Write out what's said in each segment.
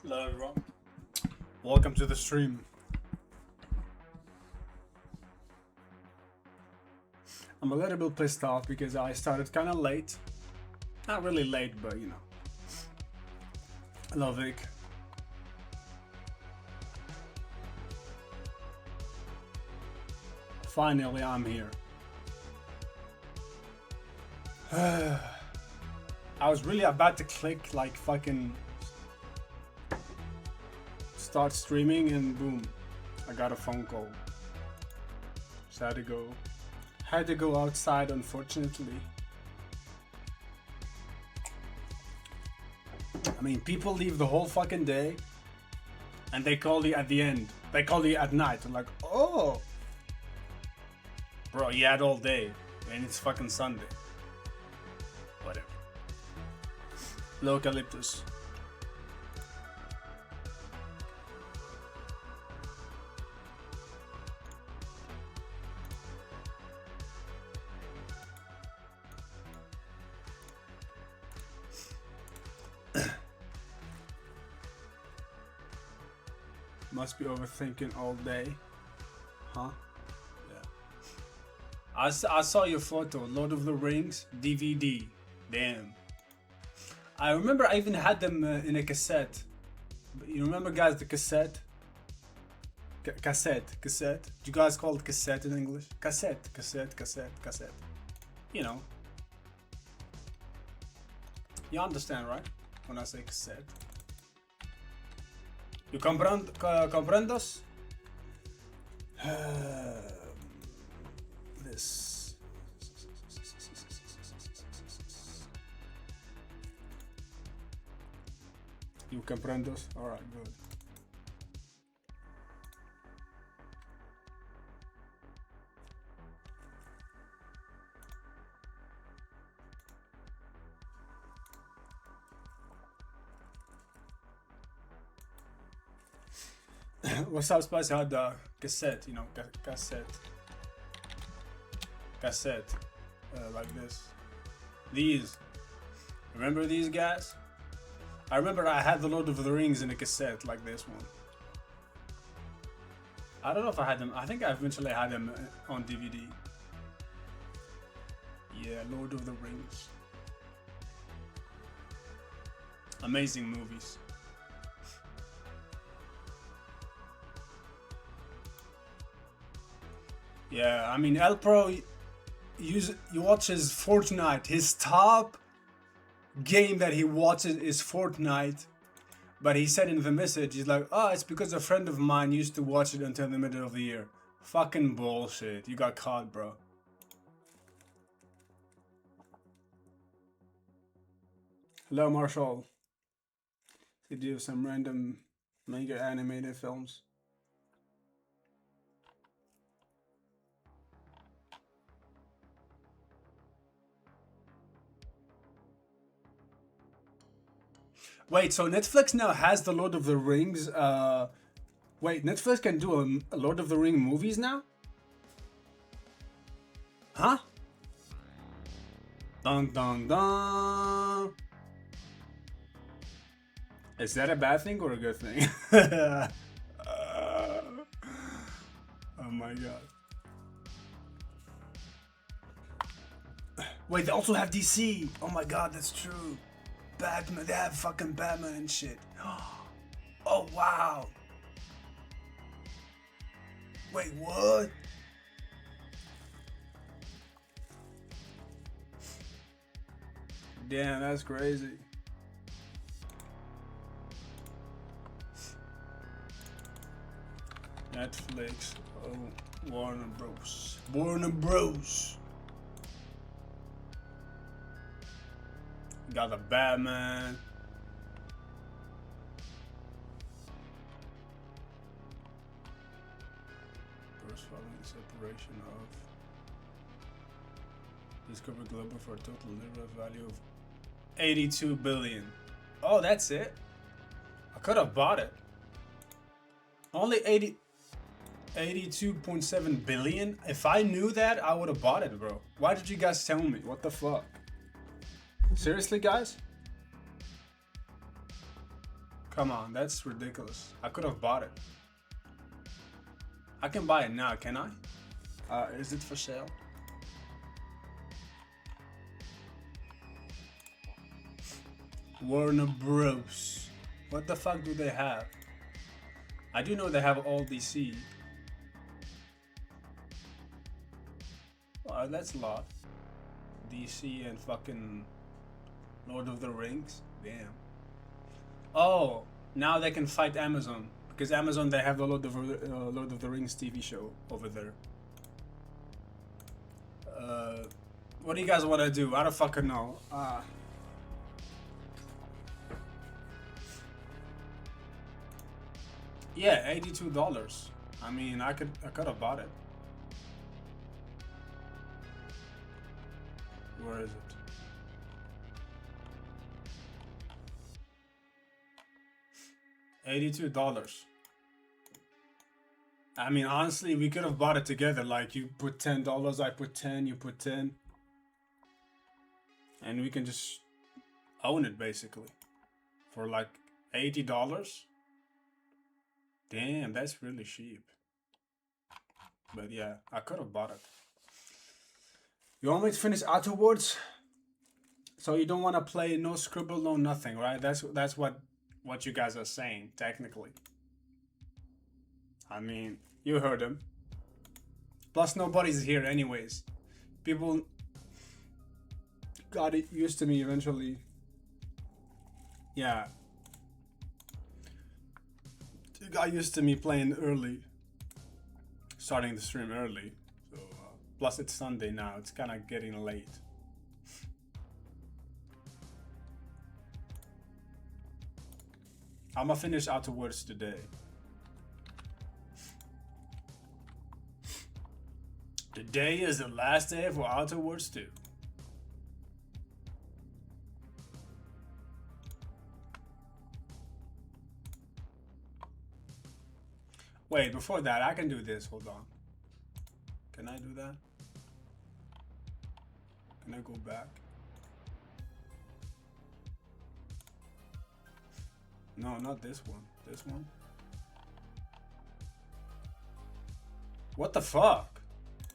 Hello everyone. Welcome to the stream. I'm a little bit pissed off because I started kind of late. Not really late, but you know. Hello Vic. Finally I'm here. I was really about to click like fucking start streaming and boom, I got a phone call. So I had to go outside, unfortunately. I mean, people leave the whole fucking day and they call you at the end. They call you at night. I'm like, oh, bro, you had all day and it's fucking Sunday. Whatever. Eucalyptus. Must be overthinking all day. Huh? Yeah. I saw your photo, Lord of the Rings DVD. Damn. I remember I even had them in a cassette. You remember, guys, the cassette? Cassette. Do you guys call it cassette in English? Cassette. You know. You understand, right? When I say cassette. You comprendos? This. You comprendos? Alright, good. What's up, Spicy Hot Dog? Cassette, you know, cassette. Like this. These. Remember these guys? I remember I had the Lord of the Rings in a cassette like this one. I don't know if I had them. I think I eventually had them on DVD. Yeah, Lord of the Rings. Amazing movies. Yeah, I mean, El Pro watches Fortnite. His top game that he watches is Fortnite. But he said in the message, he's like, oh, it's because a friend of mine used to watch it until the middle of the year. Fucking bullshit. You got caught, bro. Hello, Marshall. Did you have some random manga animated films? Wait, so Netflix now has the Lord of the Rings. Wait, Netflix can do a Lord of the Ring movies now? Huh? Dun dun dun. Is that a bad thing or a good thing? Oh my god. Wait, they also have DC. Oh my god, that's true. Batman, they have fucking Batman and shit. Oh wow. Wait, what? Damn, that's crazy. Netflix. Oh, Warner Bros. Got the Batman. First following separation of Discovery Global for a total net value of 82 billion. Oh, that's it? I could have bought it. Only 82.7 billion? If I knew that, I would have bought it, bro. Why did you guys tell me? What the fuck? Seriously, guys? Come on, that's ridiculous. I could have bought it. I can buy it now, can I? Is it for sale? Warner Bros. What the fuck do they have? I do know they have all DC. Well, that's a lot. DC and fucking Lord of the Rings. Damn. Oh, now they can fight Amazon. Because Amazon, they have the Lord of the Rings TV show over there. What do you guys want to do? I don't fucking know. Yeah, $82. I mean, I could have bought it. Where is it? $82. I mean, honestly, we could have bought it together. Like, you put $10, I put 10, you put 10. And we can just own it, basically. For like $80. Damn, that's really cheap. But yeah, I could have bought it. You want me to finish afterwards? So you don't want to play no scribble, no nothing, right? That's what you guys are saying, technically. I mean, you heard him. Plus, nobody's here anyways. People got used to me eventually. Yeah. You got used to me playing early. Starting the stream early. So, plus it's Sunday now. It's kind of getting late. I'm gonna finish afterwards today. Today is the last day for Outer Worlds 2. Wait, before that, I can do this. Hold on. Can I do that? Can I go back? No, not this one. This one. What the fuck?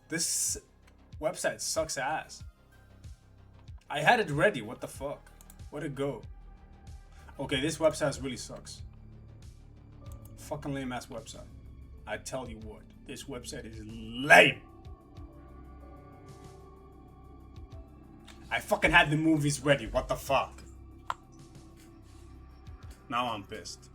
This website sucks ass. I had it ready. What the fuck? Where'd it go? Okay, this website really sucks. Fucking lame ass website. I tell you what, this website is lame. I fucking had the movies ready. What the fuck? Now I'm pissed.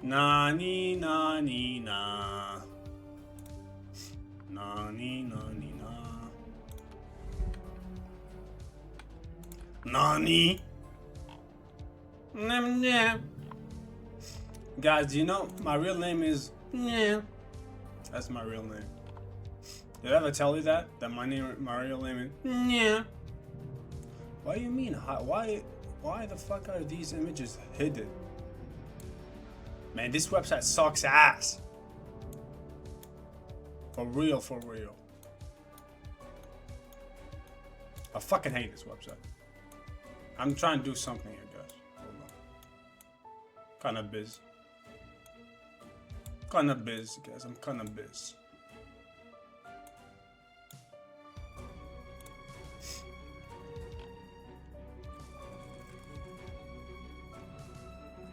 Nani nani na. Nani nani na. Nani. Guys, do you know my real name is That's my real name. Did I ever tell you that? That my real name is What do you mean? Why the fuck are these images hidden? Man, this website sucks ass. For real, for real. I fucking hate this website. I'm trying to do something here, guys. Hold on. Kinda biz. Kinda biz, guys. I'm kinda biz.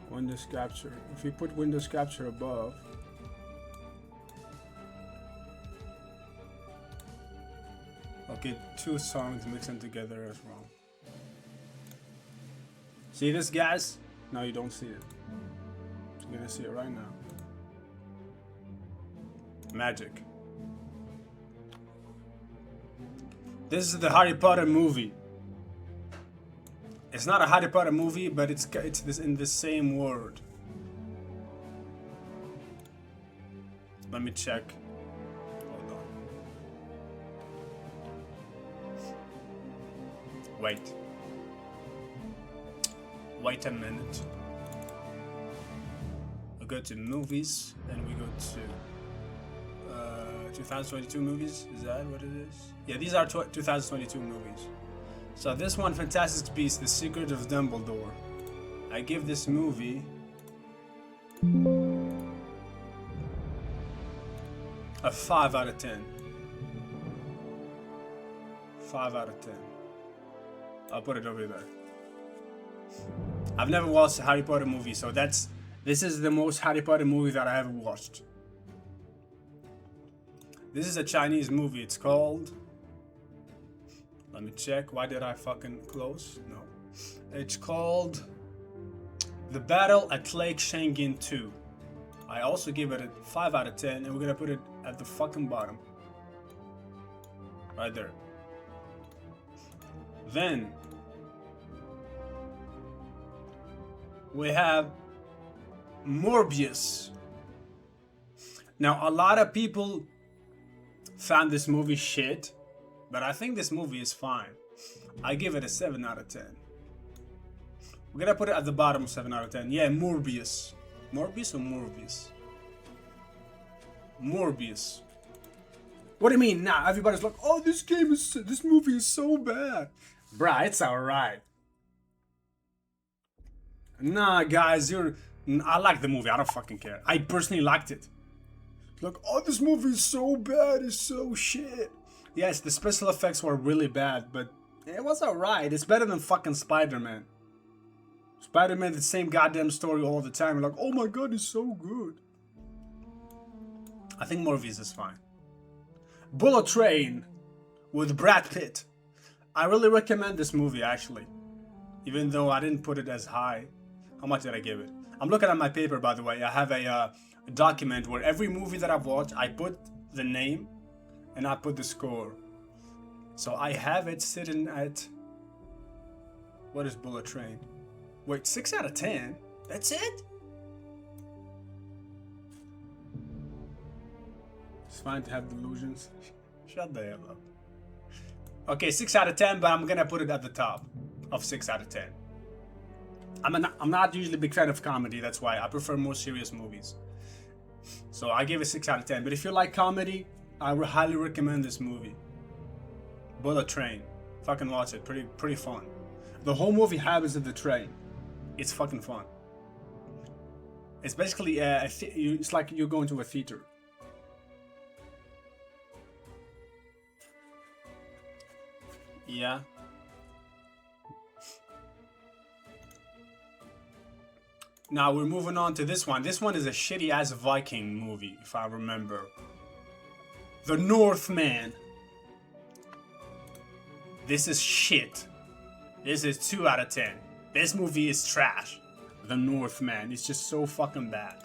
Windows capture. If you put Windows capture above, okay, two songs mixing together is wrong. See this, guys? No, you don't see it. You're gonna see it right now. Magic. This is the Harry Potter movie. It's not a Harry Potter movie, but it's this in the same word. But Let me check. Hold on. Wait. Wait a minute. We go to movies, and we go to 2022 movies. Is that what it is? Yeah, these are 2022 movies. So this one, Fantastic Beasts: The Secret of Dumbledore. I give this movie a 5 out of 10. 5 out of 10. I'll put it over there. I've never watched a Harry Potter movie, so this is the most Harry Potter movie that I ever watched. This is a Chinese movie. It's called... Let me check. Why did I fucking close? No. It's called The Battle at Lake Changjin 2. I also give it a 5 out of 10, and we're gonna put it at the fucking bottom. Right there. Then we have Morbius. Now, a lot of people found this movie shit, but I think this movie is fine. I give it a 7 out of 10. We're gonna put it at the bottom, 7 out of 10. Yeah, Morbius. Morbius or Morbius? Morbius. What do you mean? Nah, everybody's like, oh, this movie is so bad. Bruh, it's alright. Nah, guys, I like the movie. I don't fucking care. I personally liked it. Like, oh, this movie is so bad. It's so shit. Yes, the special effects were really bad, but it was alright. It's better than fucking Spider-Man. Spider-Man, the same goddamn story all the time. You're like, oh my god, it's so good. I think Morbius is fine. Bullet Train with Brad Pitt. I really recommend this movie, actually. Even though I didn't put it as high. How much did I give it? I'm looking at my paper, by the way. I have a document where every movie that I've watched, I put the name and I put the score. So I have it sitting at... What is Bullet Train? Wait, 6 out of 10? That's it? It's fine to have delusions. Shut the hell up. Okay, 6 out of 10, but I'm gonna put it at the top of 6 out of 10. I'm not usually a big fan of comedy, that's why I prefer more serious movies. So I gave it 6 out of 10. But if you like comedy, I would highly recommend this movie. Bullet Train. Fucking watch it. Pretty fun. The whole movie happens in the train. It's fucking fun. It's basically it's like you're going to a theater. Yeah. Now we're moving on to this one. This one is a shitty ass Viking movie, if I remember. The Northman. This is shit. This is 2 out of 10. This movie is trash. The Northman. It's just so fucking bad.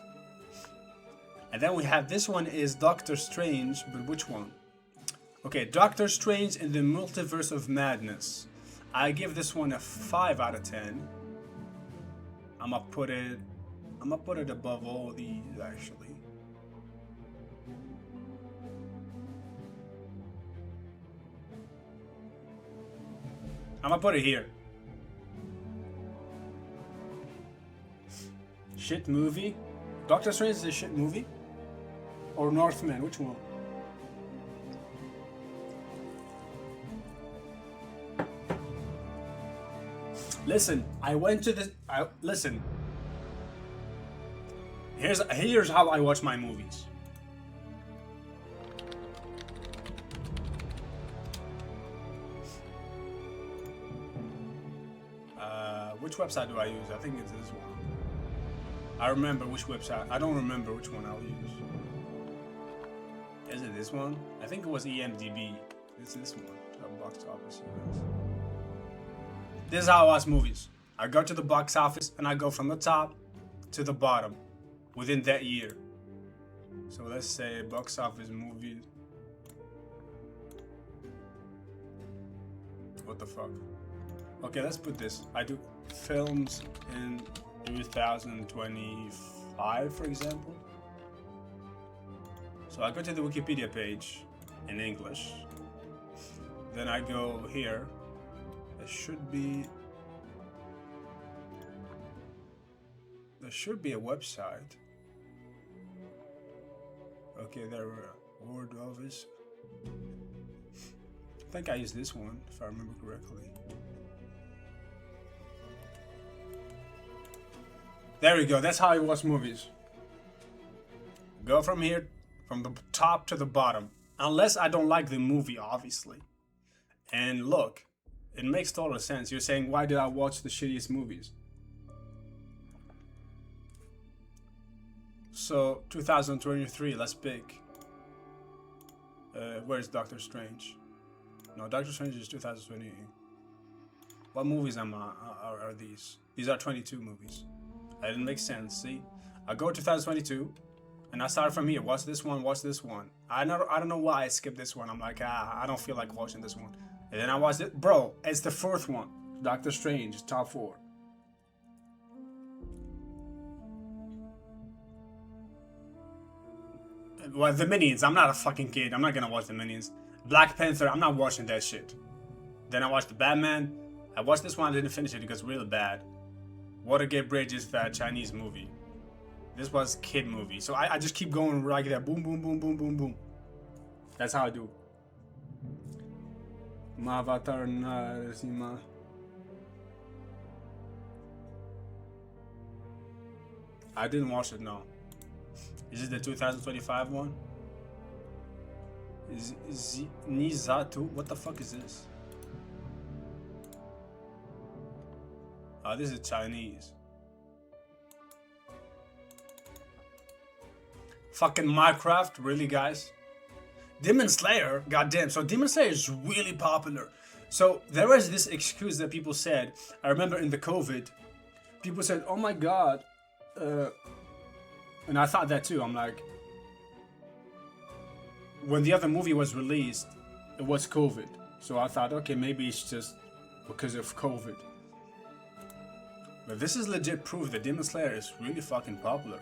And then we have this one is Doctor Strange, but which one? Okay, Doctor Strange in the Multiverse of Madness. I give this one a 5 out of 10. I'm gonna put it above all these, actually. I'm gonna put it here. Shit movie? Doctor Strange is a shit movie? Or Northman, which one? Listen, I went to this. Listen. Here's how I watch my movies. Which website do I use? I think it's this one. I remember which website. I don't remember which one I'll use. Is it this one? I think it was EMDB. It's this one. Box office. This is how I watch movies. I go to the box office and I go from the top to the bottom within that year. So let's say box office movies. What the fuck? Okay, let's put this. I do films in 2025, for example. So I go to the Wikipedia page in English. Then I go here. There should be a website. Okay, there were Word Office. I think I used this one, if I remember correctly. There we go, that's how I watch movies. Go from here, from the top to the bottom. Unless I don't like the movie, obviously. And look, it makes total sense. You're saying, why did I watch the shittiest movies? So, 2023, let's pick. Where's Doctor Strange? No, Doctor Strange is 2020. What movies are these? These are 22 movies. That didn't make sense, see? I go 2022, and I start from here. Watch this one, watch this one. I don't know why I skipped this one. I'm like, I don't feel like watching this one. And then I watched it. Bro, it's the fourth one. Doctor Strange, top 4. Well, the Minions, I'm not a fucking kid. I'm not gonna watch the Minions. Black Panther, I'm not watching that shit. Then I watched the Batman. I watched this one, I didn't finish it because it's really bad. Watergate Bridge is that Chinese movie. This was kid movie. So I just keep going like that. Boom, boom, boom, boom, boom, boom. That's how I do. Avatar Narsima. I didn't watch it, no. Is it the 2025 one? Nizatu? What the fuck is this? Oh, this is Chinese. Fucking Minecraft? Really, guys? Demon Slayer? Goddamn. So Demon Slayer is really popular. So there was this excuse that people said. I remember in the COVID, people said, oh my god. And I thought that too. I'm like, when the other movie was released, it was COVID. So I thought, okay, maybe it's just because of COVID. But this is legit proof that Demon Slayer is really fucking popular.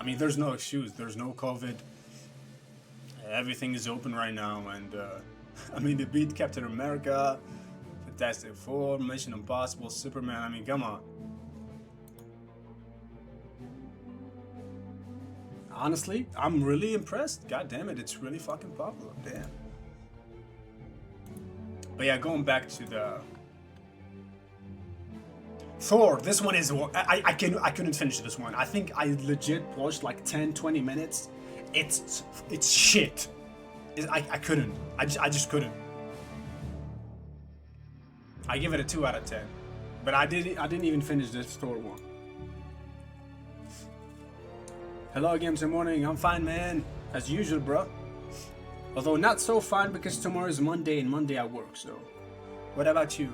I mean, there's no excuse. There's no COVID. Everything is open right now. And, I mean, they beat Captain America, Fantastic Four, Mission Impossible, Superman. I mean, come on. Honestly, I'm really impressed. God damn it, it's really fucking popular. Damn. But yeah, going back to the Thor, this one is I couldn't finish this one. I think I legit watched like 10-20 minutes. It's shit. I couldn't. I just couldn't. I give it a 2 out of 10. But I didn't even finish this Thor one. Hello, Games in Morning. I'm fine, man. As usual, bro. Although not so fine because tomorrow is Monday and Monday I work, so. What about you?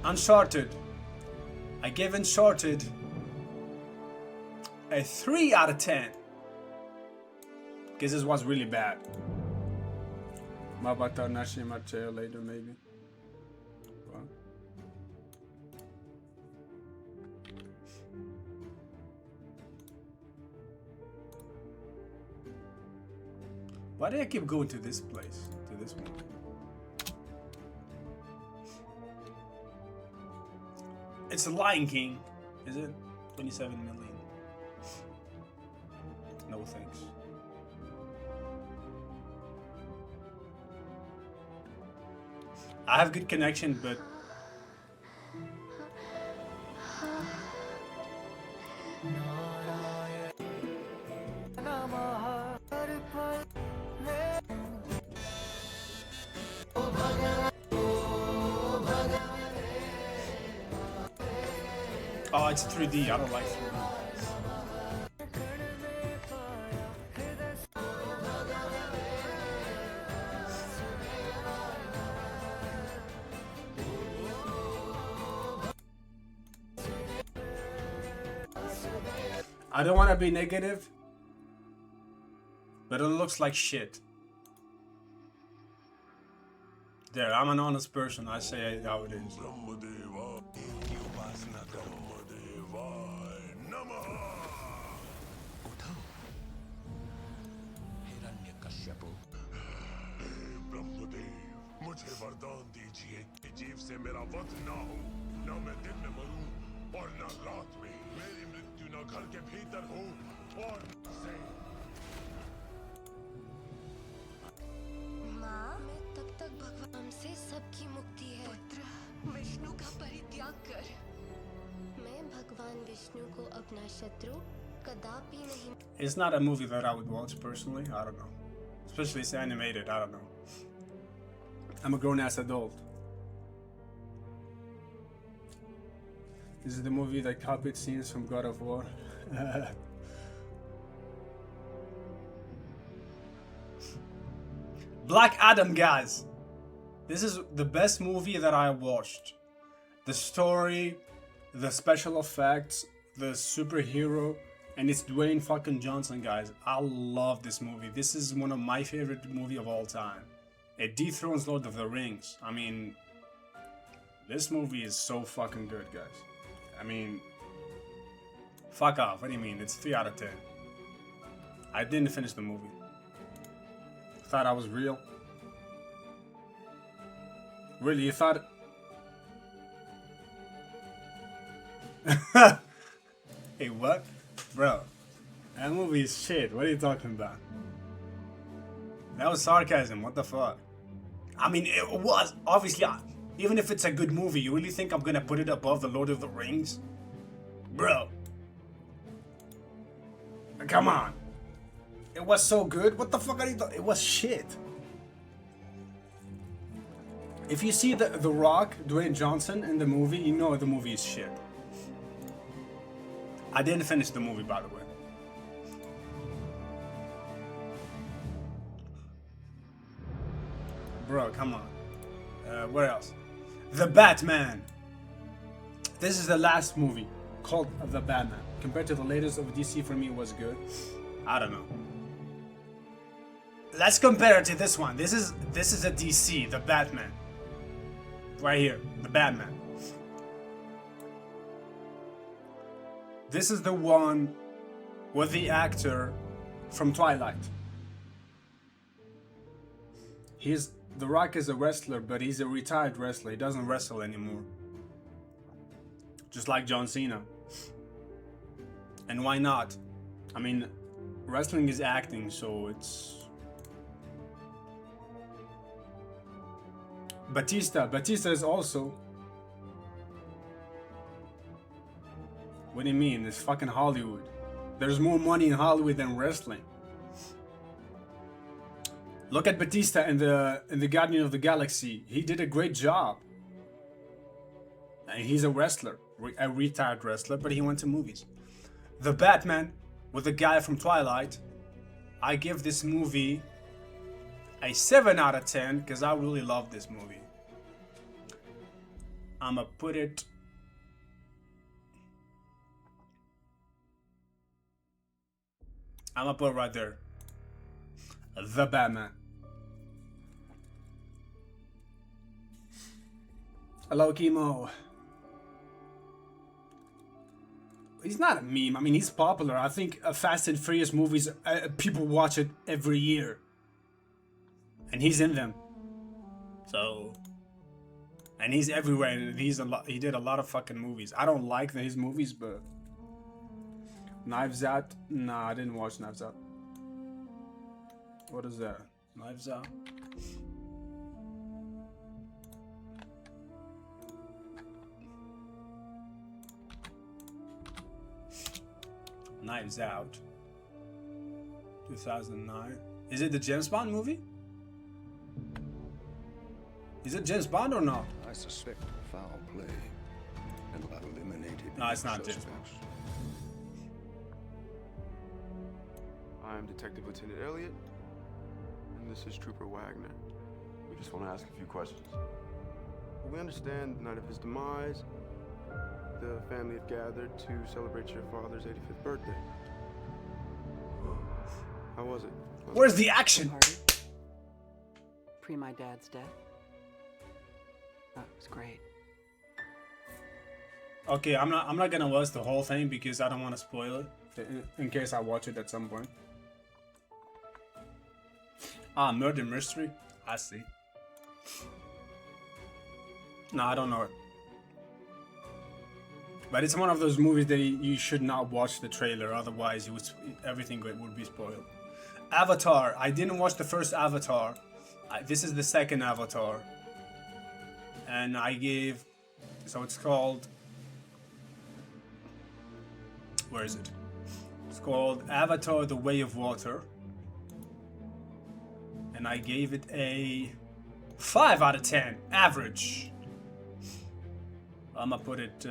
Uncharted. I gave Uncharted a 3 out of 10. Because this was really bad. Avatar Nashi later, maybe. What? Why do I keep going to this place? To this one? It's the Lion King, is it? 27 million. No thanks. I have good connection, but oh, it's 3D. I don't like 3D. I don't want to be negative, but it looks like shit. There, I'm an honest person. I say how it is. से मेरा वक्त ना हो, न मैं दिन में मरूं और न रात में। मेरी मृत्यु न घर के भीतर हो और न से। माँ, मैं तब तक भगवान से सबकी मुक्ति है। पुत्र, विष्णु का परित्याग कर। मैं भगवान विष्णु को अपना शत्रु कदापि नहीं। It's not a movie that I would watch personally. I don't know. Especially it's animated. I don't know. I'm a grown-ass adult. This is the movie that copied scenes from God of War. Black Adam, guys. This is the best movie that I watched. The story, the special effects, the superhero, and it's Dwayne fucking Johnson, guys. I love this movie. This is one of my favorite movie of all time. It dethrones Lord of the Rings. I mean, this movie is so fucking good, guys. I mean, fuck off. What do you mean? It's 3 out of 10. I didn't finish the movie. Thought I was real? Really, you thought... Hey, what? Bro, that movie is shit. What are you talking about? That was sarcasm. What the fuck? I mean, it was. Obviously, even if it's a good movie, you really think I'm gonna put it above The Lord of the Rings? Bro. Come on. It was so good. What the fuck are you talking? It was shit. If you see the Rock, Dwayne Johnson in the movie, you know the movie is shit. I didn't finish the movie, by the way. Bro, come on. Where else? The Batman. This is the last movie called The Batman. Compared to the latest of DC, for me, it was good. I don't know. Let's compare it to this one. This is a DC, The Batman. Right here, The Batman. This is the one with the actor from Twilight. The Rock is a wrestler, but he's a retired wrestler. He doesn't wrestle anymore. Just like John Cena. And why not? I mean, wrestling is acting, so it's... Batista is also... What do you mean? It's fucking Hollywood. There's more money in Hollywood than wrestling. Look at Batista in the Guardian of the Galaxy. He did a great job. And he's a wrestler, a retired wrestler, but he went to movies. The Batman with the guy from Twilight. I give this movie a 7 out of 10 because I really love this movie. I'ma put it... I'ma put it right there. The Batman. Hello, Chemo. He's not a meme. I mean, he's popular. I think Fast and Furious movies, people watch it every year. And he's in them. So... And he's everywhere. And he did a lot of fucking movies. I don't like his movies, but... Knives Out? Nah, I didn't watch Knives Out. What is that? Knives Out? Knives Out. 2009. Is it the James Bond movie? Is it James Bond or not? I suspect foul play, and I've eliminated. No, it's not James Bond. I'm Detective Lieutenant Elliot, and this is Trooper Wagner. We just want to ask a few questions. We understand the night of his demise, the family had gathered to celebrate your father's 85th birthday. How was it? Where's the action? Party? Pre my dad's death? That was great. Okay, I'm not gonna watch the whole thing because I don't want to spoil it in case I watch it at some point. Ah, murder mystery. I see. No, I don't know it. But it's one of those movies that you should not watch the trailer, otherwise everything would be spoiled. Avatar. I didn't watch the first Avatar. This is the second Avatar. And I gave... So it's called... Where is it? It's called Avatar: The Way of Water. And I gave it a 5 out of 10. Average. I'm gonna put it...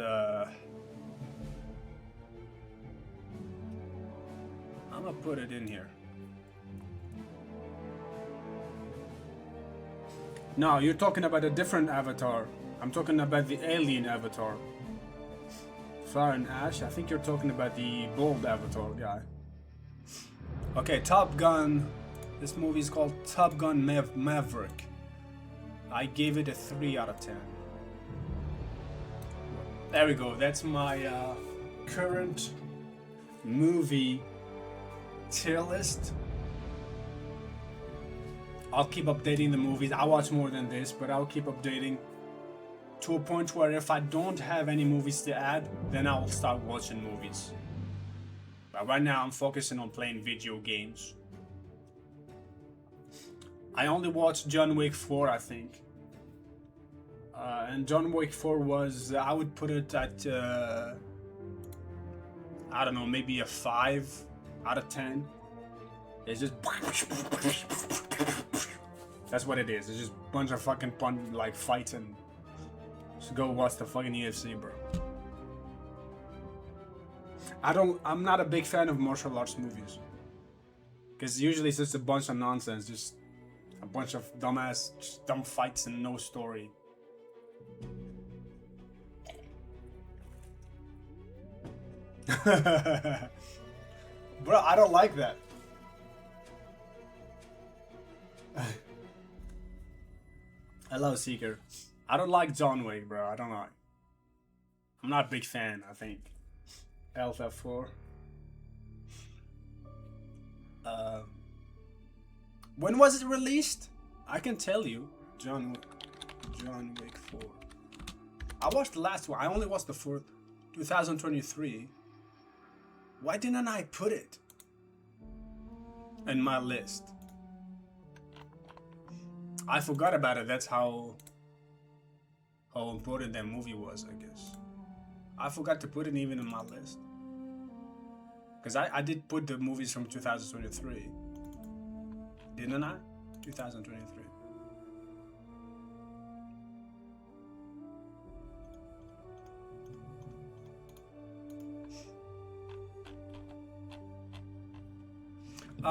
I'm gonna put it in here. No, you're talking about a different Avatar. I'm talking about the alien Avatar. Fire and Ash, I think you're talking about the bald Avatar guy. Okay, Top Gun. This movie is called Top Gun Maverick. I gave it a 3 out of 10. There we go. That's my current movie tier list. I'll keep updating the movies. I watch more than this, but I'll keep updating to a point where if I don't have any movies to add, then I'll start watching movies. But right now I'm focusing on playing video games. I only watched John Wick 4, I think. And John Wick 4 was, I would put it at, I don't know, maybe a 5 out of 10. It's just... That's what it is. It's just a bunch of fucking like fights and... Just go watch the fucking UFC, bro. I'm not a big fan of martial arts movies. Because usually it's just a bunch of nonsense. Just a bunch of dumb fights and no story. Bro, I don't like that. Hello, Seeker. I don't like John Wick, bro. I don't know. I'm not a big fan, I think. LF4. When was it released? I can tell you. John Wick 4. I watched the last one. I only watched the 4th. 2023. Why didn't I put it in my list? I forgot about it. That's how important that movie was, I guess. I forgot to put it even in my list. Because I did put the movies from 2023. Didn't I? 2023.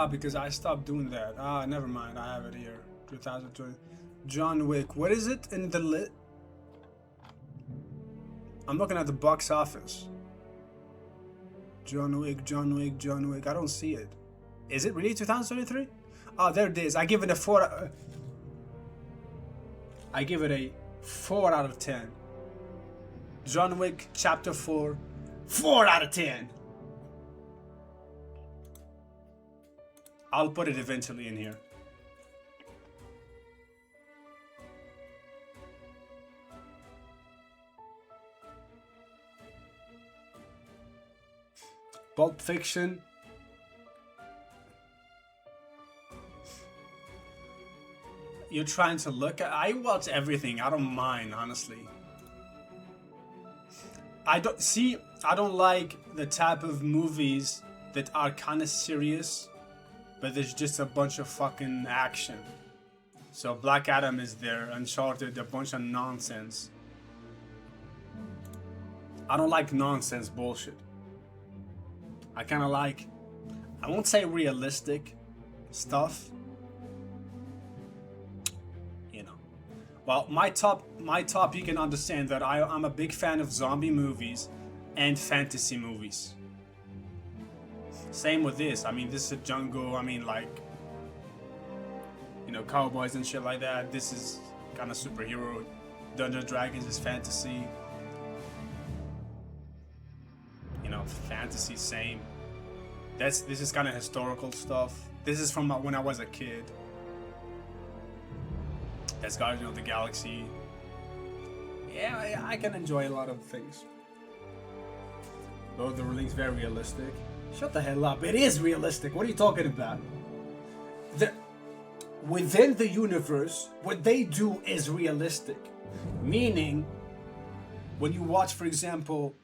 Because I stopped doing that. Never mind. I have it here. 2020. John Wick. What is it in the lit? I'm looking at the box office. John Wick. I don't see it. Is it really 2023? Oh, there it is. I give it a 4. I give it a 4 out of 10. John Wick Chapter 4. 4 out of 10. I'll put it eventually in here. Pulp Fiction. You're trying to look at... I watch everything. I don't mind, honestly. I don't like the type of movies that are kind of serious, but there's just a bunch of fucking action. So Black Adam is there, Uncharted, a bunch of nonsense. I don't like nonsense bullshit. I kind of like, I won't say realistic stuff. You know. Well, my top, you can understand that I'm a big fan of zombie movies and fantasy movies. Same with this. I mean, this is Django. I mean, like, you know, cowboys and shit like that. This is kind of superhero. Dungeons & Dragons is fantasy. You know, fantasy, same. This is kind of historical stuff. This is from when I was a kid. That's Guardians of the Galaxy. Yeah, I can enjoy a lot of things. Lord of the Rings, very realistic. Shut the hell up. It is realistic. What are you talking about? Within the universe, what they do is realistic. Meaning, when you watch, for example,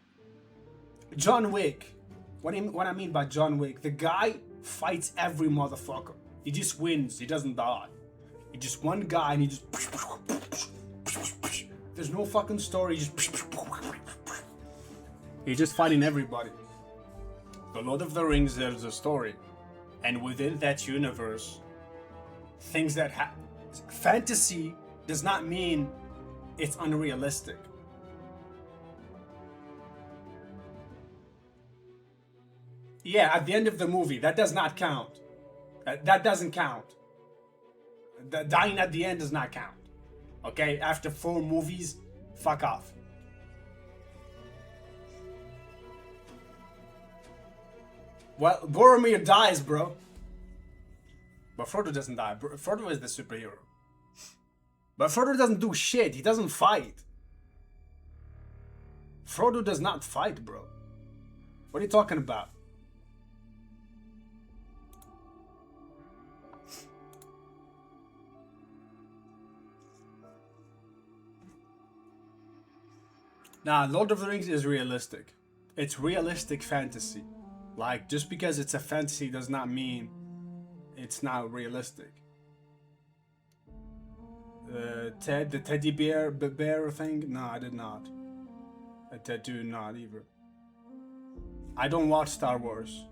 John Wick. What I mean by John Wick, the guy fights every motherfucker. He just wins. He doesn't die. He's just one guy and he just... There's no fucking story. He's just fighting everybody. The Lord of the Rings, there's a story. And within that universe, things that fantasy does not mean it's unrealistic. Yeah, at the end of the movie, that does not count. That doesn't count. The dying at the end does not count. Okay, after 4 movies, fuck off. Well, Boromir dies, bro. But Frodo doesn't die. Frodo is the superhero. But Frodo doesn't do shit. He doesn't fight. Frodo does not fight, bro. What are you talking about? Nah, Lord of the Rings is realistic. It's realistic fantasy. Like, just because it's a fantasy does not mean it's not realistic. Ted, the teddy bear thing? No, I did not. Ted do not either. I don't watch Star Wars.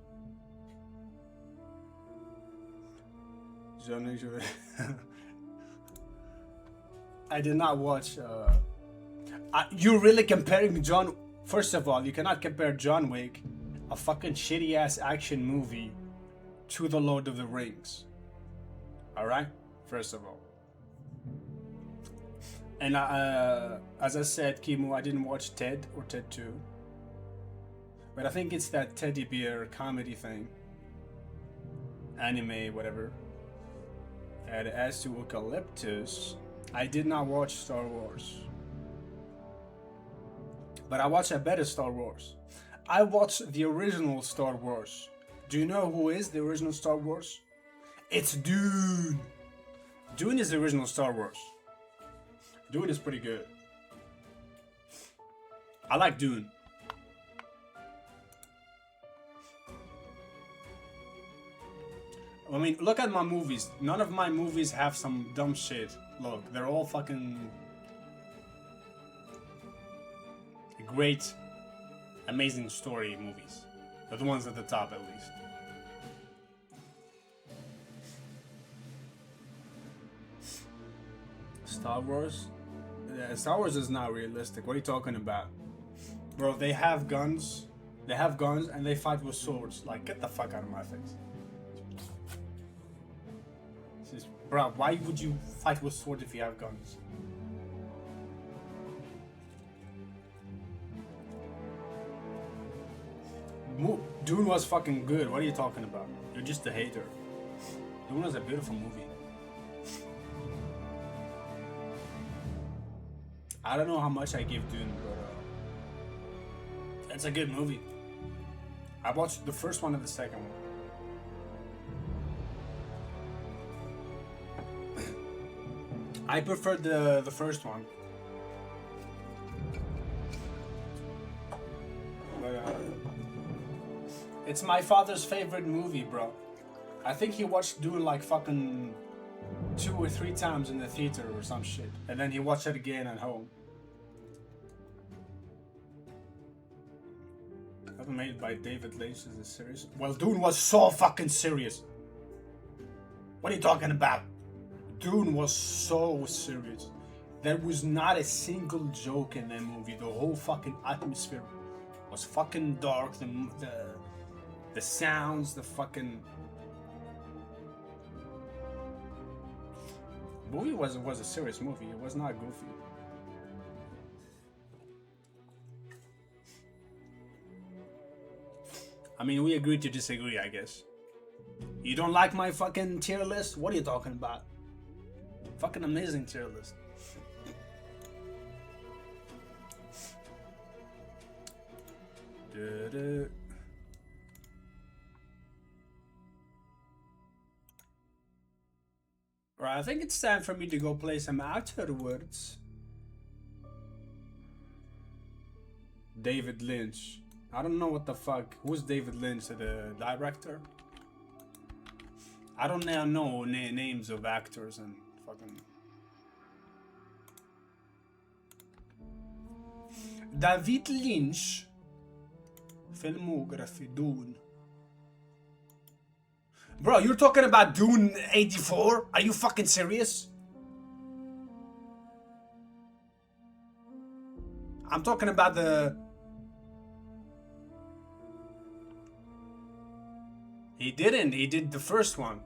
I did not watch. You're really comparing John? First of all, you cannot compare John Wick, a fucking shitty ass action movie, to The Lord of the Rings. Alright? First of all. And as I said, Kimu, I didn't watch Ted or Ted 2. But I think it's that teddy bear comedy thing. Anime, whatever. And as to Eucalyptus, I did not watch Star Wars. But I watched a better Star Wars. I watched the original Star Wars. Do you know who is the original Star Wars? It's Dune. Dune is the original Star Wars. Dune is pretty good. I like Dune. I mean, look at my movies. None of my movies have some dumb shit. Look, they're all fucking great, amazing story movies. They're the ones at the top, at least. Star Wars? Yeah, Star Wars is not realistic. What are you talking about? Bro, they have guns. They have guns and they fight with swords. Like, get the fuck out of my face. Bro, why would you fight with swords if you have guns? Dune was fucking good. What are you talking about? You're just a hater. Dune was a beautiful movie. I don't know how much I give Dune, but it's a good movie. I watched the first one and the second one. I preferred the first one. But, it's my father's favorite movie, bro. I think he watched Dune like fucking 2 or 3 times in the theater or some shit. And then he watched it again at home. Made by David Lynch. Is this serious? Well, Dune was so fucking serious. What are you talking about? Dune was so serious. There was not a single joke in that movie. The whole fucking atmosphere was fucking dark. The sounds, the fucking movie was a serious movie. It was not goofy. I mean, we agreed to disagree, I guess. You don't like my fucking tier list? What are you talking about? Fucking amazing tier list. Du-du-du. Right, I think it's time for me to go play some afterwards. David Lynch. I don't know what the fuck. Who's David Lynch, the director? I don't know names of actors and fucking. David Lynch. Filmography, Dune. Bro, you're talking about Dune 84? Are you fucking serious? I'm talking about the... He didn't. He did the first one.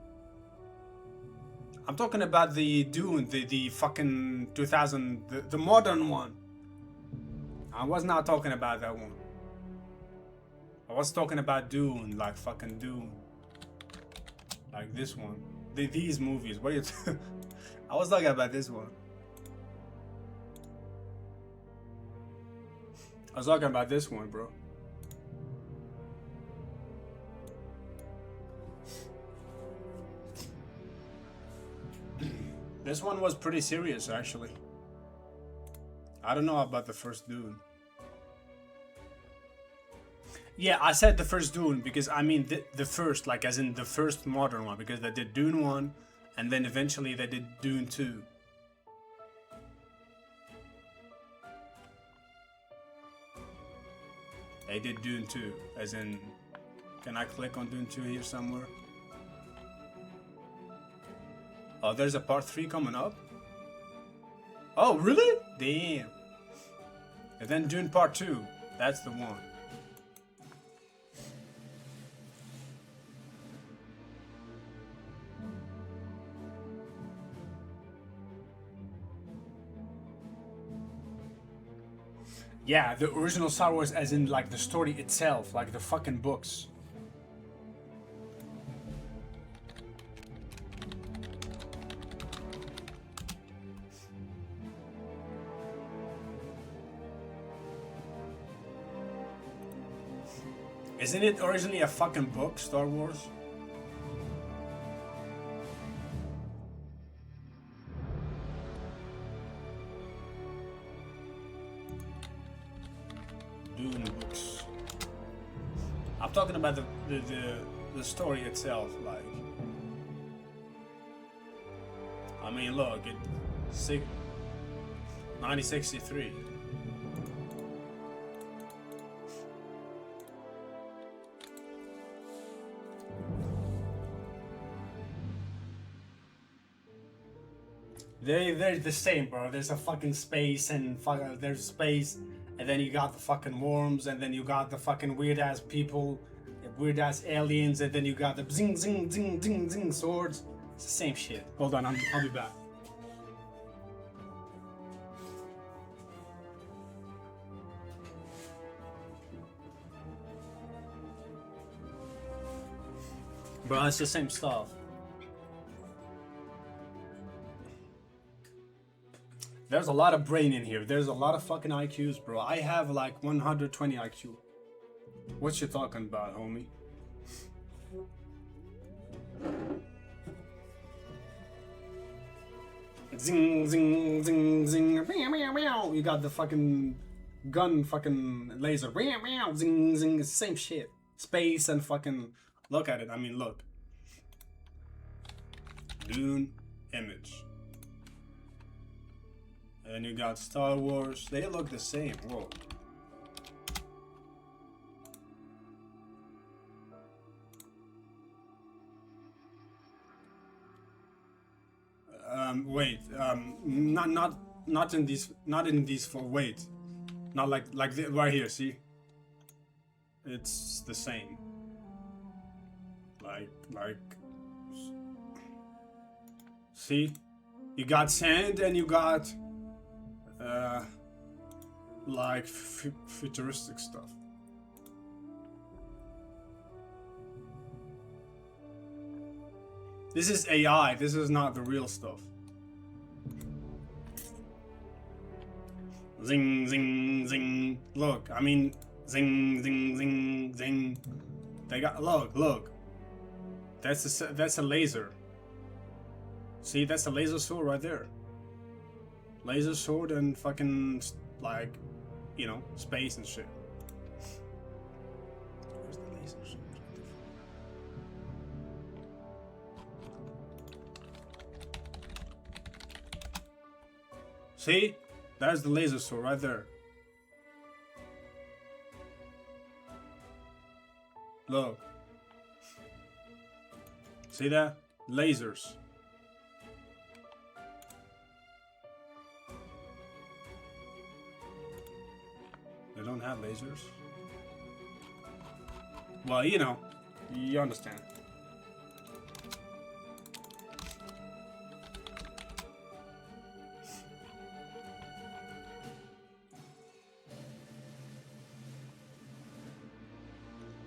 I'm talking about the Dune, the fucking 2000, the modern one. I was not talking about that one. I was talking about Dune, like fucking Dune. Like this one. These movies. What are you... I was talking about this one. I was talking about this one, bro. This one was pretty serious, actually. I don't know about the first Dune. Yeah, I said the first Dune because I mean the first, like as in the first modern one, because they did Dune 1 and then eventually they did Dune 2. They did Dune 2, as in, can I click on Dune 2 here somewhere? Oh, there's a part 3 coming up? Oh, really? Damn. And then Dune part 2, that's the one. Yeah, the original Star Wars as in like the story itself, like the fucking books. Isn't it originally a fucking book, Star Wars? Dune books. I'm talking about the story itself, like. I mean, look, 1963. They're the same, bro. There's a fucking space and there's space, and then you got the fucking worms, and then you got the fucking weird ass people, weird ass aliens, and then you got the zing zing zing zing zing swords. It's the same shit. Hold on, I'll be back. Bro, it's the same stuff. There's a lot of brain in here. There's a lot of fucking IQs, bro. I have like 120 IQ. What you talking about, homie? Zing, zing, zing, zing. Meow, meow, meow. You got the fucking gun, fucking laser. Meow, meow, zing, zing. It's the same shit. Space and fucking... Look at it. I mean, look. Dune image. And you got Star Wars. They look the same. Whoa. Wait. Not in these four. Wait. Not like right here. See. It's the same. Like. See. You got sand and you got. Like futuristic stuff. This is AI. This is not the real stuff. Zing, zing, zing. Look, I mean, Zing, zing, zing, zing. They got, look. That's a laser. See, that's a laser sword right there. Laser sword and fucking, like, you know, space and shit. Where's the laser sword? See? There's the laser sword right there. Look. See that? Lasers. They don't have lasers. Well, you know, you understand.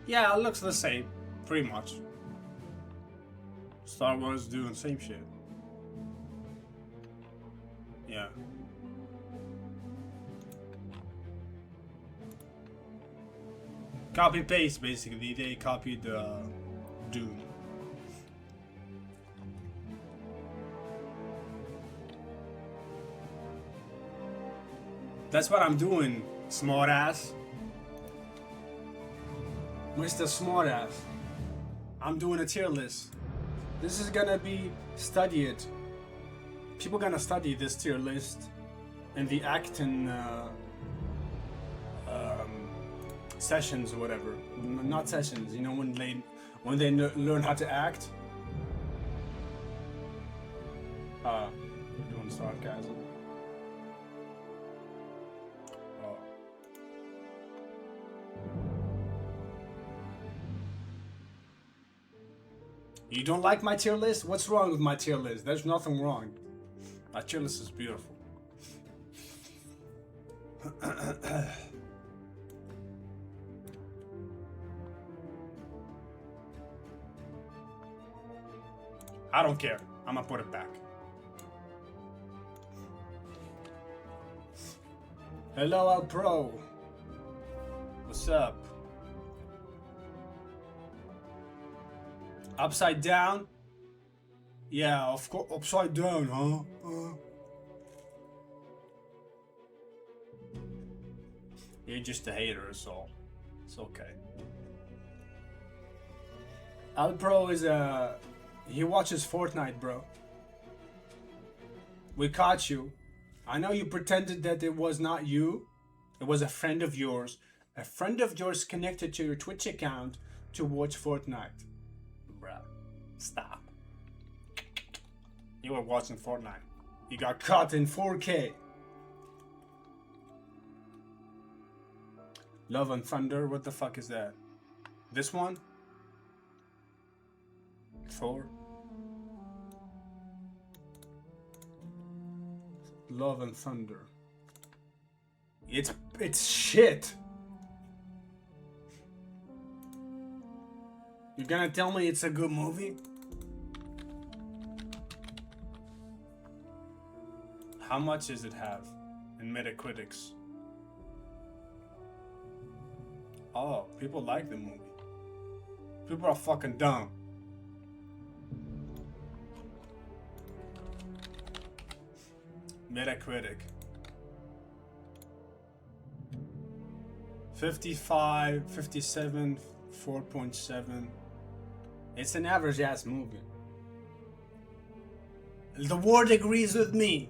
Yeah, it looks the same, pretty much. Star Wars doing the same shit. Yeah. Copy paste, basically. They copied Dune. That's what I'm doing, smartass. Mr. Smartass. I'm doing a tier list. This is gonna be studied. People gonna study this tier list in the acting sessions or whatever. Not sessions, you know, when they learn how to act. Doing sarcasm. You don't like my tier list? What's wrong with my tier list? There's nothing wrong. My tier list is beautiful. I don't care. I'm gonna put it back. Hello, Al Pro. What's up? Upside down? Yeah, of course. Upside down, huh? You're just a hater, so it's okay. Al Pro is he watches Fortnite, bro. We caught you. I know you pretended that it was not you. It was a friend of yours. A friend of yours connected to your Twitch account to watch Fortnite. Bruh, stop. You were watching Fortnite. You got caught in 4K. Love and Thunder, what the fuck is that? This one? Thor? Love and Thunder. It's shit. You're gonna tell me it's a good movie? How much does it have in Metacritics? Oh, people like the movie. People are fucking dumb. Metacritic. 55, 57, 4.7. It's an average ass movie. The world agrees with me.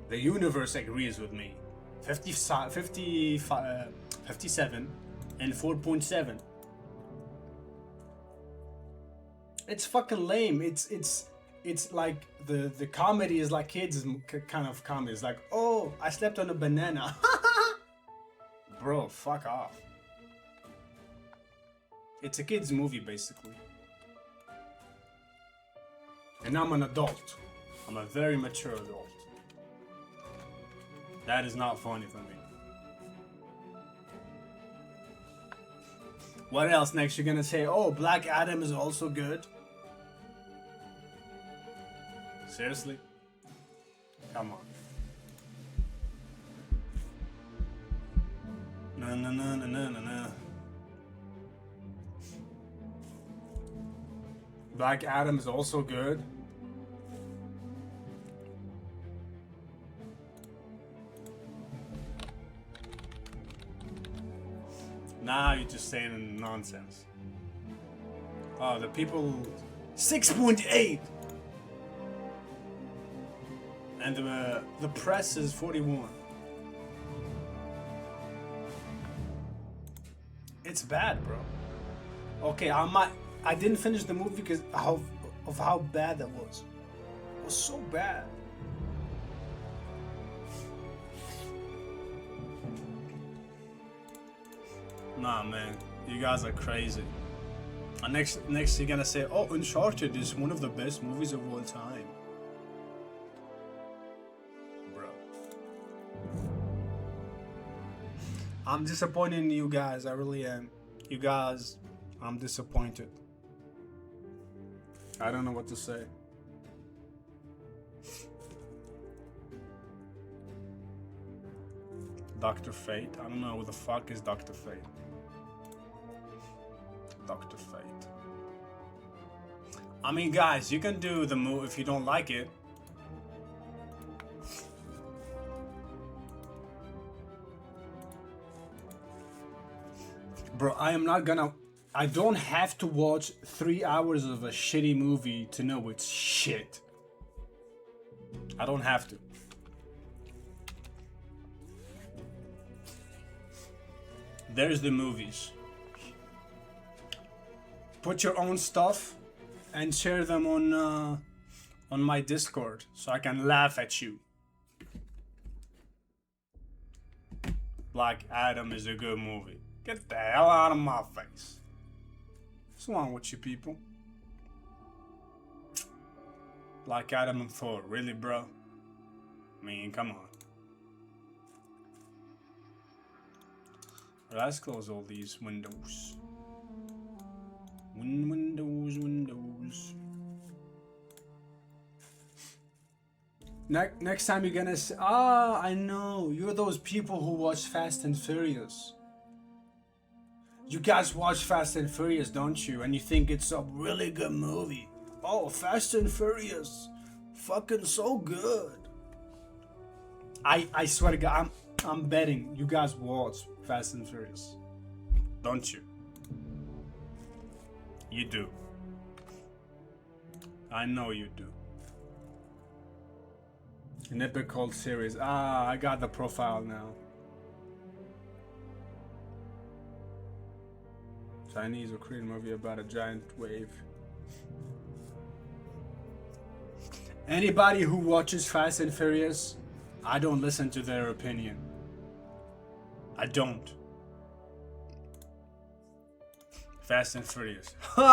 The universe agrees with me. 57 and 4.7. It's fucking lame. It's like the comedy is like kids kind of comedy. It's like, oh, I slept on a banana. Bro, fuck off. It's a kid's movie, basically. And I'm an adult. I'm a very mature adult. That is not funny for me. What else next? You're gonna say, oh, Black Adam is also good? Seriously? Come on. Na na na na na na na. Black Adam is also good. Now you're just saying nonsense. Oh, the people 6.8, and the press is 41. It's bad, bro. Okay, I didn't finish the movie because of how bad that was. It was so bad. Nah, man, you guys are crazy. And next you're gonna say, oh, Uncharted is one of the best movies of all time. Bro. I'm disappointed in you guys, I really am. You guys, I'm disappointed. I don't know what to say. Dr. Fate? I don't know who the fuck is Dr. Fate. Dr. Fate. I mean, guys, you can do the move if you don't like it. Bro, I don't have to watch 3 hours of a shitty movie to know it's shit. I don't have to. There's the movies. Put your own stuff and share them on my Discord so I can laugh at you. Black Adam is a good movie. Get the hell out of my face. What's wrong with you people? Black Adam and Thor, really, bro? I mean, come on. Let's close all these windows. Windows. Next time you're gonna say, I know, you're those people who watch Fast and Furious. You guys watch Fast and Furious, don't you? And you think it's a really good movie. Oh, Fast and Furious. Fucking so good. I swear to God, I'm betting you guys watch Fast and Furious. Don't you? You do. I know you do. An epic called series. I got the profile now. Chinese or Korean movie about a giant wave. Anybody who watches Fast and Furious, I don't listen to their opinion. I don't. Fast and Furious. Fuck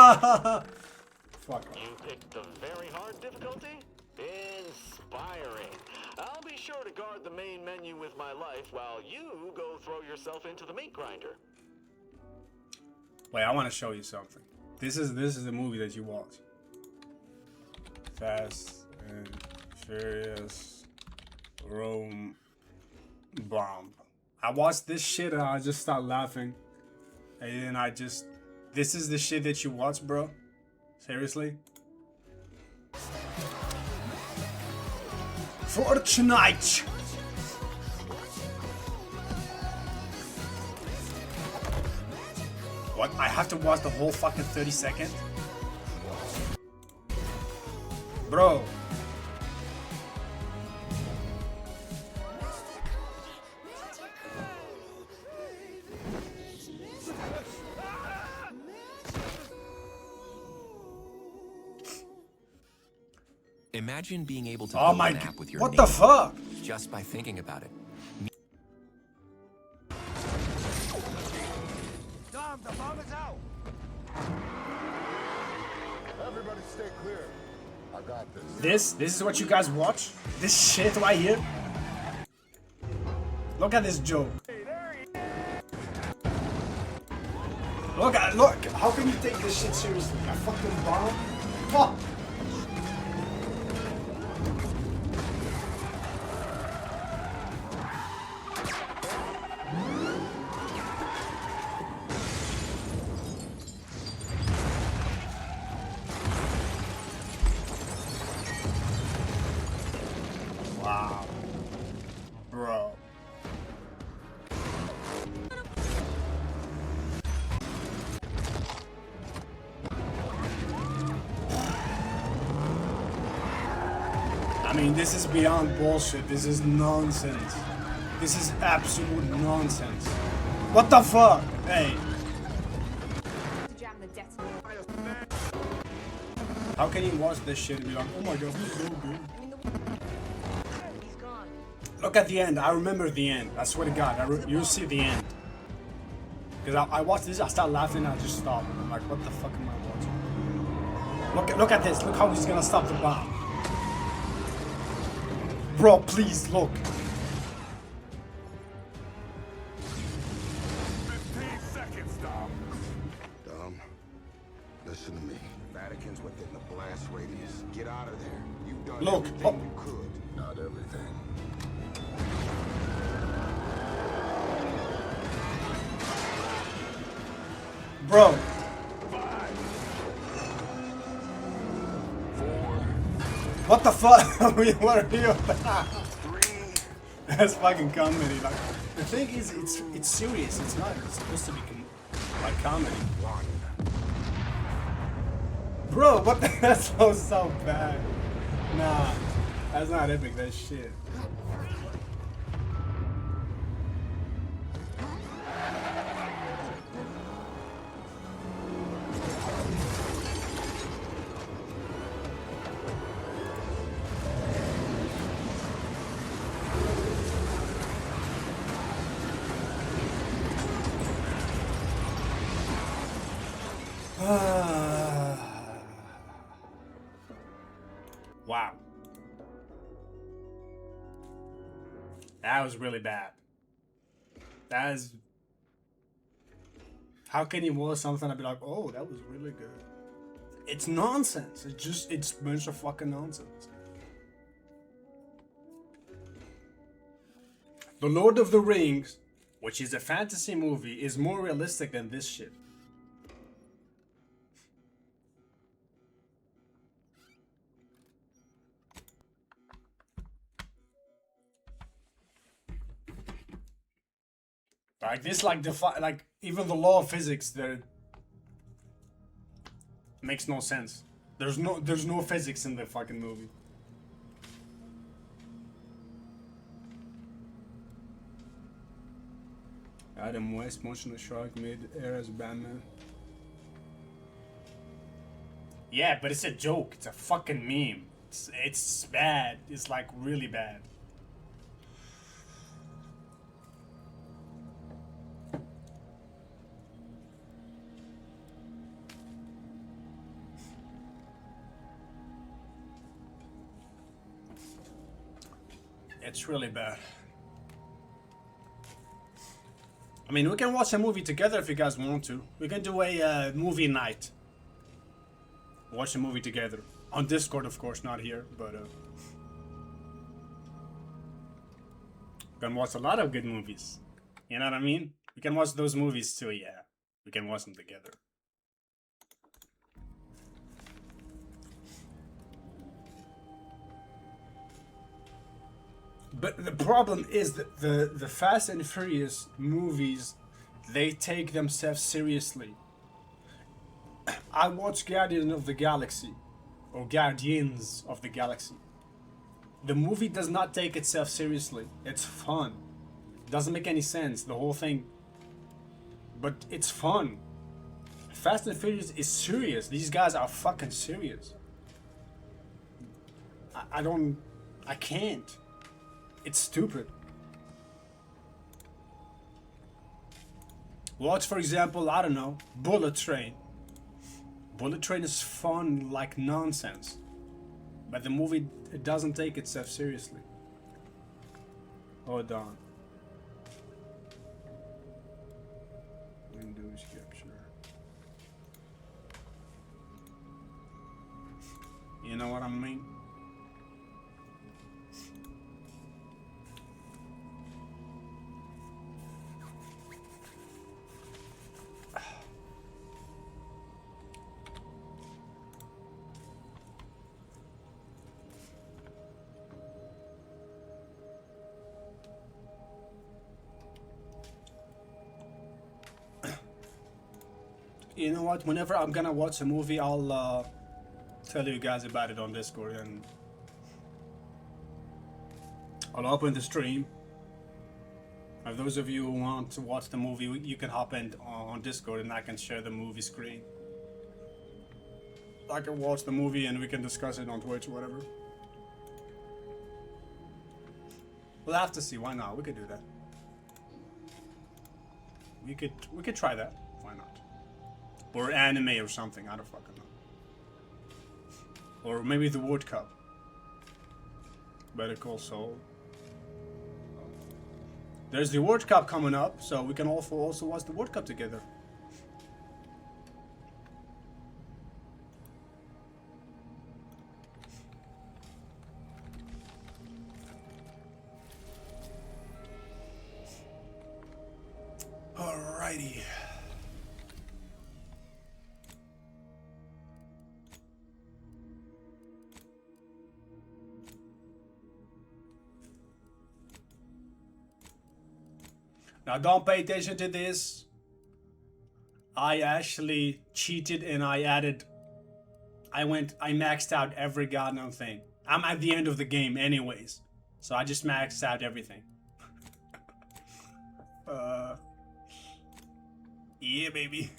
off. You picked the very hard difficulty? Inspiring. I'll be sure to guard the main menu with my life while you go throw yourself into the meat grinder. Wait, I want to show you something. This is a movie that you watch. Fast and Furious Rome Bomb. I watched this shit and I just started laughing. And then this is the shit that you watch, bro? Seriously? Fortnite! What? I have to watch the whole fucking 30 seconds? Bro. Imagine being able to Oh build my an god. app with your What name the fuck? just by thinking about it. Dom, the bomb is out! Everybody stay clear. I got this. This is what you guys watch? This shit right here? Look at this joke. Look, how can you take this shit seriously? A fucking bomb? Fuck! I mean, this is beyond bullshit. This is nonsense. This is absolute nonsense. What the fuck? Hey. How can you watch this shit and be like, oh my god, this is so good? Look at the end. I remember the end. I swear to God, you'll see the end. Because I watched this, I started laughing, and I just stopped. I'm like, what the fuck am I watching? Look at this. Look how he's gonna stop the bomb. Bro, please look. 15 seconds, Dom. Dom, listen to me. Vatican's within the blast radius. Get out of there. You've done Look. everything you could. Not everything. Bro. 5, 4, What the fuck? What are you? 3. That's fucking comedy. Like, the thing is, it's serious. It's not. It's supposed to be like comedy. Bro, what? That sounds so bad. Nah, that's not epic. That shit. Wow. That was really bad. That is... How can you watch something and be like, oh, that was really good? It's nonsense. It's a bunch of fucking nonsense. The Lord of the Rings, which is a fantasy movie, is more realistic than this shit. Like this, like even the law of physics there makes no sense. There's no physics in the fucking movie. Adam West, Motion the Shark, mid-air as Batman. Yeah, but it's a joke. It's a fucking meme. It's bad. It's like really bad. It's really bad. I mean, we can watch a movie together if you guys want to. We can do a movie night. Watch a movie together. On Discord, of course, not here, but we can watch a lot of good movies. You know what I mean? We can watch those movies too, yeah. We can watch them together. But the problem is that the Fast and Furious movies, they take themselves seriously. I watched Guardians of the Galaxy, or Guardians of the Galaxy. The movie does not take itself seriously. It's fun. It doesn't make any sense, the whole thing. But it's fun. Fast and Furious is serious. These guys are fucking serious. I can't. It's stupid. Watch, for example, I don't know, Bullet Train. Bullet Train is fun like nonsense. But the movie, it doesn't take itself seriously. Hold on. Windows capture. You know what I mean? You know what? Whenever I'm gonna watch a movie, I'll tell you guys about it on Discord, and I'll open the stream. For those of you who want to watch the movie, you can hop in on Discord and I can share the movie screen. I can watch the movie and we can discuss it on Twitch or whatever. We'll have to see. Why not? We could do that. We could try that. Why not? Or anime or something. I don't fucking know. Or maybe the World Cup. Better Call Saul. There's the World Cup coming up, so we can also watch the World Cup together. Alrighty. Now don't pay attention to this. I actually cheated and I maxed out every goddamn thing. I'm at the end of the game anyways. So I just maxed out everything. Yeah, baby.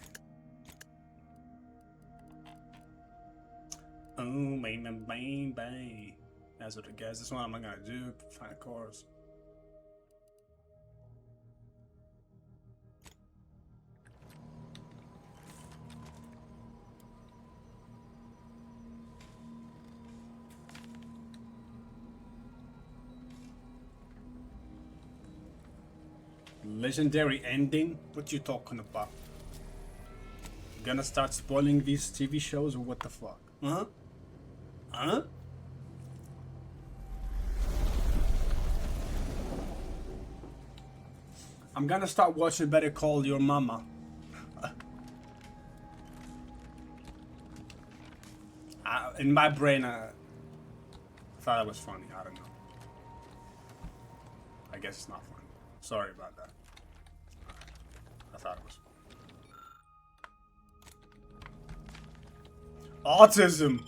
Oh, bang, bang, bang. That's what I guess. That's what I'm gonna do. Find cars. Legendary ending? What you talking about? Gonna start spoiling these TV shows or what the fuck? Huh? Huh? I'm gonna start watching Better Call Your Mama. In my brain, I thought it was funny. I don't know. I guess it's not funny. Sorry about that. I thought it was funny. Autism.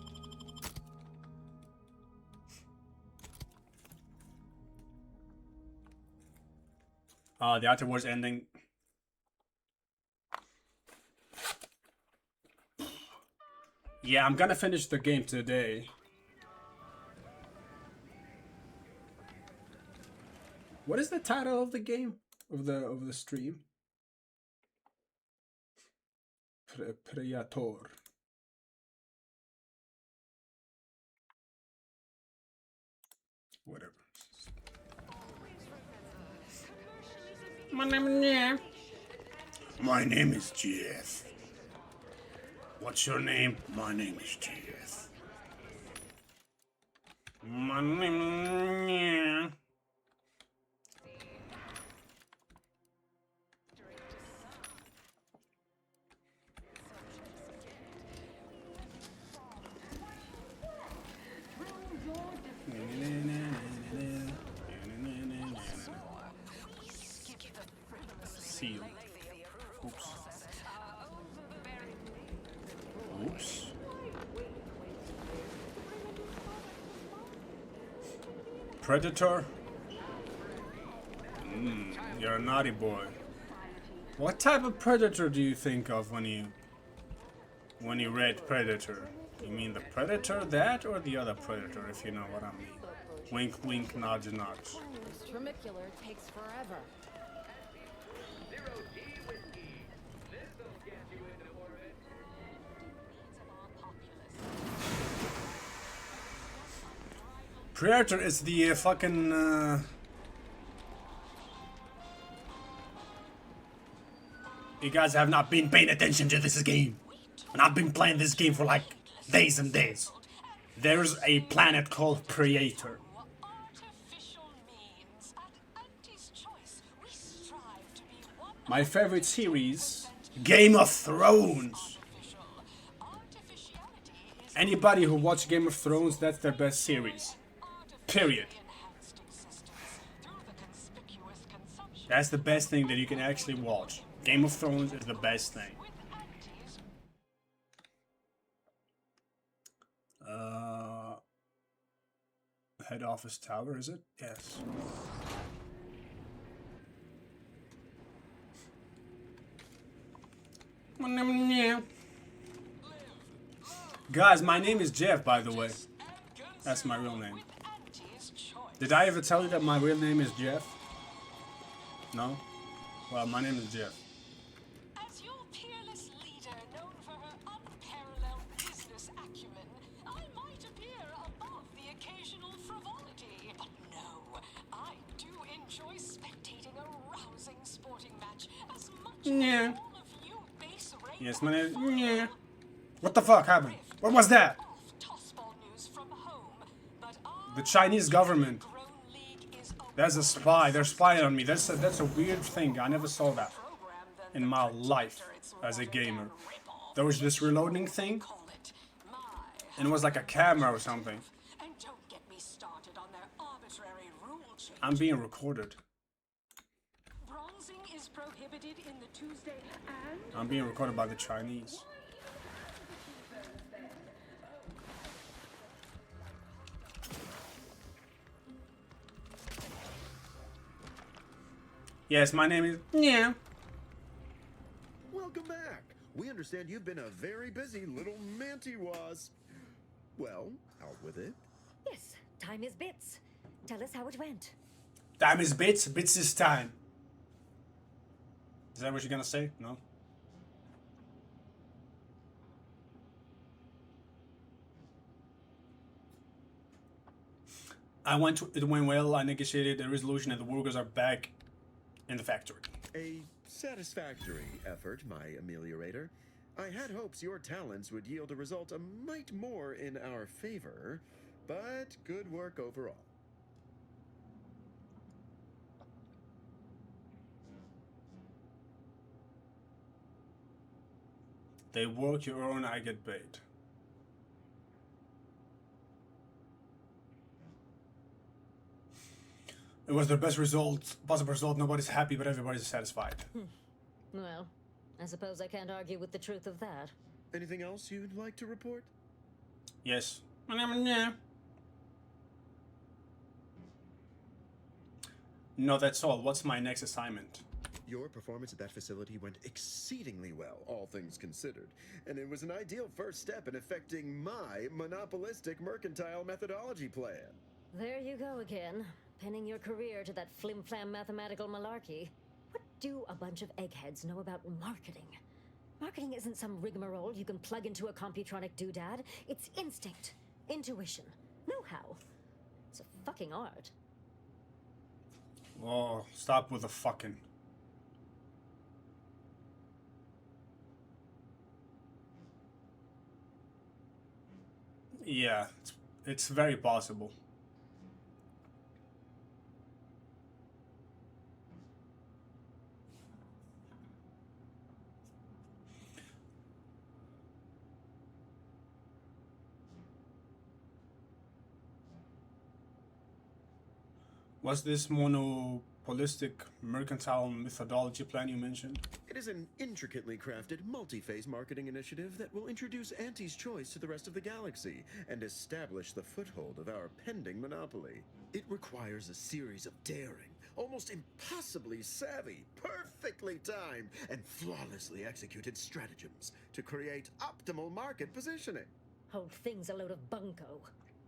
The Outer Worlds ending. Yeah, I'm gonna finish the game today. What is the title of the game? Of the stream? Predator. Whatever. My name is Jeff. What's your name? My name is Jeff. My name. Seal. Oops. Oops. Predator? You're a naughty boy. What type of predator do you think of when you read Predator? You mean the Predator, that, or the other Predator, if you know what I mean? Wink, wink, nudge, nudge. Trimicular takes forever. Predator is the fucking You guys have not been paying attention to this game. And I've been playing this game for like days and days. There's a planet called Predator. My favorite series, Game of Thrones. Anybody who watched Game of Thrones, that's their best series. Period. That's the best thing that you can actually watch. Game of Thrones is the best thing. Head office tower, is it? Yes. Guys, my name is Jeff, by the way. That's my real name. Did I ever tell you that my real name is Jeff? No? Well, my name is Jeff. As your peerless leader, known for her unparalleled business acumen, I might appear above the occasional frivolity. But no, I do enjoy spectating a rousing sporting match as much as all of you base rate. Yes, my name. Yeah. What the fuck happened? What was that? The Chinese government. There's a spy. They're spying on me. That's a weird thing. I never saw that in my life as a gamer. There was this reloading thing, and it was like a camera or something. I'm being recorded. I'm being recorded by the Chinese. Yes, my name is... Yeah. Welcome back. We understand you've been a very busy little mantiwas. Well, out with it. Yes, time is bits. Tell us how it went. Time is bits. Bits is time. Is that what you're gonna say? No? It went well. I negotiated a resolution and the workers are back in the factory. A satisfactory effort, my ameliorator. I had hopes your talents would yield a result a mite more in our favor, but good work overall. They work your own, I get paid. It was the best result, possible result. Nobody's happy, but everybody's satisfied. Well, I suppose I can't argue with the truth of that. Anything else you'd like to report? Yes. No, that's all. What's my next assignment? Your performance at that facility went exceedingly well, all things considered. And it was an ideal first step in effecting my monopolistic mercantile methodology plan. There you go again, pinning your career to that flim-flam mathematical malarkey. What do a bunch of eggheads know about marketing? Marketing isn't some rigmarole you can plug into a computronic doodad. It's instinct, intuition, know-how. It's a fucking art. Oh, stop with the fucking. Yeah, it's very possible. What's this monopolistic mercantile methodology plan you mentioned? It is an intricately crafted, multi-phase marketing initiative that will introduce Auntie's Choice to the rest of the galaxy and establish the foothold of our pending monopoly. It requires a series of daring, almost impossibly savvy, perfectly timed, and flawlessly executed stratagems to create optimal market positioning. Whole thing's a load of bunco.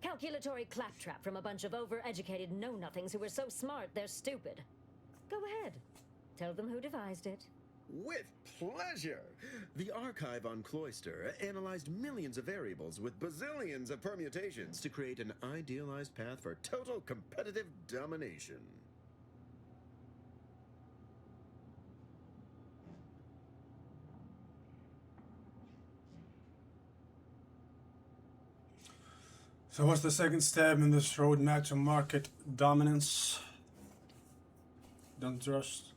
Calculatory claptrap from a bunch of over-educated know-nothings who are so smart they're stupid. Go ahead. Tell them who devised it. With pleasure! The archive on Cloister analyzed millions of variables with bazillions of permutations to create an idealized path for total competitive domination. So what's the second step in this roadmap to market dominance? Don't trust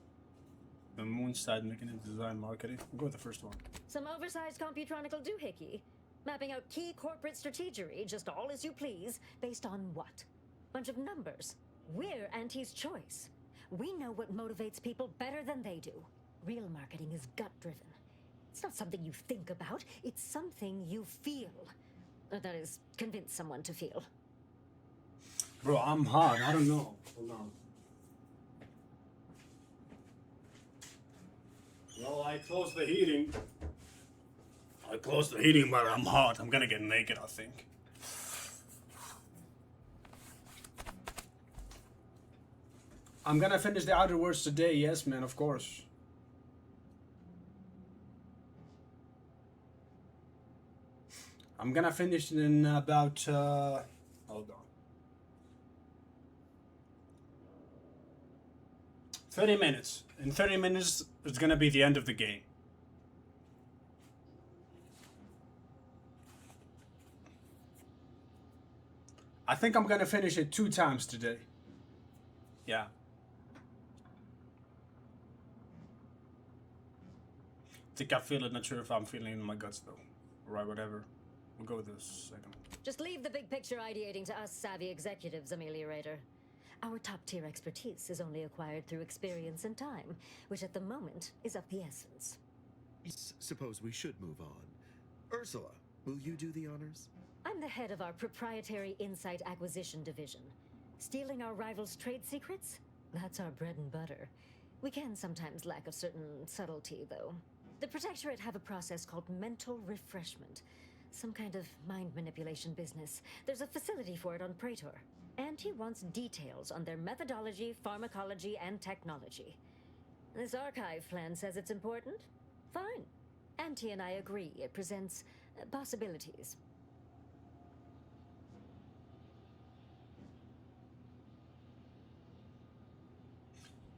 the moonside mechanism design marketing. We'll go with the first one. Some oversized computronical doohickey. Mapping out key corporate strategery, just all as you please, based on what? Bunch of numbers. We're Auntie's Choice. We know what motivates people better than they do. Real marketing is gut-driven. It's not something you think about, it's something you feel. That is, convince someone to feel. Bro, I'm hot. I don't know. Hold on. Well, I closed the heating. But I'm hot. I'm gonna get naked, I think. I'm gonna finish the Outer Worlds today. Yes, man, of course. I'm gonna finish it in about, hold on. 30 minutes. In 30 minutes, it's gonna be the end of the game. I think I'm gonna finish it 2 times today. Yeah. I think I feel it, not sure if I'm feeling it in my guts though. Alright, whatever. We'll go with this second. Just leave the big picture ideating to us savvy executives, Ameliorator. Our top-tier expertise is only acquired through experience and time, which at the moment is of the essence. Suppose we should move on. Ursula, will you do the honors? I'm the head of our proprietary Insight Acquisition Division. Stealing our rivals' trade secrets? That's our bread and butter. We can sometimes lack a certain subtlety, though. The Protectorate have a process called mental refreshment. Some kind of mind manipulation business. There's a facility for it on Praetor. And he wants details on their methodology, pharmacology, and technology. This archive plan says it's important? Fine. Auntie and I agree it presents possibilities.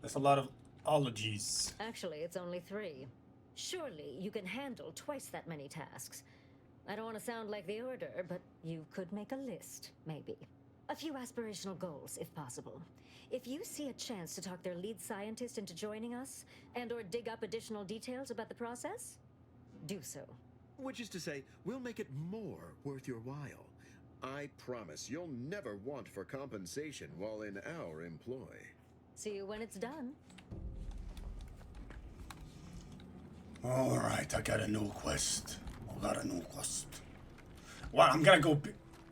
That's a lot of ologies. Actually, it's only 3. Surely you can handle twice that many tasks. I don't want to sound like the Order, but you could make a list, maybe. A few aspirational goals, if possible. If you see a chance to talk their lead scientist into joining us, and/or dig up additional details about the process, do so. Which is to say, we'll make it more worth your while. I promise you'll never want for compensation while in our employ. See you when it's done. Alright, I got a new quest. Well, I'm gonna go...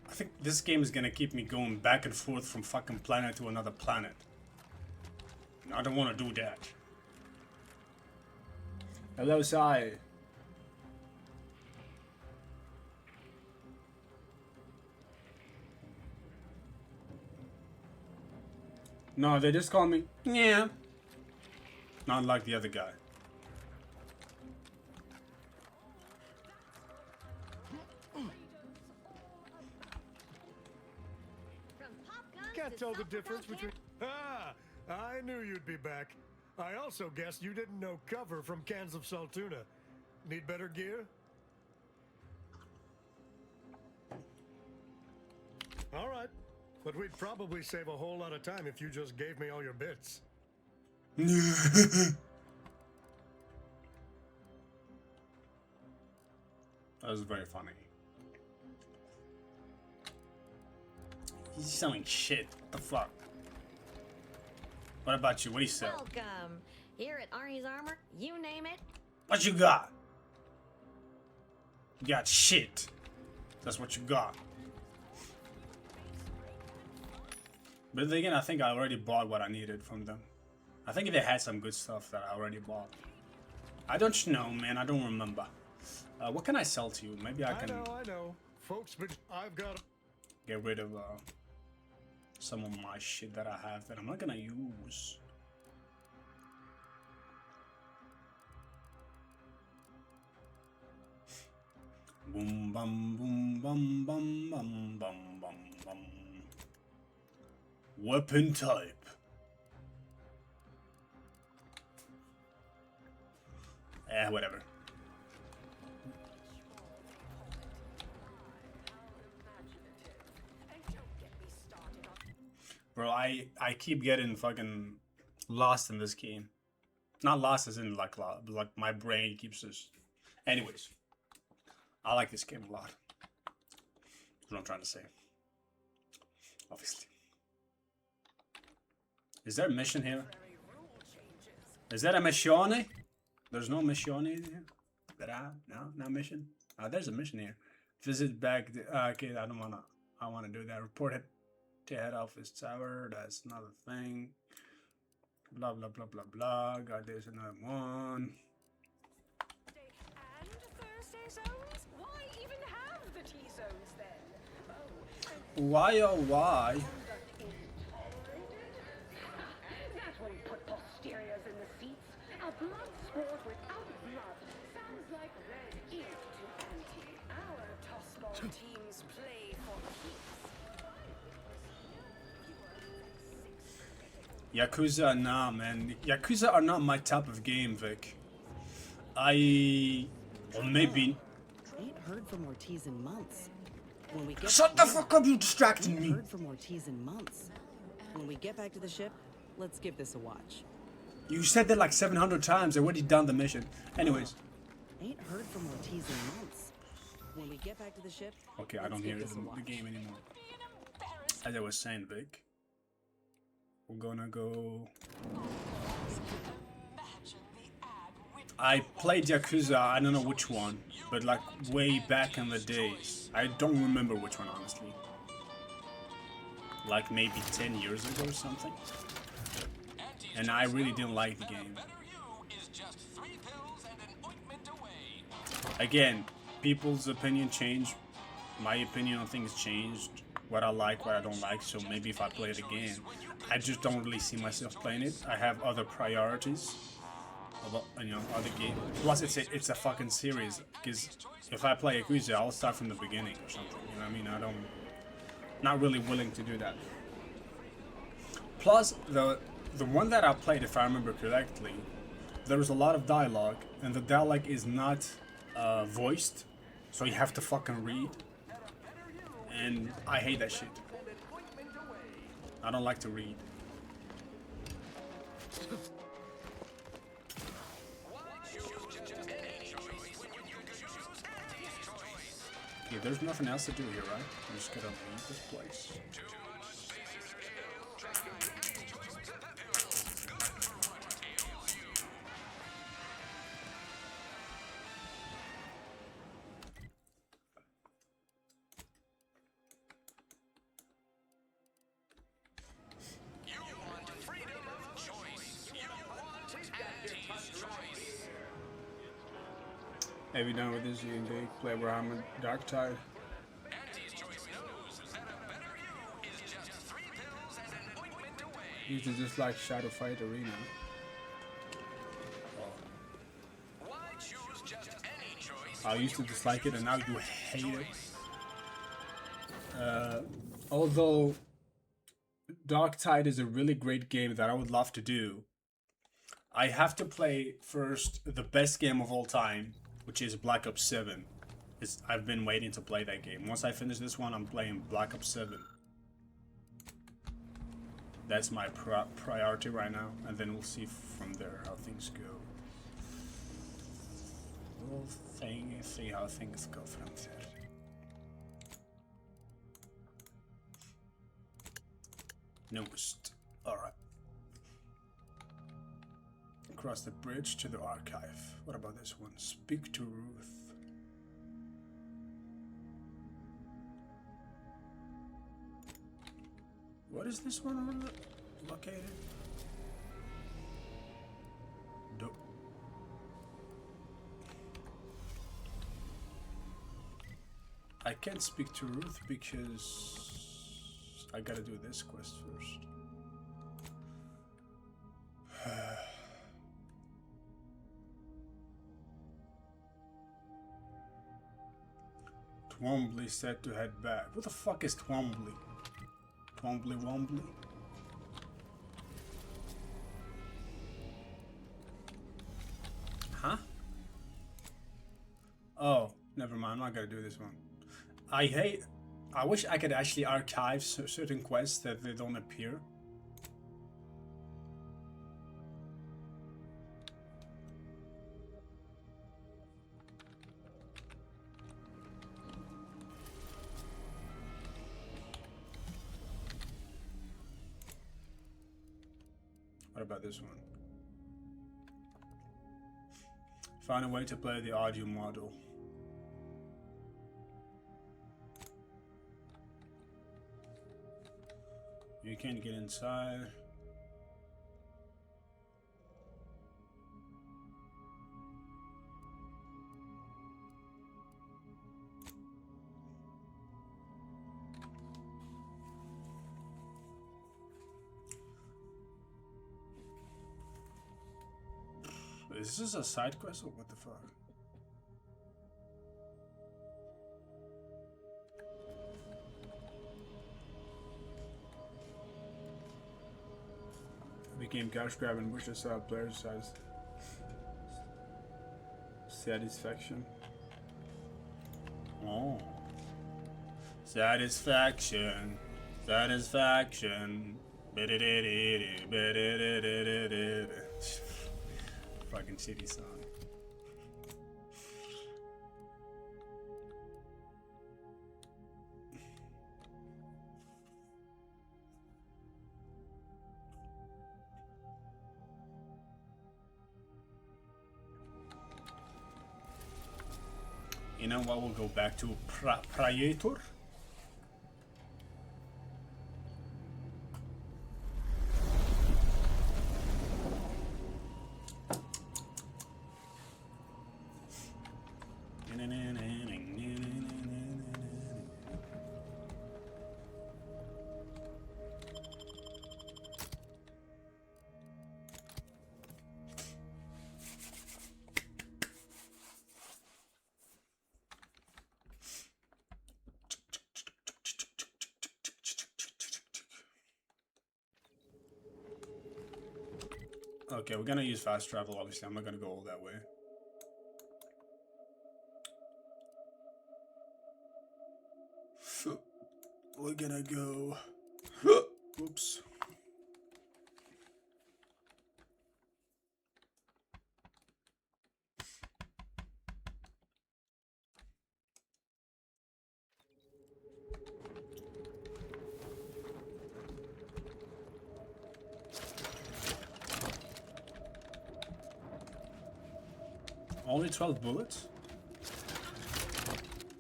I think this game is gonna keep me going back and forth from fucking planet to another planet. And I don't want to do that. Hello, Sai. No, they just call me... Yeah. Not like the other guy. Can't tell the difference between... Ah! I knew you'd be back. I also guessed you didn't know cover from cans of Saltuna. Need better gear? All right. But we'd probably save a whole lot of time if you just gave me all your bits. That was very funny. He's selling shit. What the fuck? What about you? What do you sell? Welcome. Here at Arnie's Armor, you name it. What you got? You got shit. That's what you got. But then again, I think I already bought what I needed from them. I think they had some good stuff that I already bought. I don't know, man. I don't remember. What can I sell to you? Maybe I can... I know. Folks, but I've got... Get rid of some of my shit that I have that I'm not gonna use. Boom bum boom bum bum bum bum bum bum. Weapon type. Whatever. Bro, I keep getting fucking lost in this game. Not lost as in like my brain keeps just... Anyways. I like this game a lot. That's what I'm trying to say. Obviously. Is there a mission here? Is that a missione? There's no missione here? No mission? There's a mission here. Visit back... okay, I wanna do that. Report it. to head off his tower. That's another thing. Blah blah blah blah blah. Got this another one. And Thursday zones? Why even have the T-zones then? Oh, Why oh why? that won't put posteriors in the seats. A blood sport without blood sounds like red ink to Auntie. Our tossball teams play for keeps. Yakuza, nah, man. Yakuza are not my type of game, Vic. Or maybe. Ain't heard from Ortiz in months. When we get Shut the fuck up! You distracting me. Heard from Ortiz in months. When we get back to the ship, let's give this a watch. You said that like 700 times. I already done the mission. Anyways. Ain't heard from Ortiz in months. When we get back to the ship. Okay, I don't hear the game anymore. As I was saying, Vic. We're gonna go. I played Yakuza, I don't know which one, but like way back in the days. I don't remember which one, honestly. Like maybe 10 years ago or something. And I really didn't like the game. Again, people's opinion change. My opinion on things changed. What I like, what I don't like. So maybe if I play it again, I just don't really see myself playing it. I have other priorities. You know, other games. Plus, it's a fucking series. Because if I play Yakuza, I'll start from the beginning or something. You know what I mean? Not really willing to do that. Plus, the one that I played, if I remember correctly, there was a lot of dialogue, and the dialogue is not voiced, so you have to fucking read. And I hate that shit. I don't like to read. Okay, there's nothing else to do here, right? I'm just gonna leave this place. Have you done with this? You can play Warhammer Dark Tide. Used to dislike Shadow Fight Arena. I used to dislike it and now you hate it. Although Dark Tide is a really great game that I would love to do, I have to play first the best game of all time, which is Black Ops 7. I've been waiting to play that game. Once I finish this one, I'm playing Black Ops 7. That's my priority right now, and then we'll see from there how things go. We'll see how things go from there. Newest. Alright. Across the bridge to the archive. What about this one? Speak to Ruth. What is this one located? Dope. I can't speak to Ruth because I gotta do this quest first. Twombly said to head back. What the fuck is Twombly? Twombly Wombly? Huh? Oh, never mind. I'm not gonna do this one. I wish I could actually archive certain quests that they don't appear. What about this one? Find a way to play the audio model. You can't get inside. Is this a side quest or what the fuck? Became cash grab and wish to sell player size satisfaction. Oh, satisfaction, satisfaction. Fucking shitty song. You know what? We'll go back to Praetor. Okay, we're gonna use fast travel, obviously. I'm not gonna go all that way. We're gonna go... Oops. Only 12 bullets?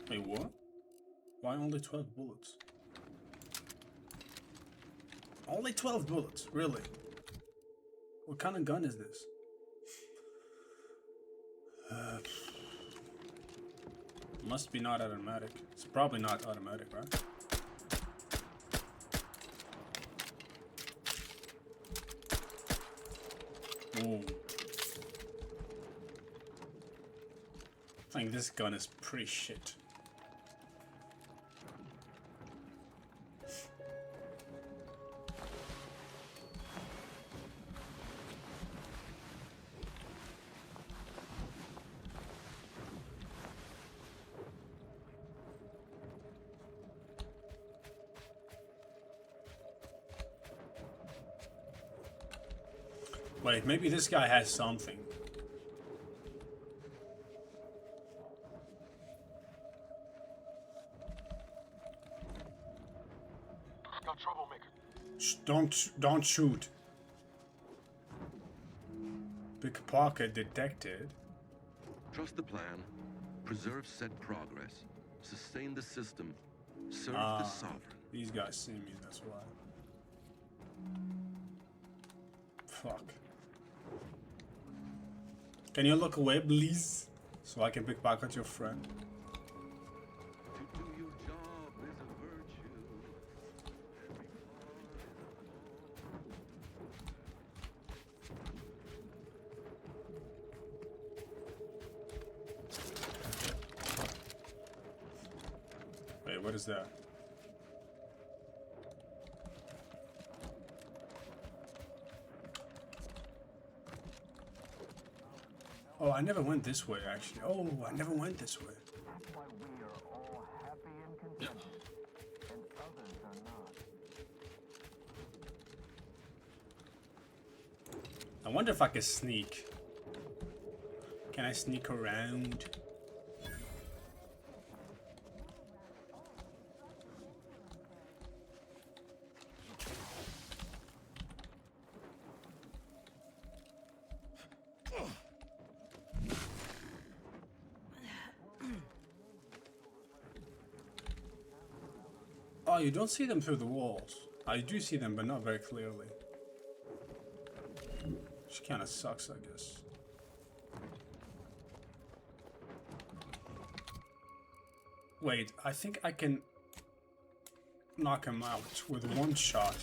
Wait, what? Why only 12 bullets? Only 12 bullets, really? What kind of gun is this? Must be not automatic. It's probably not automatic, right? Ooh. I think this gun is pretty shit. Wait, maybe this guy has something. Got troublemaker. Don't shoot. Pickpocket detected. Trust the plan. Preserve said progress. Sustain the system. Serve the sovereign. These guys see me, that's why. Fuck. Can you look away, please? So I can pickpocket your friend. To do your job is a virtue. Wait, what is that? Oh, I never went this way, actually. Oh, I never went this way. That's why we are all happy and contented, and others are not. I wonder if I can sneak. Can I sneak around? Oh, you don't see them through the walls. I do see them, but not very clearly. Which kind of sucks, I guess. Wait, I think I can knock him out with one shot.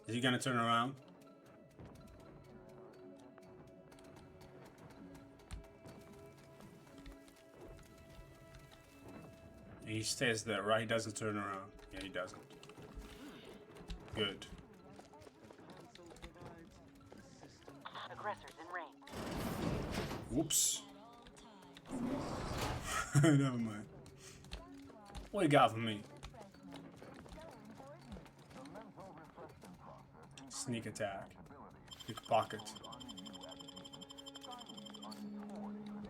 Is he gonna turn around? He stays there, right? He doesn't turn around. Yeah, he doesn't. Good. Aggressors in range. Whoops. Never mind. What you got for me? Sneak attack. Pickpocket.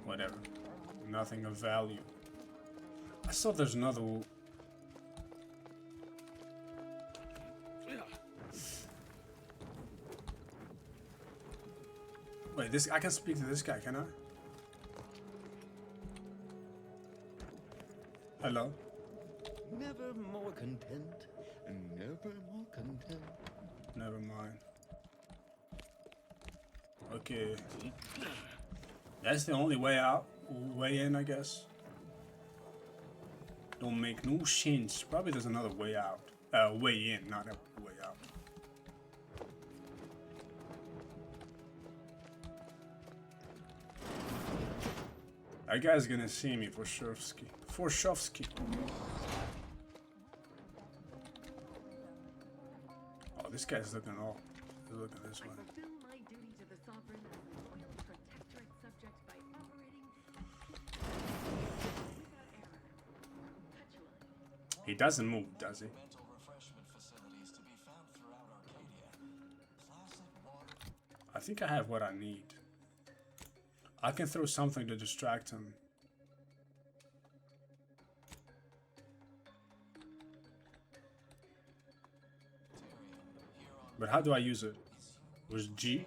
Whatever. Nothing of value. I saw there's another. Wait, this I can speak to this guy, can I? Hello. Never more content, and never more content. Never mind. Okay. That's the only way out. Way in, I guess. Don't make no sense. Probably there's another way out. Way in, not a way out. That guy's gonna see me for Shovsky. For Shovsky. Oh, this guy's looking all. He's looking this way. Fulfill my duty to the sovereign as a loyal protectorate subject by operating without error, perpetually. He doesn't move, does he? I think I have what I need. I can throw something to distract him. But how do I use it? Was G?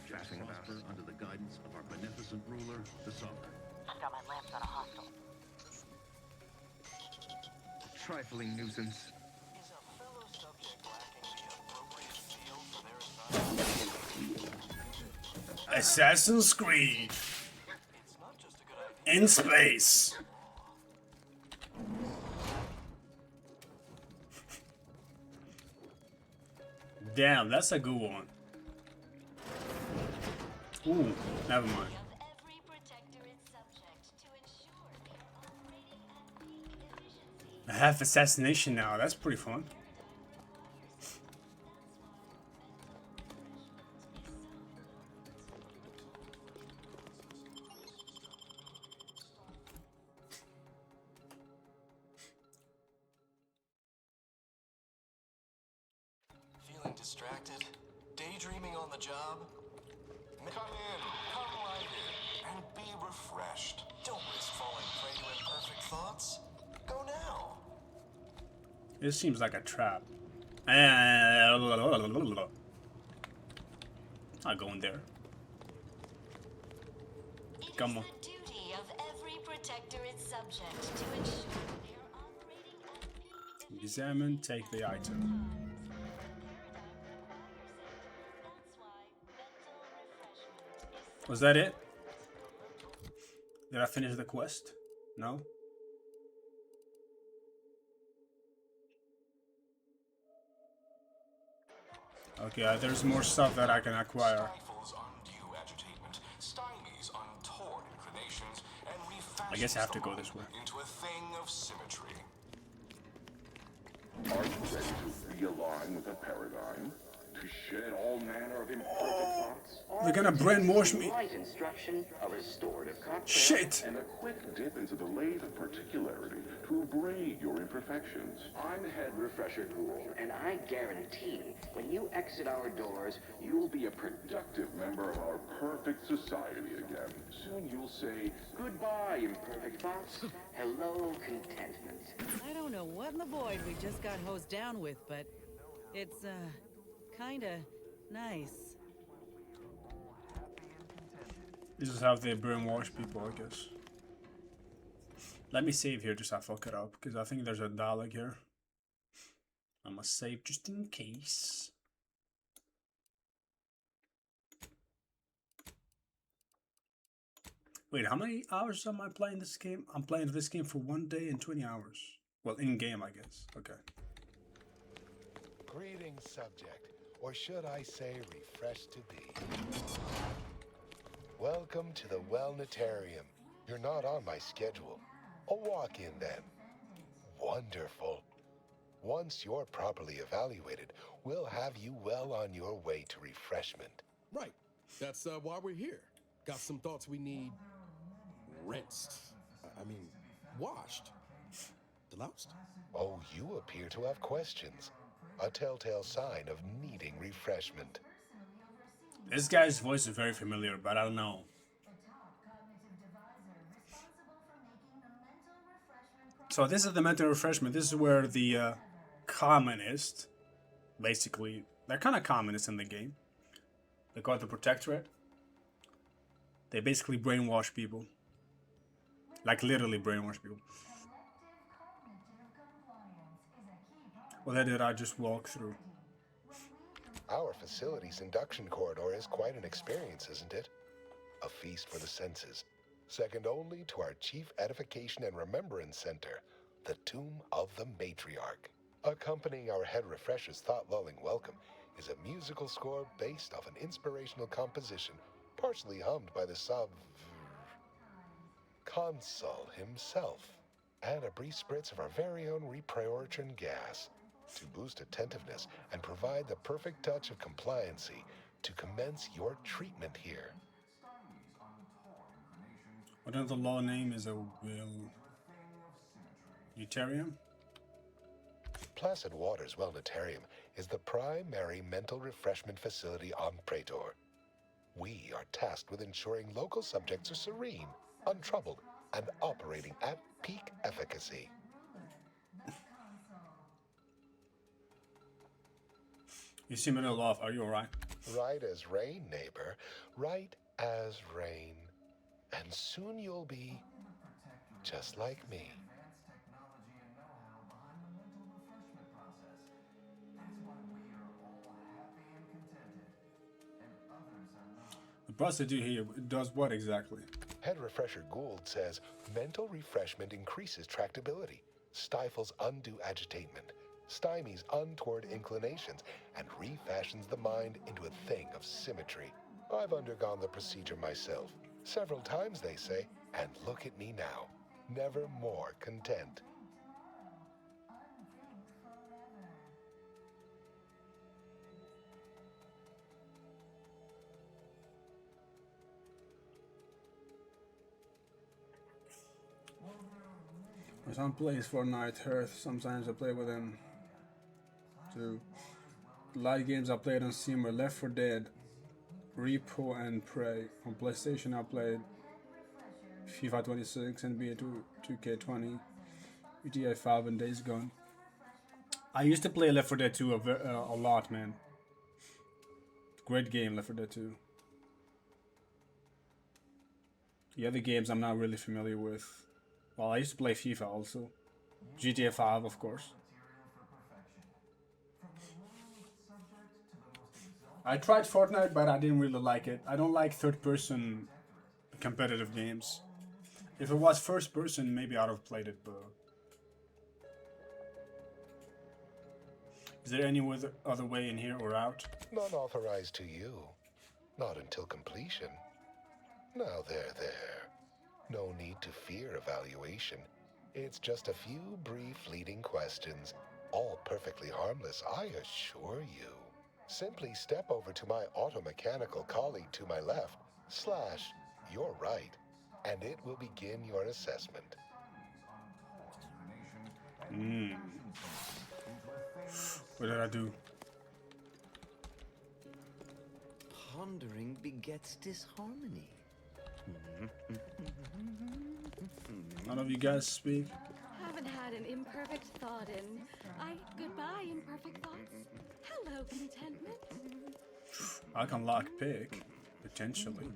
Faffing about under the guidance of our beneficent ruler, the sovereign. Got my lamps on a hostile. Trifling nuisance. Is a fellow subject lacking the appropriate feel for their assignment? Assassin's Creed. In space. Damn, that's a good one. Ooh, never mind. I have assassination now. That's pretty fun. Feeling distracted? Daydreaming on the job? Come in, come right in, and be refreshed. Don't risk falling prey to imperfect thoughts. Go now. This seems like a trap. Not going there. Come on. It is the duty of every protectorate subject to ensure they are operating at peak. Examine, take the item. Was that it? Did I finish the quest? No? Okay, there's more stuff that I can acquire. I guess I have to go this way. Into a thing of symmetry. Are you ready to realign with the paradigm? to shed all manner of imperfect thoughts? They're gonna brainwash me. Light instruction, a restorative cocktail, Shit! And a quick dip into the lathe of particularity to abrade your imperfections. I'm Head Refresher Ghoul, and I guarantee when you exit our doors, you'll be a Productive member of our perfect society again. Soon you'll say, goodbye, imperfect thoughts. Hello, contentment. I don't know what in the void we just got hosed down with, but it's, kinda nice. This is how they brainwash people, I guess. Let me save here just so I fuck it up, because I think there's a dialogue here. I must save just in case. Wait, how many hours am I playing this game? I'm playing this game for 1 day and 20 hours. Well, in-game, I guess. Okay. Greetings, subject, or should I say refreshed to be. Welcome to the Wellnetarium. You're not on my schedule. A walk-in then. Wonderful. Once you're properly evaluated, we'll have you well on your way to refreshment. Right. That's why we're here. Got some thoughts we need rinsed. I mean, washed. Deloused. Oh, you appear to have questions. A telltale sign of needing refreshment. This guy's voice is very familiar, but I don't know. So this is the mental refreshment. This is where the communist, basically, they're kind of communists in the game. They call it the Protectorate. They basically brainwash people. Like literally brainwash people. Well, that did I just walk through. Our facility's induction corridor is quite an experience, isn't it? A feast for the senses, second only to our Chief Edification and Remembrance Center, the Tomb of the Matriarch. Accompanying our Head Refresher's thought-lulling welcome is a musical score based off an inspirational composition partially hummed by the Consul himself, and a brief spritz of our very own repriorichin gas to boost attentiveness and provide the perfect touch of compliancy to commence your treatment here. What the law name is a Wellnetarium? Placid Waters Wellnetarium is the primary mental refreshment facility on Praetor. We are tasked with ensuring local subjects are serene, untroubled, and operating at peak efficacy. You seem a little off. Are you alright? Right as rain, neighbor. Right as rain. And soon you'll be just like me. The prostitute here does what exactly? Head Refresher Gould says mental refreshment increases tractability, stifles undue agitatement, stymies untoward inclinations, and refashions the mind into a thing of symmetry. I've undergone the procedure myself, several times they say, and look at me now, never more content. My son plays Fortnite, Hearth. Sometimes I play with him. Too. The light games I played on Steam were Left 4 Dead, Repo, and Prey. On PlayStation I played FIFA 26, NBA 2K20, GTA 5, and Days Gone. I used to play Left 4 Dead 2 a lot, man. Great game, Left 4 Dead 2. The other games I'm not really familiar with. Well, I used to play FIFA also. GTA 5, of course. I tried Fortnite, but I didn't really like it. I don't like third-person competitive games. If it was first-person, maybe I'd have played it, but... Is there any other way in here or out? None authorized to you. Not until completion. Now there. No need to fear evaluation. It's just a few brief leading questions, all perfectly harmless, I assure you. Simply step over to my automechanical colleague to my left, / your right, and it will begin your assessment. What did I do? Pondering begets disharmony. None of you guys speak. Haven't had an imperfect thought in. Goodbye, imperfect thoughts. Hello, contentment. I can lockpick, potentially.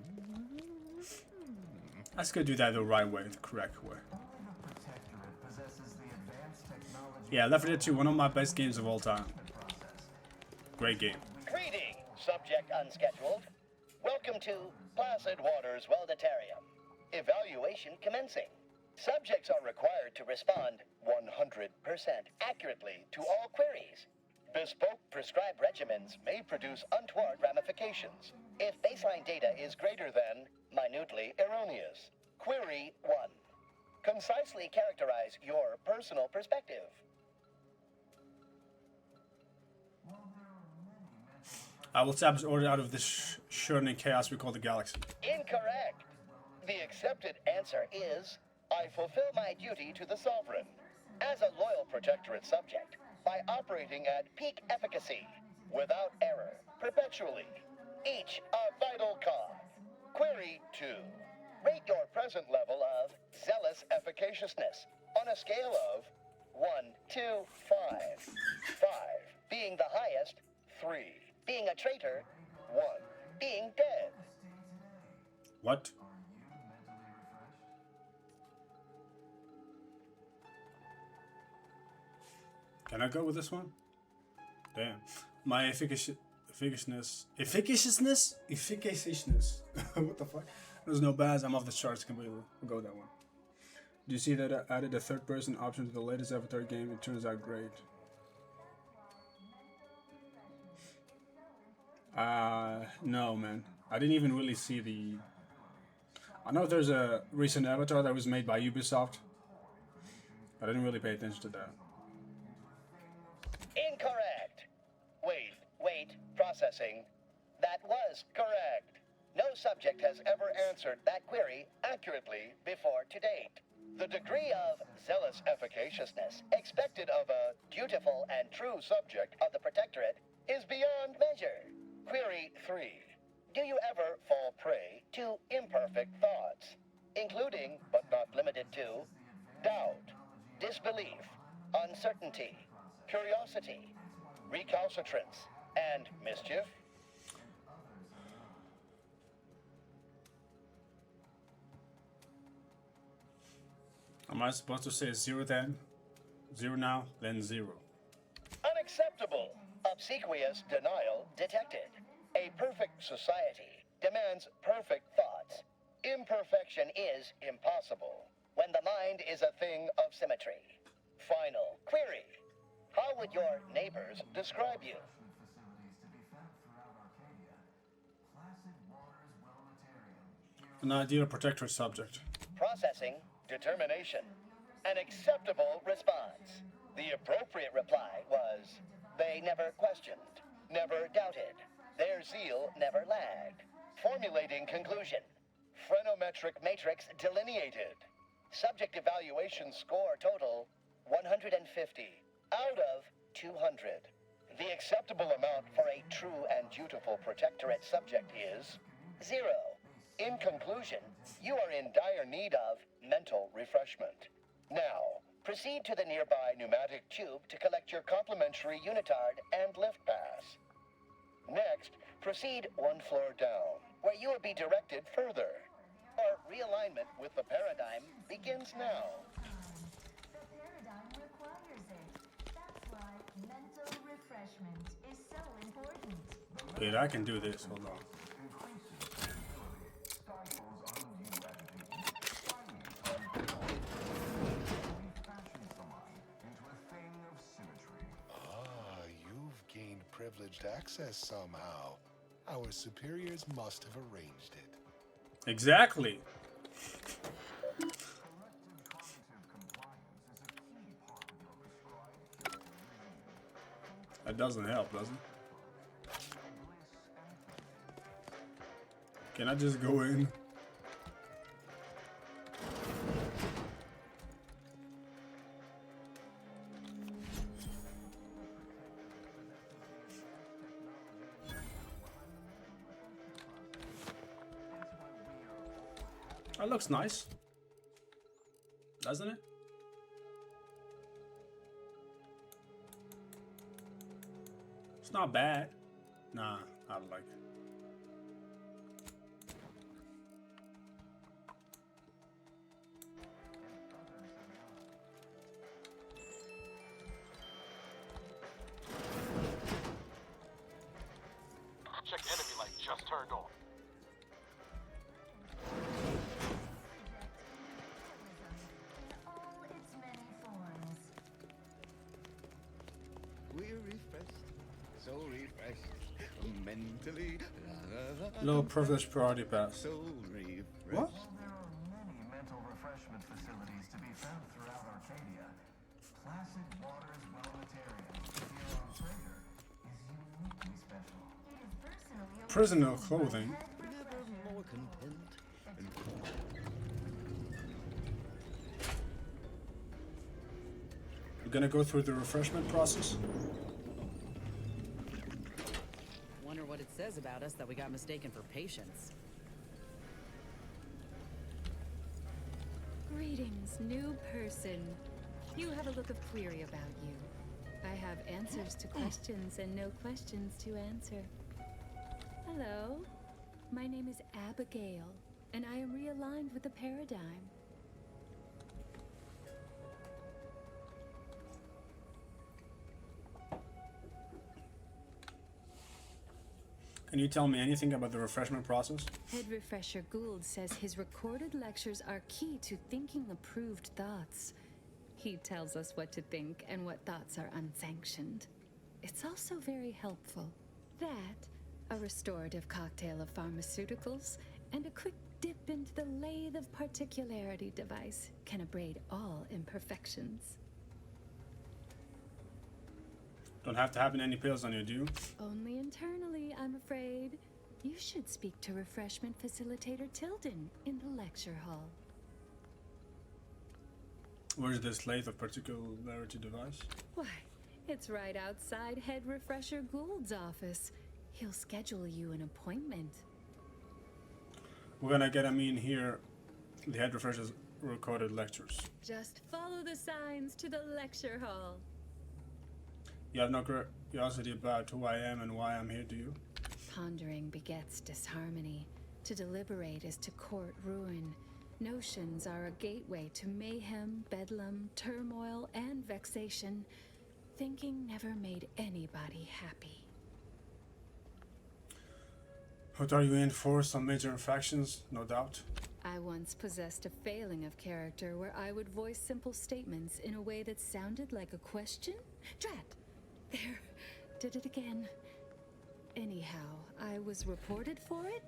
Let's go do that the right way, the correct way. Yeah, Left 4 Dead 2, one of my best games of all time. Great game. Greeting, subject unscheduled. Welcome to Placid Waters Welditarium. Evaluation commencing. Subjects are required to respond 100% accurately to all queries. Bespoke prescribed regimens may produce untoward ramifications if baseline data is greater than minutely erroneous. Query 1. Concisely characterize your personal perspective. I will establish order out of this churning chaos we call the galaxy. Incorrect. The accepted answer is, I fulfill my duty to the Sovereign as a loyal Protectorate subject by operating at peak efficacy, without error, perpetually. Each a vital cog. Query 2. Rate your present level of zealous efficaciousness on a scale of 1 to 5. 5 being the highest, 3 being a traitor, 1 being dead. What? Can I go with this one? Damn. My efficaciousness. What the fuck? There's no baz. I'm off the charts completely. We'll go with that one. Do you see that I added a third person option to the latest Avatar game? It turns out great. No, man. I didn't even really see the... I know there's a recent Avatar that was made by Ubisoft. I didn't really pay attention to that. Incorrect. Wait, processing. That was correct. No subject has ever answered that query accurately before to date. The degree of zealous efficaciousness expected of a dutiful and true subject of the Protectorate is beyond measure. Query 3. Do you ever fall prey to imperfect thoughts, including, but not limited to, doubt, disbelief, uncertainty, curiosity, recalcitrance, and mischief? Am I supposed to say 0 then? 0 now, then 0. Unacceptable. Obsequious denial detected. A perfect society demands perfect thoughts. Imperfection is impossible when the mind is a thing of symmetry. Final query. How would your neighbors describe you? An ideal Protectorate subject. Processing. Determination. An acceptable response. The appropriate reply was, they never questioned, never doubted. Their zeal never lagged. Formulating conclusion. Phrenometric matrix delineated. Subject evaluation score total, 150 out of 200. The acceptable amount for a true and dutiful Protectorate subject is 0. In conclusion, you are in dire need of mental refreshment. Now, proceed to the nearby pneumatic tube to collect your complimentary unitard and lift pass. Next, proceed 1 floor down, where you will be directed further. Our realignment with the paradigm begins now. The paradigm requires it. That's why mental refreshment is so important. Wait, I can do this. Hold on. You've gained privileged access somehow. Our superiors must have arranged it. Exactly. That doesn't help, does it? Can I just go in? That looks nice, doesn't it? It's not bad. Nah, I don't like it. Check enemy light just turned on. All its many forms. We're refreshed, so refreshed, mentally. Low privilege priority pass. So refreshed. What? There are many mental refreshment facilities to be found throughout Arcadia. Placid Waters Wellnetarium here on Praetor is uniquely special. It is personally Prisoner clothing. Never more content. We're gonna go through the refreshment process. Wonder what it says about us that we got mistaken for patients. Greetings, new person. You have a look of query about you. I have answers to questions and no questions to answer. Hello, my name is Abigail, and I am realigned with the paradigm. Can you tell me anything about the refreshment process? Head Refresher Gould says his recorded lectures are key to thinking approved thoughts. He tells us what to think and what thoughts are unsanctioned. It's also very helpful. That, a restorative cocktail of pharmaceuticals, and a quick dip into the lathe of particularity device can abrade all imperfections. Don't have to have any pills on you, do you? Only internally, I'm afraid. You should speak to Refreshment Facilitator Tilden in the lecture hall. Where's this lathe of particularity device? Why, it's right outside Head Refresher Gould's office. He'll schedule you an appointment. We're gonna get him in here. The Head Refresher's recorded lectures. Just follow the signs to the lecture hall. You have no curiosity about who I am and why I'm here, do you? Pondering begets disharmony. To deliberate is to court ruin. Notions are a gateway to mayhem, bedlam, turmoil, and vexation. Thinking never made anybody happy. What are you in for? Some major infractions, no doubt. I once possessed a failing of character where I would voice simple statements in a way that sounded like a question? Drat! There, did it again. Anyhow, I was reported for it?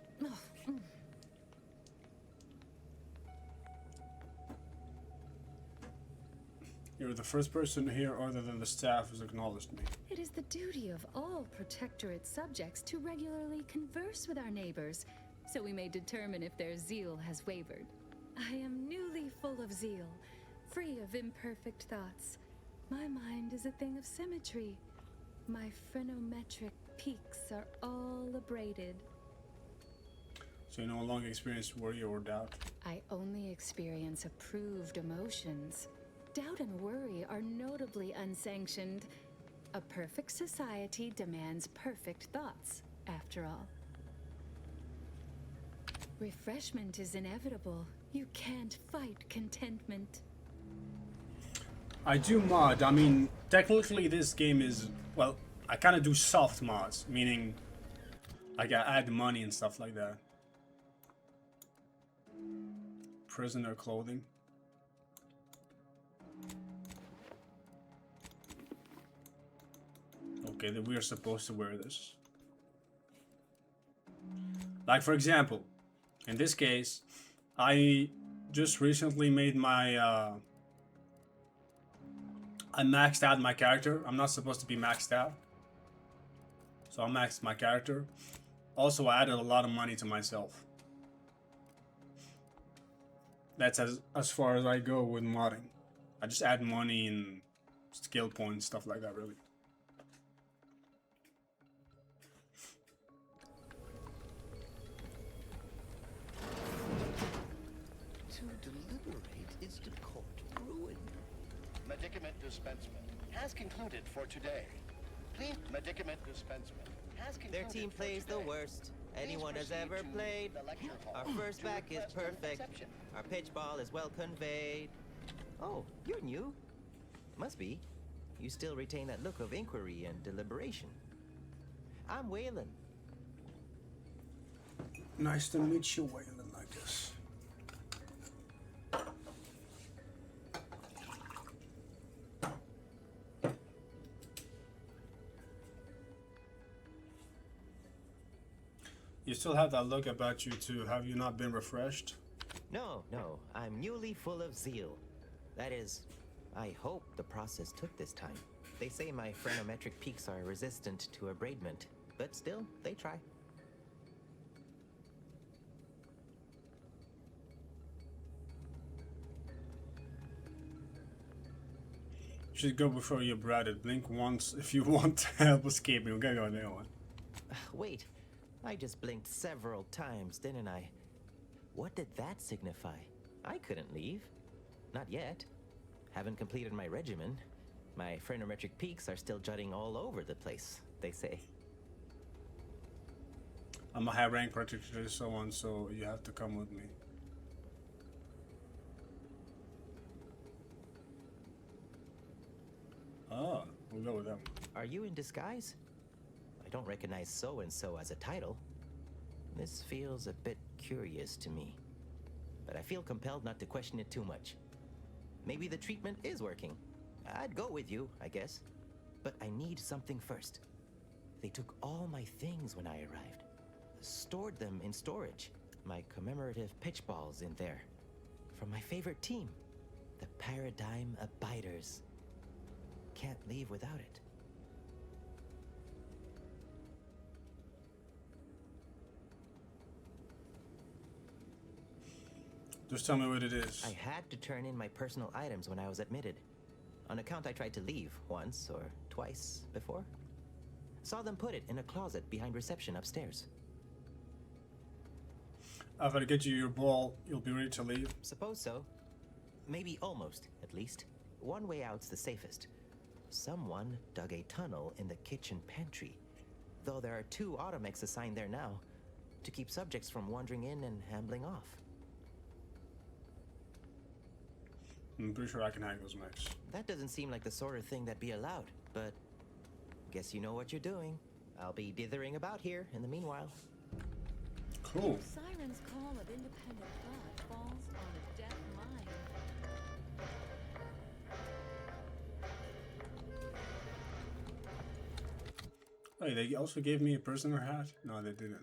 You're the first person here other than the staff who's acknowledged me. It is the duty of all Protectorate subjects to regularly converse with our neighbors, so we may determine if their zeal has wavered. I am newly full of zeal, free of imperfect thoughts. My mind is a thing of symmetry. My phrenometric peaks are all abraded. So you no longer experience worry or doubt? I only experience approved emotions. Doubt and worry are notably unsanctioned. A perfect society demands perfect thoughts, after all. Refreshment is inevitable. You can't fight contentment. I do mod. I mean, technically this game is, well, I kind of do soft mods, meaning I can add money and stuff like that. Prisoner clothing. Okay, that we are supposed to wear this. Like, for example, in this case, I just recently made my, I maxed out my character. I'm not supposed to be maxed out. So I maxed my character. Also, I added a lot of money to myself. That's as far as I go with modding. I just add money and skill points, stuff like that, really. To deliberate is to court ruin. Medicament dispensement has concluded for today. Please, medicament dispensement has concluded. Their team plays the worst anyone has ever played. Our first back is perfect. Our pitch ball is well conveyed. Oh, you're new. Must be. You still retain that look of inquiry and deliberation. I'm Waylon. Nice to meet you, Waylon, I guess. You still have that look about you too. Have you not been refreshed? No, I'm newly full of zeal. That is, I hope the process took this time. They say my phrenometric peaks are resistant to abradement, but still, they try. You should go before you're bradded. Blink once if you want to help escaping. Okay, go there one. Wait, I just blinked several times, didn't I? What did that signify? I couldn't leave. Not yet. Haven't completed my regimen. My phrenometric peaks are still jutting all over the place, they say. I'm a high rank particularly so on, so you have to come with me. Oh, we'll go with them. Are you in disguise? I don't recognize so-and-so as a title. This feels a bit curious to me. But I feel compelled not to question it too much. Maybe the treatment is working. I'd go with you, I guess. But I need something first. They took all my things when I arrived. Stored them in storage. My commemorative pitch balls in there. From my favorite team, the Paradigm Abiders. Can't leave without it. Just tell me what it is. I had to turn in my personal items when I was admitted. On account I tried to leave once or twice before. Saw them put it in a closet behind reception upstairs. After I get you your ball, you'll be ready to leave? Suppose so. Maybe almost, at least. One way out's the safest. Someone dug a tunnel in the kitchen pantry. Though there are 2 automechs assigned there now, to keep subjects from wandering in and ambling off. I'm pretty sure I can hack those mechs. That doesn't seem like the sort of thing that'd be allowed, but guess you know what you're doing. I'll be dithering about here in the meanwhile. Cool. Siren's call of independent thought falls on a deaf mind. Hey, they also gave me a prisoner hat? No, they didn't.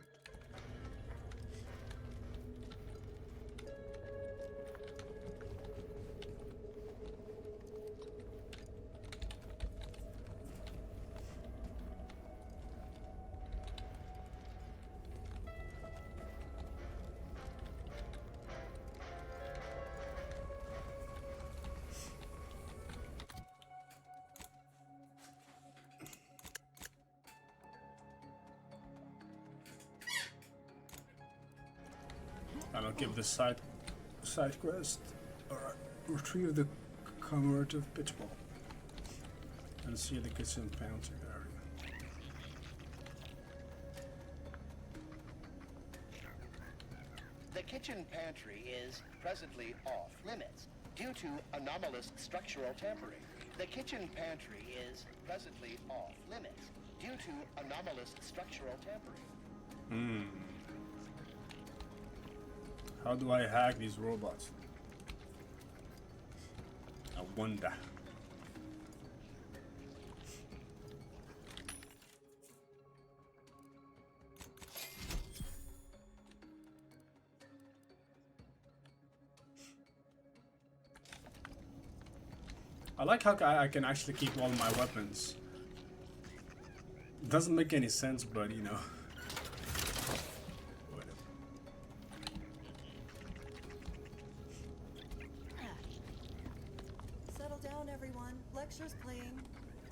And I'll give the side quest. Alright, retrieve the commemorative pitch ball and see the kitchen pantry area. The kitchen pantry is presently off limits due to anomalous structural tampering. The kitchen pantry is presently off limits due to anomalous structural tampering. How do I hack these robots? I wonder. I like how I can actually keep all my weapons. Doesn't make any sense, but you know. playing.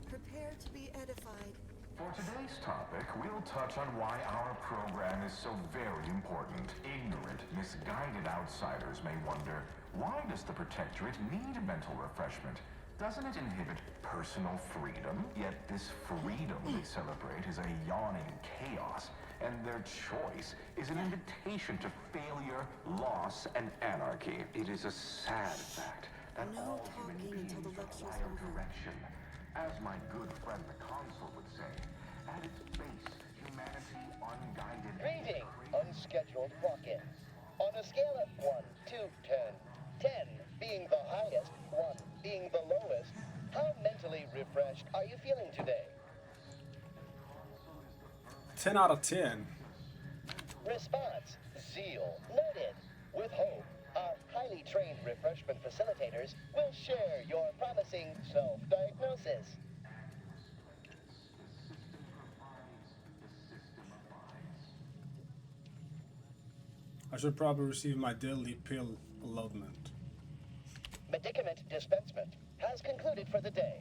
Prepare to be edified. For today's topic, we'll touch on why our program is so very important. Ignorant, misguided outsiders may wonder, why does the Protectorate need mental refreshment? Doesn't it inhibit personal freedom? Yet this freedom they celebrate is a yawning chaos, and their choice is an invitation to failure, loss, and anarchy. It is a sad fact that all human beings require direction. As my good friend the Consul would say, at its base, humanity unguided... Greeting, unscheduled walk-ins. On a scale of 1 to 10, 10 being the highest, 1 being the lowest, how mentally refreshed are you feeling today? 10 out of 10. Response, zeal, noted. With hope, our highly trained refreshment facilitators will share your promising self-diagnosis. I should probably receive my daily pill allotment. Medicament dispensement has concluded for the day.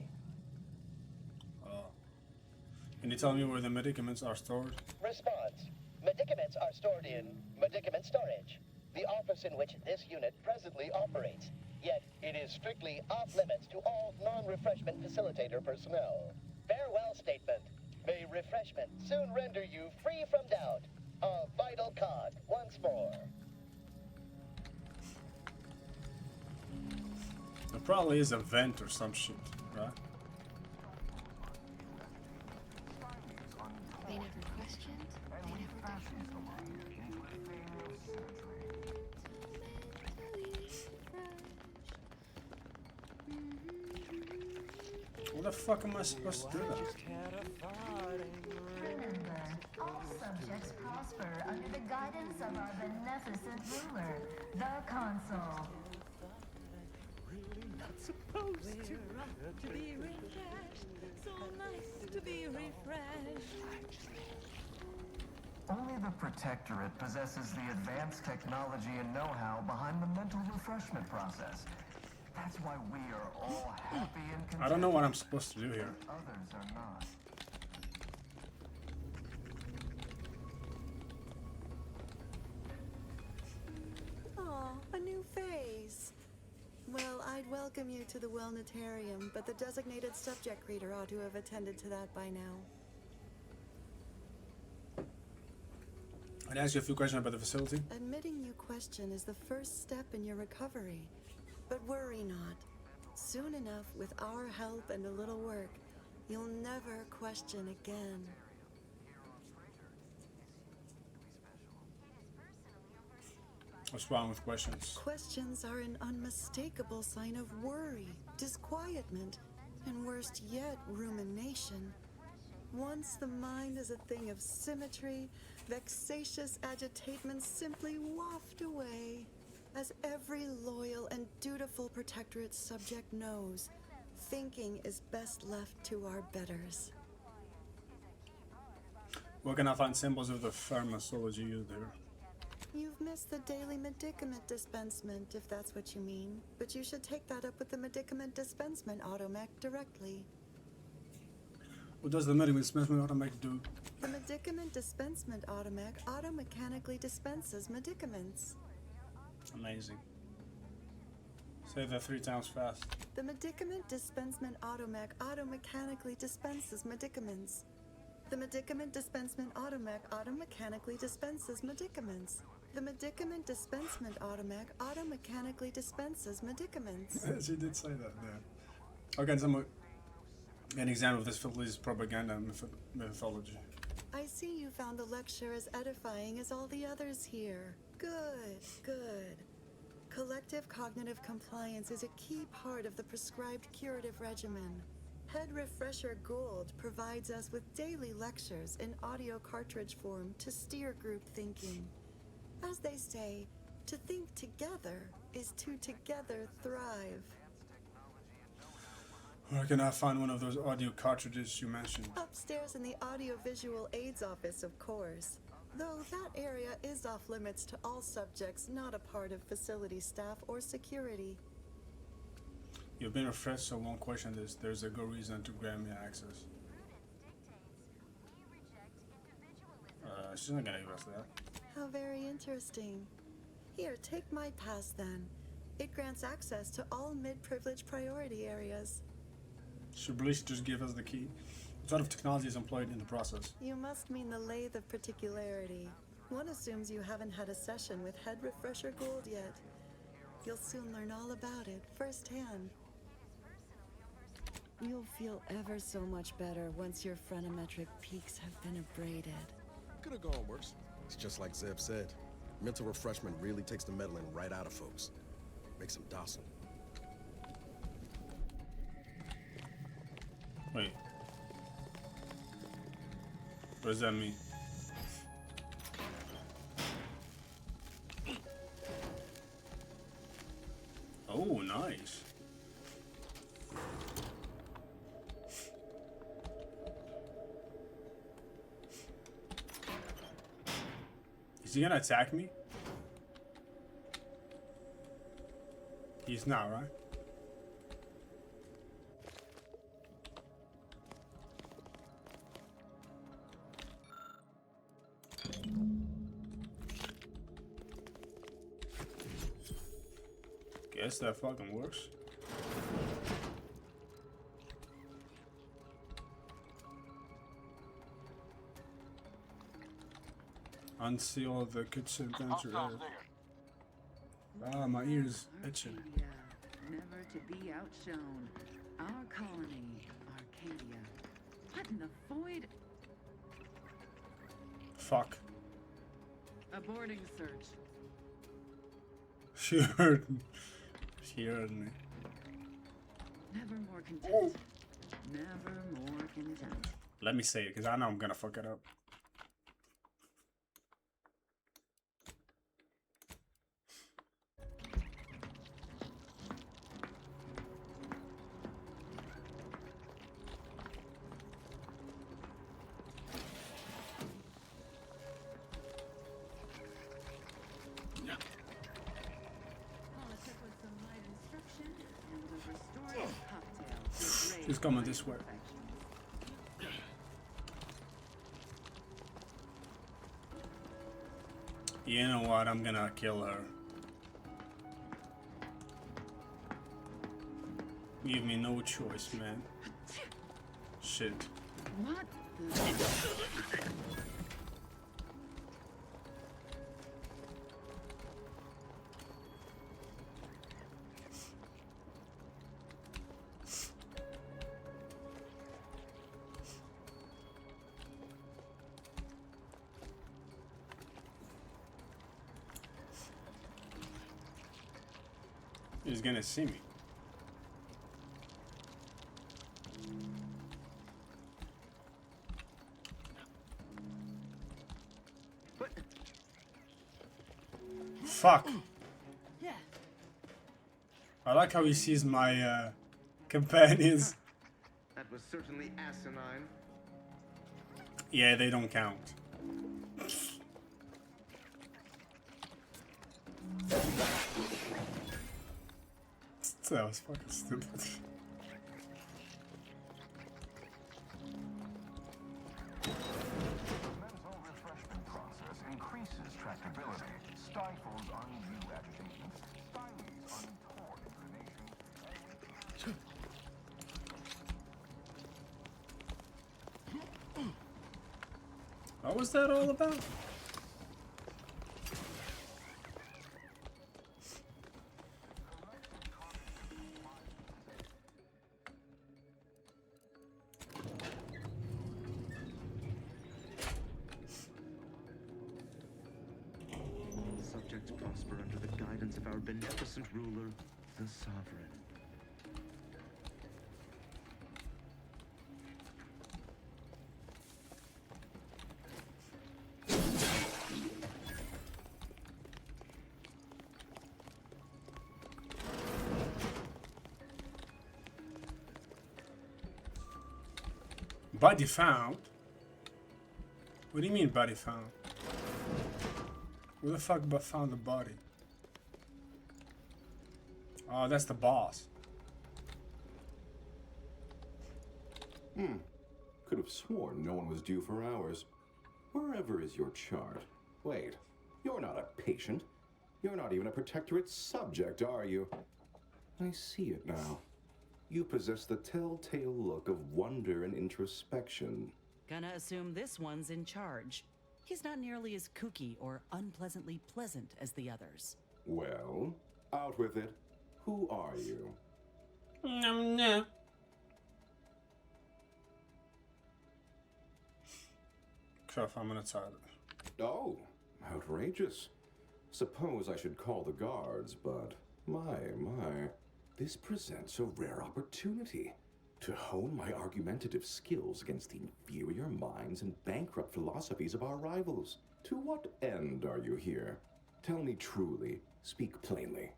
Can you tell me where the medicaments are stored? Response, medicaments are stored in medicament storage, the office in which this unit presently operates. Yet it is strictly off-limits to all non-refreshment facilitator personnel. Farewell statement. May refreshment soon render you free from doubt. A vital cog once more. There probably is a vent or some shit, right? They never questioned. They never What the fuck am I supposed to do that? Remember, all subjects prosper under the guidance of our beneficent ruler, the Consul. Supposed to be refreshed. So nice to be refreshed. Only the Protectorate possesses the advanced technology and know-how behind the mental refreshment process. That's why we are all happy and content. I don't know what I'm supposed to do here. Others are not. Aw, a new phase. Well, I'd welcome you to the Wellnetarium, but the designated subject reader ought to have attended to that by now. I'd ask you a few questions about the facility. Admitting you question is the first step in your recovery. But worry not. Soon enough, with our help and a little work, you'll never question again. What's wrong with questions? Questions are an unmistakable sign of worry, disquietment, and worst yet, rumination. Once the mind is a thing of symmetry, vexatious agitatements simply waft away. As every loyal and dutiful Protectorate subject knows, thinking is best left to our betters. Where can I find symbols of the pharmacology used here? You've missed the daily medicament dispensement, if that's what you mean. But you should take that up with the medicament dispensement automech directly. What does the medicament dispensement automech do? The medicament dispensement automech auto-mechanically dispenses medicaments. Amazing. Say that 3 times fast. The medicament dispensement automech auto-mechanically dispenses medicaments. The medicament dispensement automech auto-mechanically dispenses medicaments. The medicament dispensement automech auto-mechanically dispenses medicaments. She did say that there. Okay, so an example of this facility's propaganda methodology. I see you found the lecture as edifying as all the others here. Good, good. Collective cognitive compliance is a key part of the prescribed curative regimen. Head Refresher Gould provides us with daily lectures in audio cartridge form to steer group thinking. As they say, to think together is to together thrive. Where can I find one of those audio cartridges you mentioned? Upstairs in the audiovisual aids office, of course. Though that area is off limits to all subjects not a part of facility staff or security. You've been refreshed, so won't question this. There's a good reason to grant me access. She's not gonna give us that. How very interesting. Here, take my pass then. It grants access to all mid-privilege priority areas. Should really just give us the key. What sort of technology is employed in the process? You must mean the Lathe of Particularity. One assumes you haven't had a session with Head Refresher Gould yet. You'll soon learn all about it, firsthand. You'll feel ever so much better once your phrenometric peaks have been abraded. Could have gone worse. It's just like Zeb said. Mental refreshment really takes the meddling right out of folks. Makes them docile. Wait. What does that mean? Oh, nice. Is he gonna attack me? He's not, right? Guess that fucking works. Unseal the kitchen adventure. Ah, my ears itching. Never to be outshone. Our colony, Arcadia. What in the void? Fuck. Aborting search. She heard me. She heard me. Never more content. Never more content. Let me say it, because I know I'm gonna fuck it up. She's coming this way. You know what? I'm gonna kill her. Give me no choice, man. Shit. What He's gonna see me. Fuck. I like how he sees my companions. That was certainly asinine. Yeah, they don't count. That was fucking stupid. Mental refreshment process increases tractability, stifles undue agitation, stymies untoward inclination. What was that all about? Subjects prosper under the guidance of our beneficent ruler, the Sovereign. Body found? What do you mean body found? Who the fuck found the body? Oh, that's the boss. Could have sworn no one was due for hours. Wherever is your chart? Wait, you're not a patient. You're not even a protectorate subject, are you? I see it now. You possess the telltale look of wonder and introspection. Gonna assume this one's in charge. He's not nearly as kooky or unpleasantly pleasant as the others. Well, out with it. Who are you? No. Klar, 5 minutes out. Oh, outrageous. Suppose I should call the guards, but my. This presents a rare opportunity to hone my argumentative skills against the inferior minds and bankrupt philosophies of our rivals. To what end are you here? Tell me truly. Speak plainly.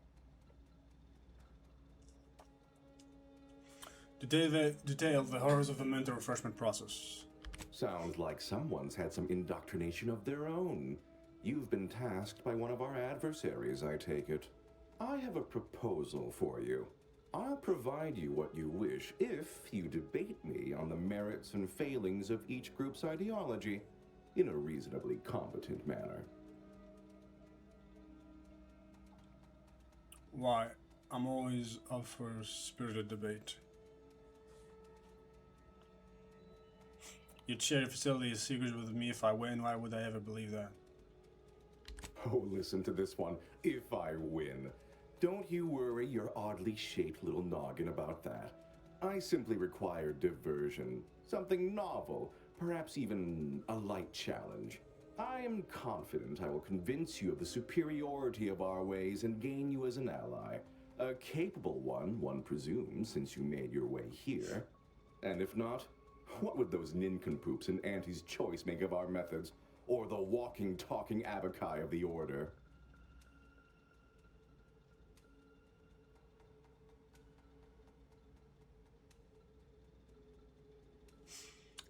Detail the horrors of the mental refreshment process. Sounds like someone's had some indoctrination of their own. You've been tasked by one of our adversaries, I take it. I have a proposal for you. I'll provide you what you wish if you debate me on the merits and failings of each group's ideology in a reasonably competent manner. Why? I'm always up for spirited debate. You'd share your facility's secrets with me if I win. Why would I ever believe that? Oh, listen to this one. If I win. Don't you worry your oddly shaped little noggin about that. I simply require diversion. Something novel. Perhaps even a light challenge. I am confident I will convince you of the superiority of our ways and gain you as an ally. A capable one presumes, since you made your way here. And if not, what would those nincompoops in Auntie's Choice make of our methods? Or the walking, talking abakai of the Order?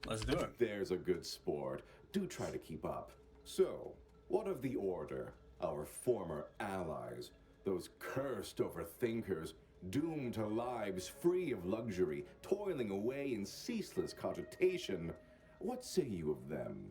Let's do it. There's a good sport. Do try to keep up. So, what of the Order? Our former allies? Those cursed overthinkers, doomed to lives free of luxury, toiling away in ceaseless cogitation. What say you of them?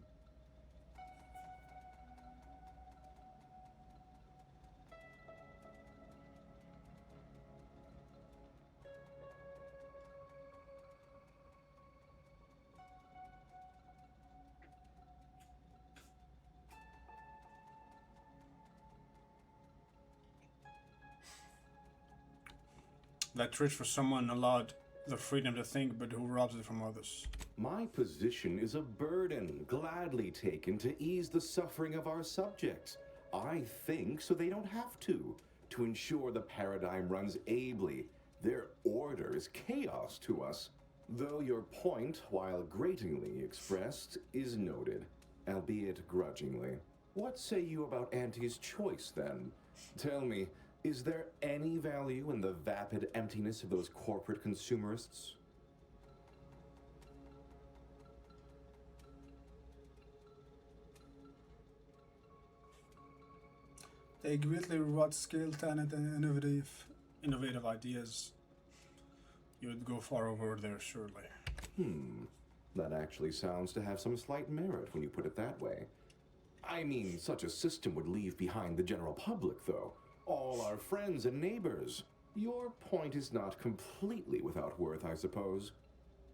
That rich for someone allowed the freedom to think, but who robs it from others. My position is a burden, gladly taken to ease the suffering of our subjects. I think so they don't have to ensure the paradigm runs ably. Their order is chaos to us. Though your point, while gratingly expressed, is noted, albeit grudgingly. What say you about Auntie's Choice, then? Tell me, is there any value in the vapid emptiness of those corporate consumerists? They greatly reward skill, talent, and innovative ideas. You would go far over there, surely. That actually sounds to have some slight merit when you put it that way. I mean, such a system would leave behind the general public, though. All our friends and neighbors. Your point is not completely without worth, I suppose.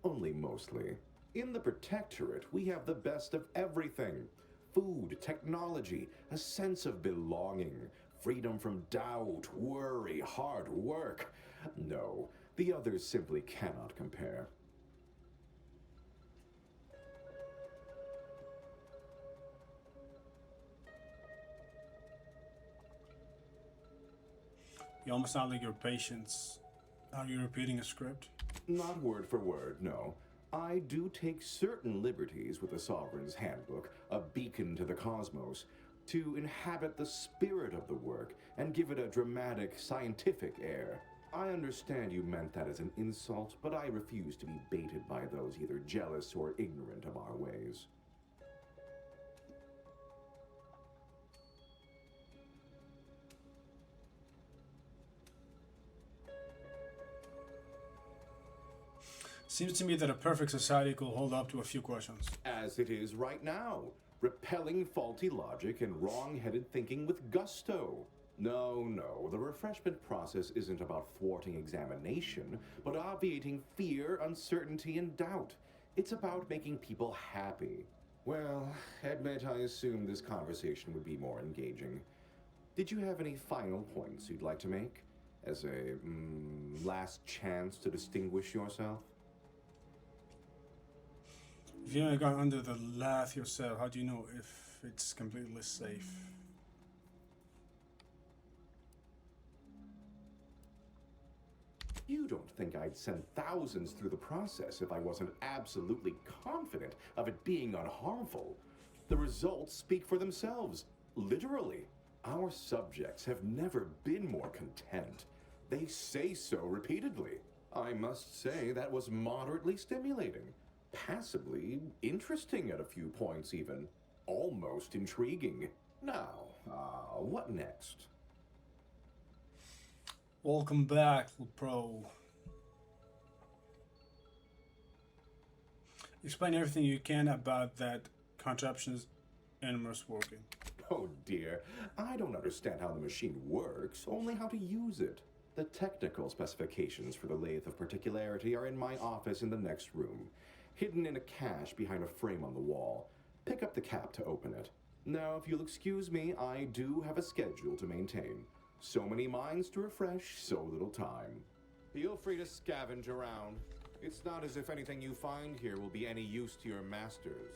Only mostly. In the Protectorate, we have the best of everything. Food, technology, a sense of belonging, freedom from doubt, worry, hard work. No, the others simply cannot compare. You almost sound like your patients. Are you repeating a script? Not word for word, no. I do take certain liberties with the Sovereign's Handbook, a beacon to the cosmos, to inhabit the spirit of the work and give it a dramatic, scientific air. I understand you meant that as an insult, but I refuse to be baited by those either jealous or ignorant of our ways. Seems to me that a perfect society could hold up to a few questions. As it is right now, repelling faulty logic and wrong-headed thinking with gusto. No, the refreshment process isn't about thwarting examination, but obviating fear, uncertainty, and doubt. It's about making people happy. Well, admit I assumed this conversation would be more engaging. Did you have any final points you'd like to make? As a, last chance to distinguish yourself? If you haven't gone under the lath yourself, how do you know if it's completely safe? You don't think I'd send thousands through the process if I wasn't absolutely confident of it being unharmful. The results speak for themselves, literally. Our subjects have never been more content. They say so repeatedly. I must say that was moderately stimulating. Passably interesting at a few points even. Almost intriguing. Now, what next? Welcome back, Pro. Explain everything you can about that contraption's Animus working. Oh dear, I don't understand how the machine works, only how to use it. The technical specifications for the Lathe of Particularity are in my office in the next room, hidden in a cache behind a frame on the wall. Pick up the cap to open it. Now, if you'll excuse me, I do have a schedule to maintain. So many minds to refresh, so little time. Feel free to scavenge around. It's not as if anything you find here will be any use to your masters.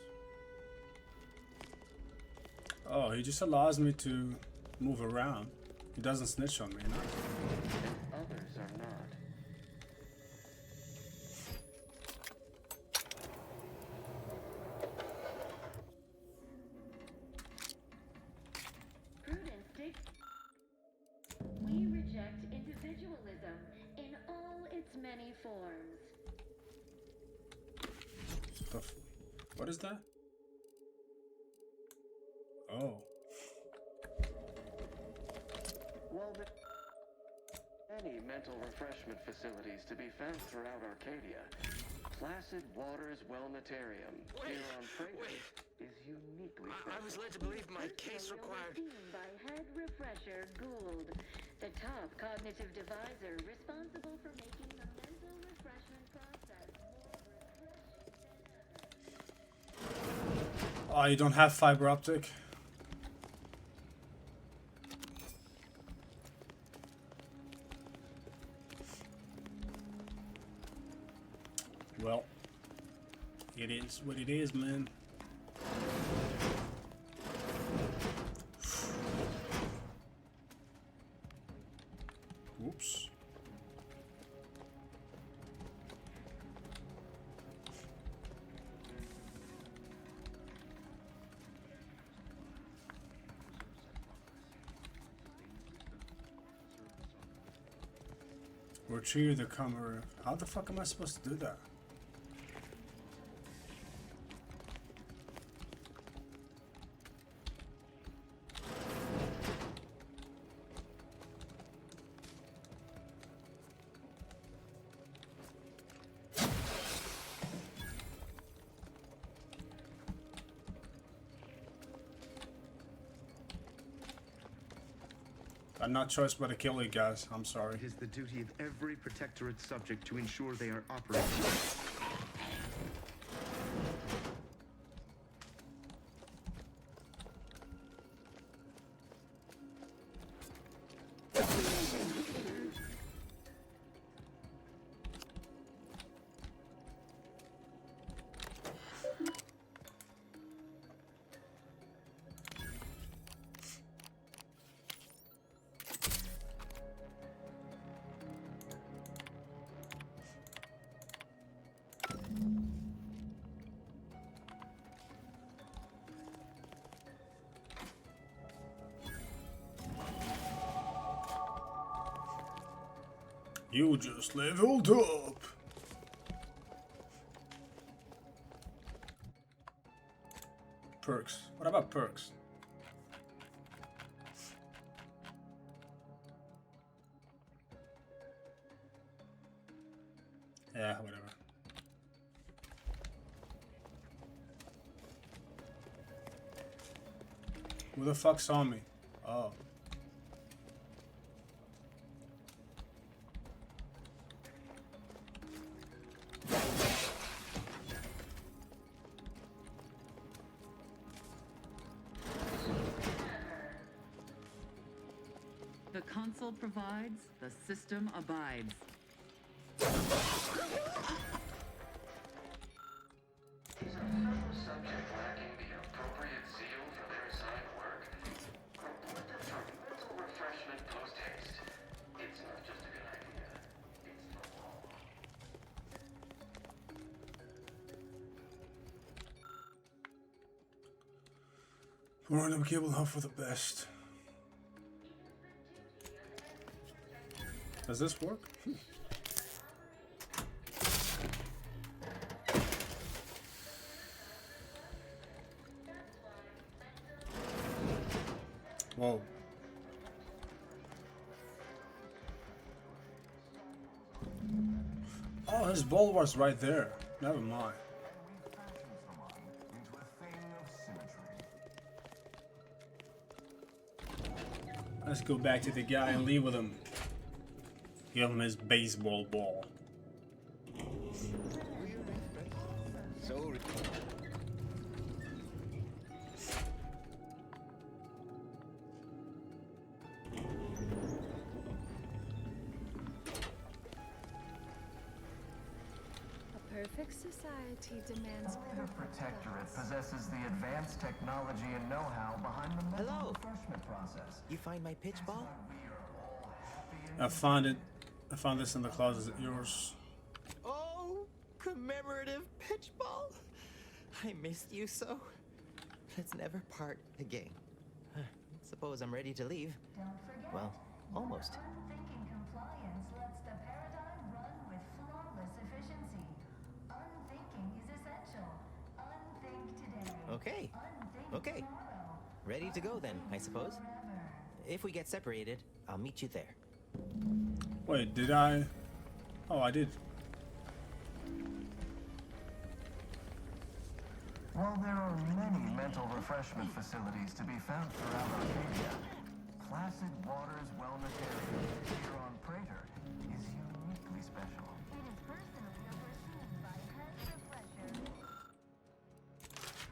Oh, he just allows me to move around. He doesn't snitch on me, no? Others are not. We reject individualism in all its many forms. What is that? Oh. Well, there are many mental refreshment facilities to be found throughout Arcadia. Placid Waters Wellnetarium here on Prager is uniquely I was led to believe my case required... Overseen by Head Refresher Gould, the top cognitive deviser responsible for making the mental refreshment process more refreshing than ever. Oh, you don't have fiber optic? Well, it is what it is, man. Whoops. Retrieve the camera. How the fuck am I supposed to do that? I'm not choice but to kill you guys. I'm sorry. It is the duty of every Protectorate subject to ensure they are operating. You just leveled up. Perks. What about perks? Yeah, whatever. Who the fuck saw me? Oh. The console provides, the system abides. Is a fellow subject lacking the appropriate zeal for their assigned work? Report them for mental refreshment post-haste. It's not just a good idea, it's the law. Random cable, hope for the best. Does this work? Whoa. Oh, his ball was right there. Never mind. Let's go back to the guy and leave with him. Give him his baseball ball. So A perfect society demands The Protectorate possesses the advanced technology and know-how behind the mental refreshment process. You find my pitch ball? I found it. I found this in the closet. Is it yours? Oh, commemorative pitch ball. I missed you so. Let's never part again. Suppose I'm ready to leave. Well, almost. Unthinking compliance lets the paradigm run with flawless efficiency. Unthinking is essential. Unthink today. Okay. Unthink Okay. tomorrow. Ready to go then, I suppose. If we get separated, I'll meet you there. Wait, did I? Oh, I did. While there are many mental refreshment facilities to be found throughout Arcadia, Placid Waters Wellnetarium here on Praetor is uniquely special. It is personally overseen by Head Refresher.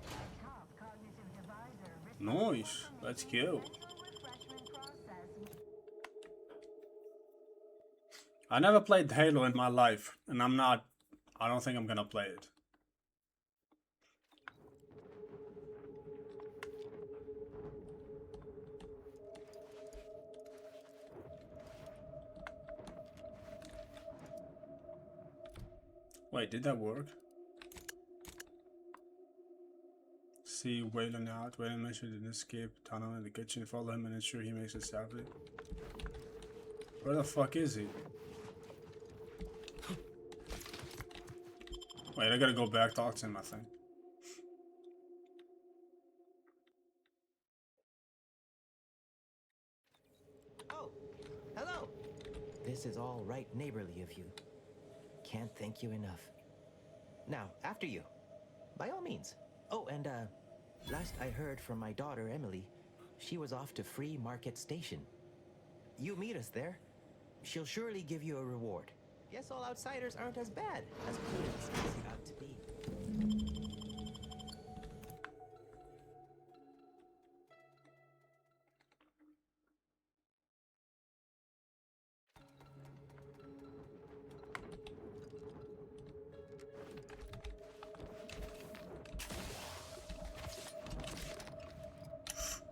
A top cognitive divisor Nice. Let's go. refreshment process. I never played Halo in my life, and I don't think I'm gonna play it. Wait, did that work? See Waylon out. Waylon mentioned an escape tunnel in the kitchen. Follow him and ensure he makes it safely. Where the fuck is he? Wait, I gotta go back, talk to him, I think. Oh, hello. This is all right neighborly of you. Can't thank you enough. Now, after you. By all means. Oh, and last I heard from my daughter, Emily, she was off to Free Market Station. You meet us there. She'll surely give you a reward. Guess all outsiders aren't as bad as prudence makes it out to be.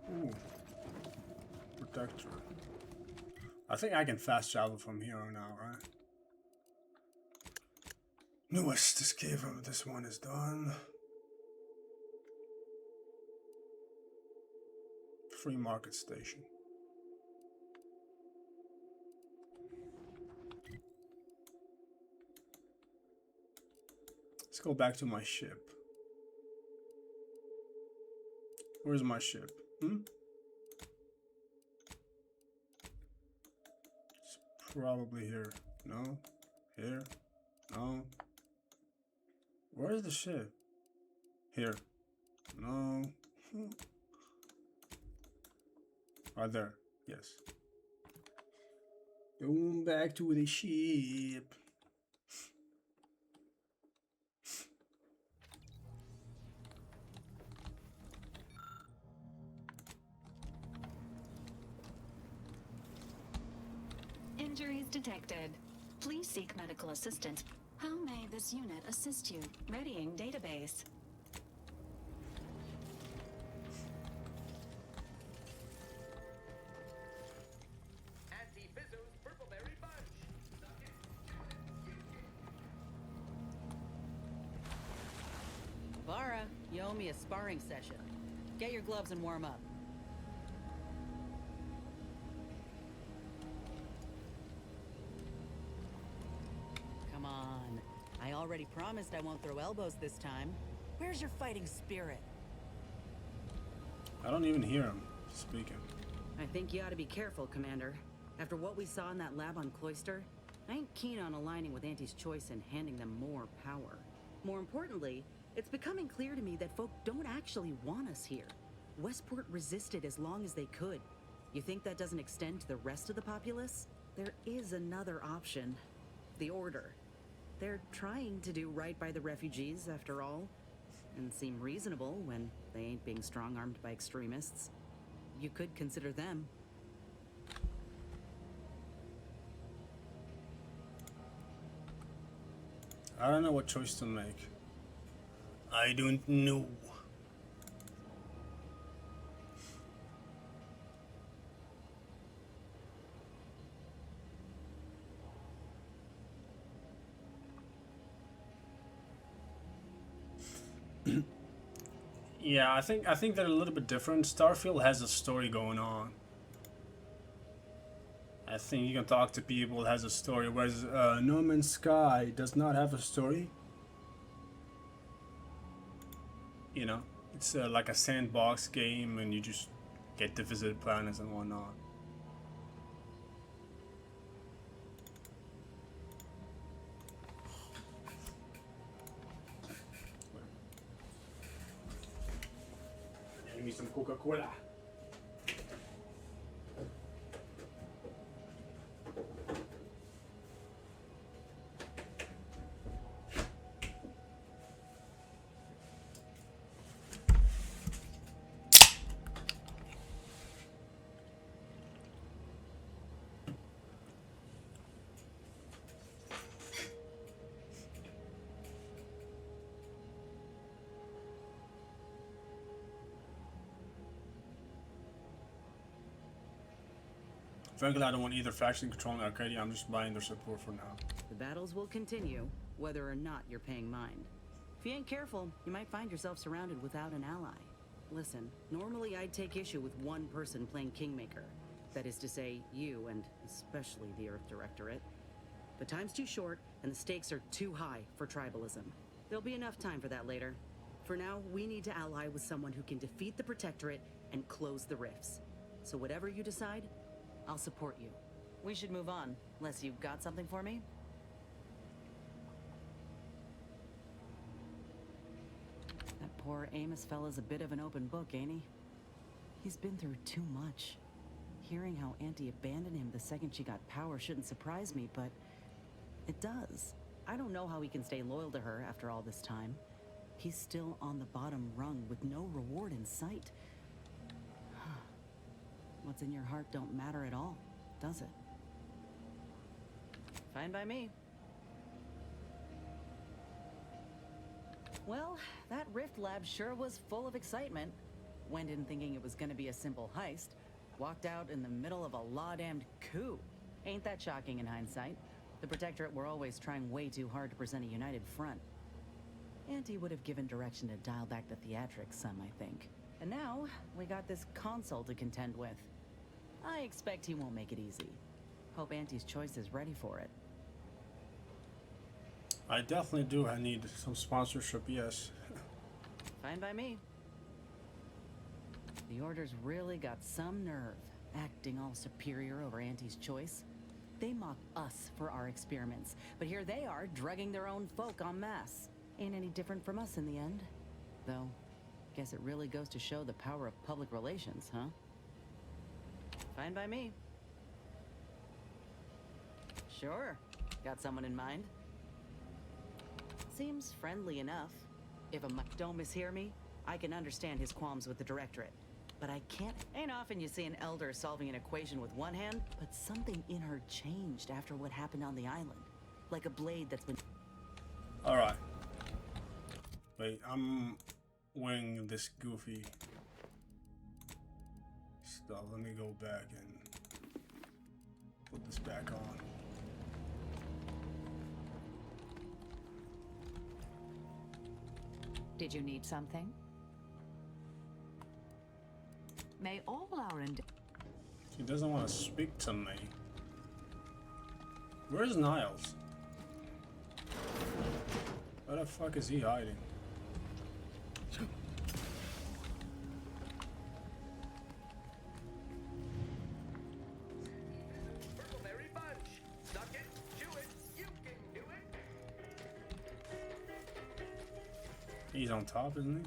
Ooh. Protector. I think I can fast travel from here on out, right? Newest escape room. This one is done. Free Market Station. Let's go back to my ship. Where's my ship? It's probably here. No? Here? No? Where's the ship? Here. No. Right there. Yes. Going back to the ship. Injuries detected. Please seek medical assistance. How may this unit assist you? Readying database. Auntie Fizzo's Purpleberry Bunch. Vara, you owe me a sparring session. Get your gloves and warm up. Come on. I already promised I won't throw elbows this time. Where's your fighting spirit? I don't even hear him speaking. I think you ought to be careful, Commander. After what we saw in that lab on Cloister, I ain't keen on aligning with Auntie's choice and handing them more power. More importantly, it's becoming clear to me that folk don't actually want us here. Westport resisted as long as they could. You think that doesn't extend to the rest of the populace? There is another option. The Order. They're trying to do right by the refugees, after all, and seem reasonable when they ain't being strong-armed by extremists. You could consider them. I don't know what choice to make. I don't know. Yeah, I think they're a little bit different. Starfield has a story going on. I think you can talk to people, it has a story, whereas No Man's Sky does not have a story. You know, it's like a sandbox game and you just get to visit planets and whatnot. Give me some Coca-Cola. Frankly, I don't want either faction controlling Arcadia. I'm just buying their support for now. The battles will continue, whether or not you're paying mind. If you ain't careful, you might find yourself surrounded without an ally. Listen, normally I'd take issue with one person playing Kingmaker. That is to say, you and especially the Earth Directorate. But time's too short, and the stakes are too high for tribalism. There'll be enough time for that later. For now, we need to ally with someone who can defeat the Protectorate and close the rifts. So whatever you decide, I'll support you. We should move on, unless you've got something for me? That poor Amos fella's a bit of an open book, ain't he? He's been through too much. Hearing how Auntie abandoned him the second she got power shouldn't surprise me, but it does. I don't know how he can stay loyal to her after all this time. He's still on the bottom rung with no reward in sight. What's in your heart don't matter at all, does it? Fine by me. Well, that Rift Lab sure was full of excitement. Went in thinking it was gonna be a simple heist. Walked out in the middle of a law-damned coup. Ain't that shocking in hindsight? The Protectorate were always trying way too hard to present a united front. Auntie would have given direction to dial back the theatrics some, I think. And now, we got this console to contend with. I expect he won't make it easy. Hope Auntie's choice is ready for it. I definitely do. I need some sponsorship, yes. Fine by me. The Order's really got some nerve, acting all superior over Auntie's choice. They mock us for our experiments, but here they are, drugging their own folk en masse. Ain't any different from us in the end. Though, guess it really goes to show the power of public relations, huh? Fine by me. Sure. Got someone in mind? Seems friendly enough. If a don't mishear me, I can understand his qualms with the Directorate. But I can't. Ain't often you see an elder solving an equation with one hand, but something in her changed after what happened on the island. Like a blade that's been... Alright. Wait, I'm wearing this goofy stuff. Let me go back and put this back on. Did you need something? May all our He doesn't want to speak to me. Where's Niles? Where the fuck is he hiding? Purpleberry Bunch. Suck it, chew it, you can do it. He's on top, isn't he?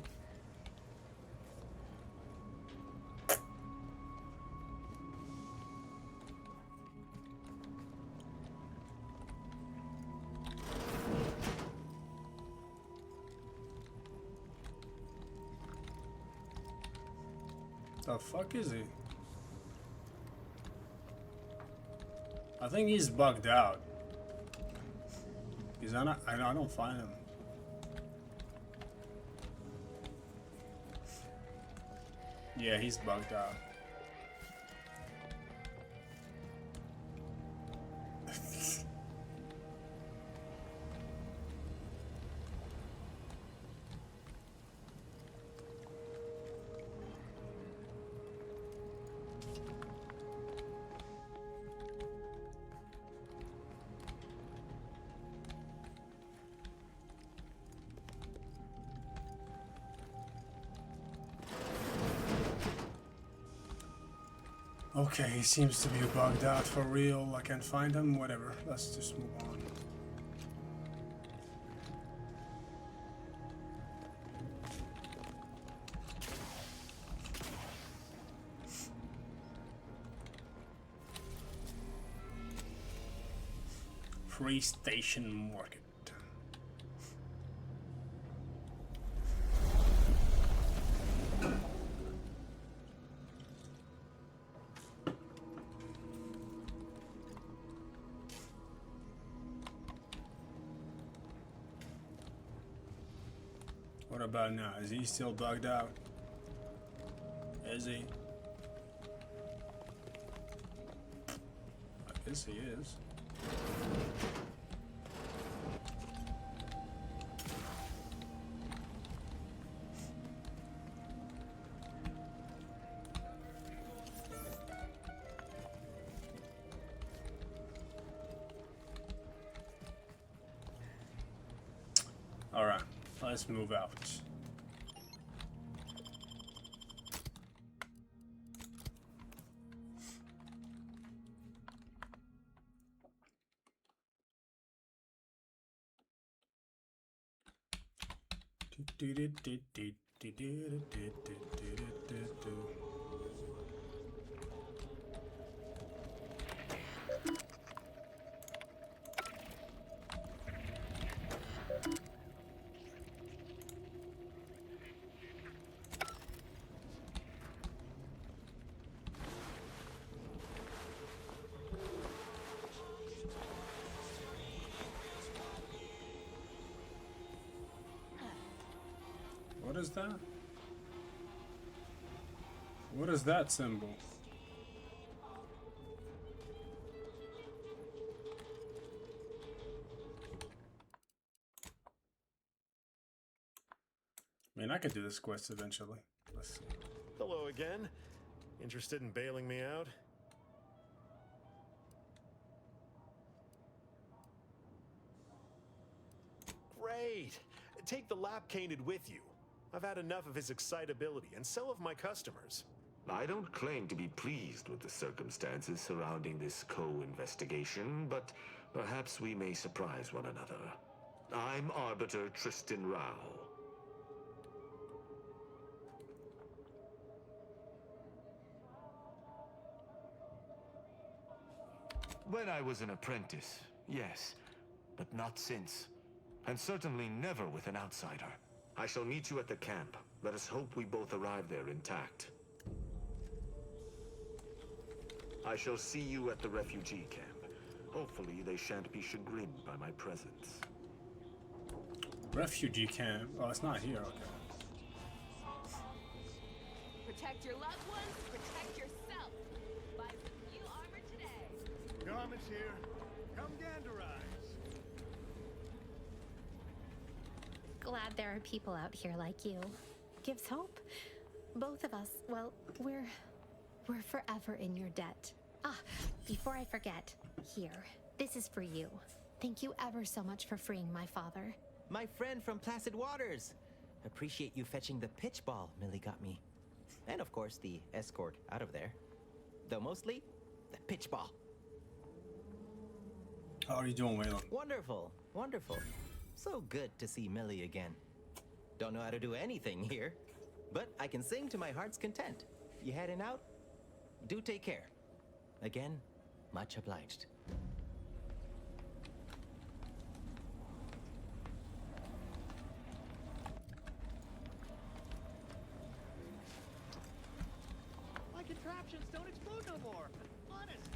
The fuck is he? I think he's bugged out. He's not. I don't find him. Yeah, he's bugged out. Okay, he seems to be bugged out for real. I can't find him. Whatever. Let's just move on. Free Station Market. What about now? Is he still bugged out? Is he? I guess he is. All right. Let's move out. What is that? What is that symbol? I mean, I could do this quest eventually. Let's see. Hello again. Interested in bailing me out? Great! Take the lap canid with you. I've had enough of his excitability, and so have my customers. I don't claim to be pleased with the circumstances surrounding this co-investigation, but perhaps we may surprise one another. I'm Arbiter Tristan Rao. When I was an apprentice, yes. But not since. And certainly never with an outsider. I shall meet you at the camp. Let us hope we both arrive there intact. I shall see you at the refugee camp. Hopefully they shan't be chagrined by my presence. Refugee camp? Oh, it's not here, okay. Protect your loved ones, protect yourself. Buy some new armor today. Garment's here. Come ganderize. Glad there are people out here like you. Gives hope. Both of us, well, we're forever in your debt. Ah, before I forget, here, this is for you. Thank you ever so much for freeing my father. My friend from Placid Waters. Appreciate you fetching the pitch ball Millie got me. And of course, the escort out of there. Though mostly, the pitch ball. How are you doing, Waylon? Wonderful, wonderful. So good to see Millie again. Don't know how to do anything here, but I can sing to my heart's content. You heading out? Do take care. Again, much obliged. My contraptions don't explode no more. Honest.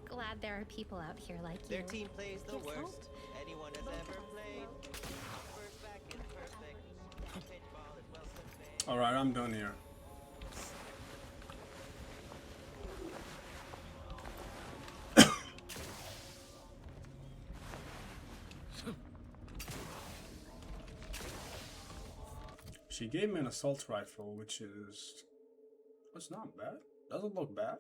Glad there are people out here like you. Their team plays the Gives worst hope. anyone has ever played. First back is perfect. Pitch ball is well sustained. Alright, I'm done here. She gave me an assault rifle, which is... It's not bad. Doesn't look bad.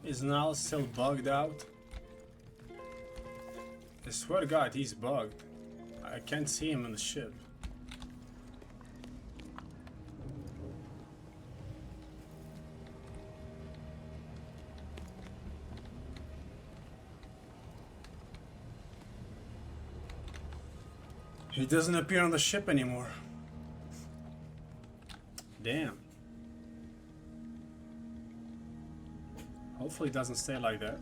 Is Niall still bugged out? I swear to God, he's bugged. I can't see him on the ship. He doesn't appear on the ship anymore. Damn. Hopefully it doesn't stay like that.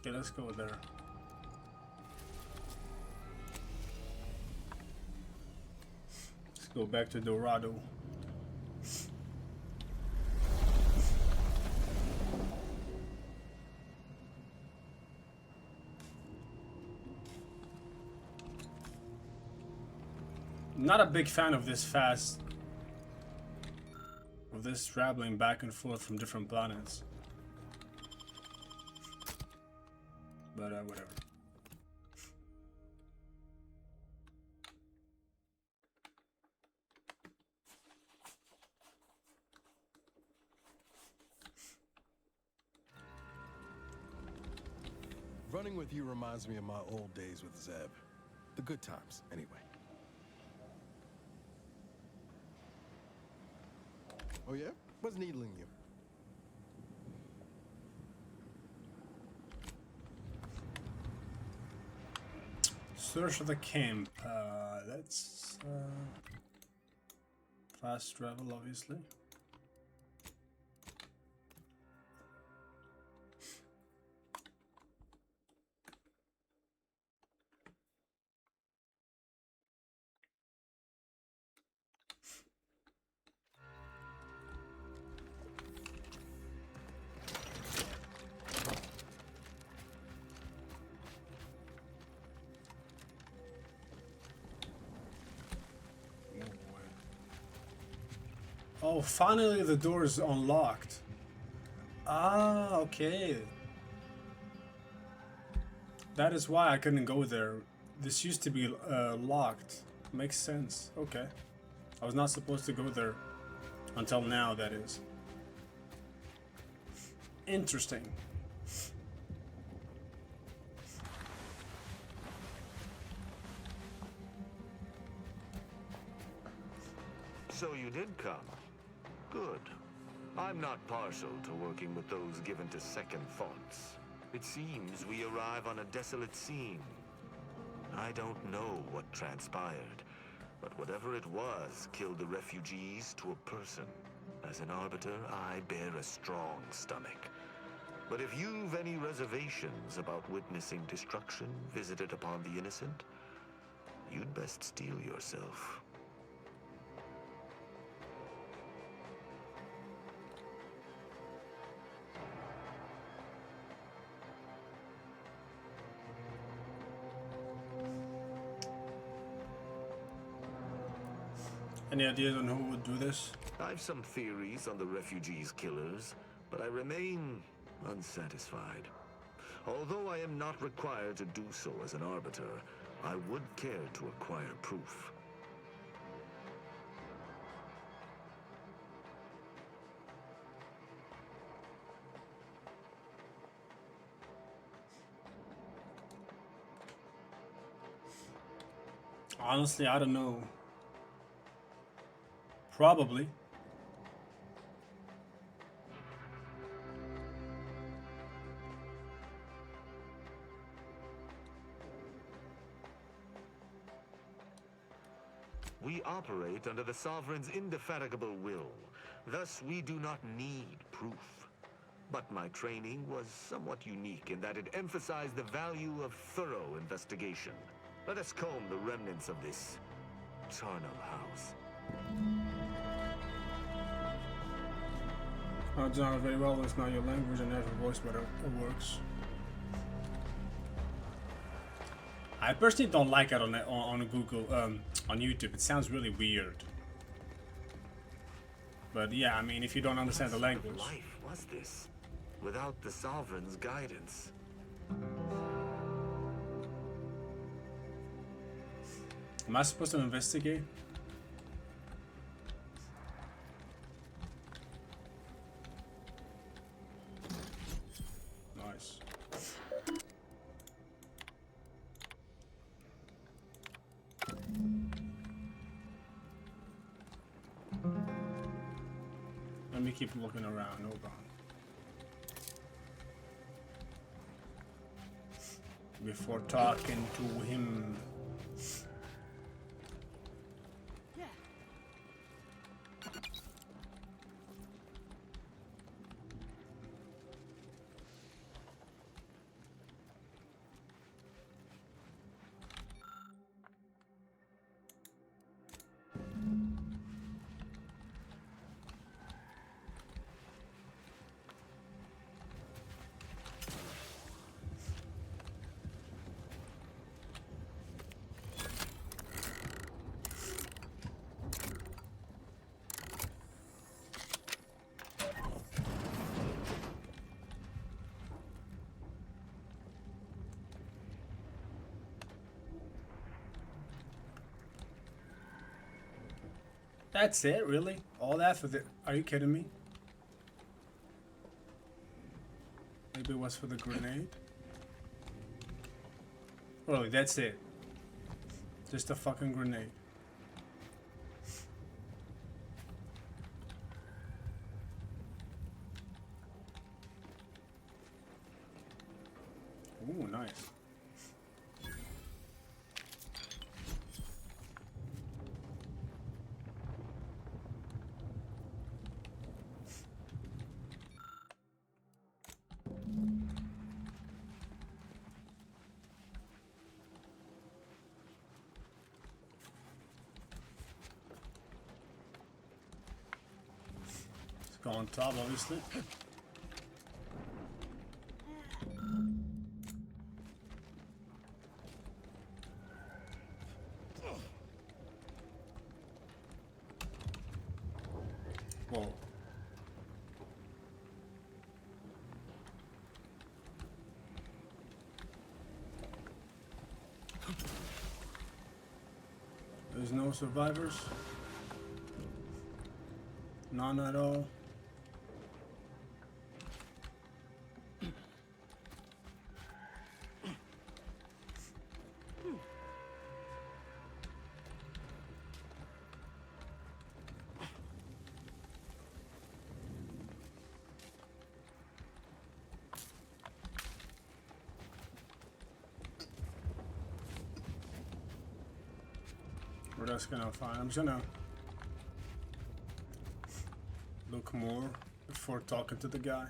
Okay, let's go there. Let's go back to Dorado. Not a big fan of this traveling back and forth from different planets. But whatever. Running with you reminds me of my old days with Zeb. The good times, anyway. Oh yeah? What's needling you? Search of the camp. That's fast travel, obviously. Oh, finally the door is unlocked. Ah, okay. That is why I couldn't go there. This used to be locked. Makes sense. Okay. I was not supposed to go there until now, that is. Interesting. So you did come. Good. I'm not partial to working with those given to second thoughts. It seems we arrive on a desolate scene. I don't know what transpired, but whatever it was killed the refugees to a person. As an Arbiter, I bear a strong stomach. But if you've any reservations about witnessing destruction visited upon the innocent, you'd best steel yourself. Any ideas on who would do this? I've some theories on the refugees' killers, but I remain unsatisfied. Although I am not required to do so as an Arbiter, I would care to acquire proof. Honestly, I don't know. Probably. We operate under the Sovereign's indefatigable will. Thus, we do not need proof. But my training was somewhat unique in that it emphasized the value of thorough investigation. Let us comb the remnants of this charnel house. John, very well. It's not your language and natural voice, but it works. I personally don't like it on Google, on YouTube. It sounds really weird. But yeah, I mean, if you don't understand the language. What life was this, without the Sovereign's guidance? Am I supposed to investigate? Nice. Let me keep looking around. Hold on. Before talking to him. That's it, really? All that for the... Are you kidding me? Maybe it was for the grenade? Really, that's it. Just a fucking grenade. Ooh, nice. Go on top, obviously. Whoa. There's no survivors. None at all. We're just gonna find. I'm just gonna look more before talking to the guy.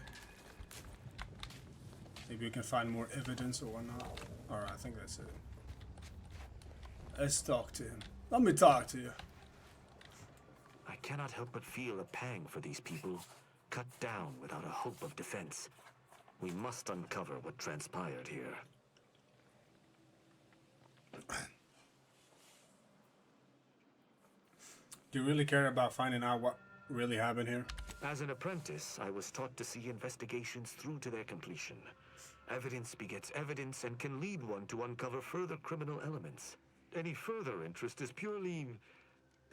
Maybe we can find more evidence or whatnot. Alright, I think that's it. Let's talk to him. Let me talk to you. I cannot help but feel a pang for these people, cut down without a hope of defense. We must uncover what transpired here. Do you really care about finding out what really happened here? As an apprentice, I was taught to see investigations through to their completion. Evidence begets evidence and can lead one to uncover further criminal elements. Any further interest is purely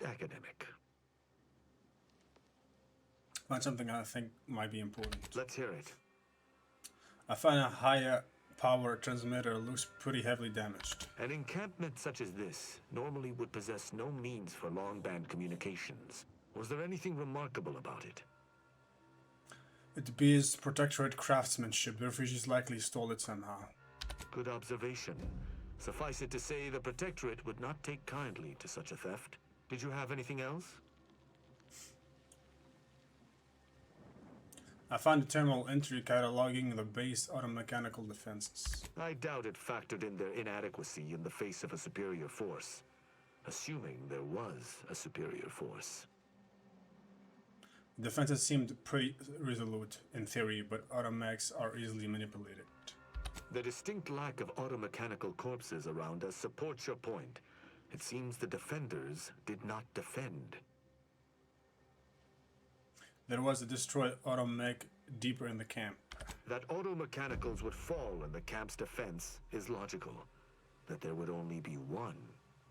academic. Find something I think might be important. Let's hear it. I find a higher power transmitter looks pretty heavily damaged. An encampment such as this normally would possess no means for long-band communications. Was there anything remarkable about it? It bears Protectorate craftsmanship. The refugees likely stole it somehow. Good observation. Suffice it to say, the Protectorate would not take kindly to such a theft. Did you have anything else? I found a terminal entry cataloging the base automechanical defenses. I doubt it factored in their inadequacy in the face of a superior force. Assuming there was a superior force. Defenses seemed pretty resolute in theory, but automechs are easily manipulated. The distinct lack of automechanical corpses around us supports your point. It seems the defenders did not defend. There was a destroyed automech deeper in the camp. That automechanicals would fall in the camp's defense is logical. That there would only be one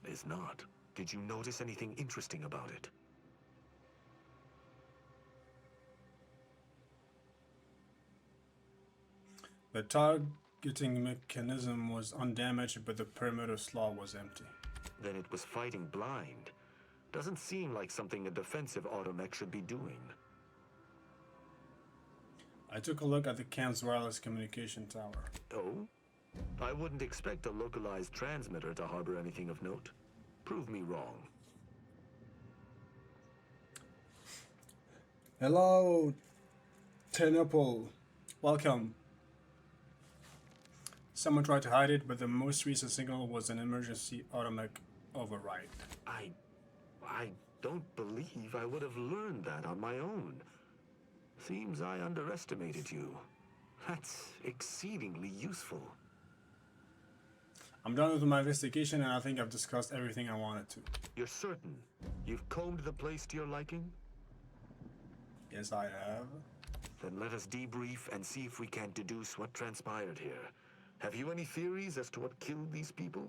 is not. Did you notice anything interesting about it? The targeting mechanism was undamaged, but the perimeter slot was empty. Then it was fighting blind. Doesn't seem like something a defensive automech should be doing. I took a look at the camp's wireless communication tower. Oh? I wouldn't expect a localized transmitter to harbor anything of note. Prove me wrong. Hello, Tenople. Welcome. Someone tried to hide it, but the most recent signal was an emergency automech override. I don't believe I would have learned that on my own. Seems I underestimated you. That's exceedingly useful. I'm done with my investigation, and I think I've discussed everything I wanted to. You're certain? You've combed the place to your liking? Yes, I have. Then let us debrief and see if we can deduce what transpired here. Have you any theories as to what killed these people?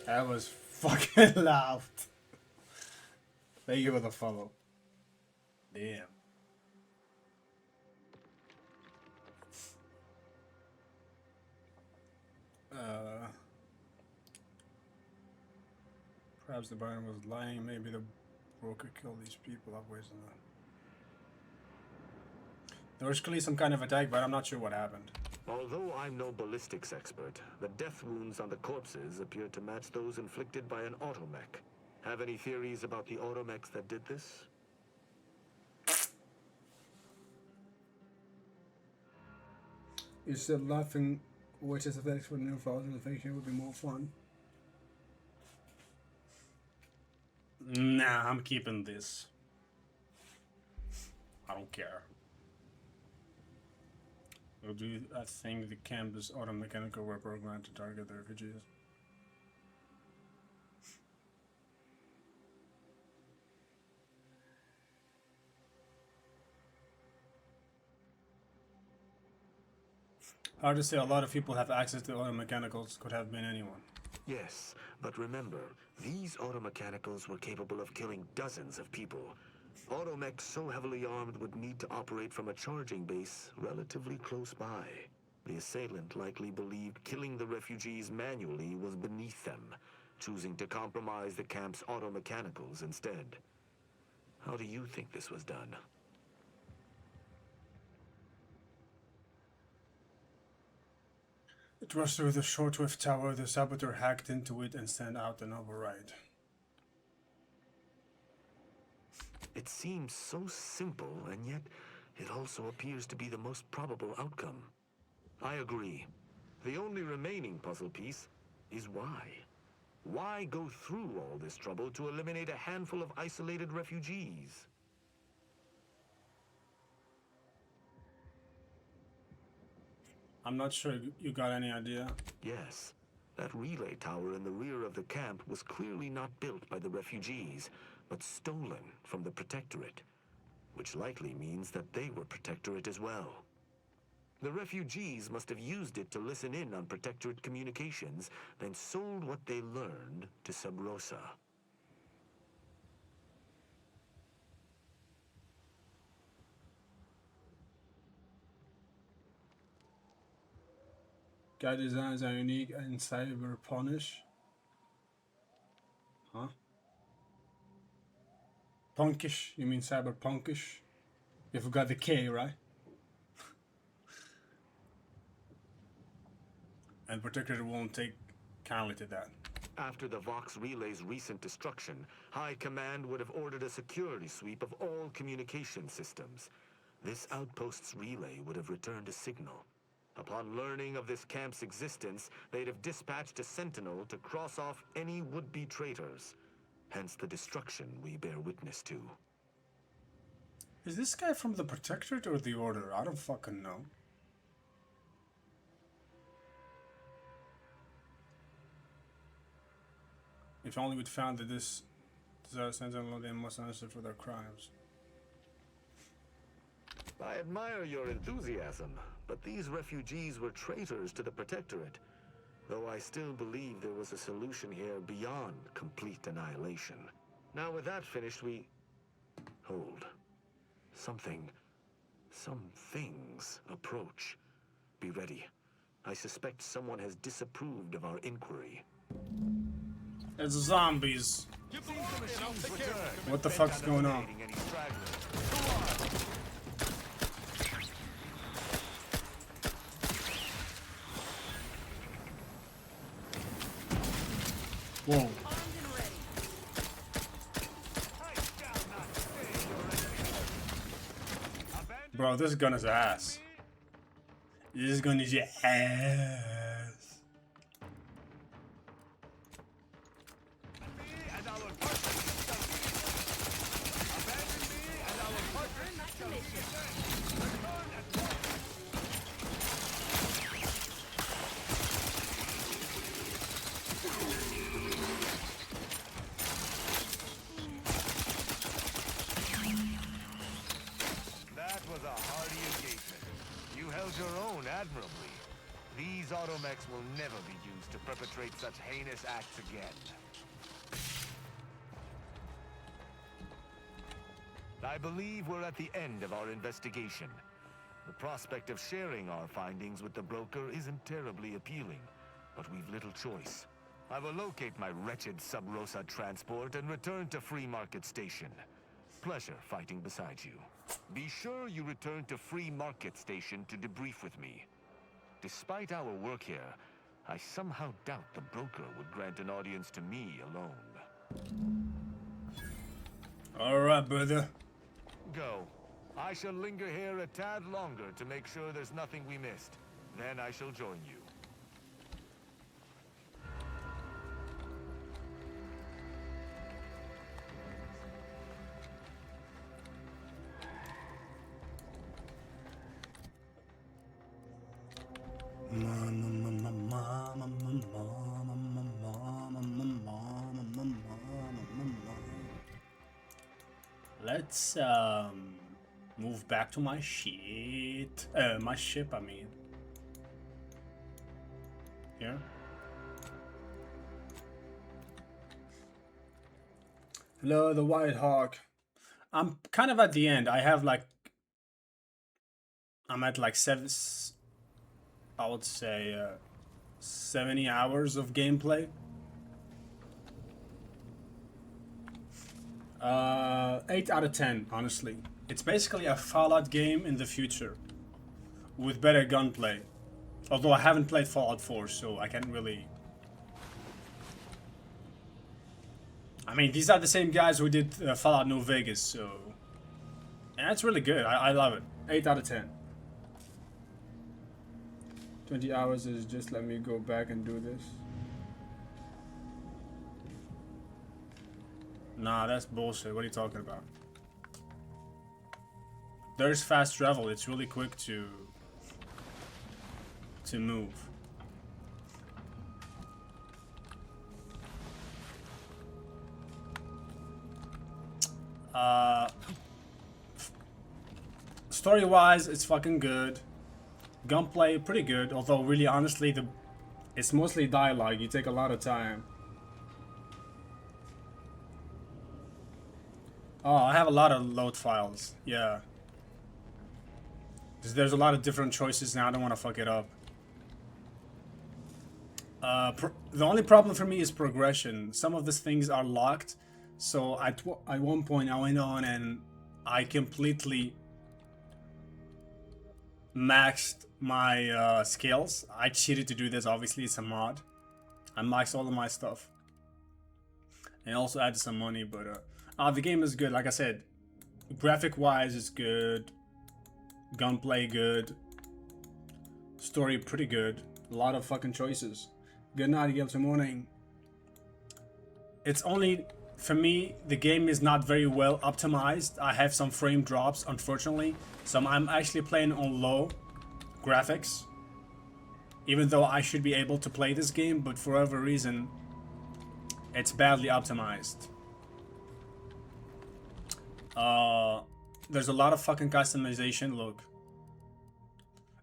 That was fucking loud. Thank you for the follow. Damn. Perhaps the Baron was lying. Maybe the broker killed these people. I've wasted that. There was clearly some kind of attack, but I'm not sure what happened. Although I'm no ballistics expert, the death wounds on the corpses appear to match those inflicted by an automech. Have any theories about the automechs that did this? You said laughing, which is effects for new files and infection would be more fun. Nah, I'm keeping this. I don't care. Or do you think the campus automechanical were programmed to target the refugees? Hard to say. A lot of people have access to automechanicals. Could have been anyone. Yes, but remember, these automechanicals were capable of killing dozens of people. Automechs so heavily armed would need to operate from a charging base relatively close by. The assailant likely believed killing the refugees manually was beneath them, choosing to compromise the camp's automechanicals instead. How do you think this was done? It was through the shortwave tower. The saboteur hacked into it and sent out an override. It seems so simple, and yet it also appears to be the most probable outcome. I agree. The only remaining puzzle piece is why. Why go through all this trouble to eliminate a handful of isolated refugees? I'm not sure you got any idea. Yes. That relay tower in the rear of the camp was clearly not built by the refugees, but stolen from the Protectorate, which likely means that they were Protectorate as well. The refugees must have used it to listen in on Protectorate communications, then sold what they learned to Sub Rosa. Guy designs are unique and cyberpunish. Huh? Punkish? You mean cyberpunkish? You forgot the K, right? And Protectorate won't take kindly to that. After the Vox Relay's recent destruction, High Command would have ordered a security sweep of all communication systems. This outpost's relay would have returned a signal. Upon learning of this camp's existence, they'd have dispatched a sentinel to cross off any would-be traitors. Hence the destruction we bear witness to. Is this guy from the Protectorate or the Order? I don't fucking know. If only we'd found that this sentinel, they must answer for their crimes. I admire your enthusiasm, but these refugees were traitors to the Protectorate. Though I still believe there was a solution here beyond complete annihilation. Now with that finished, we... Hold. Some things approach. Be ready. I suspect someone has disapproved of our inquiry. It's zombies. What the fuck's going on? Whoa. Bro, this gun is ass. This gun is your ass. Admirably. These automechs will never be used to perpetrate such heinous acts again. I believe we're at the end of our investigation. The prospect of sharing our findings with the broker isn't terribly appealing, but we've little choice. I will locate my wretched Sub Rosa transport and return to Free Market Station. Pleasure fighting beside you. Be sure you return to Free Market Station to debrief with me. Despite our work here, I somehow doubt the broker would grant an audience to me alone. Alright, brother. Go. I shall linger here a tad longer to make sure there's nothing we missed. Then I shall join you. Let's move back to my shit. My ship, I mean. Here. Hello, the White Hawk. I'm kind of at the end. I have like, I'm at like I would say 70 hours of gameplay. 8 out of 10, honestly. It's basically a Fallout game in the future with better gunplay. Although I haven't played Fallout 4, so I can't really... I mean, these are the same guys who did Fallout New Vegas, so... And it's really good. I love it. 8 out of 10. 20 hours is just let me go back and do this. Nah, that's bullshit. What are you talking about? There's fast travel. It's really quick to move. Story-wise, it's fucking good. Gunplay, pretty good. Although, really, honestly, it's mostly dialogue. You take a lot of time. Oh, I have a lot of load files. Yeah. There's a lot of different choices now. I don't want to fuck it up. The only problem for me is progression. Some of these things are locked. So at one point I went on and I completely maxed my skills. I cheated to do this. Obviously, it's a mod. I maxed all of my stuff. And also added some money, but the game is good. Like I said, graphic-wise, it's good. Gunplay good. Story pretty good. A lot of fucking choices. Good night, Guilty Morning. It's only, for me, the game is not very well optimized. I have some frame drops, unfortunately. So I'm actually playing on low graphics. Even though I should be able to play this game, but for whatever reason, it's badly optimized. There's a lot of fucking customization. Look.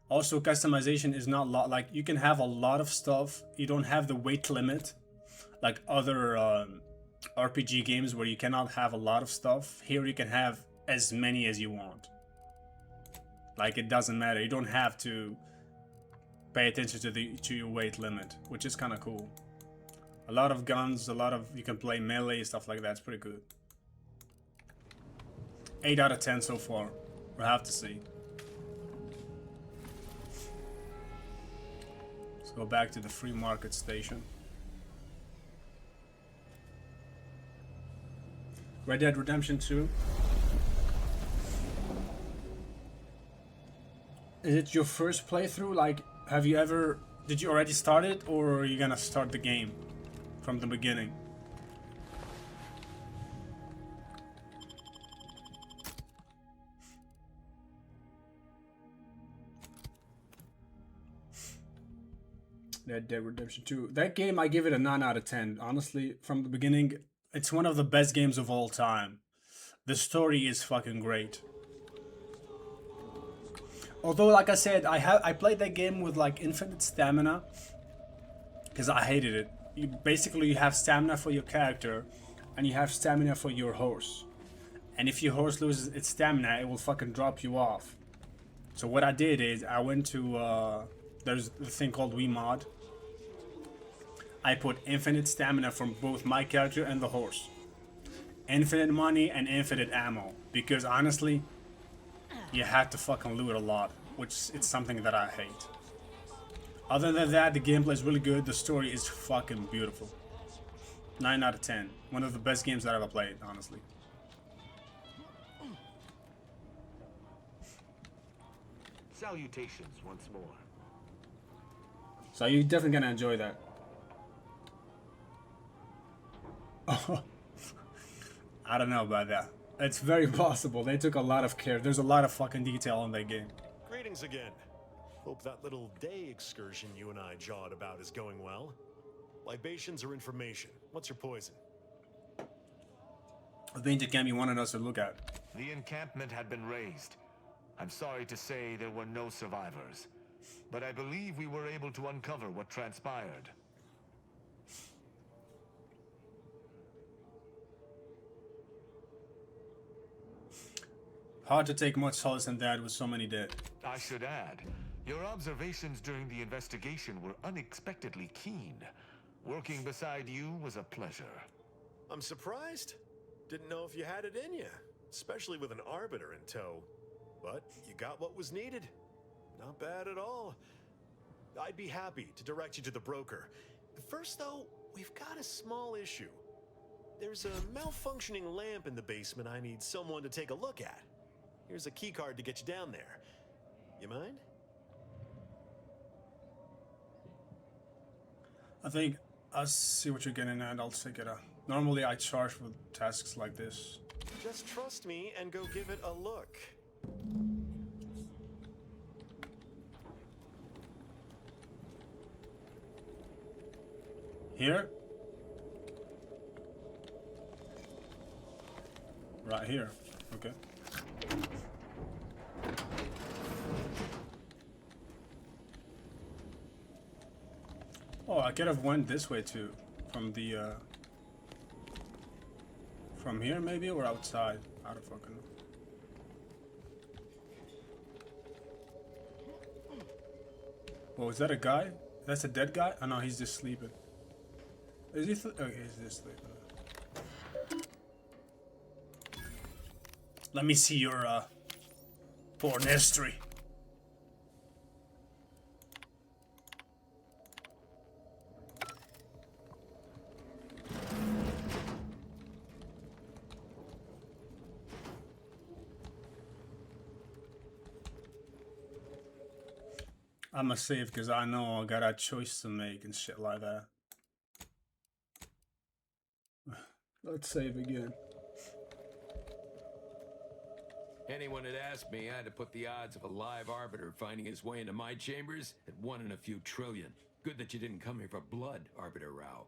Also, customization is not like you can have a lot of stuff. You don't have the weight limit, like other RPG games where you cannot have a lot of stuff. Here you can have as many as you want. Like it doesn't matter. You don't have to pay attention to your weight limit, which is kind of cool. A lot of guns, you can play melee stuff like that. It's pretty good. 8 out of 10 so far. We'll have to see. Let's go back to the free market station. Red Dead Redemption 2. Is it your first playthrough? Like, did you already start it, or are you gonna start the game from the beginning? Red Dead Redemption 2. That game, I give it a 9 out of 10. Honestly, from the beginning, it's one of the best games of all time. The story is fucking great. Although, like I said, I played that game with like infinite stamina because I hated it. You have stamina for your character and you have stamina for your horse. And if your horse loses its stamina, it will fucking drop you off. So what I did is I went to there's the thing called WeMod. I put infinite stamina from both my character and the horse. Infinite money and infinite ammo. Because honestly, you had to fucking loot a lot, which it's something that I hate. Other than that, the gameplay is really good. The story is fucking beautiful. 9 out of 10. One of the best games that I've ever played, honestly. Salutations once more. So you're definitely gonna enjoy that. I don't know about that. It's very possible. They took a lot of care. There's a lot of fucking detail in that game. Greetings again. Hope that little day excursion you and I jawed about is going well. Libations or information? What's your poison? The painted game you wanted us to look at. The encampment had been razed. I'm sorry to say there were no survivors, but I believe we were able to uncover what transpired. Hard to take much solace in that with so many dead. I should add, your observations during the investigation were unexpectedly keen. Working beside you was a pleasure. I'm surprised. Didn't know if you had it in you, especially with an Arbiter in tow. But you got what was needed. Not bad at all. I'd be happy to direct you to the broker. First, though, we've got a small issue. There's a malfunctioning lamp in the basement I need someone to take a look at. Here's a keycard to get you down there. You mind? I think I'll see what you're getting at. I'll take it out. Normally I charge for tasks like this. Just trust me and go give it a look. Here? Right here. Okay. Oh, I could have went this way too. From the, from here maybe, or outside? I don't fucking know. Oh, is that a guy? That's a dead guy? Oh no, he's just sleeping. Is he okay, he's just sleeping. Let me see your, porn history. I'ma save because I know I got a choice to make and shit like that. Let's save again. Anyone had asked me, I had to put the odds of a live Arbiter finding his way into my chambers at 1 in a few trillion. Good that you didn't come here for blood, Arbiter Rao.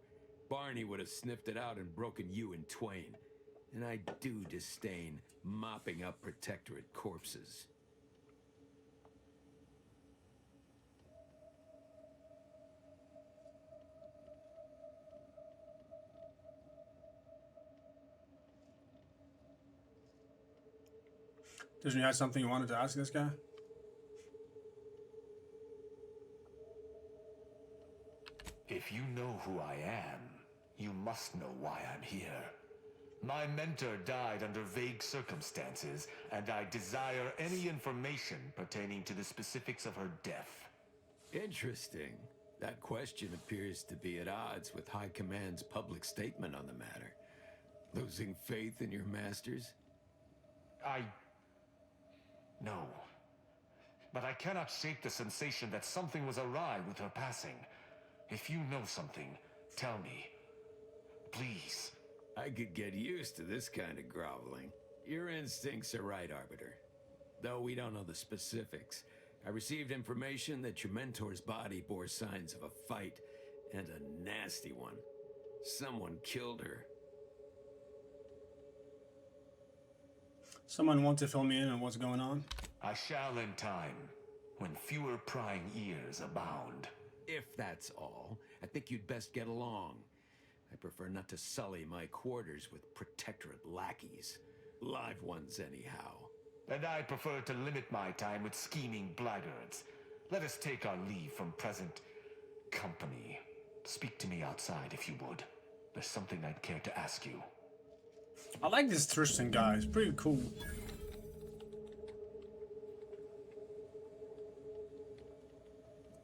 Barney would have sniffed it out and broken you in twain. And I do disdain mopping up Protectorate corpses. Did you have something you wanted to ask this guy? If you know who I am, you must know why I'm here. My mentor died under vague circumstances, and I desire any information pertaining to the specifics of her death. Interesting. That question appears to be at odds with High Command's public statement on the matter. Losing faith in your masters? No. But I cannot shake the sensation that something was awry with her passing. If you know something, tell me. Please. I could get used to this kind of groveling. Your instincts are right, Arbiter. Though we don't know the specifics, I received information that your mentor's body bore signs of a fight, and a nasty one. Someone killed her. Someone want to fill me in on what's going on? I shall in time, when fewer prying ears abound. If that's all, I think you'd best get along. I prefer not to sully my quarters with Protectorate lackeys. Live ones, anyhow. And I prefer to limit my time with scheming blackguards. Let us take our leave from present company. Speak to me outside if you would. There's something I'd care to ask you. I like this Tristan guy, it's pretty cool.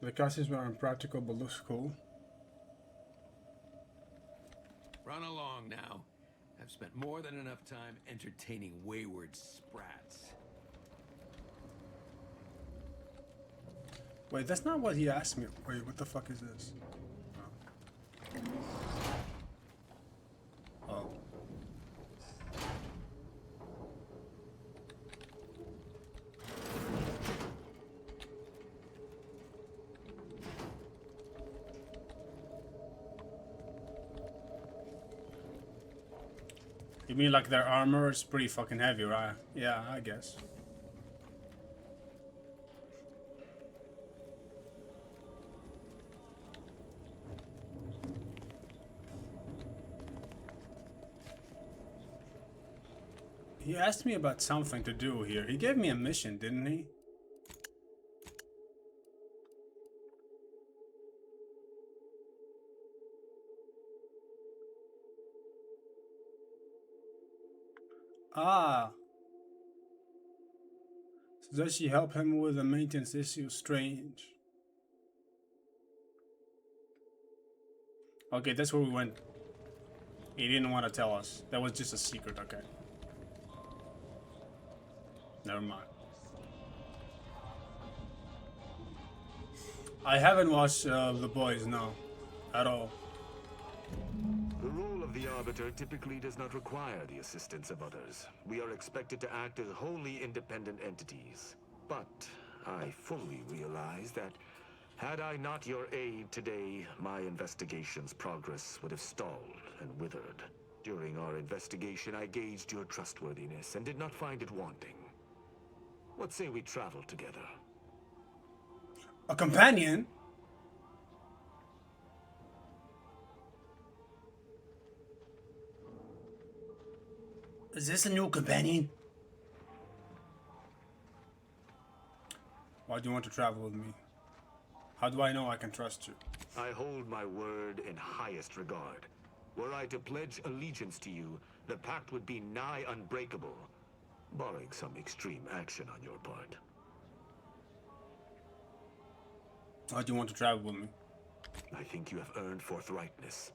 The costumes are impractical but looks cool. Run along now. I've spent more than enough time entertaining wayward sprats. Wait, that's not what he asked me. Wait, what the fuck is this? Oh. You mean like their armor is pretty fucking heavy, right? Yeah, I guess. He asked me about something to do here. He gave me a mission, didn't he? Ah. So does she help him with a maintenance issue? Strange. Okay, that's where we went. He didn't want to tell us. That was just a secret, okay. Never mind. I haven't watched The Boys, no. At all. The role of the Arbiter typically does not require the assistance of others. We are expected to act as wholly independent entities. But I fully realize that had I not your aid today, my investigation's progress would have stalled and withered. During our investigation, I gauged your trustworthiness and did not find it wanting. What say we travel together? A companion? Is this a new companion? Why do you want to travel with me? How do I know I can trust you? I hold my word in highest regard. Were I to pledge allegiance to you, the pact would be nigh unbreakable, barring some extreme action on your part. Why do you want to travel with me? I think you have earned forthrightness.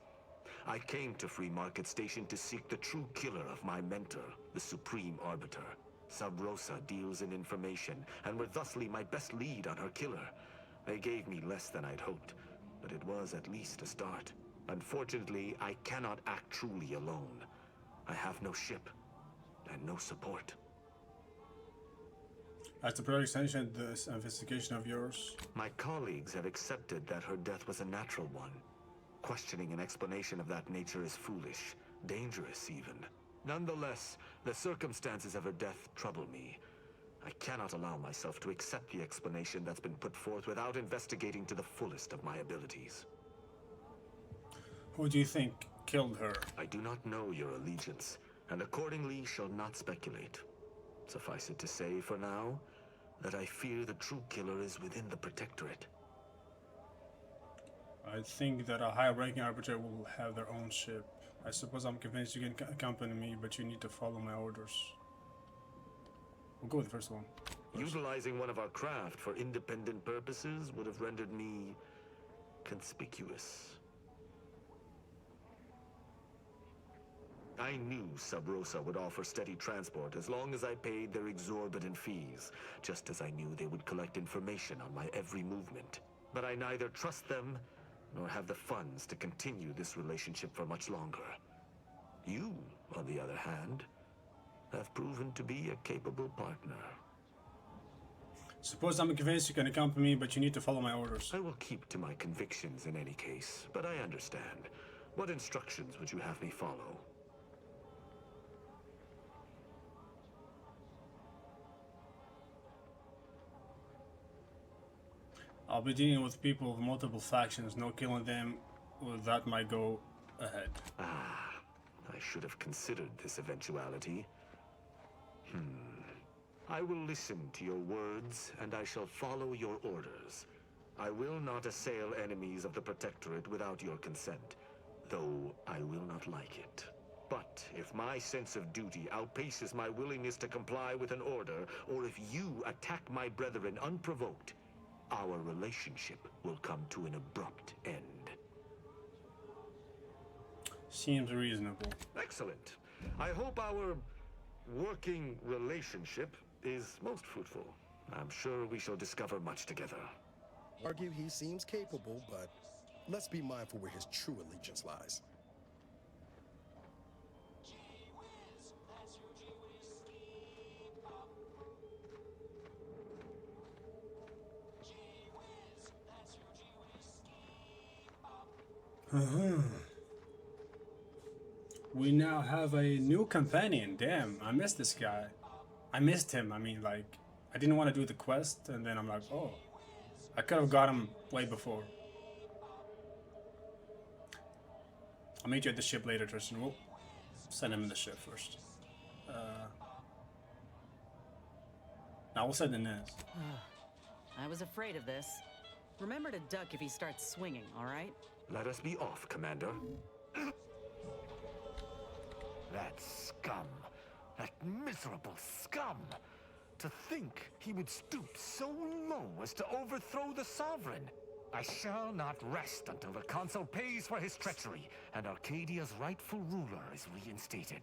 I came to Free Market Station to seek the true killer of my mentor, the Supreme Arbiter. Sub Rosa deals in information, and were thusly my best lead on her killer. They gave me less than I'd hoped, but it was at least a start. Unfortunately, I cannot act truly alone. I have no ship, and no support. As the project sanctioned this investigation of yours? My colleagues have accepted that her death was a natural one. Questioning an explanation of that nature is foolish, dangerous even. Nonetheless, the circumstances of her death trouble me. I cannot allow myself to accept the explanation that's been put forth without investigating to the fullest of my abilities. Who do you think killed her? I do not know your allegiance, and accordingly shall not speculate. Suffice it to say, for now, that I fear the true killer is within the Protectorate. I think that a high-ranking arbiter will have their own ship. I suppose I'm convinced you can accompany me, but you need to follow my orders. We'll go with the first one. Utilizing one of our craft for independent purposes would have rendered me conspicuous. I knew Sub Rosa would offer steady transport as long as I paid their exorbitant fees, just as I knew they would collect information on my every movement. But I neither trust them nor have the funds to continue this relationship for much longer. You, on the other hand, have proven to be a capable partner. Suppose I'm convinced you can accompany me, but you need to follow my orders. I will keep to my convictions in any case, but I understand. What instructions would you have me follow? I'll be dealing with people of multiple factions. No killing them, well, that might go ahead. Ah, I should have considered this eventuality. I will listen to your words, and I shall follow your orders. I will not assail enemies of the Protectorate without your consent, though I will not like it. But if my sense of duty outpaces my willingness to comply with an order, or if you attack my brethren unprovoked, our relationship will come to an abrupt end. Seems reasonable. Excellent. I hope our working relationship is most fruitful. I'm sure we shall discover much together. Argue he seems capable, but let's be mindful where his true allegiance lies. We now have a new companion. Damn, I missed this guy. I missed him. I mean, like, I didn't want to do the quest, and then I'm like, oh, I could have got him way before. I'll meet you at the ship later, Tristan. We'll send him in the ship first. Now we'll send the Nez. I was afraid of this. Remember to duck if he starts swinging, all right? Let us be off, Commander. That scum. That miserable scum. To think he would stoop so low as to overthrow the Sovereign. I shall not rest until the Consul pays for his treachery and Arcadia's rightful ruler is reinstated.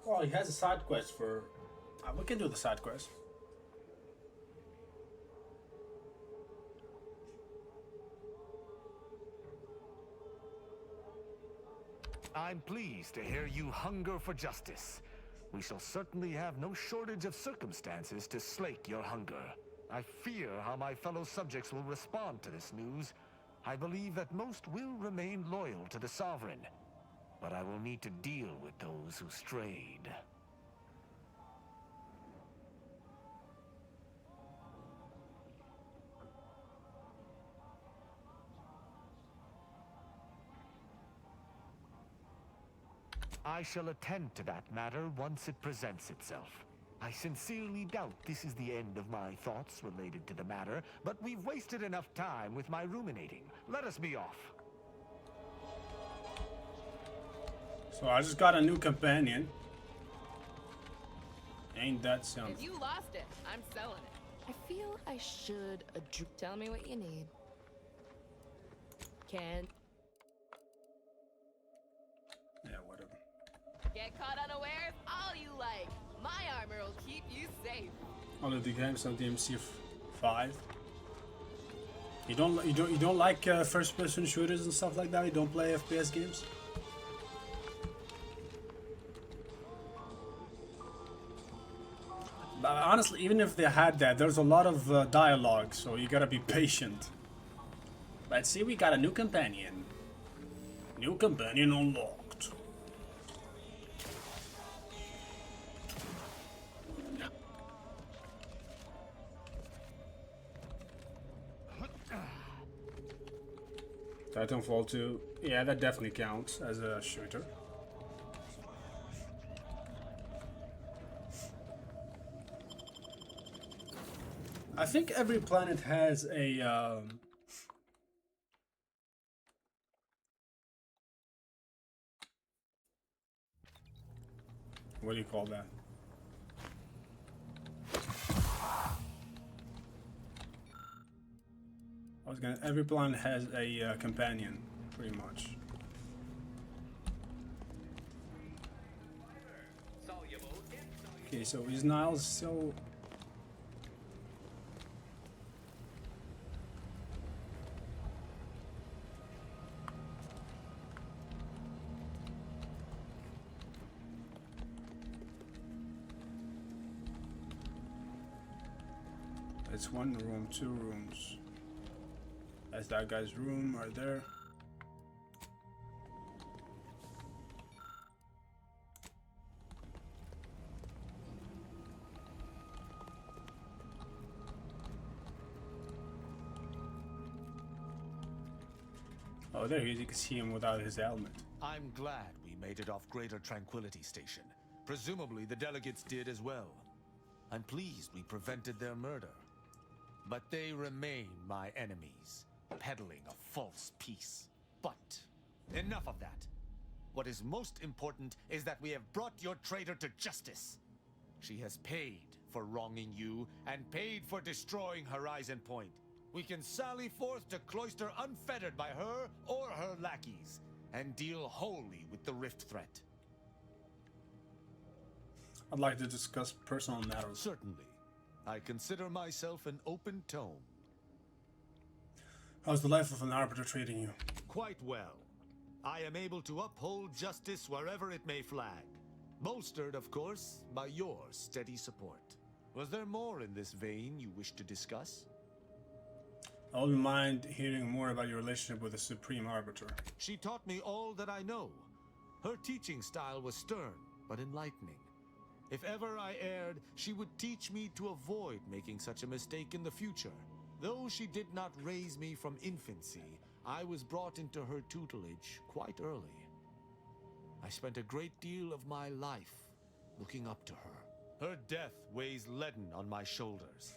Well, he has a side quest for... we can do the side quest. I'm pleased to hear you hunger for justice. We shall certainly have no shortage of circumstances to slake your hunger. I fear how my fellow subjects will respond to this news. I believe that most will remain loyal to the Sovereign, but I will need to deal with those who strayed. I shall attend to that matter once it presents itself. I sincerely doubt this is the end of my thoughts related to the matter, but we've wasted enough time with my ruminating. Let us be off. So I just got a new companion. Ain't that something? If you lost it, I'm selling it. I feel I should tell me what you need. Can Yeah, whatever. get caught unawares all you like. My armor will keep you safe. All of the games on DMC5. You don't like first-person shooters and stuff like that. You don't play FPS games. But honestly, even if they had that, there's a lot of dialogue, so you gotta be patient. Let's see, we got a new companion. New companion unlocked. Titanfall 2, yeah, that definitely counts as a shooter. I think every planet has a what do you call that? Every planet has a companion, pretty much. Okay, so is Niles still... It's one room, 2 rooms. That's that guy's room right there. Oh, there he is. You can see him without his helmet. I'm glad we made it off Greater Tranquility Station. Presumably the delegates did as well. I'm pleased we prevented their murder. But they remain my enemies, peddling a false peace. But enough of that. What is most important is that we have brought your traitor to justice. She has paid for wronging you and paid for destroying Horizon Point. We can sally forth to Cloister unfettered by her or her lackeys and deal wholly with the rift threat. I'd like to discuss personal matters. Certainly. I consider myself an open tome. How's the life of an arbiter treating you? Quite well. I am able to uphold justice wherever it may flag. Bolstered, of course, by your steady support. Was there more in this vein you wish to discuss? I wouldn't mind hearing more about your relationship with the Supreme Arbiter. She taught me all that I know. Her teaching style was stern, but enlightening. If ever I erred, she would teach me to avoid making such a mistake in the future. Though she did not raise me from infancy, I was brought into her tutelage quite early. I spent a great deal of my life looking up to her. Her death weighs leaden on my shoulders.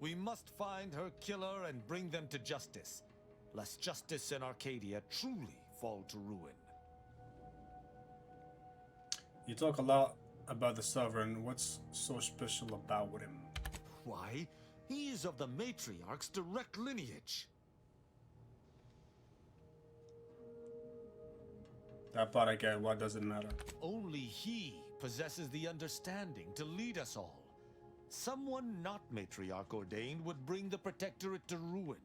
We must find her killer and bring them to justice, lest justice in Arcadia truly fall to ruin. You talk a lot about the Sovereign. What's so special about him? Why, he is of the Matriarch's direct lineage. That part I get. Why does it matter? Only he possesses the understanding to lead us all. Someone not Matriarch ordained would bring the Protectorate to ruin.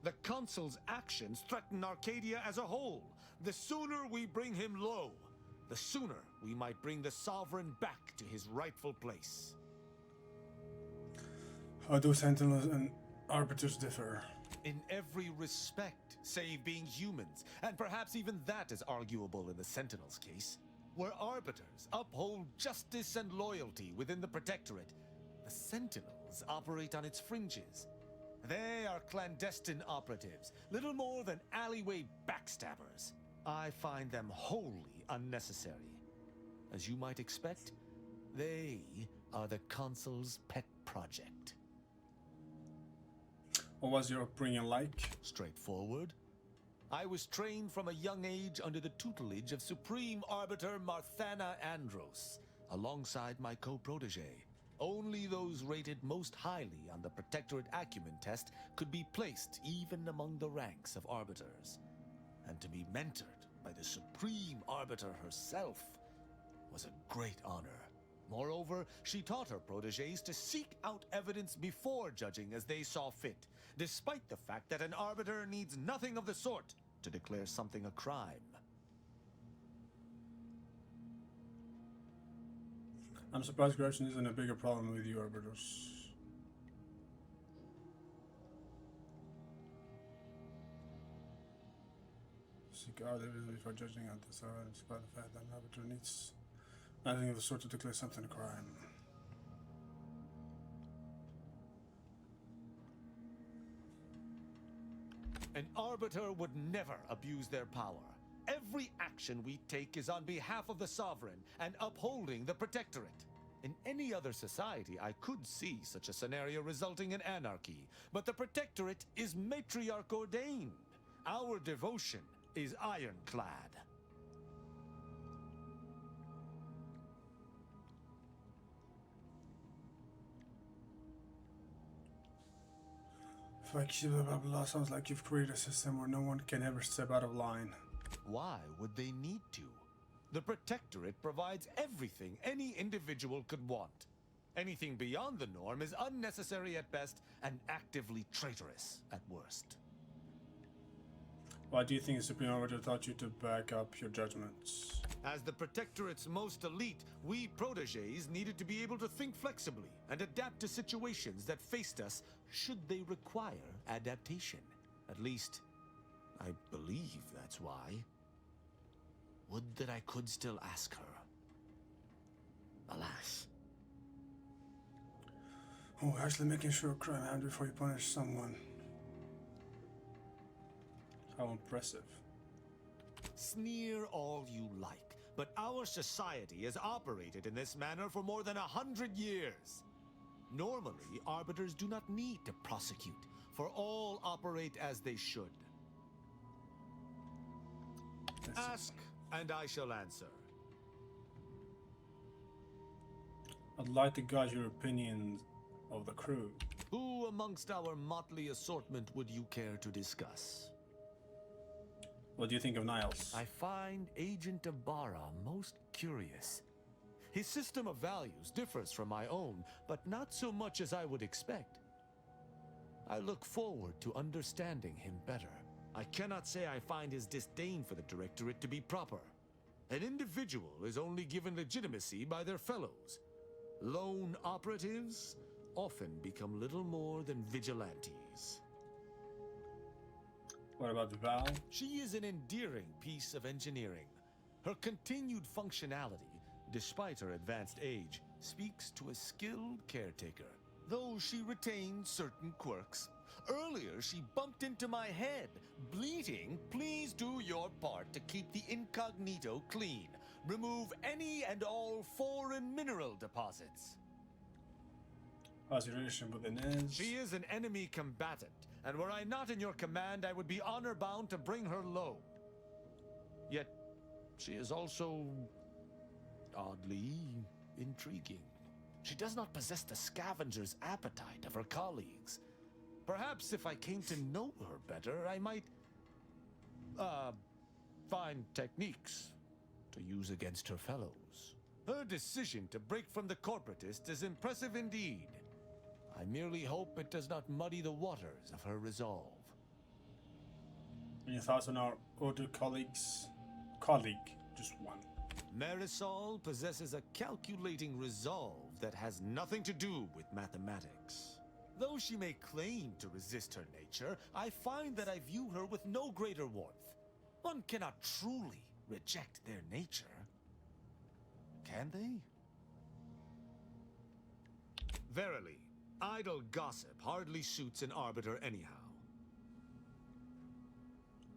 The Consul's actions threaten Arcadia as a whole. The sooner we bring him low, the sooner we might bring the Sovereign back to his rightful place. How do Sentinels and Arbiters differ? In every respect, save being humans, and perhaps even that is arguable in the Sentinels' case. Where Arbiters uphold justice and loyalty within the Protectorate, the Sentinels operate on its fringes. They are clandestine operatives, little more than alleyway backstabbers. I find them wholly unnecessary. As you might expect, they are the Consul's pet project. What was your upbringing like? Straightforward. I was trained from a young age under the tutelage of Supreme Arbiter Marthana Andros, alongside my co-protege. Only those rated most highly on the Protectorate Acumen test could be placed even among the ranks of Arbiters. And to be mentored by the Supreme Arbiter herself was a great honor. Moreover, she taught her proteges to seek out evidence before judging as they saw fit, despite the fact that an Arbiter needs nothing of the sort to declare something a crime. I'm surprised corruption isn't a bigger problem with you, Arbiters. Seek out evidence before judging at this hour, despite the fact that an Arbiter needs nothing of the sort to declare something a crime. An Arbiter would never abuse their power. Every action we take is on behalf of the Sovereign and upholding the Protectorate. In any other society, I could see such a scenario resulting in anarchy, but the Protectorate is Matriarch ordained. Our devotion is ironclad. If I keep blah blah blah, sounds like you've created a system where no one can ever step out of line. Why would they need to? The Protectorate provides everything any individual could want. Anything beyond the norm is unnecessary at best and actively traitorous at worst. Why do you think the Supreme Arbiter taught you to back up your judgments? As the Protectorate's most elite, we proteges needed to be able to think flexibly and adapt to situations that faced us should they require adaptation. At least, I believe that's why. Would that I could still ask her. Alas. Oh, actually making sure a crime happened before you punish someone. How impressive. Sneer all you like, but our society has operated in this manner for more than 100 years. Normally, Arbiters do not need to prosecute, for all operate as they should. Ask, and I shall answer. I'd like to gauge your opinions of the crew. Who amongst our motley assortment would you care to discuss? What do you think of Niles? I find Agent Ibarra most curious. His system of values differs from my own, but not so much as I would expect. I look forward to understanding him better. I cannot say I find his disdain for the Directorate to be proper. An individual is only given legitimacy by their fellows. Lone operatives often become little more than vigilantes. What about Val? She is an endearing piece of engineering. Her continued functionality, despite her advanced age, speaks to a skilled caretaker, though she retains certain quirks. Earlier, she bumped into my head, bleating, "Please do your part to keep the incognito clean. Remove any and all foreign mineral deposits." How's your relationship with Inez? She is an enemy combatant, and were I not in your command, I would be honor-bound to bring her low. Yet, she is also oddly intriguing. She does not possess the scavenger's appetite of her colleagues. Perhaps if I came to know her better, I might, find techniques to use against her fellows. Her decision to break from the corporatists is impressive indeed. I merely hope it does not muddy the waters of her resolve. Any thoughts on our other colleague? Just one. Marisol possesses a calculating resolve that has nothing to do with mathematics. Though she may claim to resist her nature, I find that I view her with no greater warmth. One cannot truly reject their nature. Can they? Verily, idle gossip hardly suits an arbiter anyhow.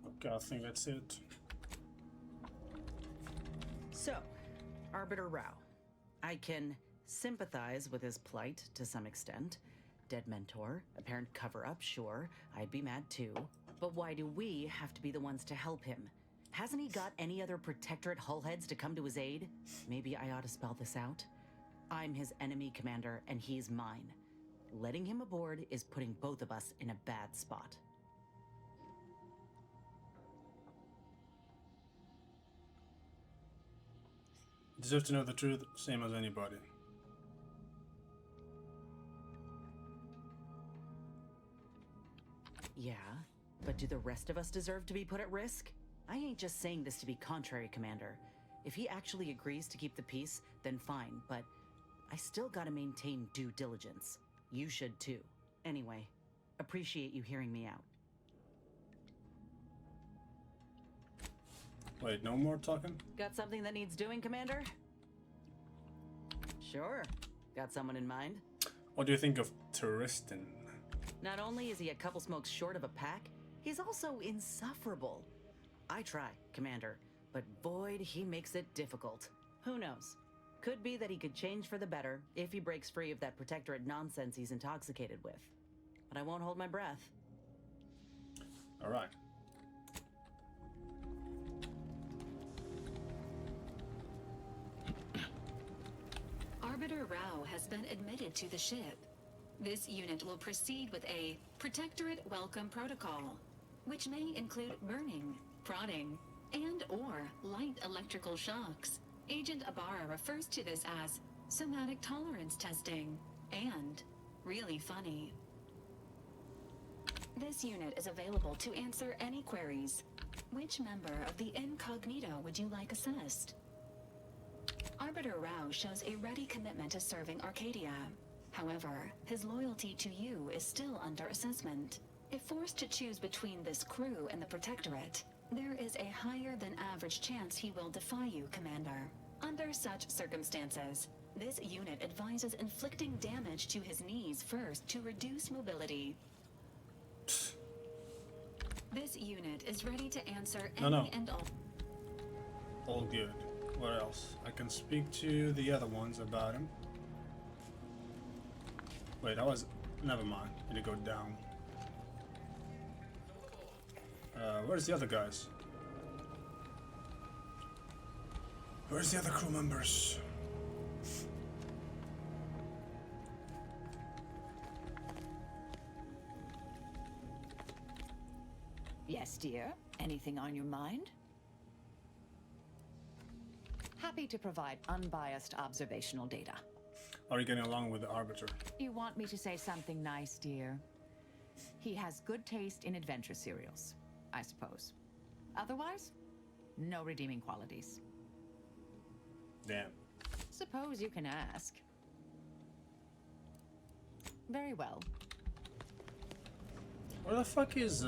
Okay, I think that's it. So, Arbiter Rao. I can sympathize with his plight to some extent. Dead mentor, apparent cover-up, sure, I'd be mad too. But why do we have to be the ones to help him? Hasn't he got any other Protectorate hullheads to come to his aid? Maybe I ought to spell this out. I'm his enemy commander, and he's mine. Letting him aboard is putting both of us in a bad spot. You deserve to know the truth, same as anybody. Yeah, but do the rest of us deserve to be put at risk? I ain't just saying this to be contrary, Commander. If he actually agrees to keep the peace, then fine, but I still gotta maintain due diligence. You should too. Anyway, appreciate you hearing me out. Wait, no more talking? Got something that needs doing, Commander? Sure. Got someone in mind? What do you think of Tristan? Not only is he a couple smokes short of a pack, he's also insufferable. I try, Commander, but boy, he makes it difficult. Who knows? Could be that he could change for the better if he breaks free of that Protectorate nonsense he's intoxicated with. But I won't hold my breath. All right. Arbiter Rao has been admitted to the ship. This unit will proceed with a Protectorate Welcome Protocol, which may include burning, prodding, and/or light electrical shocks. Agent Ibarra refers to this as somatic tolerance testing and really funny. This unit is available to answer any queries. Which member of the Incognito would you like assessed? Arbiter Rao shows a ready commitment to serving Arcadia. However, his loyalty to you is still under assessment. If forced to choose between this crew and the Protectorate, there is a higher than average chance he will defy you, Commander. Under such circumstances, this unit advises inflicting damage to his knees first to reduce mobility. This unit is ready to answer any and all. All good. What else? I can speak to the other ones about him. Wait, that was... Never mind. I need to go down. Where's the other guys? Where's the other crew members? Yes, dear. Anything on your mind? Happy to provide unbiased observational data. Are you getting along with the Arbiter? You want me to say something nice, dear? He has good taste in adventure serials, I suppose. Otherwise, no redeeming qualities. Damn. Suppose you can ask. Very well. Where the fuck is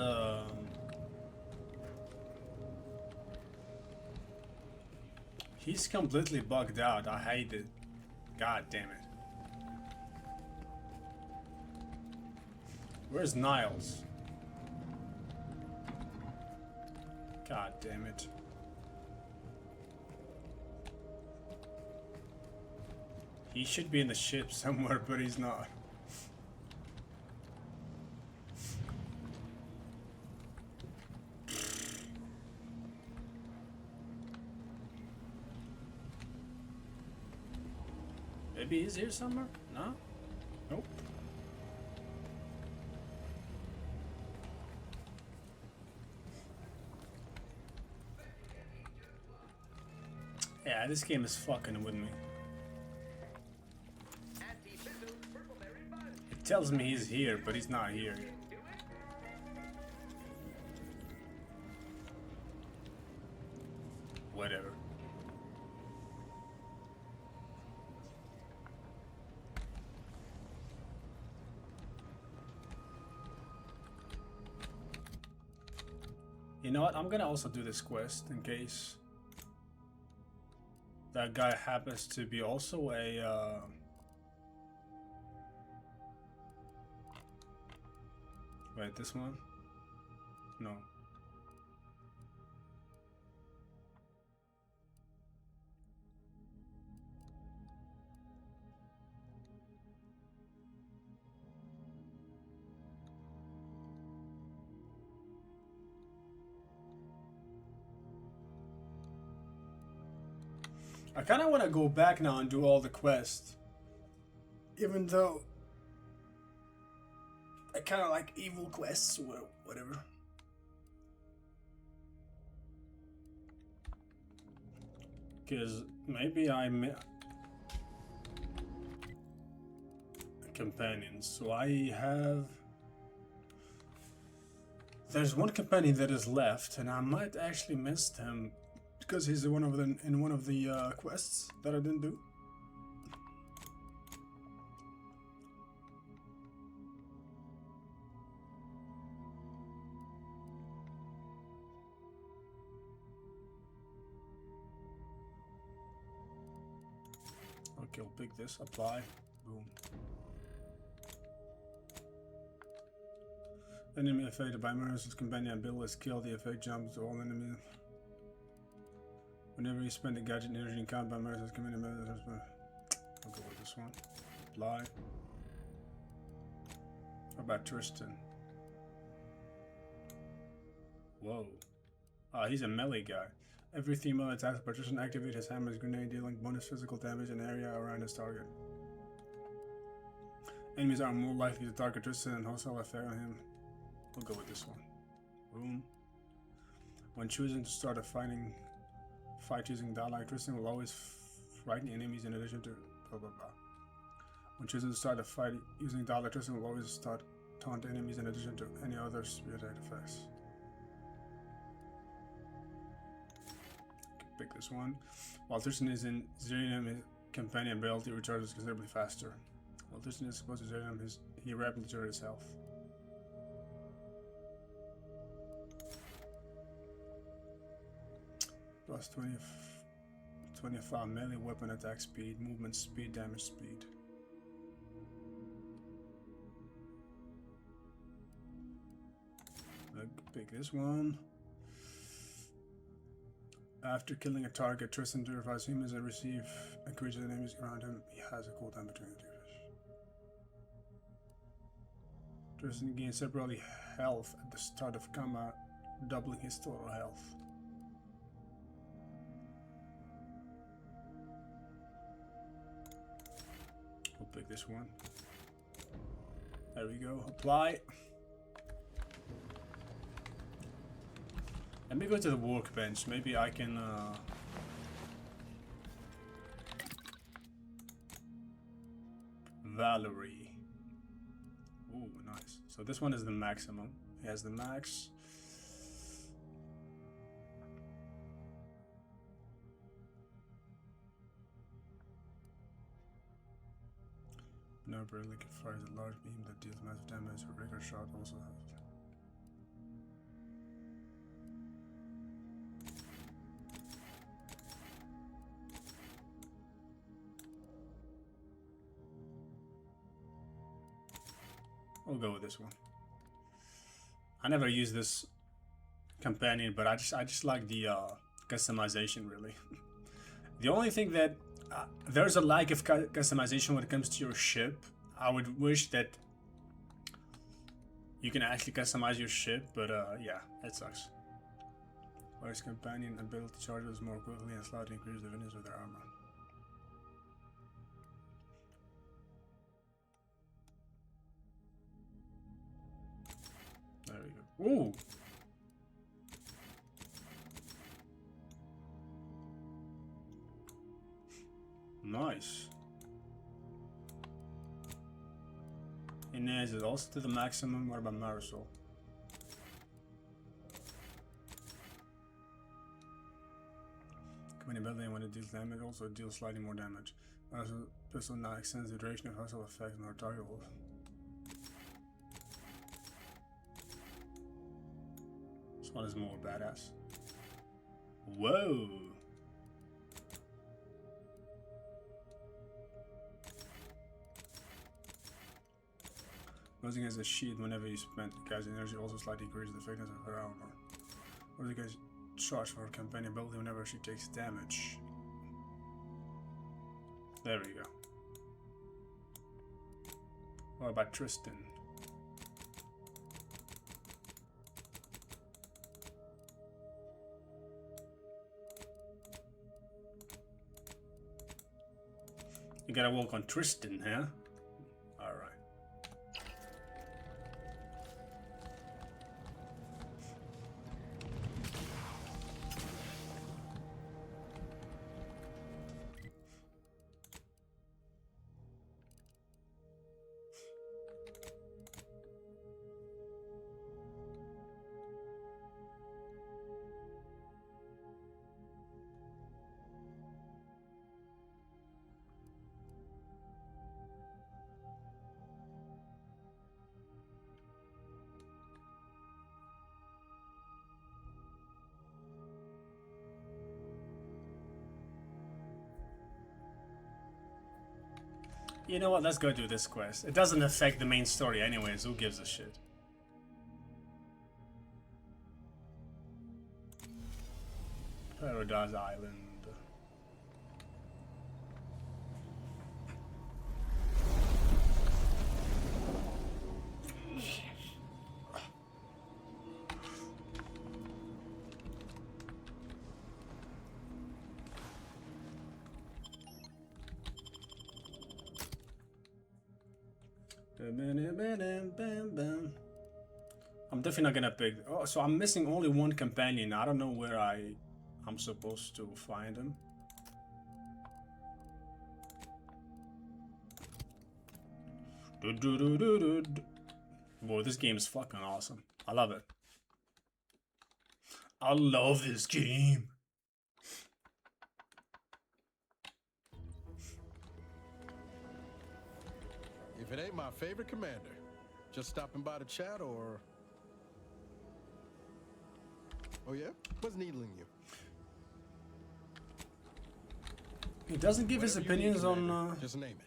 He's completely bugged out. I hate it. God damn it. Where's Niles? God damn it. He should be in the ship somewhere, but he's not. Maybe he's here somewhere? No? Nope. Yeah, this game is fucking with me. It tells me he's here, but he's not here. Whatever. You know what? I'm gonna also do this quest in case that guy happens to be also a wait, this one? No. I kind of want to go back now and do all the quests, even though I kind of like evil quests or whatever. Because maybe I'm companions. So I have. There's one companion that is left, and I might actually miss him. Because he's in one of the quests that I didn't do. Okay, I'll pick this, apply, boom. Enemy affected by Mercer's companion ability skill, the effect jumps to all enemies. Whenever you spend a gadget energy in combat, Mercer's companion ability. I'll go with this one. Apply. How about Tristan? Whoa. Ah, he's a melee guy. Every female attacks by Tristan activate his hammer's grenade, dealing bonus physical damage in an area around his target. Enemies are more likely to target Tristan and hostile effect on him. We'll go with this one. Boom. When choosing to start a fight using Dialect, Tristan will always frighten enemies in addition to blah blah blah. When choosing to start a fight using Dialect, Tristan will always taunt enemies in addition to any other spear attack effects. Pick this one. While Tristan is in Zerium, his companion ability recharges considerably faster. While Tristan is supposed to Zerium, he rapidly recharges his health. Plus 25 melee weapon attack speed, movement speed, damage speed. Pick this one. After killing a target, Tristan terrifies humans and receive increases enemies around him. He has a cooldown between the two. Tristan gains separately health at the start of combat, doubling his total health. We'll pick this one. There we go. Apply. Let me go to the workbench. Maybe I can Valerie. Ooh, nice. So this one is the maximum. He has the max. no ability fires a large beam that deals massive damage. A regular shot also has. We'll go with this one. I never use this companion, but I just like the customization really. The only thing that there's a lack of customization when it comes to your ship. I would wish that you can actually customize your ship, but yeah, that sucks. Whereas companion ability charges more quickly and slightly increase the fitness of their armor. There we go. Ooh! Nice. Inez is also to the maximum. What about Marisol? When ability when it deals damage, also deals slightly more damage. Pistol now extends the duration of hostile effects on our target wolf. This one is more badass. Whoa! Using as a shield whenever you spend guy's energy also slightly increases the thickness of her armor. Or the guy's charge for her companion ability whenever she takes damage. There we go. What about Tristan? You gotta walk on Tristan, huh? Alright. You know what, let's go do this quest. It doesn't affect the main story anyways, who gives a shit? Paradise Island. I'm definitely not gonna pick. Oh, so I'm missing only one companion. I don't know where I'm supposed to find him. Boy, this game is fucking awesome. I love it. I love this game. If it ain't my favorite commander, just stopping by to chat or... Oh yeah? What's needling you? He doesn't give his opinions on... Just name it.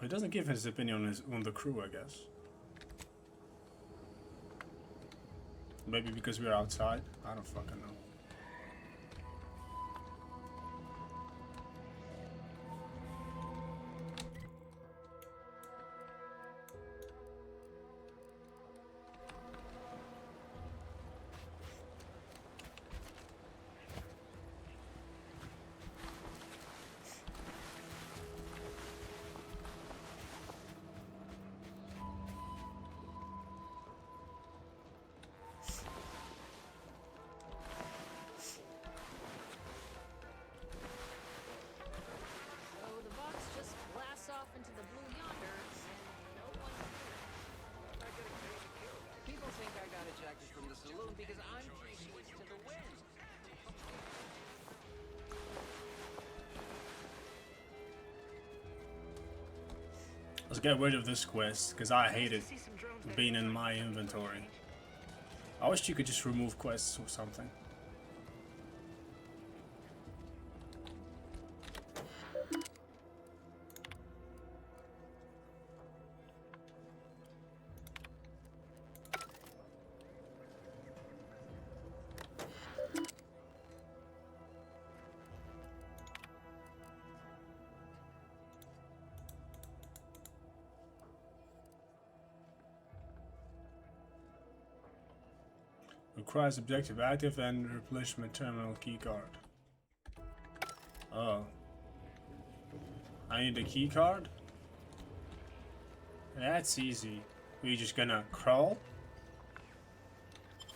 He doesn't give his opinion on the crew, I guess. Maybe because we're outside? I don't fucking know. People think I got ejected from the saloon because I'm too sweet to the wind. Let's get rid of this quest, because I hate it being in my inventory. I wish you could just remove quests or something. Requires objective active and replenishment terminal keycard. Oh. I need a keycard? That's easy. We're just gonna crawl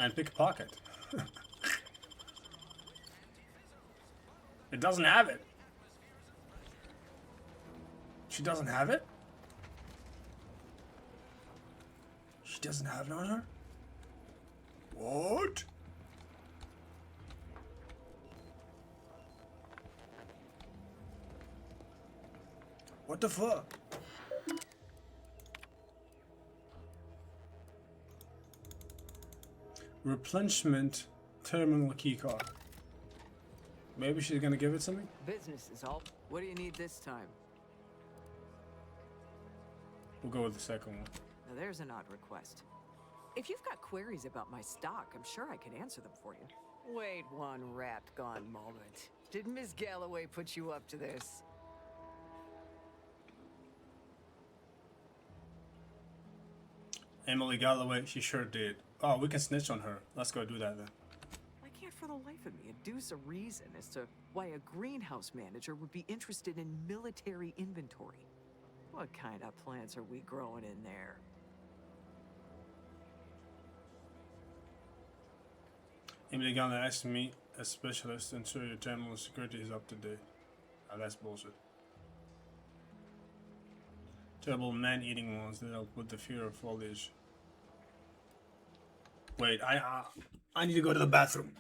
and pick a pocket. It doesn't have it. She doesn't have it? She doesn't have it on her? What? What the fuck? Replenishment terminal keycard. Maybe she's gonna give it to me? Business is all. What do you need this time? We'll go with the second one. Now there's an odd request. If you've got queries about my stock, I'm sure I could answer them for you. Wait one rapt gone moment. Did Miss Galloway put you up to this? Emily Galloway, she sure did. Oh, we can snitch on her. Let's go do that then. I can't for the life of me adduce a reason as to why a greenhouse manager would be interested in military inventory. What kind of plants are we growing in there? Emily Galloway asked me, a specialist, to ensure your terminal security is up to date. Oh, that's bullshit. Terrible man-eating ones that help with the fear of foliage. Wait, I need to go to the bathroom.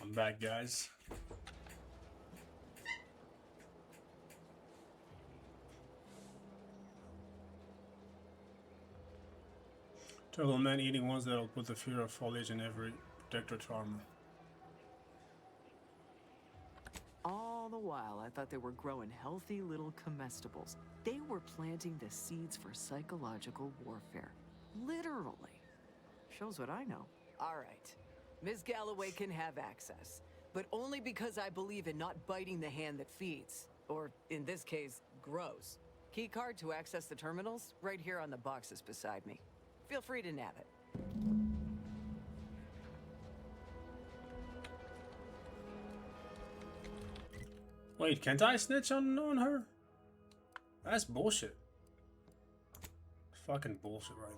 I'm back, guys. Terrible man eating ones that'll put the fear of foliage in every protector's armor. All the while while, I thought they were growing healthy little comestibles. They were planting the seeds for psychological warfare. Literally. Shows what I know. All right. Ms. Galloway can have access, but only because I believe in not biting the hand that feeds. Or, in this case, grows. Keycard to access the terminals, right here on the boxes beside me. Feel free to nab it. Wait, can't I snitch on her? That's bullshit. Fucking bullshit right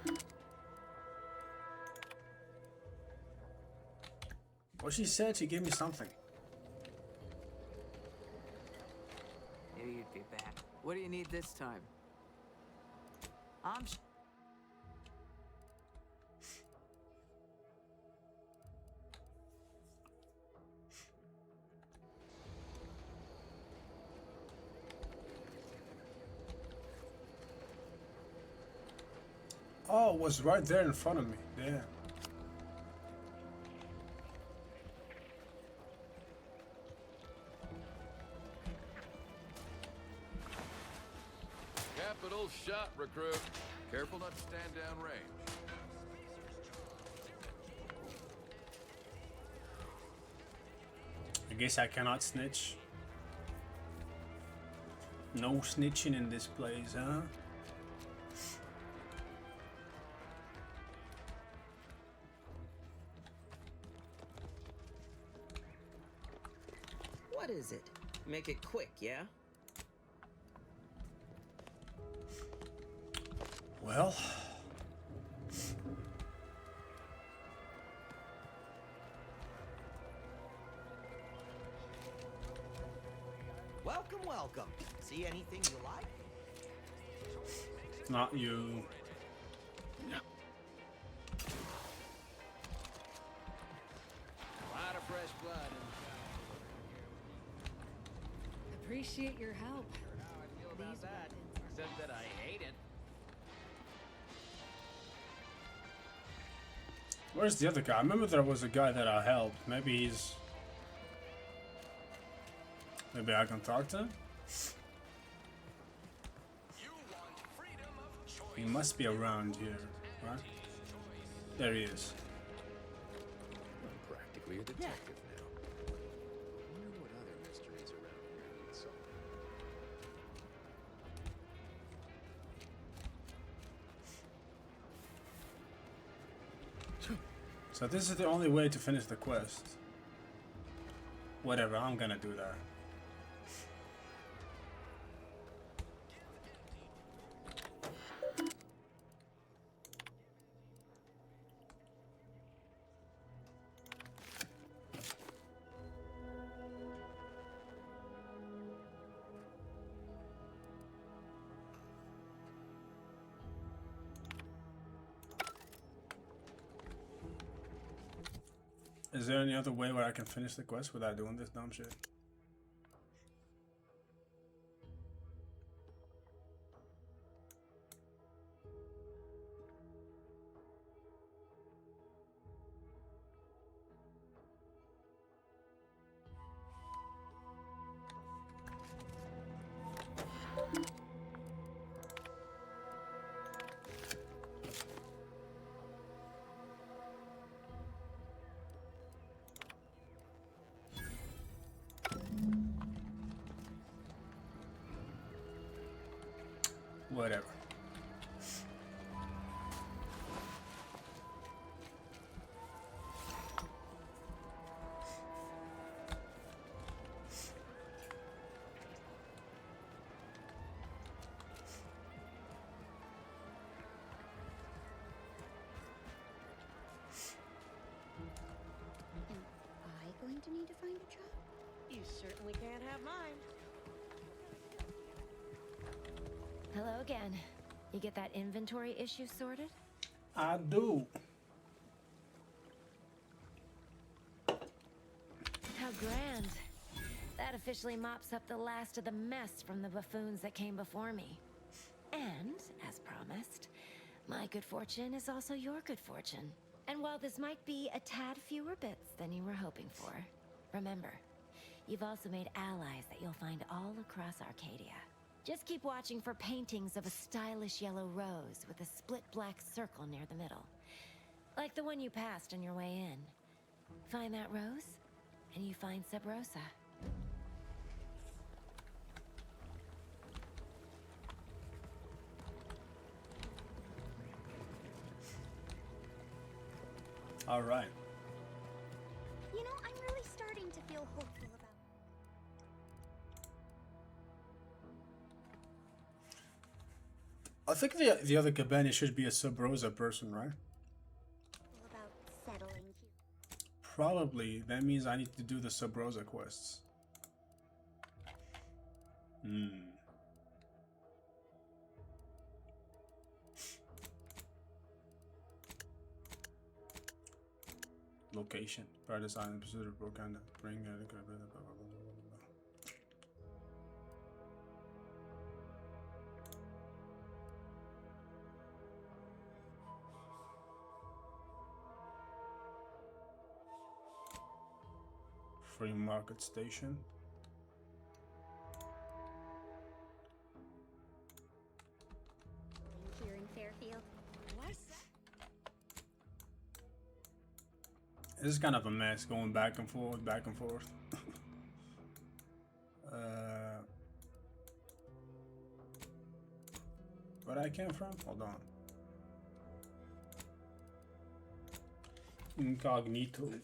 there. What she said, she gave me something. Maybe you'd be back. What do you need this time? I'm... Oh, it was right there in front of me. Damn. Capital shot, recruit. Careful not to stand down range. I guess I cannot snitch. No snitching in this place, huh? What is it? Make it quick, yeah? Well... Welcome, welcome. See anything you like? Not you. A lot of fresh blood. Appreciate your help. About that, except that I hate it. Where's the other guy? I remember there was a guy that I helped. Maybe he's... Maybe I can talk to him? He must be around here, right? There he is. I'm practically a detective now. Wonder what other mysteries around here need solving. So this is the only way to finish the quest. Whatever, I'm gonna do that. Is there any other way where I can finish the quest without doing this dumb shit? Whatever. Am I going to need to find a job? You certainly can't have mine. Hello again. You get that inventory issue sorted? I do. How grand. That officially mops up the last of the mess from the buffoons that came before me. And, as promised, my good fortune is also your good fortune. And while this might be a tad fewer bits than you were hoping for, remember, you've also made allies that you'll find all across Arcadia. Just keep watching for paintings of a stylish yellow rose with a split black circle near the middle. Like the one you passed on your way in. Find that rose, and you find Sub Rosa. All right. You know, I'm really starting to feel hopeful about. I think the other Cabana should be a Sub Rosa person, right? About settling here. Probably. That means I need to do the Sub Rosa quests. Location. Paradise Island, pursuit of Wakanda. Bring blah, blah, blah, blah, blah, blah. Free Market Station. Here in Fairfield. This is kind of a mess going back and forth, back and forth. Where I came from? Hold on. Incognito.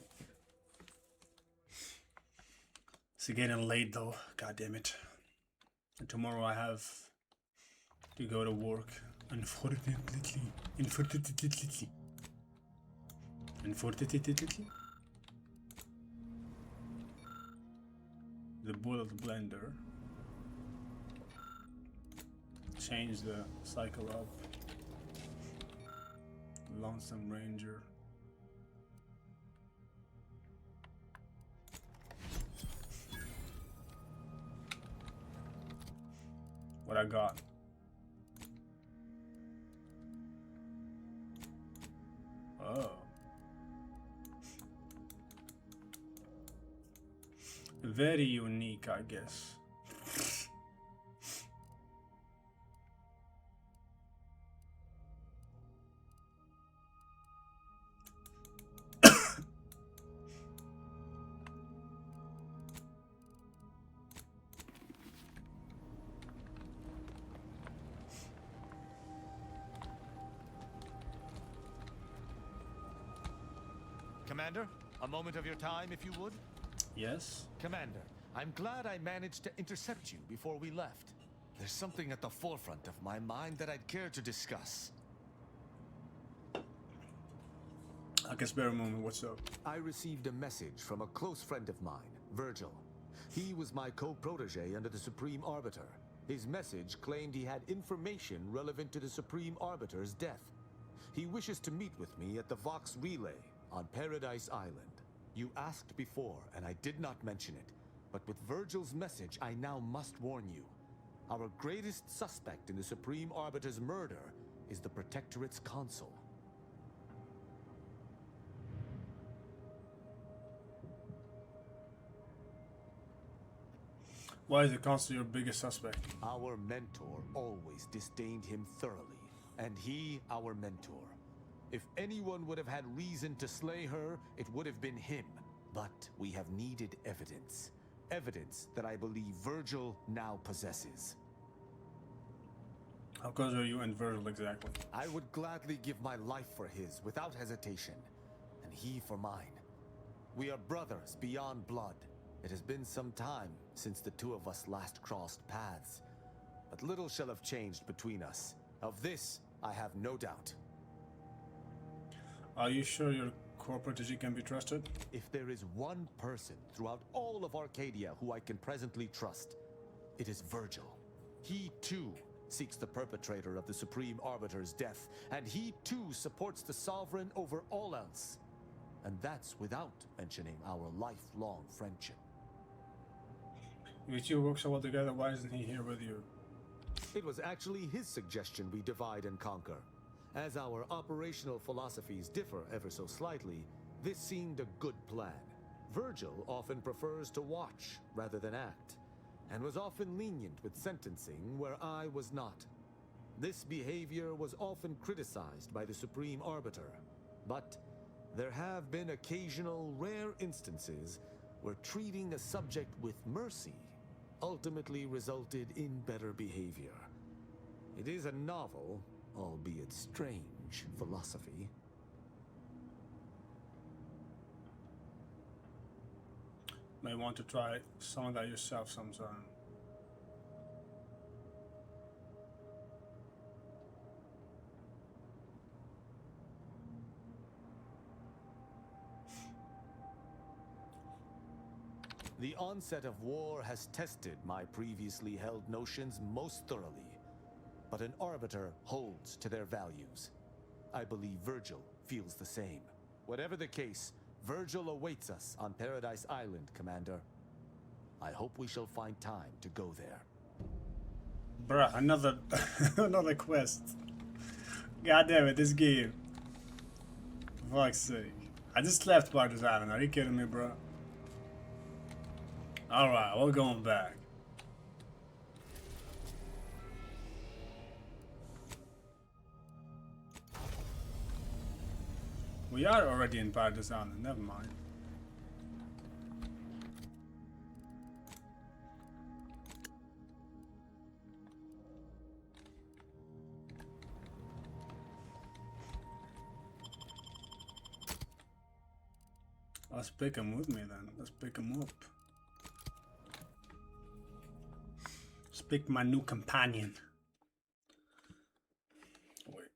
It's getting late though. God damn it. And tomorrow I have to go to work. Unfortunately. The bullet blender. Change the cycle up. Lonesome Ranger. What I got? Oh. Very unique, I guess. Commander, a moment of your time, if you would. Yes? Commander, I'm glad I managed to intercept you before we left. There's something at the forefront of my mind that I'd care to discuss. I can spare a moment, what's up? I received a message from a close friend of mine, Virgil. He was my co-protege under the Supreme Arbiter. His message claimed he had information relevant to the Supreme Arbiter's death. He wishes to meet with me at the Vox Relay on Paradise Island. You asked before, and I did not mention it, but with Virgil's message, I now must warn you. Our greatest suspect in the Supreme Arbiter's murder is the Protectorate's consul. Why is the consul your biggest suspect? Our mentor always disdained him thoroughly, and he our mentor. If anyone would have had reason to slay her, it would have been him. But we have needed evidence. Evidence that I believe Virgil now possesses. How close are you and Virgil exactly? I would gladly give my life for his without hesitation, and he for mine. We are brothers beyond blood. It has been some time since the two of us last crossed paths, but little shall have changed between us. Of this, I have no doubt. Are you sure your core-protege can be trusted? If there is one person throughout all of Arcadia who I can presently trust, it is Virgil. He too seeks the perpetrator of the Supreme Arbiter's death, and he too supports the Sovereign over all else. And that's without mentioning our lifelong friendship. You two work so well together, why isn't he here with you? It was actually his suggestion we divide and conquer. As our operational philosophies differ ever so slightly, this seemed a good plan. Virgil often prefers to watch rather than act, and was often lenient with sentencing where I was not. This behavior was often criticized by the Supreme Arbiter, but there have been occasional rare instances where treating a subject with mercy ultimately resulted in better behavior. It is a novel, albeit strange, philosophy. May want to try some of that yourself sometime. The onset of war has tested my previously held notions most thoroughly, but an arbiter holds to their values. I believe Virgil feels the same. Whatever the case, Virgil awaits us on Paradise Island, Commander. I hope we shall find time to go there. Bruh, another another quest. God damn it, this game. For fuck's sake. I just left Paradise Island. Are you kidding me, bro? Alright, we're going back. We are already in Paradise Island, never mind. Let's pick him with me then. Let's pick him up. Let's pick my new companion. Wait.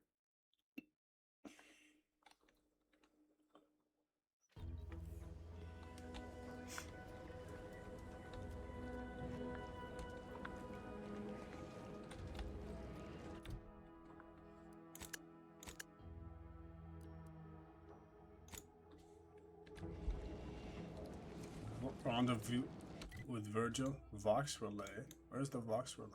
Rendezvous with Virgil. Vox Relay. Where's the Vox Relay?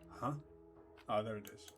Huh? Oh, there it is.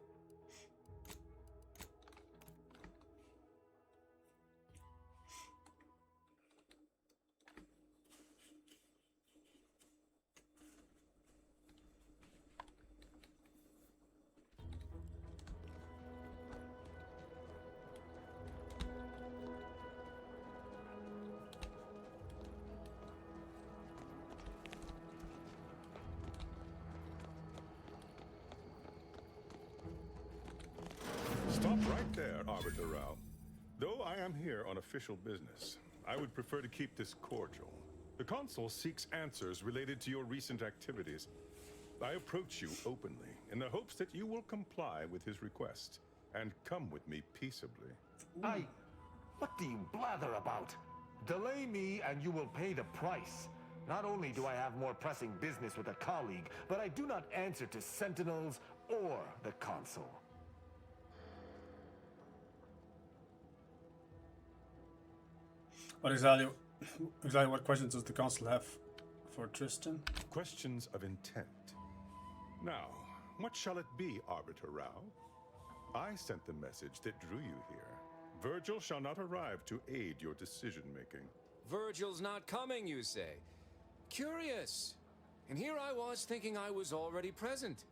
Stop right there, Arbiter Rao. Though I am here on official business, I would prefer to keep this cordial. The Consul seeks answers related to your recent activities. I approach you openly in the hopes that you will comply with his request and come with me peaceably. What do you blather about? Delay me and you will pay the price. Not only do I have more pressing business with a colleague, but I do not answer to Sentinels or the Consul. What exactly what questions does the Council have for Tristan? Questions of intent. Now, what shall it be, Arbiter Rao? I sent the message that drew you here. Virgil shall not arrive to aid your decision-making. Virgil's not coming, you say? Curious. And here I was thinking I was already present.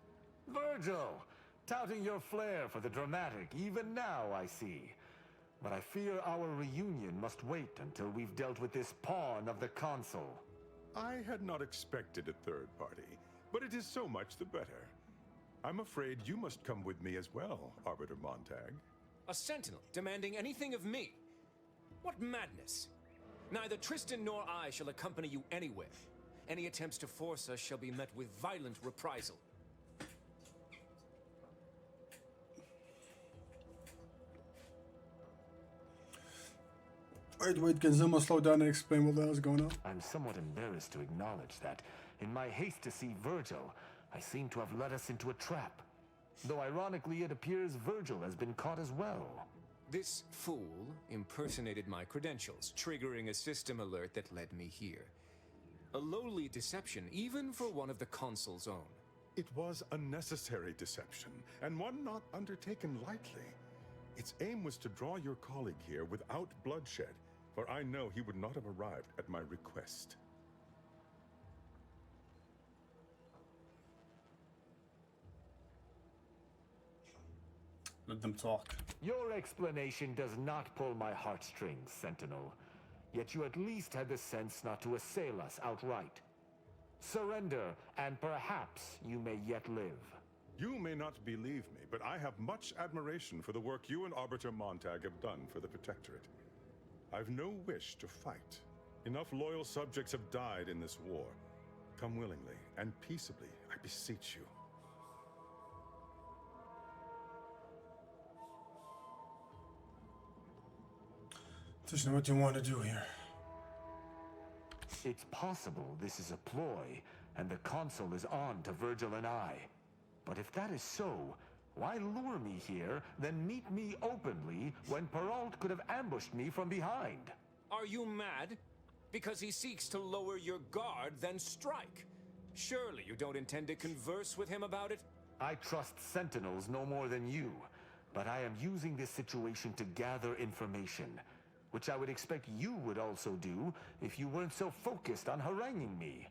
Virgil! Touting your flair for the dramatic, even now I see. But I fear our reunion must wait until we've dealt with this pawn of the Consul. I had not expected a third party, but it is so much the better. I'm afraid you must come with me as well, Arbiter Montag. A sentinel demanding anything of me? What madness! Neither Tristan nor I shall accompany you anywhere. Any attempts to force us shall be met with violent reprisal. Wait, can someone slow down and explain what the hell is going on? I'm somewhat embarrassed to acknowledge that, in my haste to see Virgil, I seem to have led us into a trap. Though ironically, it appears Virgil has been caught as well. This fool impersonated my credentials, triggering a system alert that led me here. A lowly deception, even for one of the Consul's own. It was a necessary deception, and one not undertaken lightly. Its aim was to draw your colleague here without bloodshed, for I know he would not have arrived at my request. Let them talk. Your explanation does not pull my heartstrings, Sentinel. Yet you at least had the sense not to assail us outright. Surrender, and perhaps you may yet live. You may not believe me, but I have much admiration for the work you and Arbiter Montag have done for the Protectorate. I've no wish to fight. Enough loyal subjects have died in this war. Come willingly and peaceably, I beseech you. Just know what you want to do here. It's possible this is a ploy, and the Consul is on to Virgil and I. But if that is so, why lure me here, then meet me openly when Perrault could have ambushed me from behind? Are you mad? Because he seeks to lower your guard, then strike. Surely you don't intend to converse with him about it? I trust Sentinels no more than you, but I am using this situation to gather information, which I would expect you would also do if you weren't so focused on haranguing me.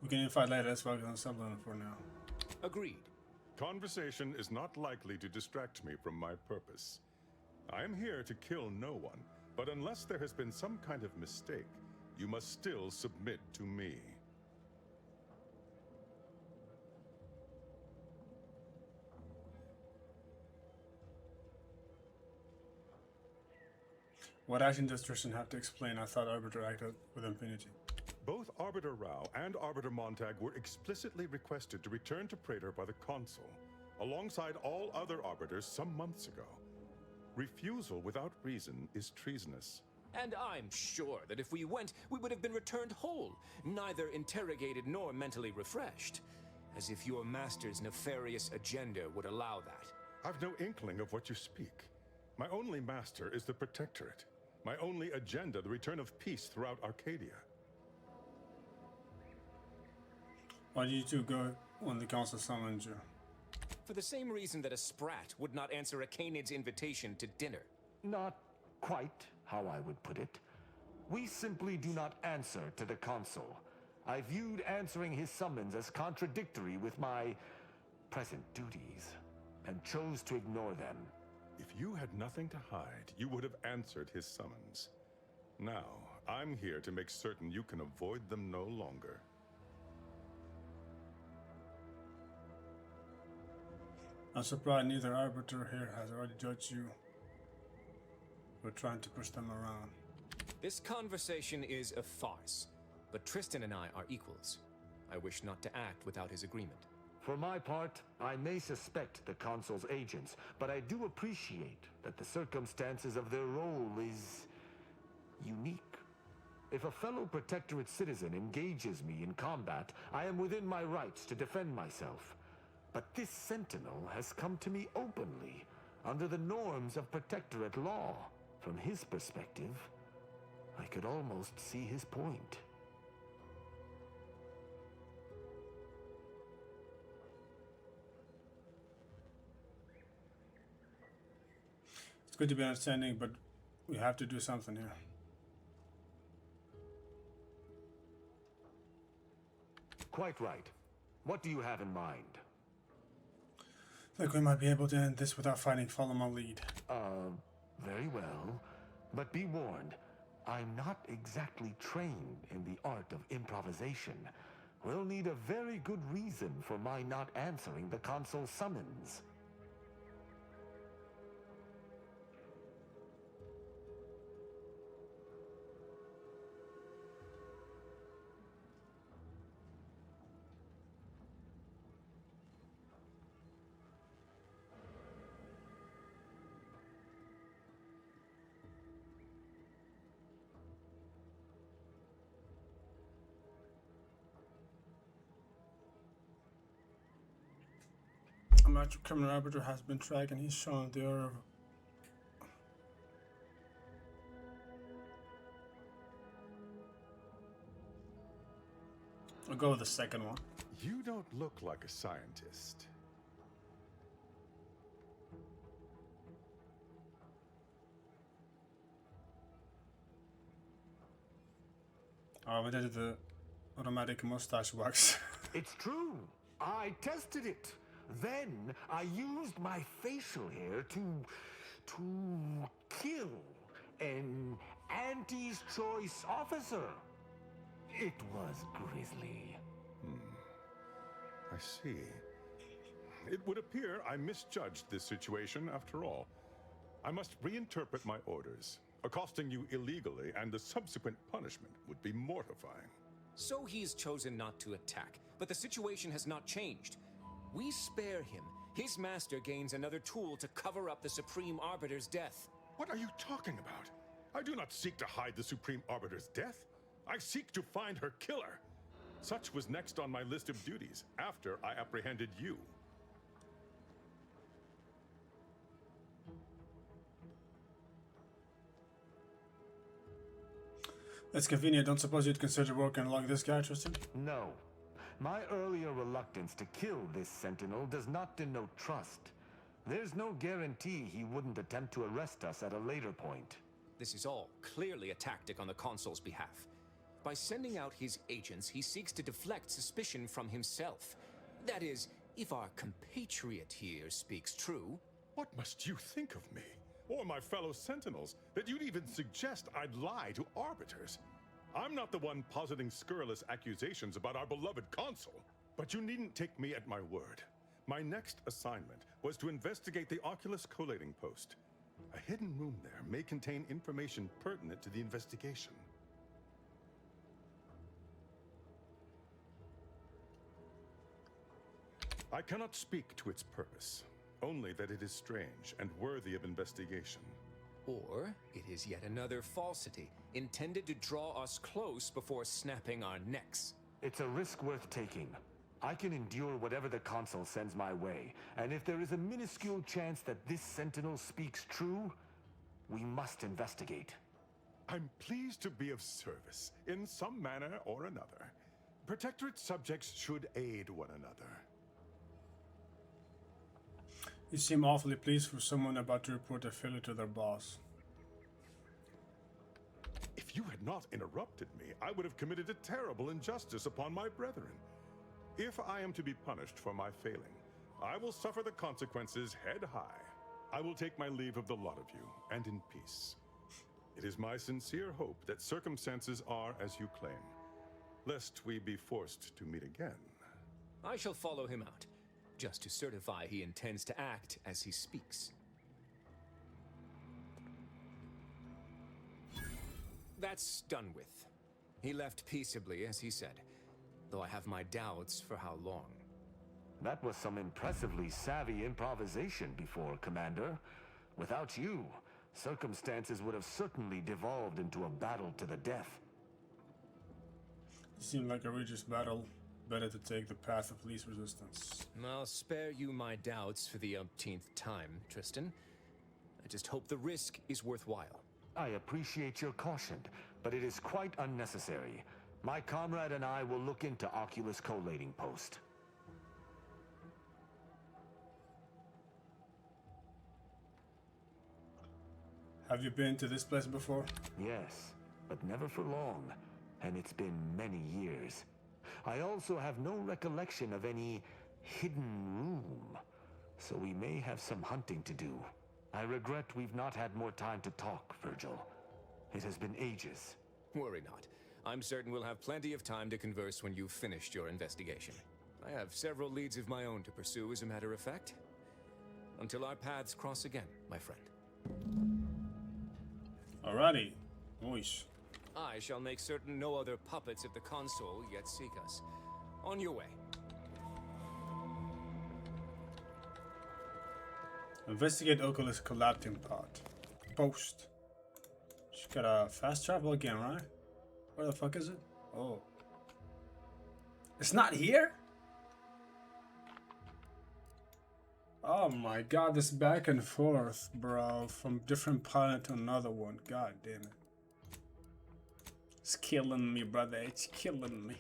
We can fight later, that's why we're gonna settle on it for now. Agreed. Conversation is not likely to distract me from my purpose. I am here to kill no one, but unless there has been some kind of mistake, you must still submit to me. What action does Tristan have to explain? I thought Arbiter acted with impunity. Both Arbiter Rao and Arbiter Montag were explicitly requested to return to Praetor by the Consul, alongside all other Arbiters some months ago. Refusal without reason is treasonous. And I'm sure that if we went, we would have been returned whole, neither interrogated nor mentally refreshed. As if your master's nefarious agenda would allow that. I've no inkling of what you speak. My only master is the Protectorate. My only agenda, the return of peace throughout Arcadia. Why did you two go when the Council summoned you? For the same reason that a sprat would not answer a Canid's invitation to dinner. Not quite how I would put it. We simply do not answer to the Consul. I viewed answering his summons as contradictory with my present duties, and chose to ignore them. If you had nothing to hide, you would have answered his summons. Now, I'm here to make certain you can avoid them no longer. I'm surprised neither Arbiter here has already judged you. We're trying to push them around. This conversation is a farce, but Tristan and I are equals. I wish not to act without his agreement. For my part, I may suspect the Consul's agents, but I do appreciate that the circumstances of their role is unique. If a fellow Protectorate citizen engages me in combat, I am within my rights to defend myself. But this Sentinel has come to me openly, under the norms of Protectorate law. From his perspective, I could almost see his point. It's good to be understanding, but we have to do something here. Quite right. What do you have in mind? Think we might be able to end this without fighting. Follow my lead. Very well. But be warned, I'm not exactly trained in the art of improvisation. We'll need a very good reason for my not answering the Consul's summons. match criminal arbiter has been tracked and he's shown the order of... I'll go with the second one. You don't look like a scientist. Oh, we did the automatic mustache wax. It's true. I tested it. Then I used my facial hair to kill an Auntie's Choice officer. It was grisly. I see. It would appear I misjudged this situation after all. I must reinterpret my orders. Accosting you illegally and the subsequent punishment would be mortifying. So he's chosen not to attack, but the situation has not changed. We spare him. His master gains another tool to cover up the Supreme Arbiter's death. What are you talking about? I do not seek to hide the Supreme Arbiter's death. I seek to find her killer. Such was next on my list of duties after I apprehended you. That's convenient. Don't suppose you'd consider working along this guy, Tristan? No. My earlier reluctance to kill this sentinel does not denote trust. There's no guarantee he wouldn't attempt to arrest us at a later point. This is all clearly a tactic on the Consul's behalf. By sending out his agents, he seeks to deflect suspicion from himself. That is, if our compatriot here speaks true. What must you think of me, or my fellow sentinels, that you'd even suggest I'd lie to arbiters? I'm not the one positing scurrilous accusations about our beloved Consul. But you needn't take me at my word. My next assignment was to investigate the Oculus collating post. A hidden room there may contain information pertinent to the investigation. I cannot speak to its purpose, only that it is strange and worthy of investigation. Or it is yet another falsity, intended to draw us close before snapping our necks. It's a risk worth taking. I can endure whatever the Consul sends my way, and if there is a minuscule chance that this sentinel speaks true, we must investigate. I'm pleased to be of service, in some manner or another. Protectorate subjects should aid one another. You seem awfully pleased for someone about to report a failure to their boss. If you had not interrupted me, I would have committed a terrible injustice upon my brethren. If I am to be punished for my failing, I will suffer the consequences head high. I will take my leave of the lot of you, and in peace. It is my sincere hope that circumstances are as you claim, lest we be forced to meet again. I shall follow him out, just to certify he intends to act as he speaks. That's done with. He left peaceably, as he said, though I have my doubts for how long. That was some impressively savvy improvisation before, Commander. Without you, circumstances would have certainly devolved into a battle to the death. It seemed like a religious battle. Better to take the path of least resistance. I'll spare you my doubts for the umpteenth time, Tristan. I just hope the risk is worthwhile. I appreciate your caution, but it is quite unnecessary. My comrade and I will look into Oculus collating post. Have you been to this place before? Yes, but never for long, and it's been many years. I also have no recollection of any hidden room, so we may have some hunting to do. I regret we've not had more time to talk, Virgil. It has been ages. Worry not. I'm certain we'll have plenty of time to converse when you've finished your investigation. I have several leads of my own to pursue, as a matter of fact. Until our paths cross again, my friend. Alrighty. Nice. I shall make certain no other puppets of the Consul yet seek us. On your way. Investigate Oculus collapsing pod. Post. Just gotta fast travel again, right? Where the fuck is it? Oh. It's not here? Oh my god, this back and forth, bro, from different planet to another one. God damn it. It's killing me, brother. It's killing me.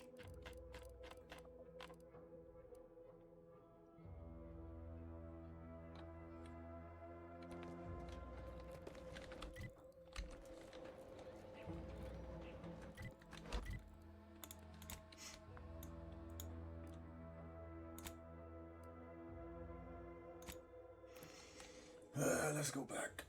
Let's go back.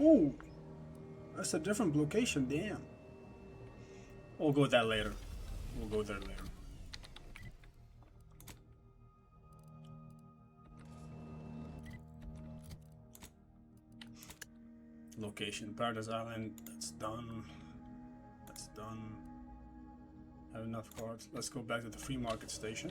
Ooh, that's a different location, damn. We'll go with that later. We'll go there later. Location, Paradise Island, that's done. That's done. Have enough cards. Let's go back to the free market station.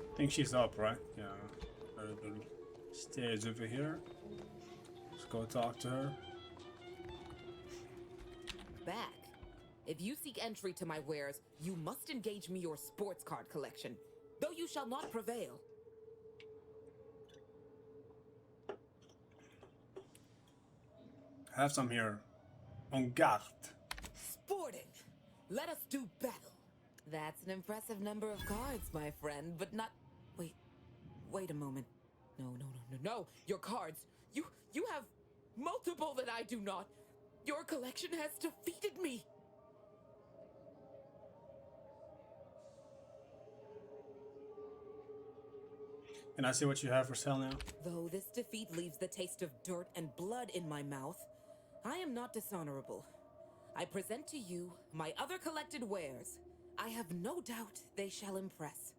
I think she's up, right? Yeah. Stairs over here. Let's go talk to her. Back. If you seek entry to my wares, you must engage me your sports card collection, though you shall not prevail. I have some here. En garde. Sporting. Let us do battle. That's an impressive number of cards, my friend, but not... Wait a moment. No. Your cards. You have multiple that I do not. Your collection has defeated me. Can I see what you have for sale now? Though this defeat leaves the taste of dirt and blood in my mouth, I am not dishonorable. I present to you my other collected wares. I have no doubt they shall impress.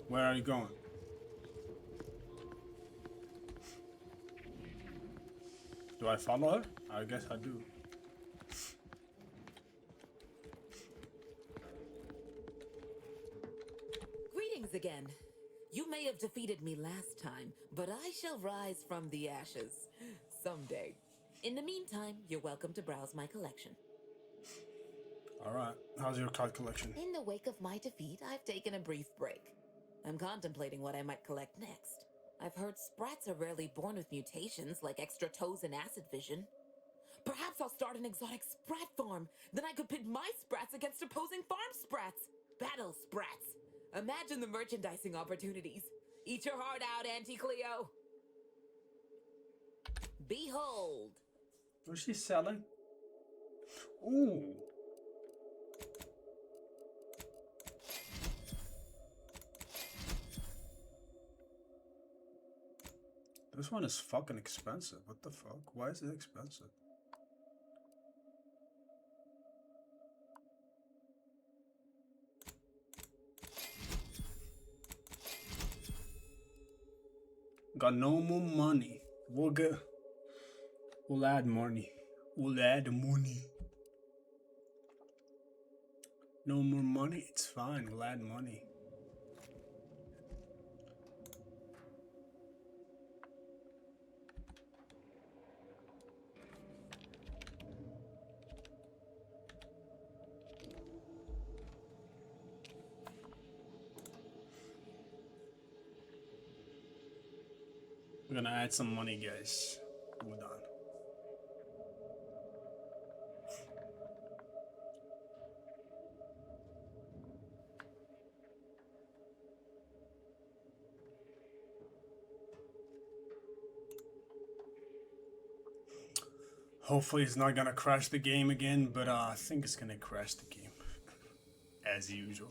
Where are you going? Do I follow her? I guess I do. Greetings again. You may have defeated me last time, but I shall rise from the ashes someday. In the meantime, you're welcome to browse my collection. Alright, how's your card collection? In the wake of my defeat, I've taken a brief break. I'm contemplating what I might collect next. I've heard sprats are rarely born with mutations like extra toes and acid vision. Perhaps I'll start an exotic sprat farm. Then I could pit my sprats against opposing farm sprats. Battle sprats. Imagine the merchandising opportunities. Eat your heart out, Auntie Cleo. Behold. What's she selling? Ooh. This one is fucking expensive. What the fuck? Why is it expensive? Got no more money. We'll add money. We'll add money. No more money? It's fine, we'll add money. We're gonna add some money, guys. Hold on. Hopefully it's not gonna crash the game again, but I think it's gonna crash the game. As usual.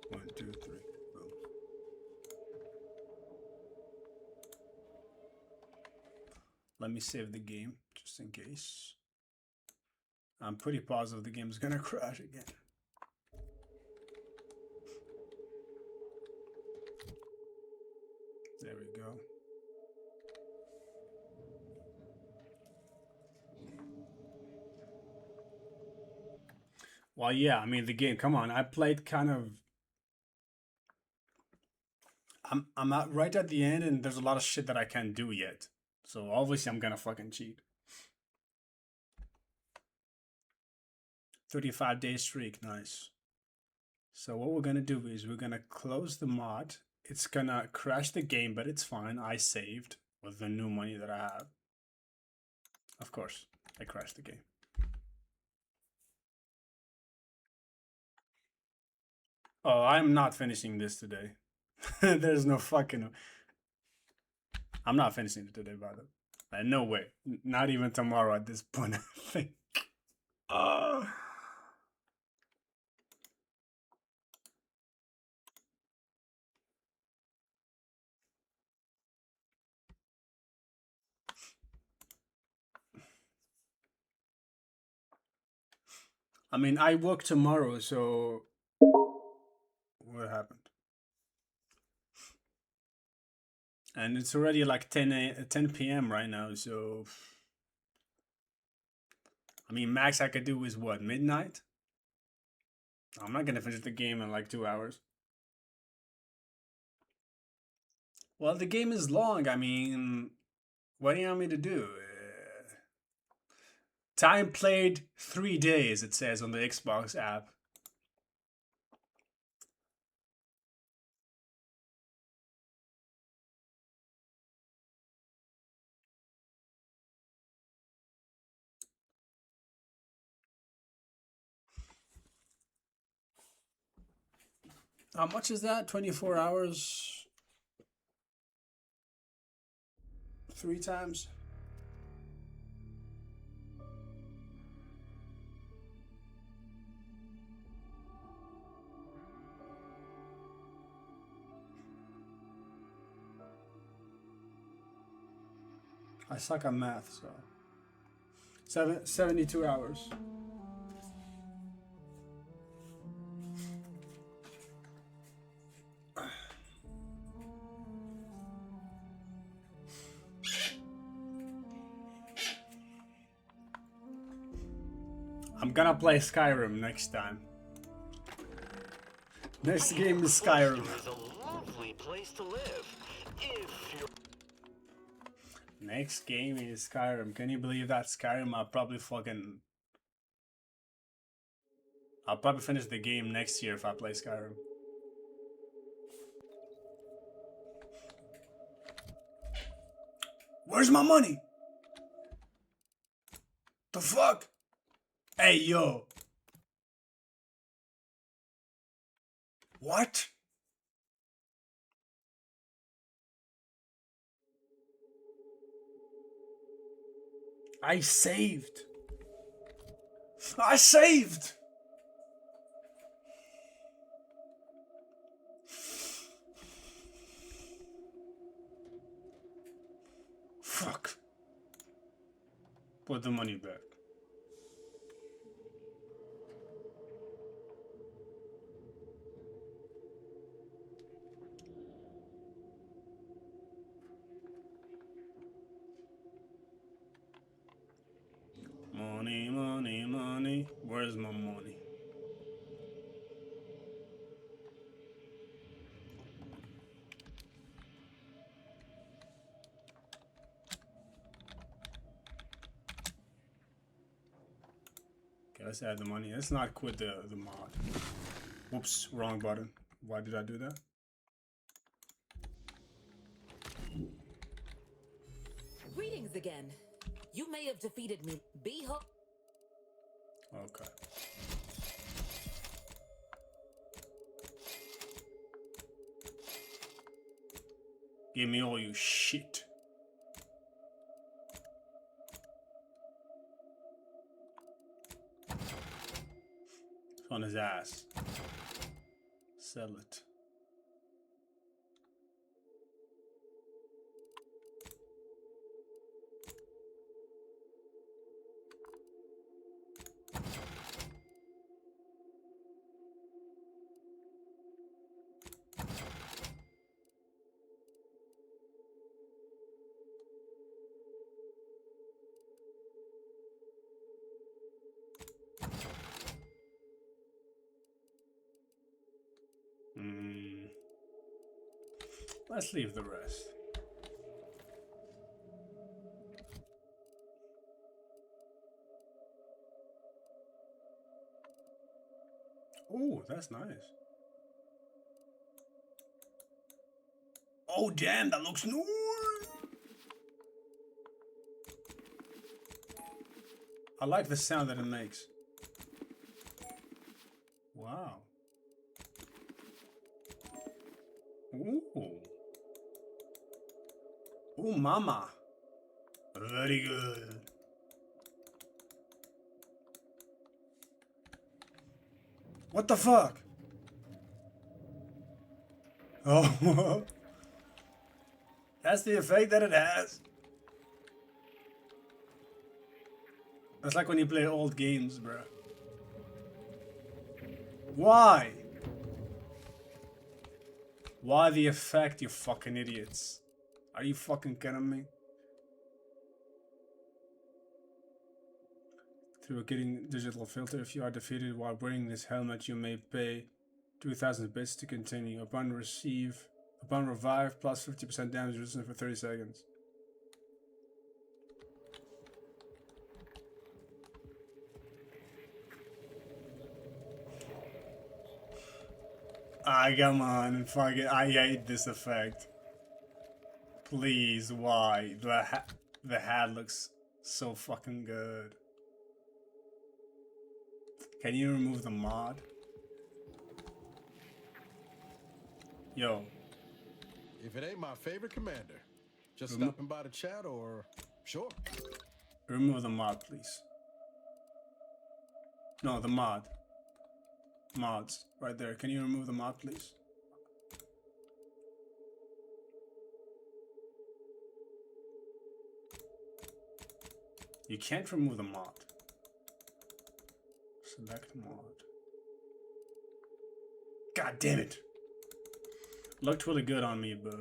One, two, three. Boom. Let me save the game, just in case. I'm pretty positive the game's gonna crash again. There we go. Well, yeah, I mean, the game, come on, I played kind of... I'm at, right at the end, and there's a lot of shit that I can't do yet. So obviously I'm gonna fucking cheat. 35-day streak, nice. So what we're gonna do is we're gonna close the mod. It's gonna crash the game, but it's fine. I saved with the new money that I have. Of course, I crashed the game. Oh, I'm not finishing this today. There's no fucking... I'm not finishing it today, by the way. No way. Not even tomorrow at this point, I think. I mean, I work tomorrow, so... What happened? And it's already like 10 p.m. right now, so... I mean, max I could do is what, midnight? I'm not gonna finish the game in like 2 hours. Well, the game is long, I mean... What do you want me to do? Time played 3 days, it says on the Xbox app. How much is that? 24 hours? 3 times? I suck at math, so 72 hours. I'm gonna play Skyrim next time. Next game is Skyrim. Is a lovely place to live. If you're... Next game is Skyrim. Can you believe that? Skyrim, I'll probably finish the game next year if I play Skyrim. Where's my money? The fuck? Hey, yo. What? I saved. I saved. Fuck. Put the money back. Money, money, money. Where's my money? Okay, let's add the money. Let's not quit the mod. Whoops, wrong button. Why did I do that? Greetings again. You may have defeated me. Be ho. Okay. Give me all your shit. It's on his ass. Sell it. Let's leave the rest. Oh, that's nice. Oh, damn, that looks new. I like the sound that it makes. Wow. Ooh. Ooh, mama. Very good. What the fuck? Oh. That's the effect that it has. That's like when you play old games, bro. Why? Why the effect, you fucking idiots? Are you fucking kidding me? Through a getting digital filter, if you are defeated while wearing this helmet, you may pay 2,000 bits to continue. Upon revive, plus 50% damage resistance for 30 seconds. Ah, come on, fuck it. I hate this effect. Please, why? The hat looks so fucking good. Can you remove the mod? Yo. If it ain't my favorite commander, just stopping by to chat or sure. Remove the mod, please. No, the mod. Mods, right there. Can you remove the mod, please? You can't remove the mod. Select mod. God damn it. Looked really good on me, bro.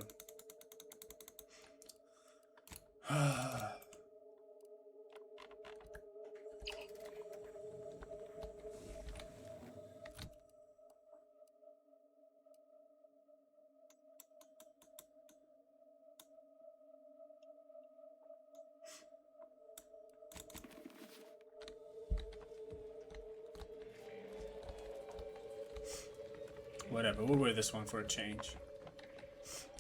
Whatever, we'll wear this one for a change.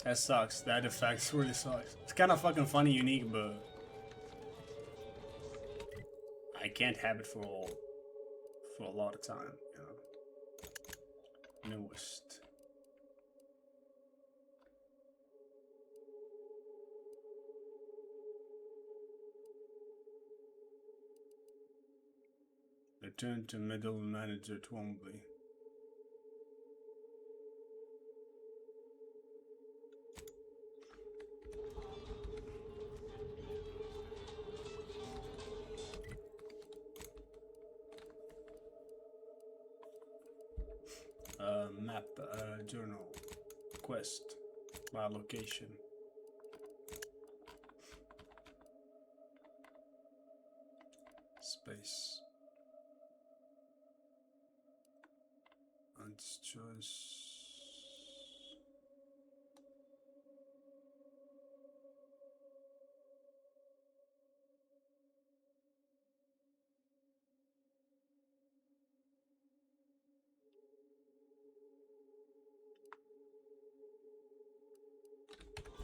That sucks. That effect really sucks. It's kind of fucking funny, unique, but I can't have it for a lot of time, you know. Newest. Return to middle manager Twombly. Map, journal, quest, by location. Space. And choice.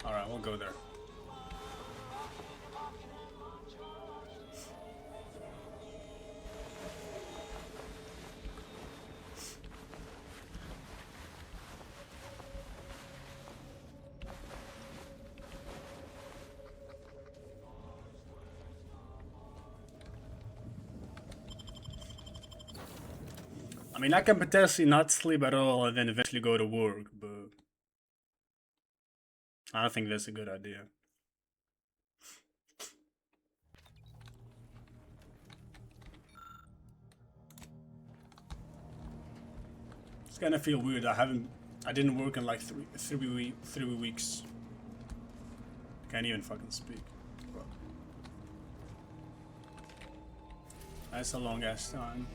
All right, we'll go there. I mean, I can potentially not sleep at all and then eventually go to work, but I don't think that's a good idea. It's gonna feel weird. I didn't work in like three weeks. Can't even fucking speak. But that's a long ass time.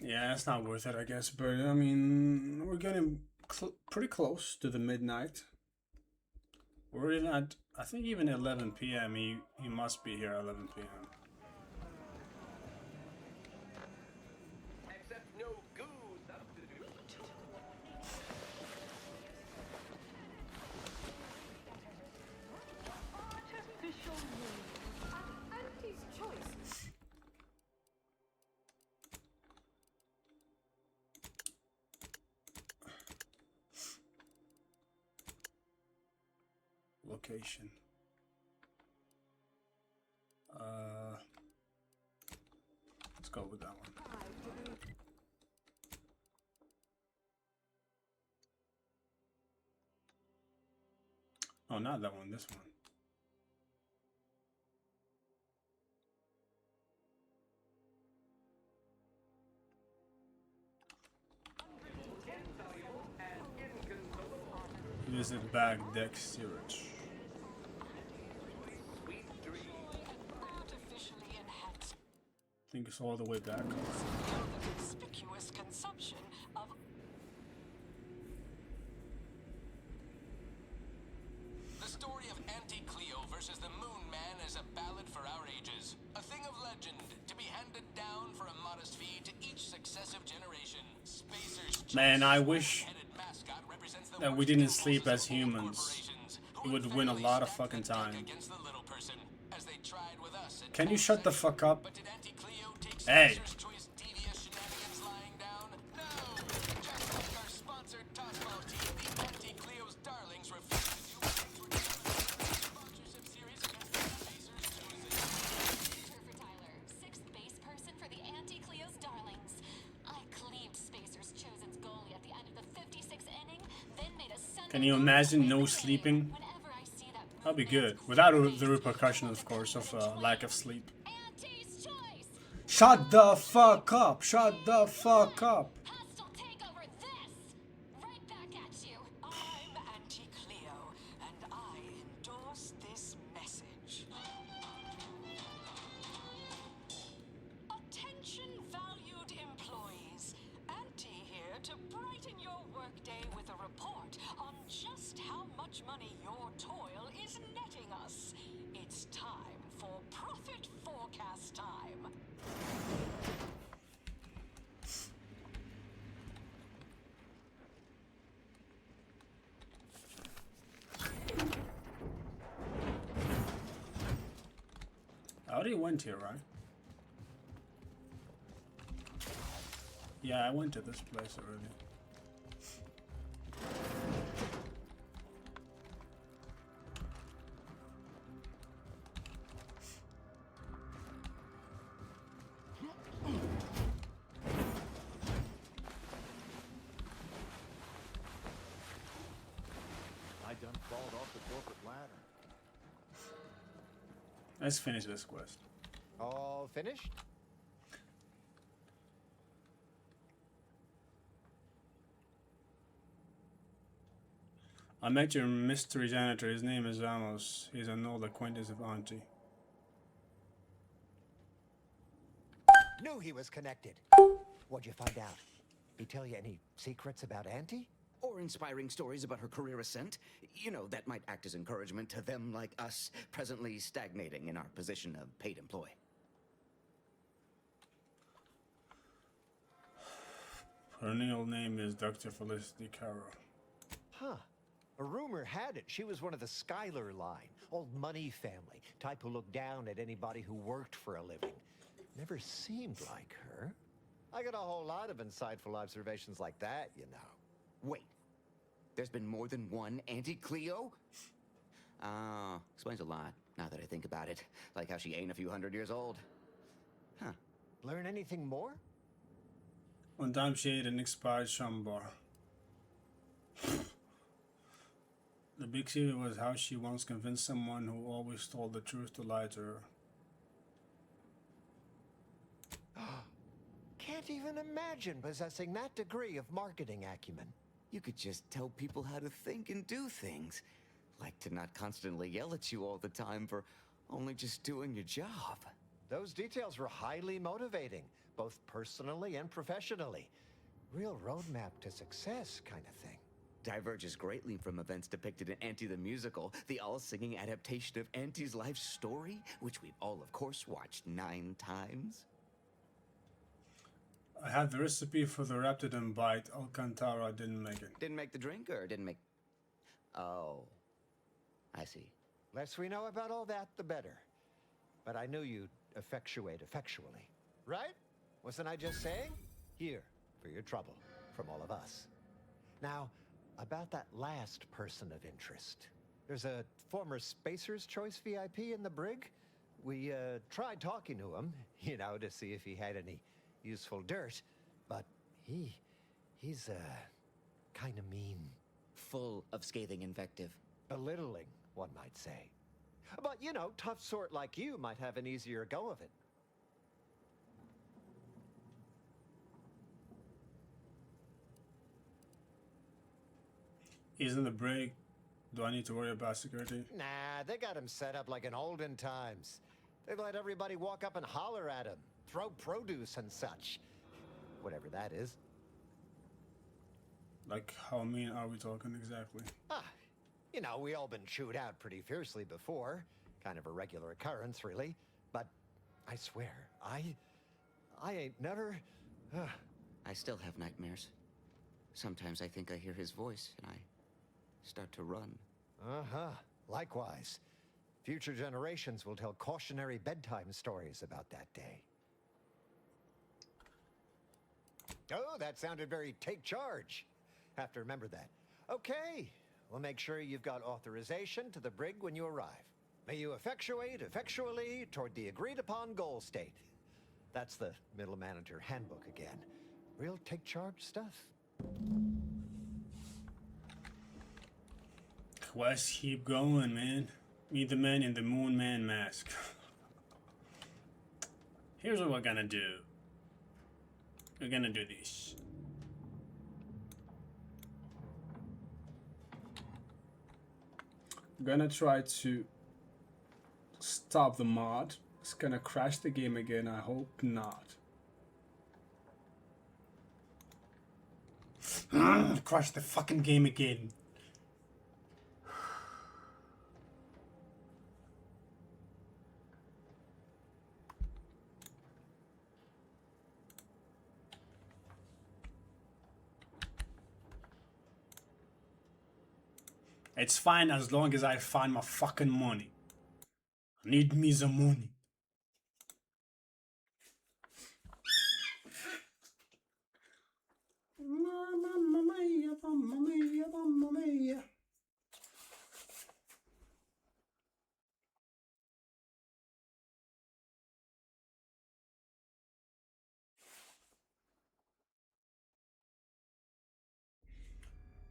Yeah, it's not worth it, I guess. But I mean, we're getting pretty close to the midnight. We're even at, I think, even 11 p.m. He must be here at 11 p.m. Except no goo substitute. Artificial moon at Auntie's choice. Location. Let's go with that one. Oh, not that one, this one. Visit back deck steerage. I think it's all the way back. Conspicuous consumption of the story of Auntie Cleo versus the Moon Man is a ballad for our ages, a thing of legend to be handed down for a modest fee to each successive generation. Spacers. Man, I wish that we didn't sleep as humans. It would win a lot of fucking time. Can you shut the fuck up? Hey! Can you imagine no sleeping? That'll be good. Without the repercussion, of course, of lack of sleep. Shut the fuck up! Shut the fuck up! right back at you. I'm Auntie Cleo, and I endorse this message. Attention, valued employees. Auntie here to brighten your workday with a report on just how much money your toil is netting us. It's time for profit forecast time. I already went here, right? Yeah, I went to this place already. done fallen off the corporate ladder. Let's finish this quest. All finished? I met your mystery janitor. His name is Ramos. He's an old acquaintance of Auntie. Knew he was connected. What'd you find out? He tell you any secrets about Auntie? Or inspiring stories about her career ascent? You know, that might act as encouragement to them like us, presently stagnating in our position of paid employee. Her real name is Dr. Felicity Caro. Huh. A rumor had it she was one of the Schuyler line, old money family, type who looked down at anybody who worked for a living. Never seemed like her. I got a whole lot of insightful observations like that, you know. Wait, there's been more than one Auntie Cleo? Explains a lot, now that I think about it. Like how she ain't a few hundred years old. Huh. Learn anything more? One time she ate an expired Shambar. The big secret was how she once convinced someone who always told the truth to lie to her. Can't even imagine possessing that degree of marketing acumen. You could just tell people how to think and do things. Like to not constantly yell at you all the time for only just doing your job. Those details were highly motivating, both personally and professionally. Real roadmap to success kind of thing. Diverges greatly from events depicted in Auntie the Musical, the all-singing adaptation of Auntie's life story, which we've all, of course, watched 9 times. I had the recipe for the Raptidon bite. Alcantara didn't make it. Didn't make the drink, or didn't make... Oh, I see. Less we know about all that, the better. But I knew you'd effectuate effectually. Right? Wasn't I just saying? Here, for your trouble, from all of us. Now, about that last person of interest. There's a former Spacer's Choice VIP in the brig. We tried talking to him, you know, to see if he had any useful dirt, but he's kind of mean. Full of scathing invective. Belittling, one might say. But, you know, tough sort like you might have an easier go of it. He's in the brig. Do I need to worry about security? Nah, they got him set up like in olden times. They let everybody walk up and holler at him, throw produce and such. Whatever that is. Like, how mean are we talking exactly? You know, we all been chewed out pretty fiercely before. Kind of a regular occurrence, really. But I swear, I ain't never... I still have nightmares. Sometimes I think I hear his voice, and I start to run. Likewise. Future generations will tell cautionary bedtime stories about that day. Oh, that sounded very take charge. Have to remember that. Okay, we'll make sure you've got authorization to the brig when you arrive. May you effectuate effectually toward the agreed upon goal state. That's the middle manager handbook again. Real take charge stuff. Quests keep going, man. Meet the man in the Moon Man mask. Here's what we're gonna do. We're gonna do this. I'm gonna try to stop the mod. It's gonna crash the game again. I hope not. Crash the fucking game again. It's fine as long as I find my fucking money. I need me the money. Mamma mia, mamma mia, mamma mia.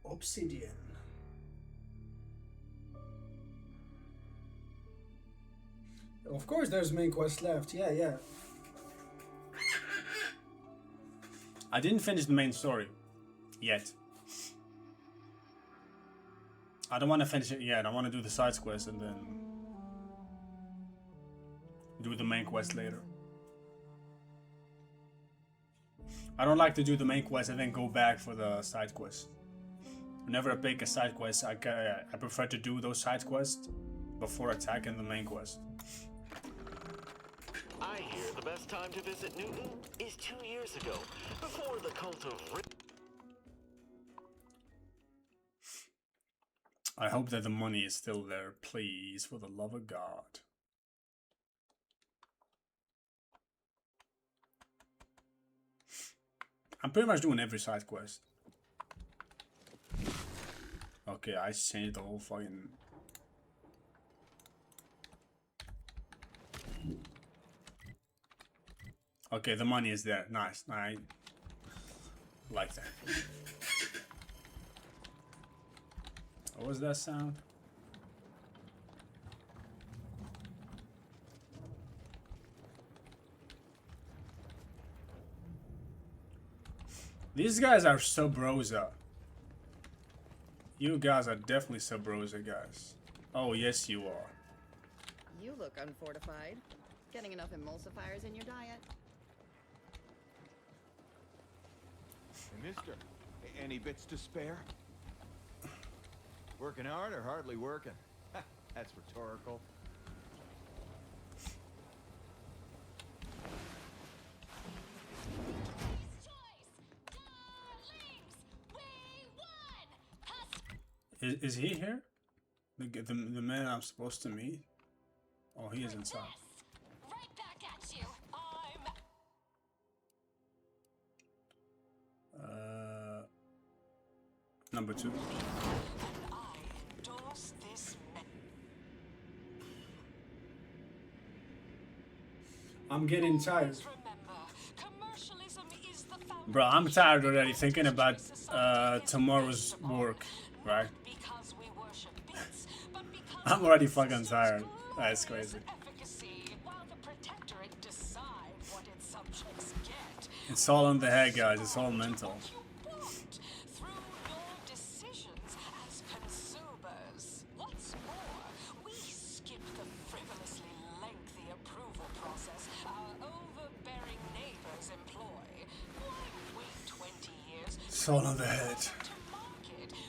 Obsidian. Of course there's main quest left. Yeah. I didn't finish the main story. Yet. I don't want to finish it yet. I want to do the side quest and then do the main quest later. I don't like to do the main quest and then go back for the side quest. Whenever I pick a side quest, I prefer to do those side quests before attacking the main quest. I hear the best time to visit Newton is 2 years ago, before the cult of... I hope that the money is still there, please, for the love of God. I'm pretty much doing every side quest. Okay, I changed the whole fucking... Okay, the money is there. Nice. I like that. What was that sound? These guys are Sub Rosa. You guys are definitely Sub Rosa guys. Oh, yes you are. You look unfortified. Getting enough emulsifiers in your diet? Hey, mister, any bits to spare? Working hard or hardly working? That's rhetorical. Is he here? The man I'm supposed to meet? Oh, he is inside. Right back at you. I'm Number 2. I'm getting tired. Bro, I'm tired already thinking about tomorrow's work, right? I'm already fucking tired. That's crazy. It's all in the head, guys. It's all mental. It's all on the head.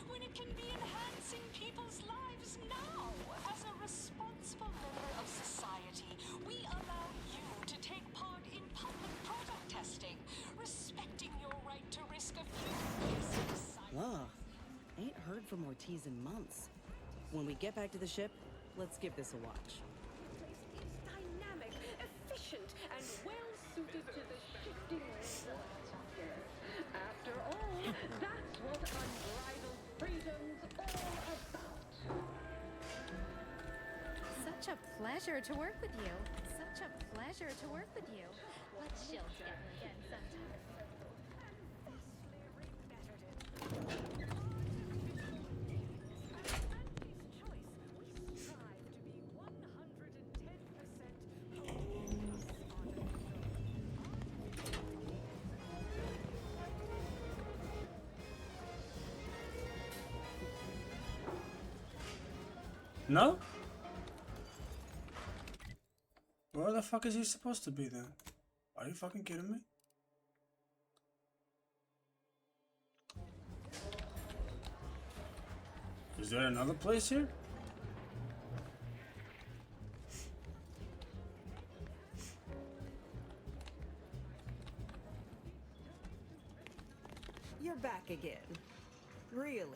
When it can be enhancing people's lives now. As a responsible member of society, we allow you to take part in public product testing, respecting your right to risk a few basic. Ugh. Ain't heard from Ortiz in months. When we get back to the ship, let's give this a watch. Dynamic, efficient, and well suited to the shifting world. After all, that's what unbridled freedom's all about. Such a pleasure to work with you. Such a pleasure to work with you. Let's chill together again sometime. No? Where the fuck is he supposed to be then? Are you fucking kidding me? Is there another place here? You're back again. Really?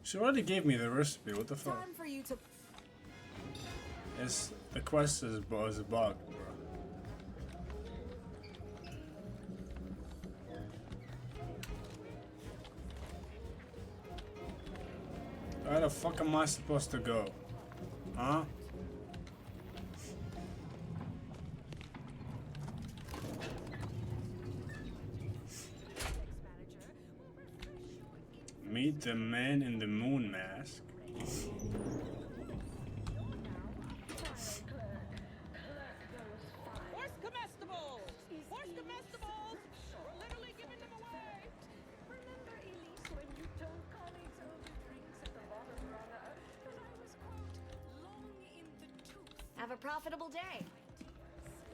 She already gave me the recipe. What the fuck? Time for you to. It's the quest is a bug, bro. Where the fuck am I supposed to go? Huh? Meet the man in the moon mask. Horse comestibles! Horse comestibles! We're literally giving them away! Remember, Elise, when you told colleagues over drinks at the bottom runner that I was, quote, long in the tooth? Have a profitable day.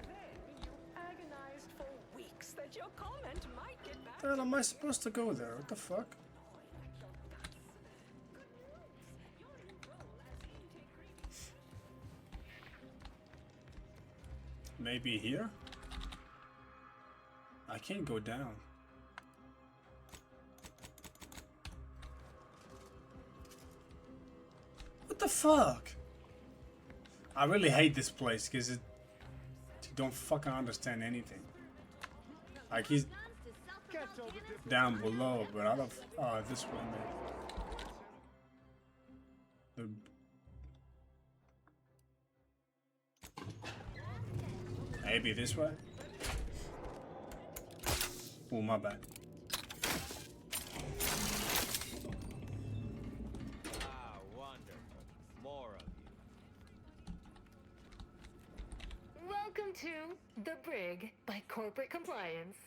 Then you agonized for weeks that your comment might get back. Hell, am I supposed to go there? What the fuck? Maybe here? I can't go down. What the fuck? I really hate this place because you don't fucking understand anything. Like he's down below, but I don't. Oh, this one, man. Maybe this way? Oh, my bad. Ah, wonderful. More of you. Welcome to The Brig by Corporate Compliance.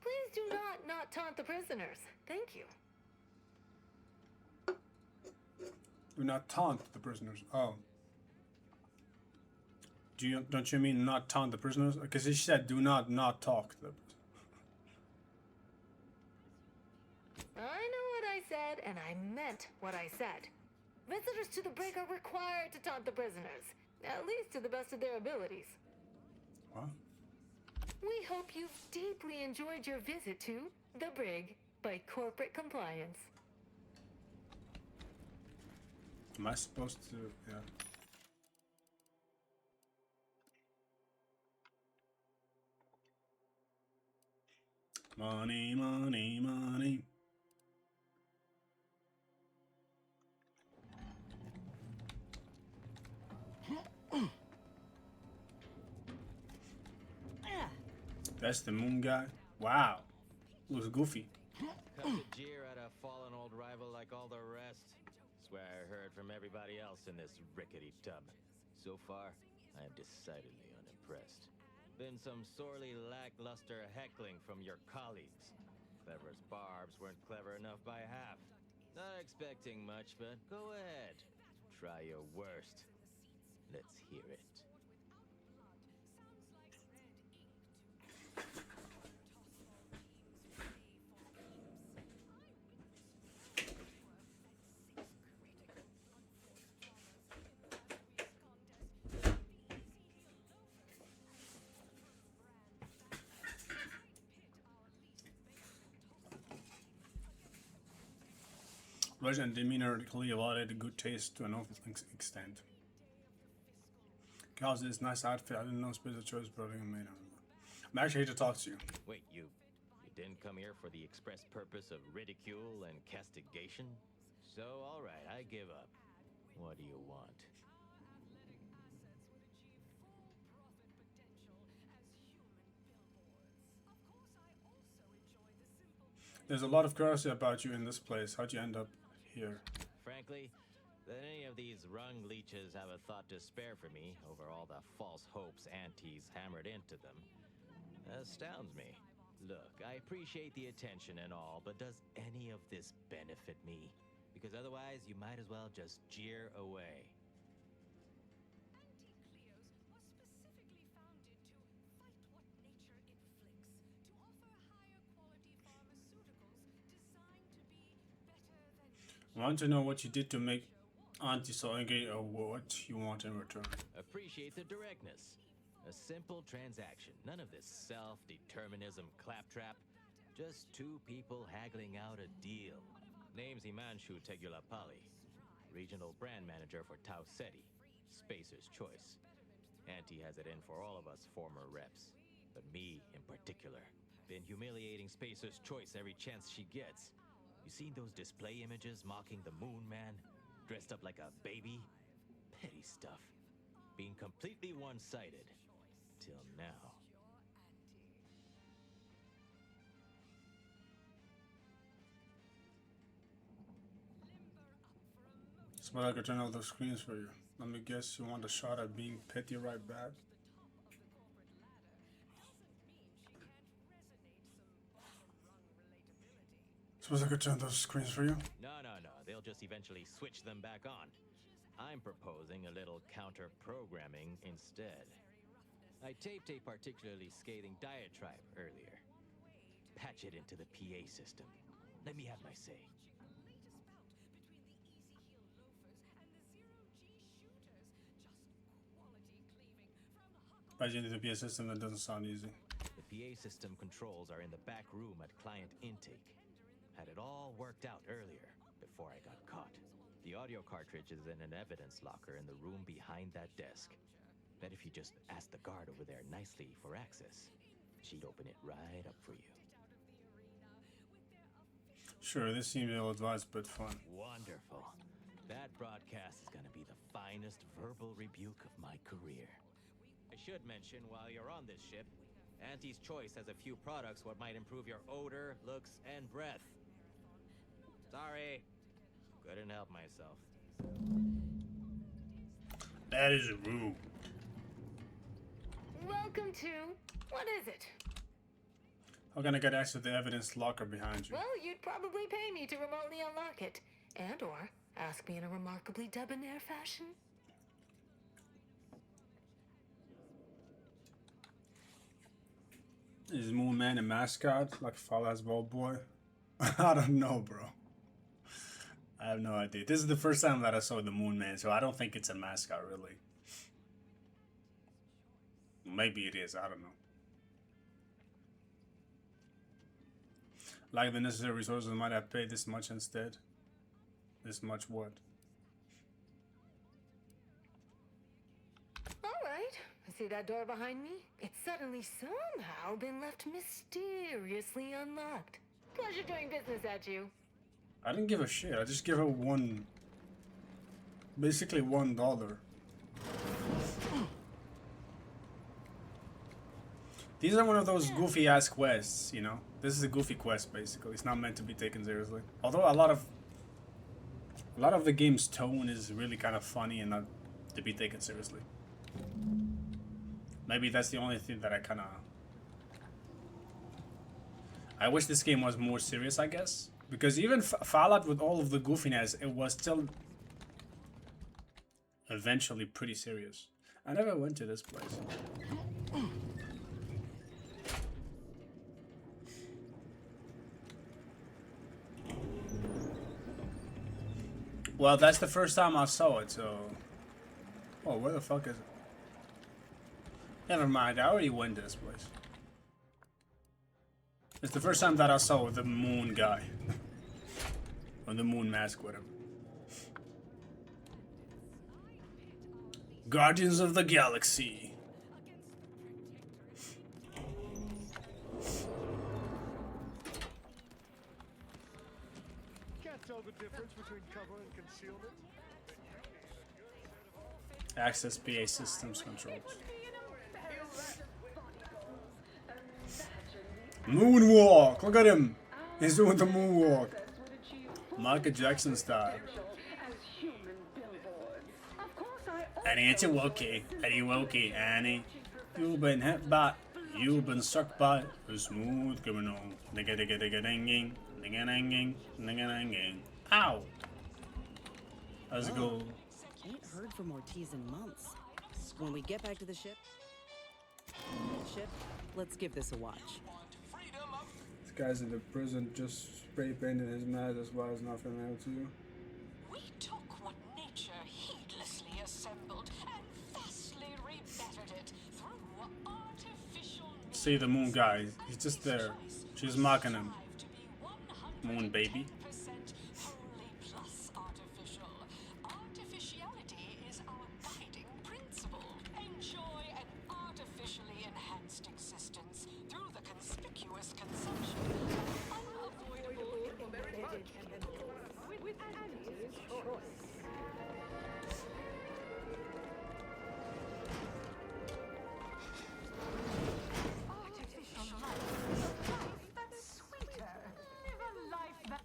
Please do not taunt the prisoners. Thank you. Do not taunt the prisoners. Oh. Don't you mean not taunt the prisoners? Because he said do not talk to them. I know what I said, and I meant what I said. Visitors to the brig are required to taunt the prisoners, at least to the best of their abilities. What? We hope you've deeply enjoyed your visit to The Brig by Corporate Compliance. Am I supposed to? Yeah. Money, money, money. That's the moon guy. Wow. Looks goofy. Come to jeer at a fallen old rival like all the rest. Swear I heard from everybody else in this rickety tub. So far, I am decidedly unimpressed. Been some sorely lackluster heckling from your colleagues. Clever as barbs weren't clever enough by half. Not expecting much, but go ahead. Try your worst. Let's hear it. Russian demeanor clearly allotted good taste to an awful extent. Cause this nice outfit, I didn't know special choice, but I'm actually here to talk to you. Wait, you didn't come here for the express purpose of ridicule and castigation? So, alright, I give up. What do you want? There's a lot of curiosity about you in this place. How'd you end up here? Frankly, that any of these rung leeches have a thought to spare for me over all the false hopes aunties hammered into them astounds me. Look, I appreciate the attention and all, but does any of this benefit me? Because otherwise, you might as well just jeer away. I want to know what you did to make Auntie so angry or what you want in return. Appreciate the directness. A simple transaction. None of this self-determinism claptrap. Just two people haggling out a deal. Name's Himanshu Tegulapalli, regional brand manager for Tau Ceti, Spacer's Choice. Auntie has it in for all of us former reps, but me in particular. Been humiliating Spacer's Choice every chance she gets. You seen those display images mocking the Moon Man? Dressed up like a baby? Petty stuff. Being completely one-sided. Till now. Suppose I could turn all those screens for you. Let me guess, you want a shot at being petty right back? Suppose I could turn those screens for you? No. They'll just eventually switch them back on. I'm proposing a little counter-programming instead. I taped a particularly scathing diatribe earlier. Patch it into the PA system. Let me have my say. Patch into the PA system, that doesn't sound easy. The PA system controls are in the back room at client intake. Had it all worked out earlier, before I got caught. The audio cartridge is in an evidence locker in the room behind that desk. Bet if you just ask the guard over there nicely for access, she'd open it right up for you. Sure, this seems ill-advised, but fun. Wonderful. That broadcast is gonna be the finest verbal rebuke of my career. I should mention, while you're on this ship, Auntie's Choice has a few products what might improve your odor, looks, and breath. Sorry, couldn't help myself. That is rude. Welcome to... what is it? How can I get access to the evidence locker behind you? Well, you'd probably pay me to remotely unlock it. And or ask me in a remarkably debonair fashion. Is Moon Man a mascot? Like Fall Guys Ball Boy? I don't know, bro. I have no idea. This is the first time that I saw the Moon Man, so I don't think it's a mascot, really. Maybe it is, I don't know. Like the necessary resources, might have paid this much instead. This much what? Alright, see that door behind me? It's suddenly somehow been left mysteriously unlocked. Pleasure doing business at you. I didn't give a shit. I just gave her basically $1. These are one of those goofy ass quests, you know? This is a goofy quest, basically. It's not meant to be taken seriously. Although a lot of the game's tone is really kind of funny and not to be taken seriously. Maybe that's the only thing that I wish this game was more serious, I guess. Because even Fallout, with all of the goofiness, it was still eventually pretty serious. I never went to this place. Well, that's the first time I saw it, so... Oh, where the fuck is it? Never mind, I already went to this place. It's the first time that I saw the moon guy. Or the moon mask, whatever. Guardians of the Galaxy. Can't tell the difference between cover and concealment. Access PA systems controls. Moonwalk! Look at him! He's doing the moonwalk. Michael Jackson style. Annie, it's a wokey. Eddie Wokey, Annie. You've been hit by, you've been struck by a smooth criminal. Digga digga digga dinging, digga dinging, digga dinging. Ow! How's it go? Ain't heard from Ortiz in months. When we get back to the ship, let's give this a watch. This guy's in the prison just spray painting his mask, that's why it's not familiar to you. We took what nature heedlessly assembled and vastly rebettered it through artificial... See the moon guy, he's just there. She's mocking him. Moon baby. wholly plus artificial. Artificiality is our guiding principle. Enjoy an artificially enhanced existence through the conspicuous consumption of unavoidable embedded chemicals. With Auntie's Choice. Artificial life. A life that's sweeter. Live a life that...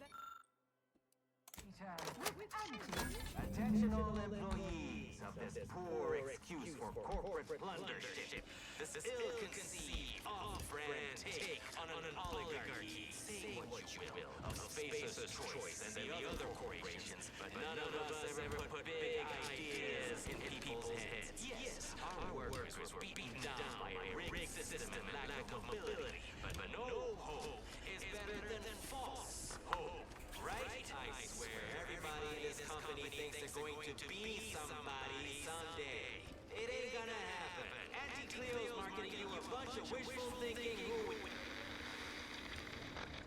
poor excuse for corporate plundership. This ill-conceived, off-brand take on an oligarchy. Say what you will of Spacer's Choice and the other corporations, but none of us ever put big ideas in people's heads. Yes, our workers were beaten down by a rigged system and lack of mobility, but no hope is better than false hope, right? I swear, everybody in this company thinks they're going to be somebody someday. It ain't gonna happen. Auntie Cleo's marketing you a bunch of wishful thinking.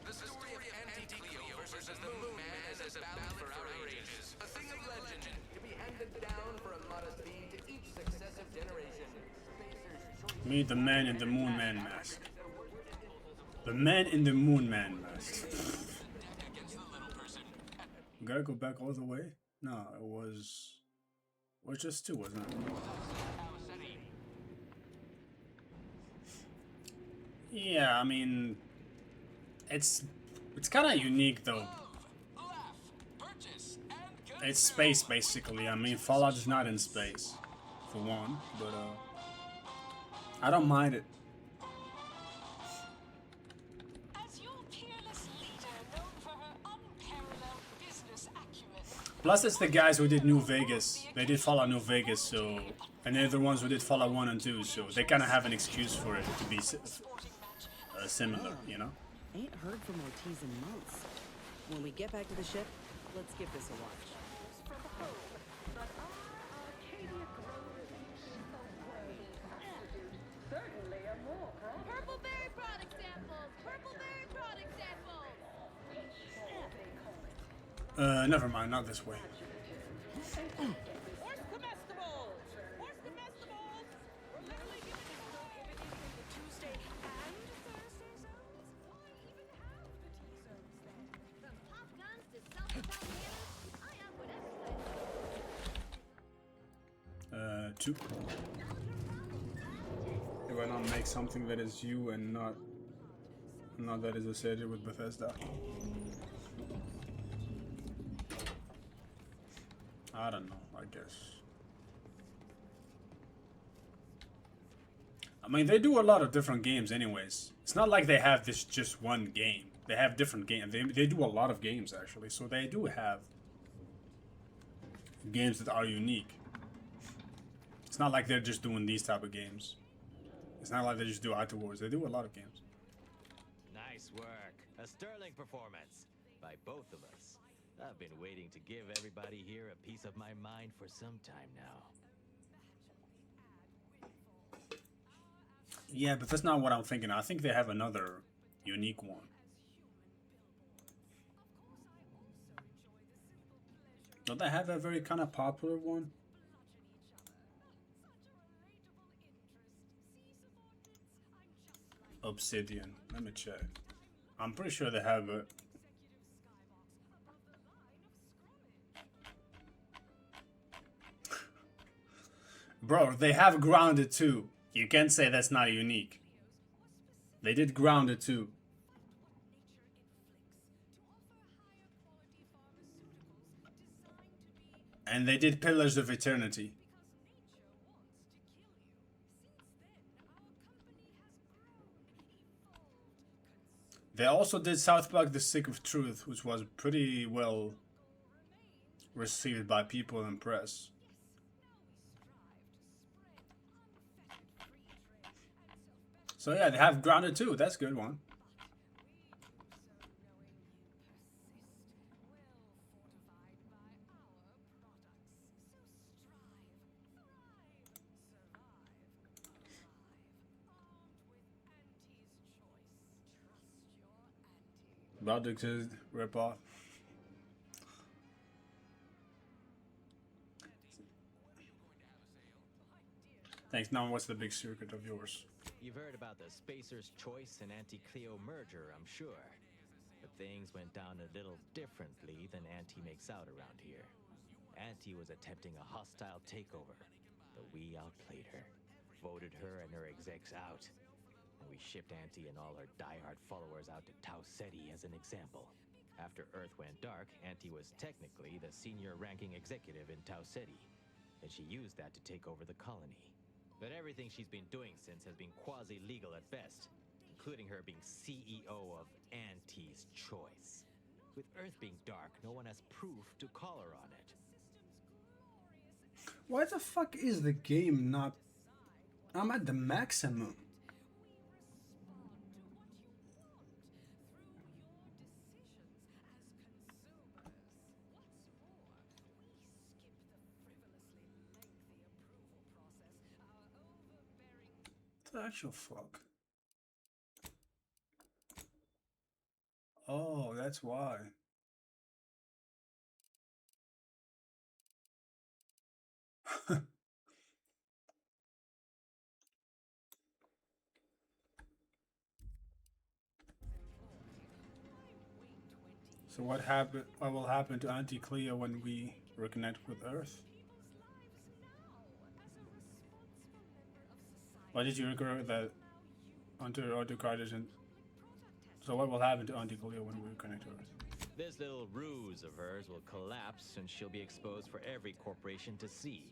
The story of Auntie Cleo versus the Moon Man is a ballad for our ages. A thing of legend to be handed down for a modest fee to each successive generation. Meet the man in the Moon Man mask. The man in the Moon Man mask. We gotta go back all the way? No, it was just 2, wasn't it? Yeah, I mean, it's kind of unique though. It's space basically. I mean, Fallout is not in space, for one, but I don't mind it. As your peerless leader, known for her unparalleled business acumen. Plus, it's the guys who did New Vegas. They did Fallout New Vegas, so, and they're the ones who did Fallout 1 and 2, so they kind of have an excuse for it to be similar, you know? Ain't heard from Ortiz in months. When we get back to the ship, let's give this a watch. From home, but our Arcadia Grove is so great. Certainly a more Purple berry product samples! Purple berry product samples! Never mind, not this way. Horse comestibles! Horse comestibles! We're literally giving it away! If it is in the Tuesday and Thursday zones, why even have the T-zones then? From pop guns to self-propelled cannons, I am whatever size. 2. Why not make something that is you and not that is associated with Bethesda? I don't know, I guess. I mean, they do a lot of different games anyways. It's not like they have this just one game. They have different games. They do a lot of games actually, so they do have games that are unique. It's not like they're just doing these type of games. It's not like they just do Outer Wars. They do a lot of games. Nice work. A sterling performance by both of us. I've been waiting to give everybody here a piece of my mind for some time now. Yeah, but that's not what I'm thinking. I think they have another unique one. Don't they have a very kind of popular one? Obsidian. Let me check. I'm pretty sure they have it. Bro, they have Grounded too. You can't say that's not unique. They did Grounded too. And they did Pillars of Eternity. They also did South Park The Stick of Truth, which was pretty well received by people and press. So yeah, they have Grounded too. That's a good one. About to exist, rip off. Thanks. Now, what's the big secret of yours? You've heard about the Spacer's Choice and Auntie Cleo merger, I'm sure. But things went down a little differently than Auntie makes out around here. Auntie was attempting a hostile takeover, but we outplayed her, voted her and her execs out. And we shipped Auntie and all her diehard followers out to Tau Ceti as an example. After Earth went dark, Auntie was technically the senior ranking executive in Tau Ceti. and she used that to take over the colony. But everything she's been doing since has been quasi-legal at best, including her being CEO of Auntie's Choice. With Earth being dark, no one has proof to call her on it. Why the fuck is the game not... I'm at the maximum. The actual fuck. Oh, that's why. So what will happen to Auntie Cleo when we reconnect with Earth? Why did you regret that Auntie Carter and so what will happen to Auntie Cleo when we reconnect to Earth? This little ruse of hers will collapse and she'll be exposed for every corporation to see.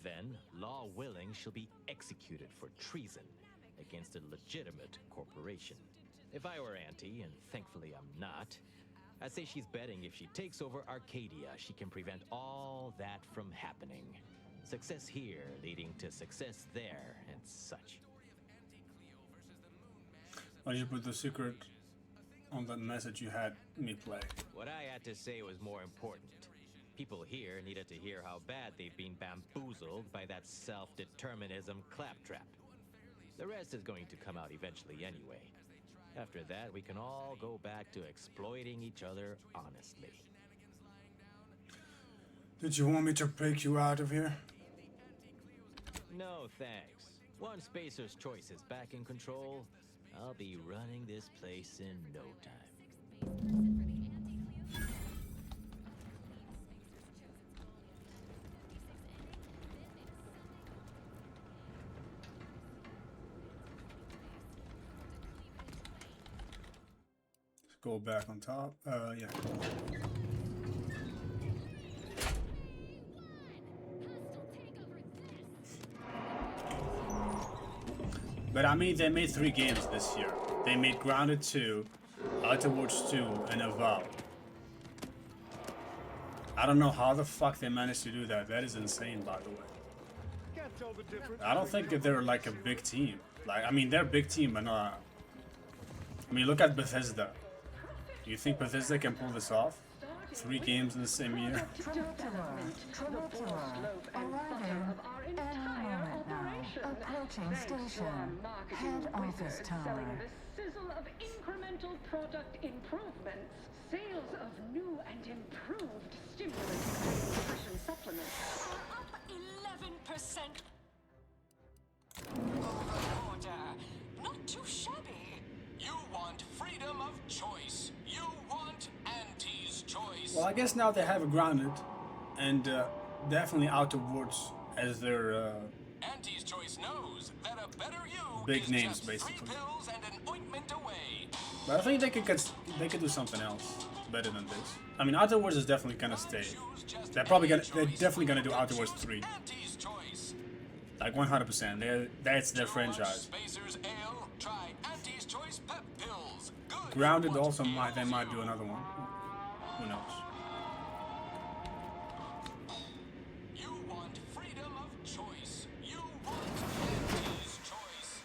Then, law willing, she'll be executed for treason against a legitimate corporation. If I were Auntie, and thankfully I'm not, I'd say she's betting if she takes over Arcadia, she can prevent all that from happening. Success here leading to success there and such. Why did you put the secret on that message you had me play? What I had to say was more important. People here needed to hear how bad they've been bamboozled by that self-determinism claptrap. The rest is going to come out eventually anyway. After that, we can all go back to exploiting each other honestly. Did you want me to pick you out of here? No, thanks. Once Spacer's Choice is back in control, I'll be running this place in no time. Let's go back on top. Yeah. But I mean, they made 3 games this year. They made Grounded 2, Outer Worlds 2, and Avowed. I don't know how the fuck they managed to do that. That is insane, by the way. I don't think that they're like a big team. Like, I mean, they're a big team, but not... I mean, look at Bethesda. Do you think Bethesda can pull this off? 3 games in the same year? Approaching station. Head office tower. The sizzle of incremental product improvements. Sales of new and improved stimulants and nutrition supplements are up 11%. Order. Not too shabby. You want freedom of choice. You want Auntie's Choice. Well, I guess now they have a Grounded, and definitely Outer Worlds as their Auntie's Choice knows that a better you big is names, just basically. 3 pills and an ointment away. But I think they could do something else better than this. I mean, Outer Worlds is definitely gonna stay. They're definitely gonna do Outer Worlds 3. Like 100%. That's their franchise. Spacer's Ale, try Auntie's Choice Pep Pills. Good. Grounded also they might do another one. Who knows? You want freedom of choice. You want Auntie's Choice.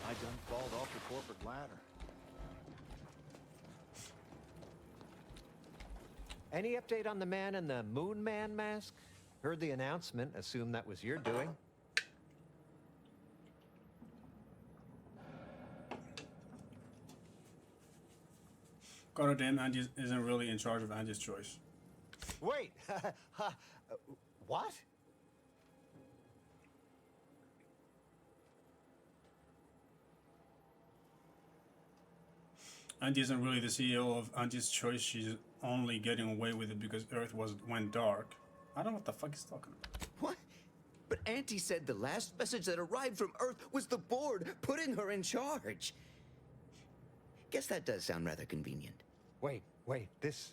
I done falled off the corporate ladder. Any update on the man in the Moon Man mask? Heard the announcement, assume that was your doing. Goddamn, Andy isn't really in charge of Andy's Choice. Wait! What? Andy isn't really the CEO of Andy's Choice. She's only getting away with it because Earth went dark. I don't know what the fuck he's talking about. What? But Auntie said the last message that arrived from Earth was the board putting her in charge. Guess that does sound rather convenient. Wait, this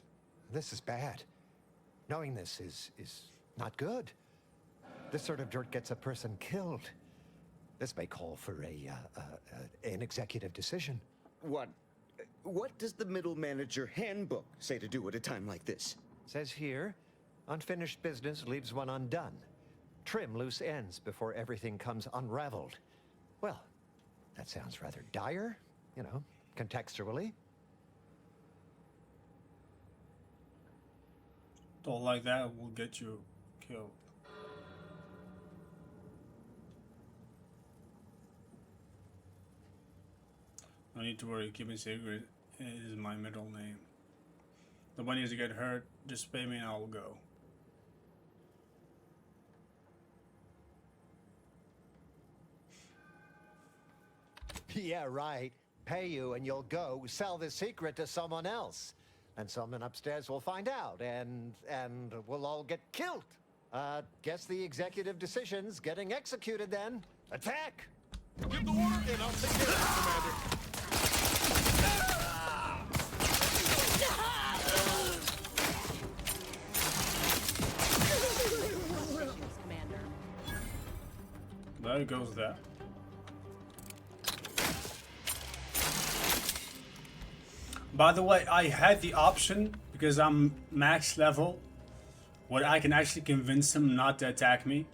is bad. Knowing this is not good. This sort of dirt gets a person killed. This may call for an executive decision. What does the middle manager handbook say to do at a time like this? Says here, unfinished business leaves one undone. Trim loose ends before everything comes unraveled. Well, that sounds rather dire, you know, contextually. Don't like that will get you killed. No need to worry, keeping secret is my middle name. The one needs to get hurt, just pay me and I'll go. Yeah, right. Pay you and you'll go sell the secret to someone else. And someone upstairs will find out, and we'll all get killed. Guess the executive decision's getting executed then. Attack! Give the order and I'll take care of it, Commander. There goes that. By the way, I had the option, because I'm max level, where I can actually convince him not to attack me.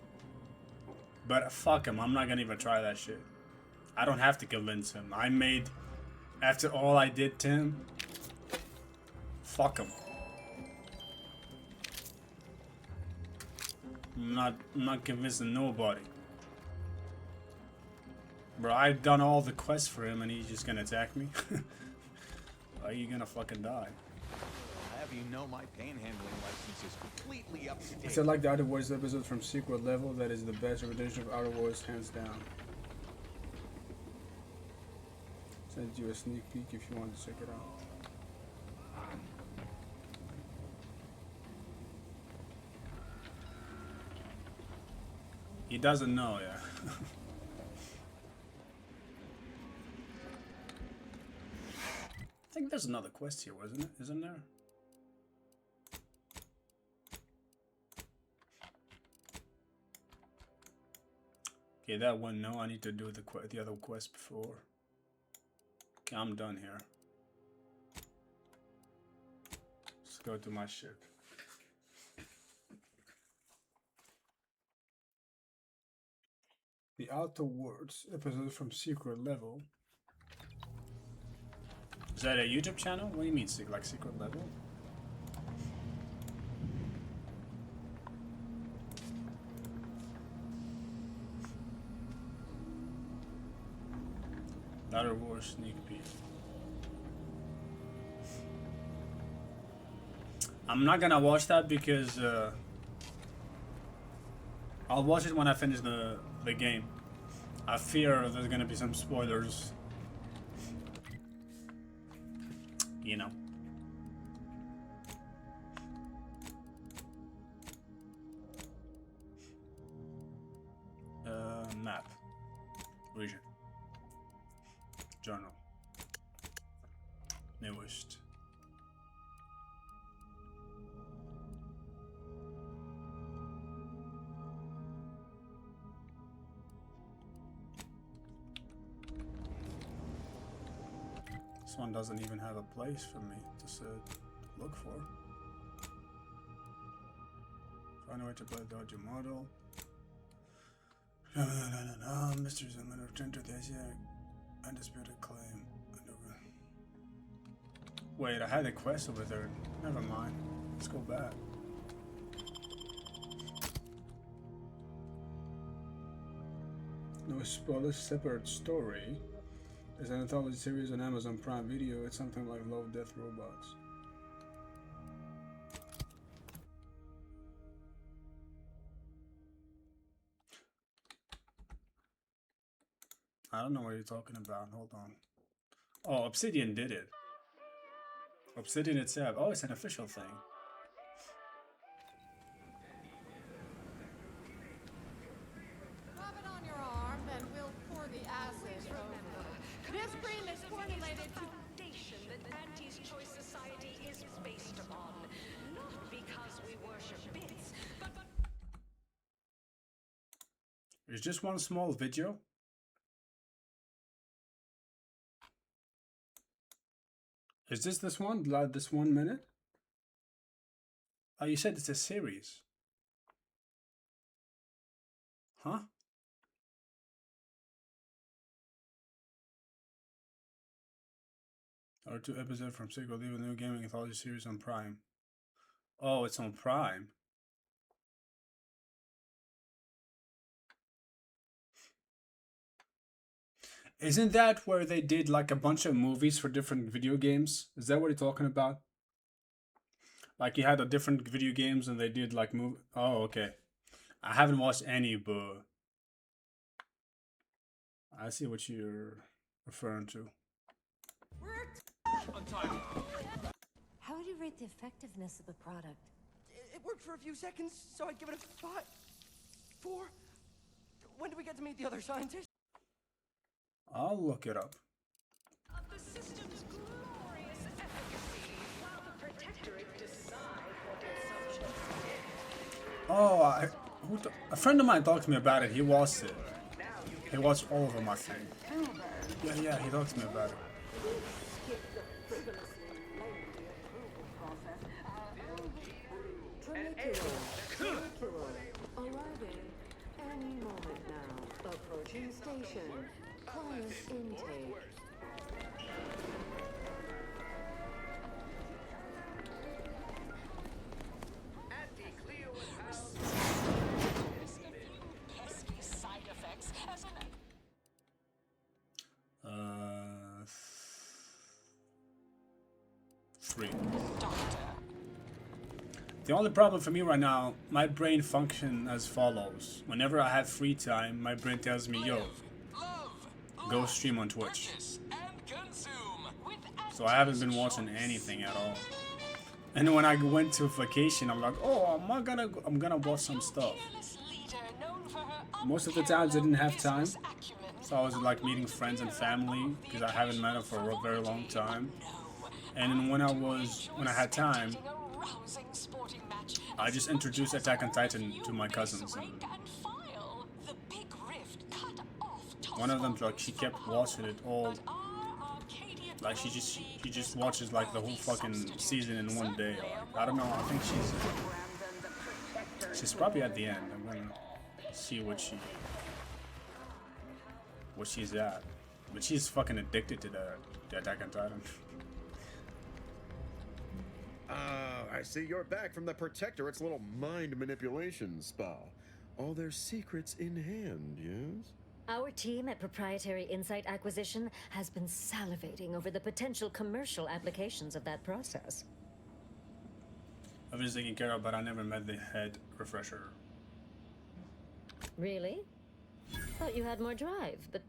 But fuck him, I'm not gonna even try that shit. I don't have to convince him. I made, after all I did to him, fuck him. I'm not convincing nobody. Bro, I've done all the quests for him and he's just gonna attack me? Are you gonna fucking die? I'll have you know my panhandling license is completely up to date. It's like the Outer Worlds episode from Secret Level. That is the best rendition of Outer Worlds, hands down. Send you a sneak peek if you want to check it out. He doesn't know, yeah. I think there's another quest here, wasn't it? Isn't there? Okay, that one, no. I need to do the other quest before. Okay, I'm done here. Let's go to my ship. The Outer Worlds episode from Secret Level. Is that a YouTube channel? What do you mean, like Secret Level? Outer Wars sneak peek. I'm not gonna watch that because I'll watch it when I finish the game. I fear there's gonna be some spoilers. You know. Map. Region. Journal. Newest. This one doesn't even have a place for me to look for. Find a way to play the Dojo model. Mr. Zimmer returned to the Asiatic undisputed claim. Wait, I had a quest over there. Never mind. Let's go back. No spoilers, separate story. It's an anthology series on Amazon Prime Video. It's something like Love, Death, Robots. I don't know what you're talking about. Hold on. Oh, Obsidian did it. Obsidian itself. Oh, it's an official thing. Rub it on your arm, and we'll pour the acid over. This cream is formulated to It's just one small video. Is this one? Like this 1 minute? Oh, you said it's a series. Huh? Or 2 episodes from Sega leave a new gaming anthology series on Prime. Oh, it's on Prime. Isn't that where they did like a bunch of movies for different video games? Is that what you're talking about? Like you had a different video games and they did like move. Oh, okay. I haven't watched any, but I see what you're referring to. How would you rate the effectiveness of the product? It worked for a few seconds, so I'd give it a 5. 4? When do we get to meet the other scientists? I'll look it up. Of the system's glorious efficacy, while the Protectorate decide what assumptions. Oh, a friend of mine talked to me about it. He watched it. He watched all of them, I think. Yeah, he talked to me about it. Arriving any moment now. Approaching station. Client intake. Pesky side effects as an 3. The only problem for me right now, my brain functions as follows. Whenever I have free time, my brain tells me, yo, go stream on Twitch. So I haven't been watching anything at all. And when I went to vacation, I'm like, oh, I'm gonna watch some stuff. Most of the times I didn't have time. So I was like meeting friends and family because I haven't met them for a very long time. And then when I had time, I just introduced Attack on Titan to my cousins. And one of them, like, she kept watching it all. Like she just watches like the whole fucking season in one day. Like, I don't know. I think she's probably at the end. I'm gonna see what she's at. But she's fucking addicted to the Attack on Titan. I see you're back from the Protectorate's little mind manipulation spa. All their secrets in hand, yes? Our team at Proprietary Insight Acquisition has been salivating over the potential commercial applications of that process. I've been taken care of, but I never met the head refresher. Really? Thought you had more drive, but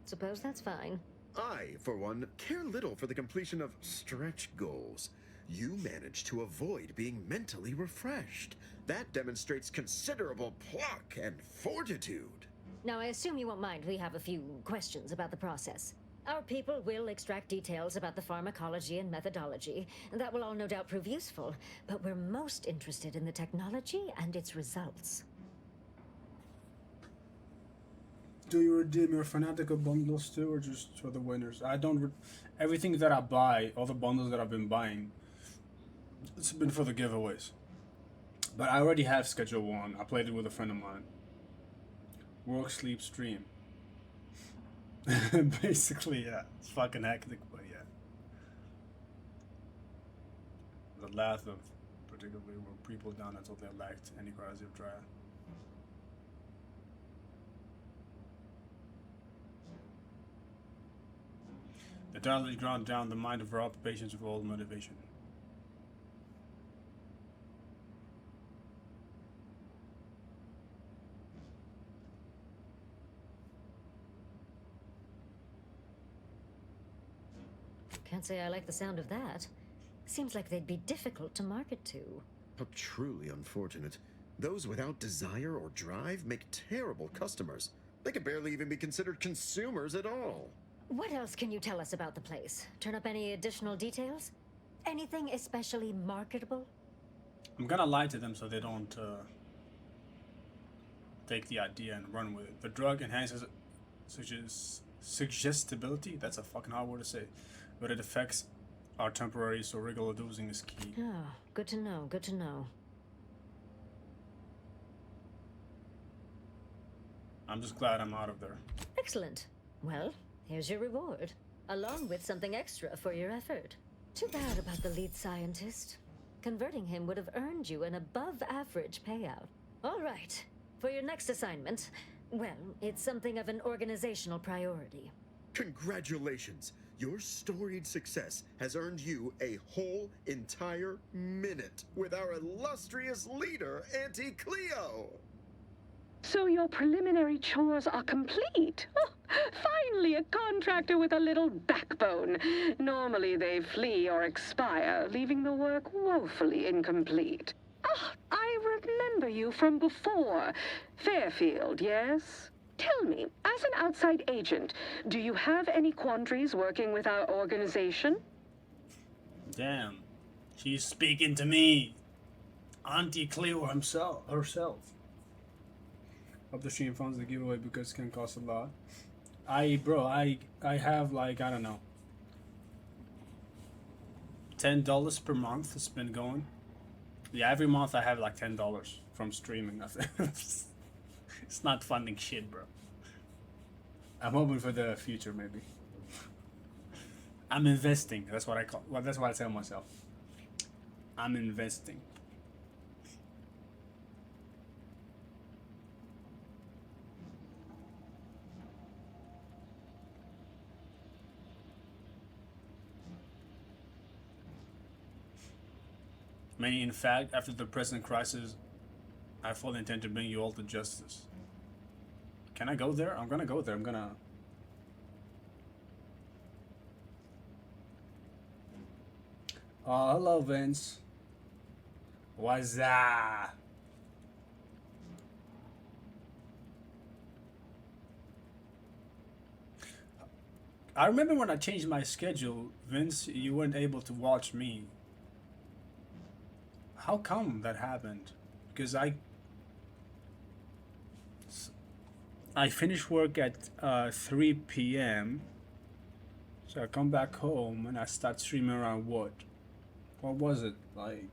suppose that's fine. I, for one, care little for the completion of stretch goals. You managed to avoid being mentally refreshed. That demonstrates considerable pluck and fortitude. Now, I assume you won't mind we have a few questions about the process. Our people will extract details about the pharmacology and methodology. That will all no doubt prove useful, but we're most interested in the technology and its results. Do you redeem your Fanatica bundles too, or just for the winners? I don't. Everything that I buy, all the bundles that I've been buying, it's been for the giveaways. But I already have Schedule 1. I played it with a friend of mine. Work, sleep, stream. Basically, yeah. It's fucking hectic, but yeah. The last of, particularly, were people down until they lacked any quality of trial. The knowledge ground down the mind of our occupations with all motivation. Can't say I like the sound of that. Seems like they'd be difficult to market to. How truly unfortunate. Those without desire or drive make terrible customers. They could barely even be considered consumers at all. What else can you tell us about the place? Turn up any additional details? Anything especially marketable? I'm gonna lie to them so they don't take the idea and run with it. The drug enhances suggestibility. That's a fucking hard word to say, but it affects are temporary, so regular dosing is key. Oh, good to know, good to know. I'm just glad I'm out of there. Excellent. Well, here's your reward, along with something extra for your effort. Too bad about the lead scientist. Converting him would have earned you an above-average payout. All right, for your next assignment, well, it's something of an organizational priority. Congratulations! Your storied success has earned you a whole entire minute with our illustrious leader, Auntie Cleo! So your preliminary chores are complete? Oh, finally a contractor with a little backbone. Normally they flee or expire, leaving the work woefully incomplete. Ah, I remember you from before. Fairfield, yes? Tell me, as an outside agent, do you have any quandaries working with our organization? Damn. She's speaking to me. Auntie Cleo herself. Hope the stream funds the giveaway because it can cost a lot. I have like, I don't know, $10 per month it's been going. Yeah, every month I have like $10 from streaming. It's not funding shit, bro. I'm hoping for the future, maybe. I'm investing. That's what I call. Well, that's what I tell myself. I'm investing. Many, in fact, after the present crisis, I fully intend to bring you all to justice. Can I go there? I'm gonna go there. I'm gonna... Oh, hello, Vince. What's that? I remember when I changed my schedule, Vince, you weren't able to watch me. How come that happened? Because I finish work at 3 p.m. So I come back home and I start streaming around what was it like?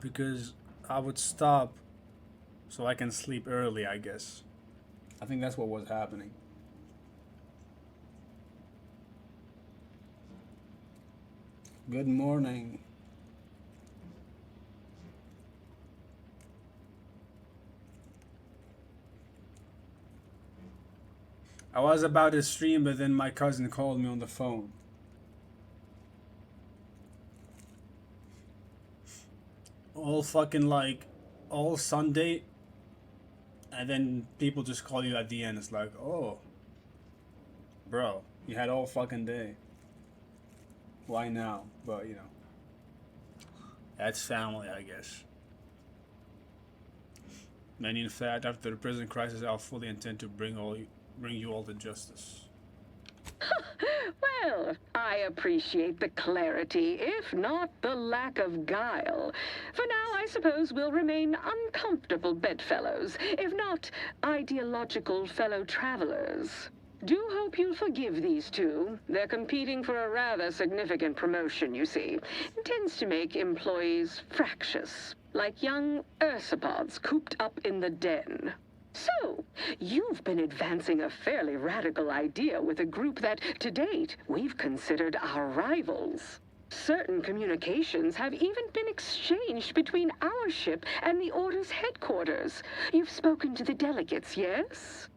Because I would stop so I can sleep early, I guess. I think that's what was happening. Good morning. I was about to stream, but then my cousin called me on the phone. All fucking like, all Sunday, and then people just call you at the end. It's like, oh, bro, you had all fucking day. Why now? But, you know, that's family, I guess. And in fact, after the prison crisis, I'll fully intend to bring you all to justice. Well, I appreciate the clarity, if not the lack of guile. For now, I suppose we'll remain uncomfortable bedfellows, if not ideological fellow travelers. Do hope you'll forgive these two. They're competing for a rather significant promotion, you see. It tends to make employees fractious, like young ursopods cooped up in the den. So, you've been advancing a fairly radical idea with a group that, to date, we've considered our rivals. Certain communications have even been exchanged between our ship and the Order's headquarters. You've spoken to the delegates, yes?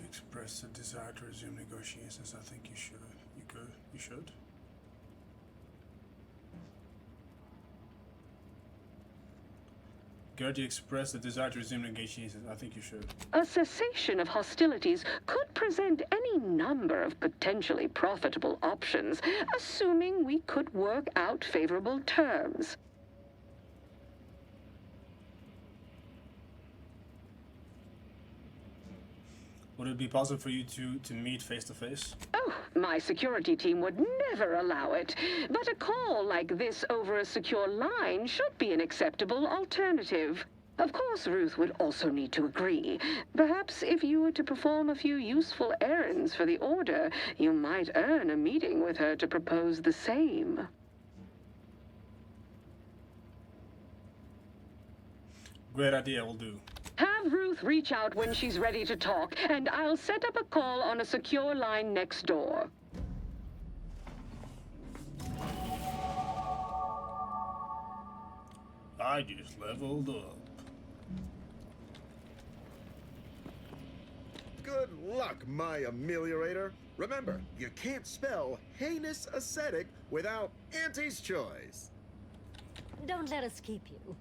Express a desire to resume negotiations. I think you should. You could. You should. Gertie expressed a desire to resume negotiations. I think you should. A cessation of hostilities could present any number of potentially profitable options, assuming we could work out favorable terms. Would it be possible for you to meet face to face? Oh, my security team would never allow it. But a call like this over a secure line should be an acceptable alternative. Of course, Ruth would also need to agree. Perhaps if you were to perform a few useful errands for the Order, you might earn a meeting with her to propose the same. Great idea, will do. Have Ruth reach out when she's ready to talk, and I'll set up a call on a secure line next door. I just leveled up. Good luck, my ameliorator. Remember, you can't spell heinous ascetic without Auntie's choice. Don't let us keep you.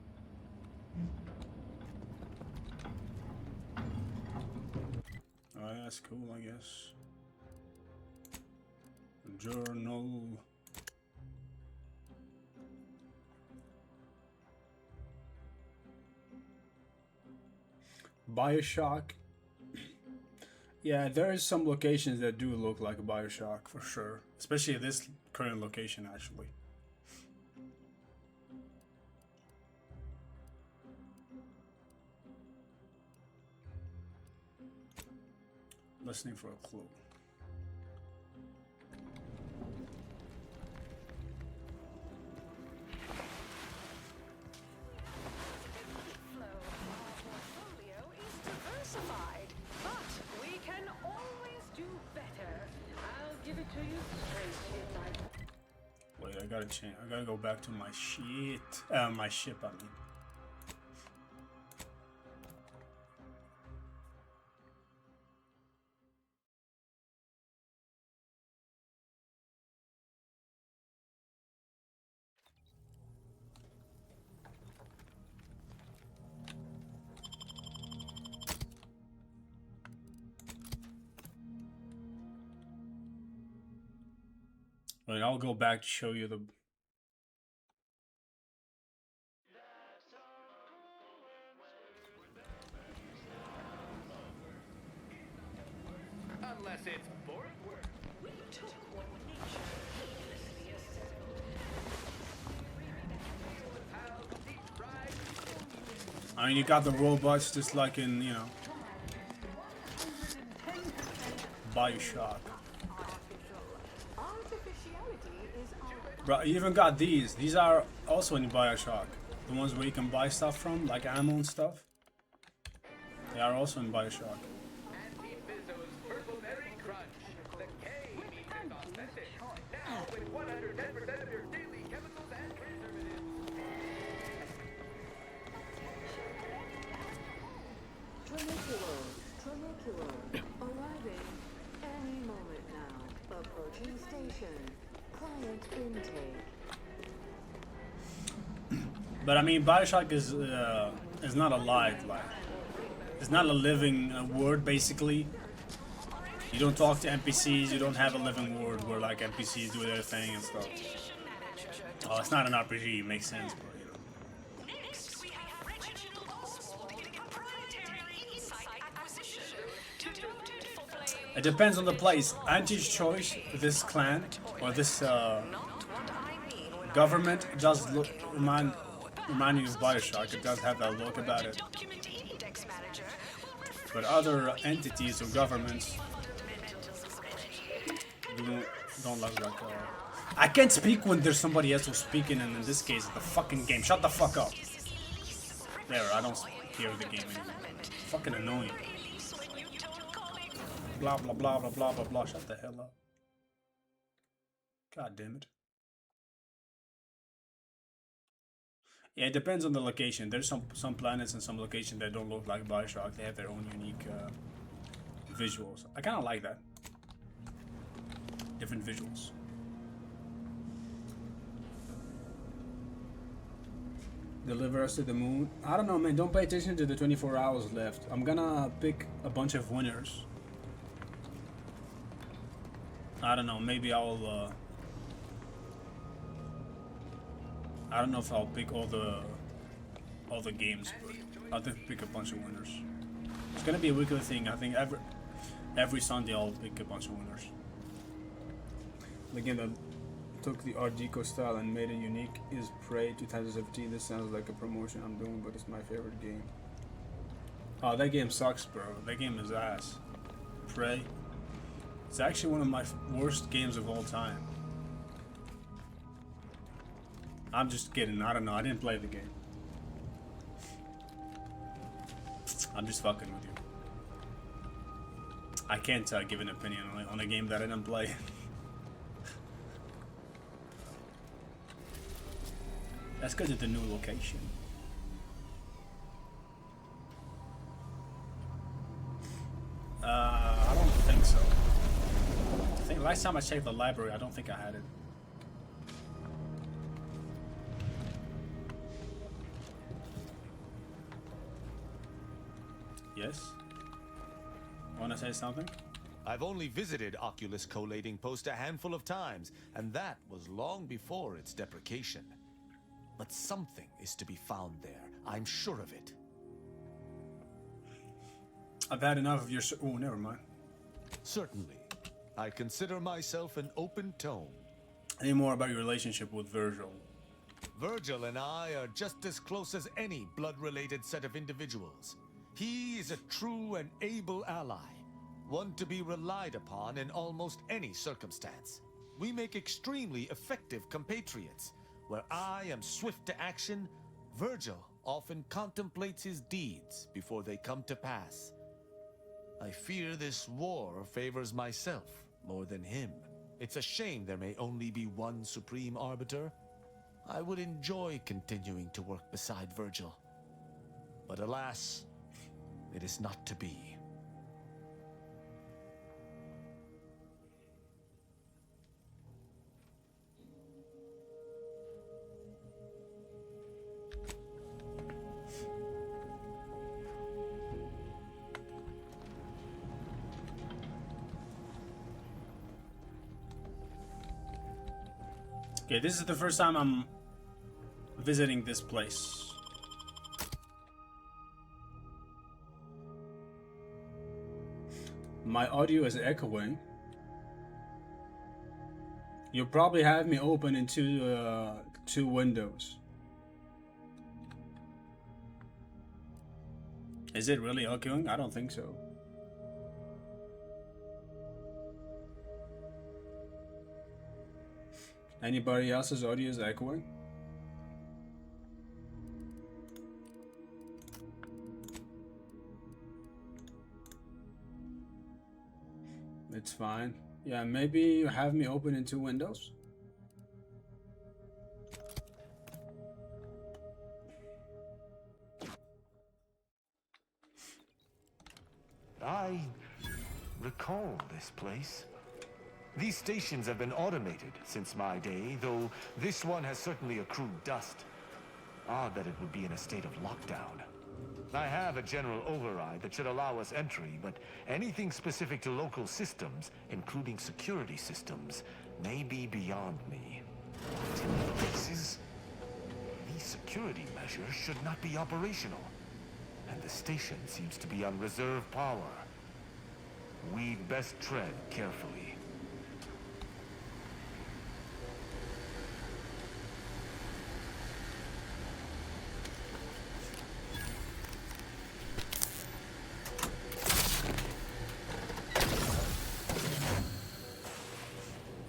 Oh, that's cool, I guess. Journal. BioShock. Yeah, there is some locations that do look like a BioShock for sure, especially this current location actually. Listening for a clue. Diversified, but we can always do better. I'll give it to you straight in my... Wait, I gotta change. I gotta go back to my shit. My ship, I mean. Wait, I'll go back to show you the... Unless it's boring work. We took what nature needlessly assembled. I mean, you got the robots just like in, you know, BioShock. Bro, you even got these. These are also in BioShock. The ones where you can buy stuff from, like ammo and stuff. They are also in BioShock. Trinicular. Arriving any moment now. Approaching station. Client intake. But I mean, BioShock is not alive. Like, it's not a living world. Basically, you don't talk to NPCs. You don't have a living world where like NPCs do their thing and stuff. Oh, it's not an RPG. It makes sense, bro. It depends on the place. Auntie's Choice, this clan or this government does look remind you of BioShock. It does have that look about it. But other entities or governments don't look like. I can't speak when there's somebody else who's speaking, and in this case, the fucking game. Shut the fuck up. There, I don't hear the game anymore. Fucking annoying. Blah blah blah blah blah blah blah. Shut the hell up. God damn it. Yeah, it depends on the location. There's some planets and some locations that don't look like BioShock. They have their own unique visuals. I kind of like that. Different visuals. Deliver us to the moon. I don't know, man. Don't pay attention to the 24 hours left. I'm gonna pick a bunch of winners. I don't know. Maybe I'll. I don't know if I'll pick all the games, but I'll just pick a bunch of winners. It's gonna be a weekly thing. I think Every Sunday I'll pick a bunch of winners. The game that took the Art Deco style and made it unique is Prey 2017. This sounds like a promotion I'm doing, but it's my favorite game. Oh, that game sucks, bro. That game is ass. Prey. It's actually one of my worst games of all time. I'm just kidding. I don't know. I didn't play the game. I'm just fucking with you. I can't give an opinion on a game that I didn't play. That's because it's a new location. I don't think so. I think last time I saved the library, I don't think I had it. Yes? Want to say something? I've only visited Oculus Collating Post a handful of times, and that was long before its deprecation. But something is to be found there. I'm sure of it. I've had enough of your... Oh, never mind. Certainly. I consider myself an open tome. Any more about your relationship with Virgil? Virgil and I are just as close as any blood-related set of individuals. He is a true and able ally, one to be relied upon in almost any circumstance. We make extremely effective compatriots. Where I am swift to action, Virgil often contemplates his deeds before they come to pass. I fear this war favors myself more than him. It's a shame there may only be one supreme arbiter. I would enjoy continuing to work beside Virgil. But alas, it is not to be. Okay, this is the first time I'm visiting this place. My audio is echoing. You'll probably have me open in two windows. Is it really echoing? I don't think so. Anybody else's audio is echoing? It's fine. Yeah, maybe you have me open in two windows. I recall this place. These stations have been automated since my day, though this one has certainly accrued dust. Odd that it would be in a state of lockdown. I have a general override that should allow us entry, but anything specific to local systems, including security systems, may be beyond me. But in many cases, these security measures should not be operational, and the station seems to be on reserve power. We'd best tread carefully.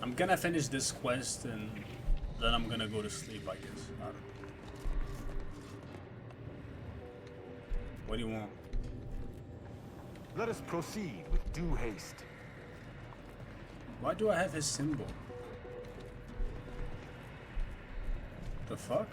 I'm gonna finish this quest and then I'm gonna go to sleep, I guess. I don't know. What do you want? Let us proceed with due haste. Why do I have his symbol? The fuck?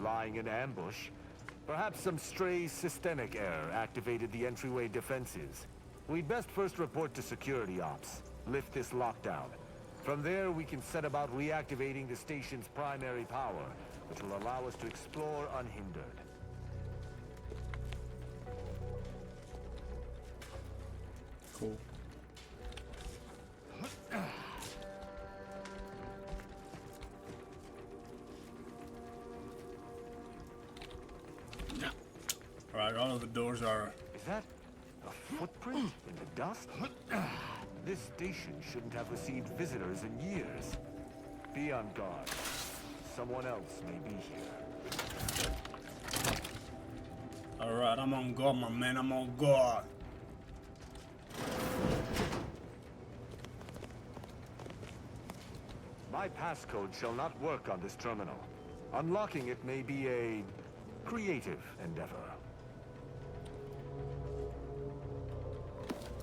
lying in ambush. Perhaps some stray systemic error activated the entryway defenses. We'd best first report to security ops. Lift this lockdown. From there, we can set about reactivating the station's primary power, which will allow us to explore unhindered. Cool. Alright, all of the doors are... Is that a footprint in the dust? This station shouldn't have received visitors in years. Be on guard. Someone else may be here. Alright, I'm on guard, my man. I'm on guard. My passcode shall not work on this terminal. Unlocking it may be a creative endeavor.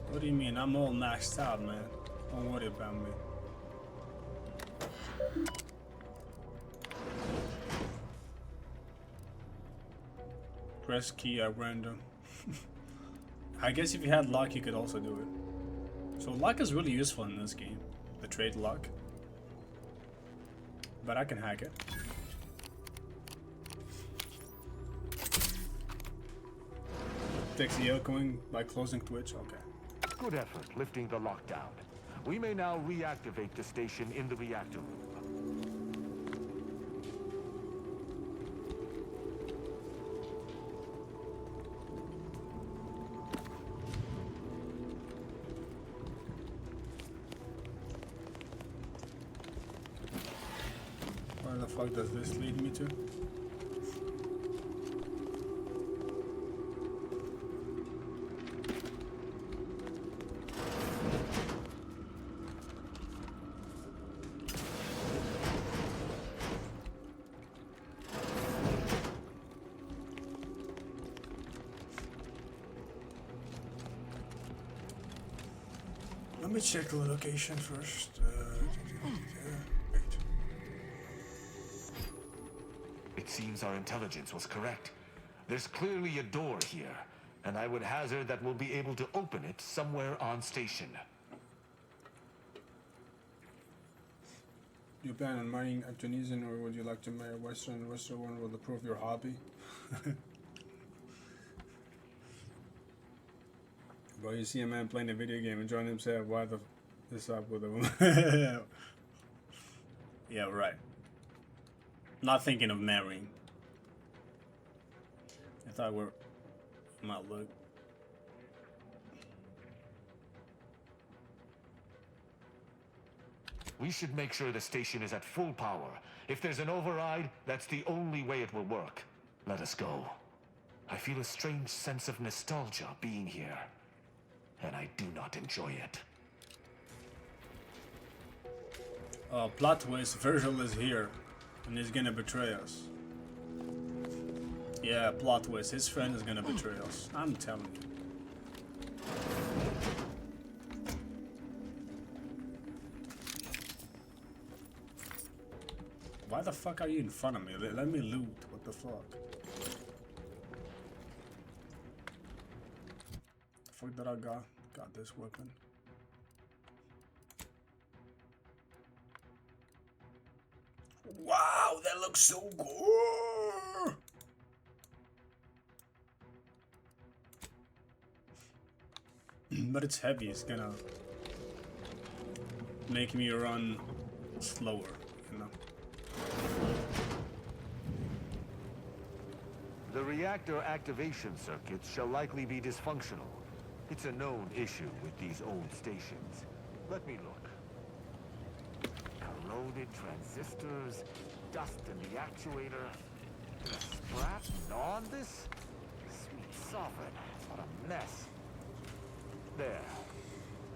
What do you mean? I'm all maxed out, man. Don't worry about me. Press key at random. I guess if you had luck, you could also do it. So luck is really useful in this game. The trade luck. But I can hack it. Takes the echoing by closing Twitch. Okay. Good effort lifting the lockdown. We may now reactivate the station in the reactor room. Where the fuck does this lead me to? Let me check the location first. Wait. It seems our intelligence was correct. There's clearly a door here, and I would hazard that we'll be able to open it somewhere on station. Do you plan on marrying a Tunisian, or would you like to marry a Western? Western one will approve your hobby. Bro, you see a man playing a video game, enjoying himself. Why the this up with a woman? Yeah, right. Not thinking of marrying. I thought we're might look. We should make sure the station is at full power. If there's an override, that's the only way it will work. Let us go. I feel a strange sense of nostalgia being here, and I do not enjoy it. Plot twist, Virgil is here, and he's gonna betray us. Yeah, plot twist, his friend is gonna betray us. I'm telling you. Why the fuck are you in front of me? Let me loot. What the fuck? The fuck that I got this weapon. Wow, that looks so good. But it's heavy. It's gonna make me run slower, you know. The reactor activation circuits shall likely be dysfunctional. It's a known issue with these old stations. Let me look. Corroded transistors, dust in the actuator. Did a scrap gnaw on this? Sweet sovereign, what a mess. There.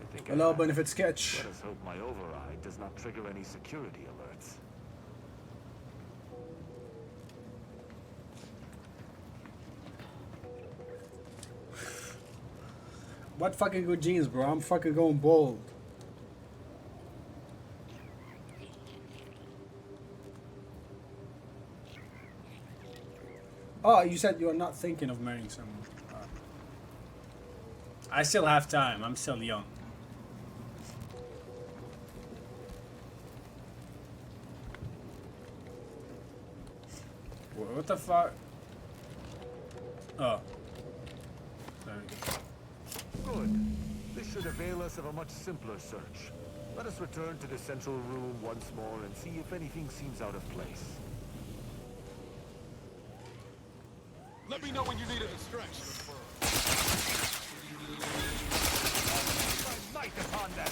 I think Hello, Benefit Sketch. Let us hope my override does not trigger any security alerts. What fucking good jeans, bro? I'm fucking going bold. Oh, you said you're not thinking of marrying someone. I still have time. I'm still young. What the fuck? Oh. There we go. Good. This should avail us of a much simpler search. Let us return to the central room once more and see if anything seems out of place. Let me know when you need a distraction. My might upon them!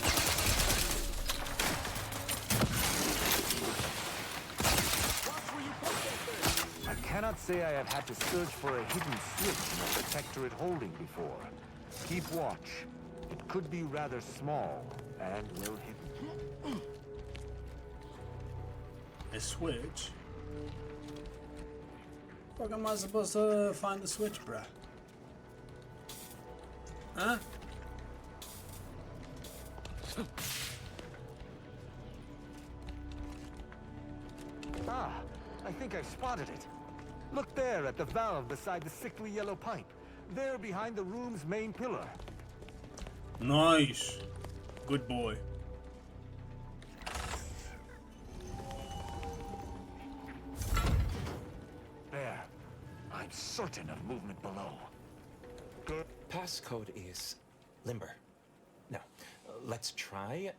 I cannot say I have had to search for a hidden switch in the protectorate holding before. Keep watch. It could be rather small and well hidden. A switch? Fuck am I supposed to find the switch, bruh? Huh? Ah, I think I spotted it. Look there at the valve beside the sickly yellow pipe. There behind the room's main pillar. Nice. Good boy. There. I'm certain of movement below. Passcode is limber. No. Let's try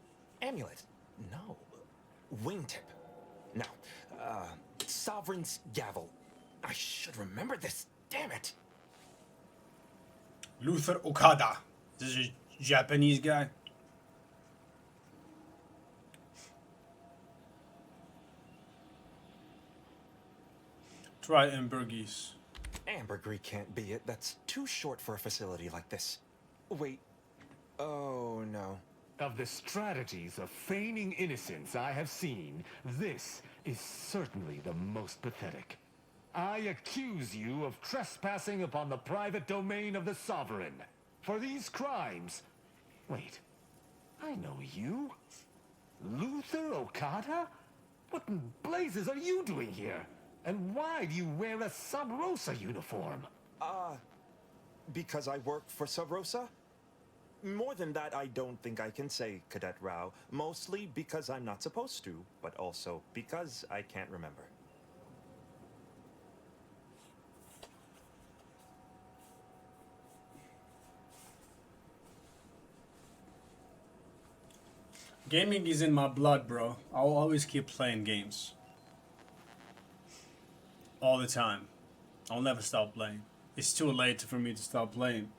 amulet. No. Wingtip. No. Sovereign's gavel. I should remember this. Damn it. Luther Okada. This is a Japanese guy. Try ambergris. Ambergris can't be it. That's too short for a facility like this. Wait. Oh, no. Of the strategies of feigning innocence I have seen, this is certainly the most pathetic. I accuse you of trespassing upon the private domain of the Sovereign. For these crimes... Wait. I know you. Luther Okada? What in blazes are you doing here? And why do you wear a Sub Rosa uniform? Because I work for Sub Rosa? More than that, I don't think I can say, Cadet Rao. Mostly because I'm not supposed to, but also because I can't remember. Gaming is in my blood, bro. I'll always keep playing games. All the time. I'll never stop playing. It's too late for me to stop playing.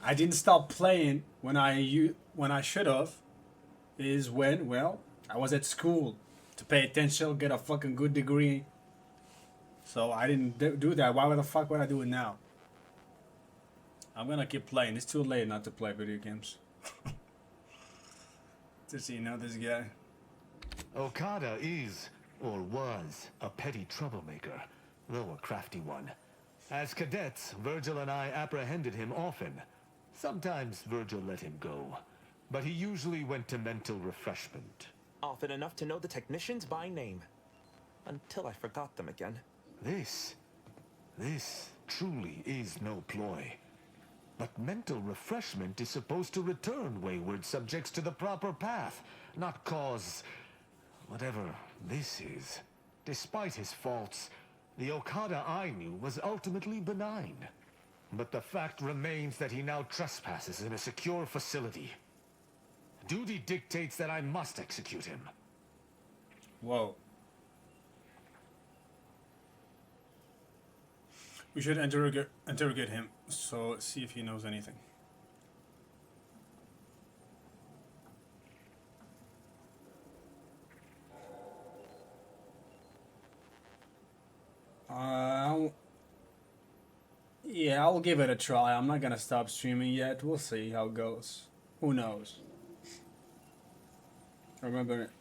I didn't stop playing when I should have. Is when, well, I was at school to pay attention, get a fucking good degree. So I didn't do that. Why the fuck would I do it now? I'm gonna keep playing. It's too late not to play video games. Does he know this guy? Okada is, or was, a petty troublemaker, though a crafty one. As cadets, Virgil and I apprehended him often. Sometimes Virgil let him go, but he usually went to mental refreshment. Often enough to know the technicians by name. Until I forgot them again. This truly is no ploy. But mental refreshment is supposed to return wayward subjects to the proper path, not cause whatever this is. Despite his faults, the Okada I knew was ultimately benign. But the fact remains that he now trespasses in a secure facility. Duty dictates that I must execute him. Whoa. We should interrogate him, so see if he knows anything. Yeah, I'll give it a try. I'm not gonna stop streaming yet. We'll see how it goes. Who knows? I remember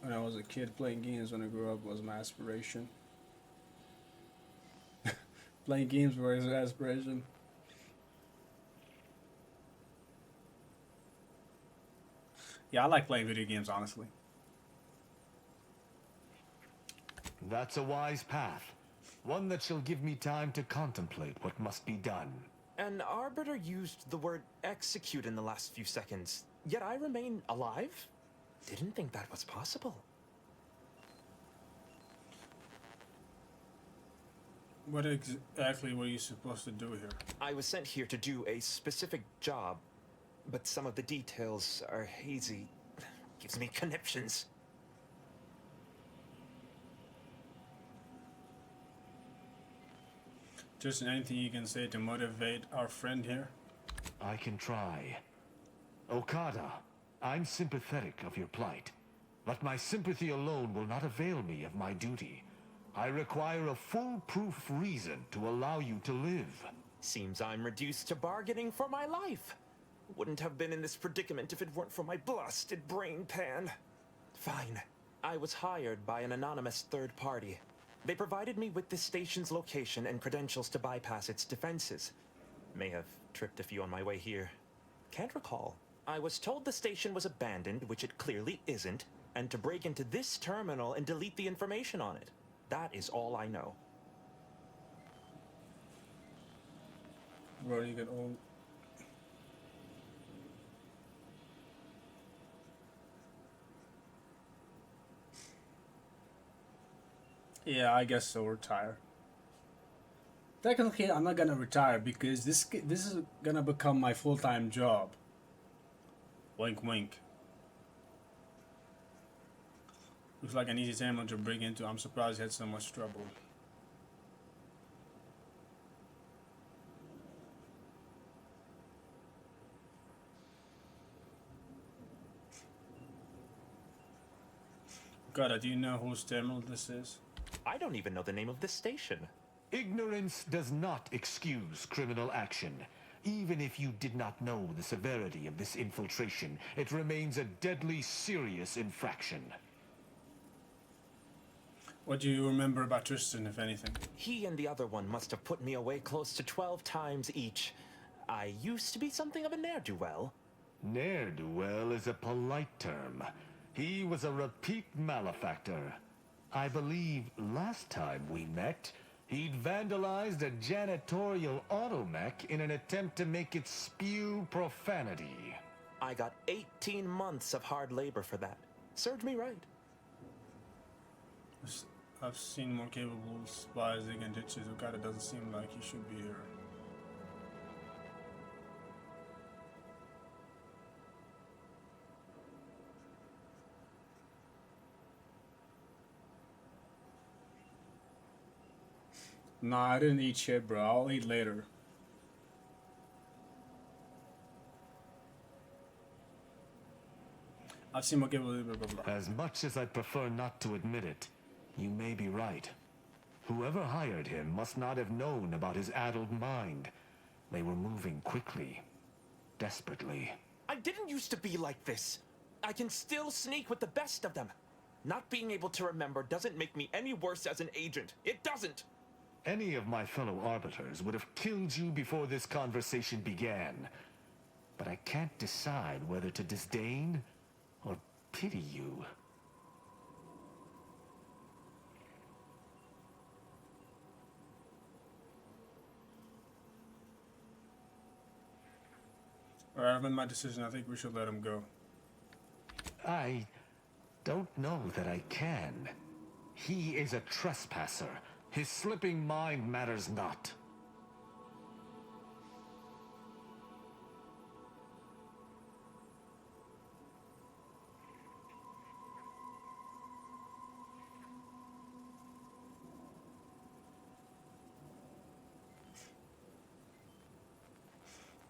when I was a kid, playing games when I grew up was my aspiration. Playing games was an aspiration. Yeah, I like playing video games, honestly. That's a wise path. One that shall give me time to contemplate what must be done. An arbiter used the word execute in the last few seconds, yet I remain alive? Didn't think that was possible. What exactly were you supposed to do here? I was sent here to do a specific job, but some of the details are hazy. Gives me conniptions. Just anything you can say to motivate our friend here? I can try. Okada, I'm sympathetic of your plight, but my sympathy alone will not avail me of my duty. I require a foolproof reason to allow you to live. Seems I'm reduced to bargaining for my life. Wouldn't have been in this predicament if it weren't for my blasted brain pan. Fine. I was hired by an anonymous third party. They provided me with this station's location and credentials to bypass its defenses. May have tripped a few on my way here. Can't recall. I was told the station was abandoned, which it clearly isn't, and to break into this terminal and delete the information on it. That is all I know. Bro, you get all... Yeah, I guess so. Retire. Technically, I'm not gonna retire because this is gonna become my full-time job. Wink, wink. Looks like an easy terminal to break into. I'm surprised he had so much trouble. God, do you know whose terminal this is? I don't even know the name of this station. Ignorance does not excuse criminal action. Even if you did not know the severity of this infiltration, it remains a deadly serious infraction. What do you remember about Tristan, if anything? He and the other one must have put me away close to 12 times each. I used to be something of a ne'er-do-well. Ne'er-do-well is a polite term. He was a repeat malefactor. I believe last time we met, he'd vandalized a janitorial automech in an attempt to make it spew profanity. I got 18 months of hard labor for that. Served me right. I've seen more capable spies against ditches. Okada doesn't seem like he should be here. Nah, I didn't eat shit, bro. I'll eat later. I've seen more capable. Blah, blah, blah. As much as I prefer not to admit it, you may be right. Whoever hired him must not have known about his addled mind. They were moving quickly, desperately. I didn't used to be like this. I can still sneak with the best of them. Not being able to remember doesn't make me any worse as an agent. It doesn't. Any of my fellow arbiters would have killed you before this conversation began. But I can't decide whether to disdain or pity you. Alright, I've made my decision. I think we should let him go. I don't know that I can. He is a trespasser. His slipping mind matters not.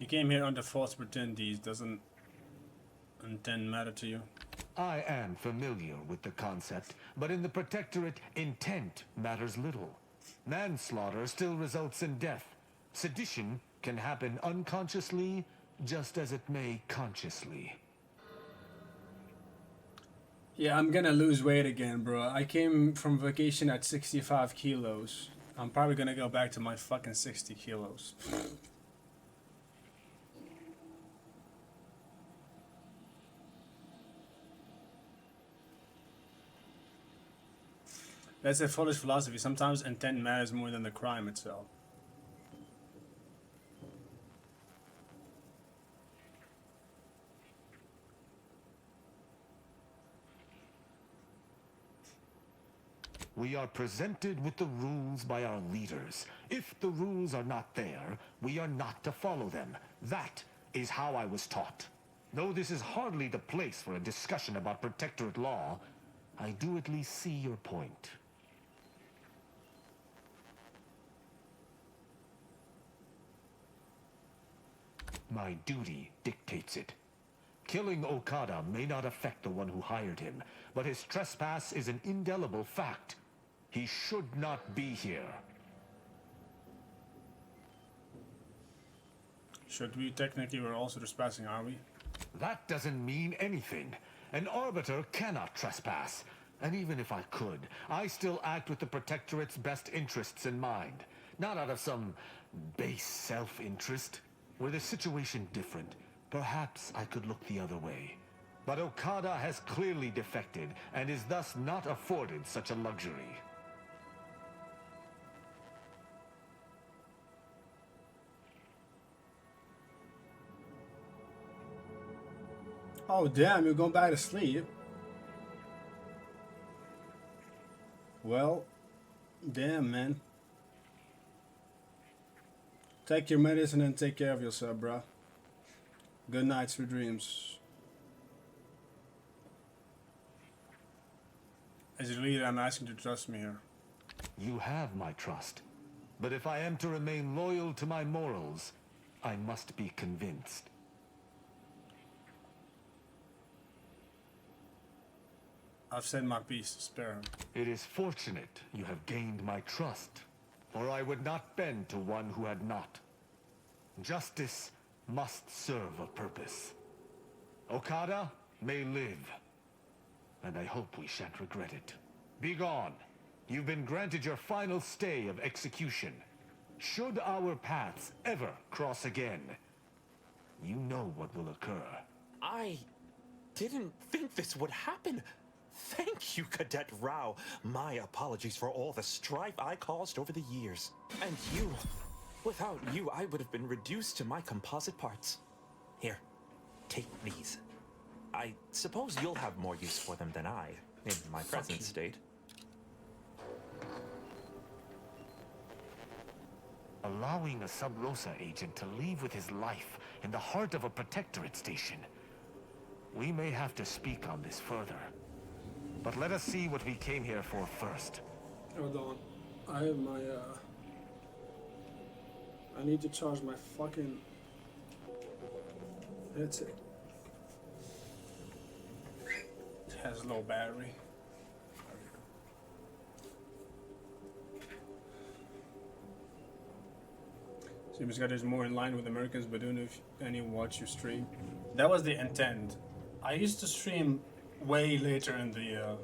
You came here under false pretenses. Doesn't intent matter to you? I am familiar with the concept, but in the Protectorate, intent matters little. Manslaughter still results in death. Sedition can happen unconsciously, just as it may consciously. Yeah, I'm gonna lose weight again, bro. I came from vacation at 65 kilos. I'm probably gonna go back to my fucking 60 kilos. That's a foolish philosophy. Sometimes intent matters more than the crime itself. We are presented with the rules by our leaders. If the rules are not there, we are not to follow them. That is how I was taught. Though this is hardly the place for a discussion about protectorate law, I do at least see your point. My duty dictates it. Killing Okada may not affect the one who hired him, but his trespass is an indelible fact. He should not be here. Should we? Technically, we're also trespassing, are we? That doesn't mean anything. An arbiter cannot trespass. And even if I could, I still act with the Protectorate's best interests in mind. Not out of some base self-interest. Were the situation different, perhaps I could look the other way. But Okada has clearly defected, and is thus not afforded such a luxury. Oh damn, you're going back to sleep. Well, damn man. Take your medicine and take care of yourself, bro. Good night, sweet dreams. As your leader, I'm asking you to trust me here. You have my trust. But if I am to remain loyal to my morals, I must be convinced. I've said my piece, spare him. It is fortunate you have gained my trust, or I would not bend to one who had not. Justice must serve a purpose. Okada may live, and I hope we shan't regret it. Be gone. You've been granted your final stay of execution. Should our paths ever cross again, you know what will occur. I didn't think this would happen. Thank you, Cadet Rao. My apologies for all the strife I caused over the years. And you. Without you, I would have been reduced to my composite parts. Here, take these. I suppose you'll have more use for them than I, in my present state. Allowing a Sub Rosa agent to leave with his life in the heart of a Protectorate station. We may have to speak on this further. But let us see what we came here for first. Hold on. I have my, I need to charge my fucking headset. It has low battery. Seems like there's more in line with Americans, but don't know if any watch your stream. That was the intent. I used to stream way later in the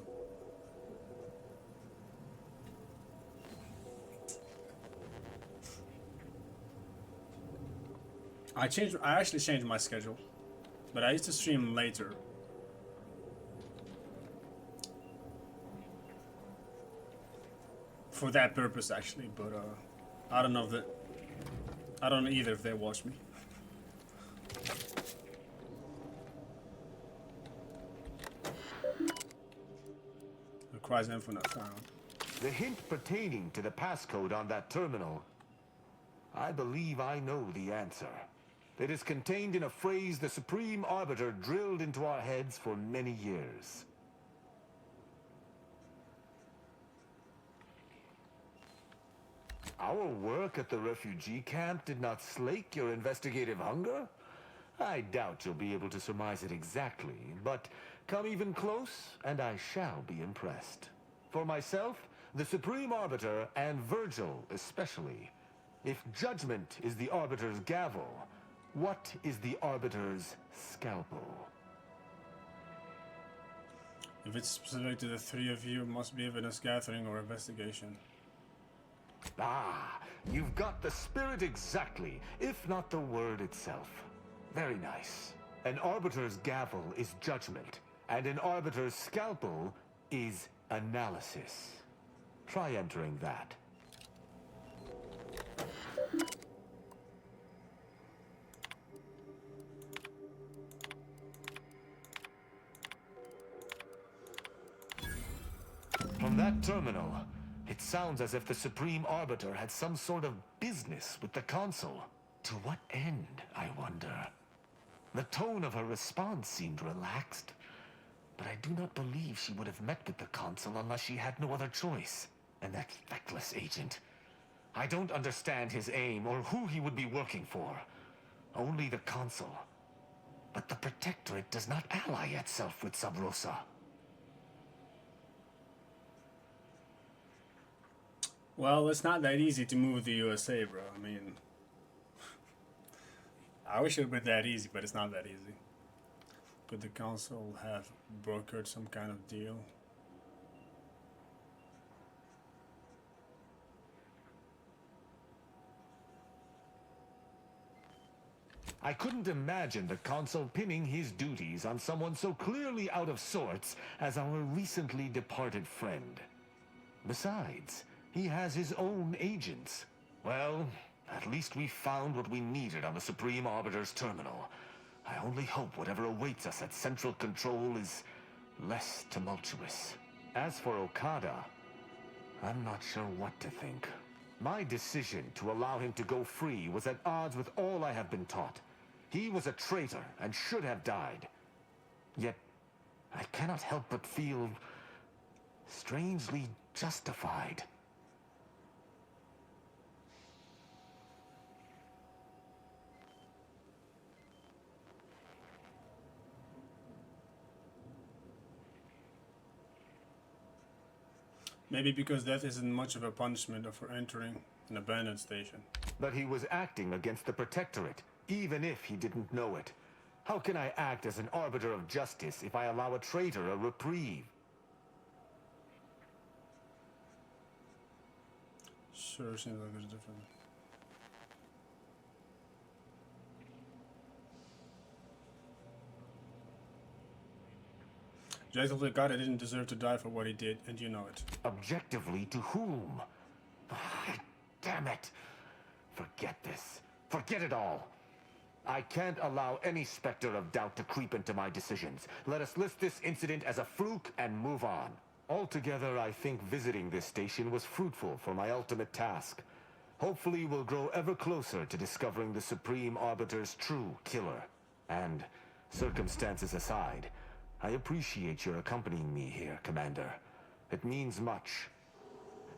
I actually changed my schedule, but I used to stream later. For that purpose actually, but I don't know if I don't know either if they watch me. Requires info not found. The hint pertaining to the passcode on that terminal, I believe I know the answer. It is contained in a phrase the Supreme Arbiter drilled into our heads for many years. Our work at the refugee camp did not slake your investigative hunger? I doubt you'll be able to surmise it exactly, but come even close, and I shall be impressed. For myself, the Supreme Arbiter, and Virgil especially, if judgment is the Arbiter's gavel, what is the Arbiter's scalpel? If it's specific to the three of you, it must be evidence gathering or investigation. Ah, you've got the spirit exactly, if not the word itself. Very nice. An Arbiter's gavel is judgment, and an Arbiter's scalpel is analysis. Try entering that. From that terminal, it sounds as if the Supreme Arbiter had some sort of business with the Consul. To what end, I wonder? The tone of her response seemed relaxed, but I do not believe she would have met with the Consul unless she had no other choice. And that feckless agent. I don't understand his aim or who he would be working for. Only the Consul. But the Protectorate does not ally itself with Sub Rosa. Well, it's not that easy to move the USA, bro. I mean, I wish it would be that easy, but it's not that easy. Could the Council have brokered some kind of deal? I couldn't imagine the Consul pinning his duties on someone so clearly out of sorts as our recently departed friend. Besides, he has his own agents. Well, at least we found what we needed on the Supreme Arbiter's terminal. I only hope whatever awaits us at Central Control is less tumultuous. As for Okada, I'm not sure what to think. My decision to allow him to go free was at odds with all I have been taught. He was a traitor and should have died. Yet, I cannot help but feel strangely justified. Maybe because death isn't much of a punishment for entering an abandoned station. But he was acting against the Protectorate, even if he didn't know it. How can I act as an arbiter of justice if I allow a traitor a reprieve? Sure, seems like there's different. Objectively, God, I didn't deserve to die for what he did, and you know it. Objectively to whom? Damn it! Forget this. Forget it all. I can't allow any specter of doubt to creep into my decisions. Let us list this incident as a fluke and move on. Altogether, I think visiting this station was fruitful for my ultimate task. Hopefully, we'll grow ever closer to discovering the Supreme Arbiter's true killer. And, circumstances aside, I appreciate your accompanying me here, Commander. It means much.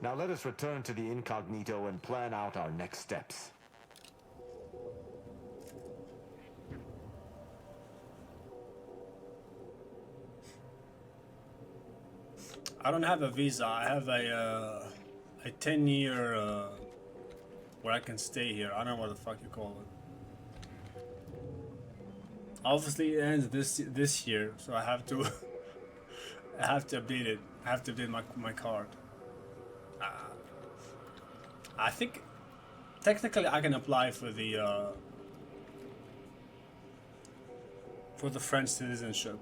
Now let us return to the Incognito and plan out our next steps. I don't have a visa. I have a 10-year where I can stay here. I don't know what the fuck you call it. Obviously, it ends this year, so I have to I have to update it. I have to update my card. I think technically I can apply for the French citizenship.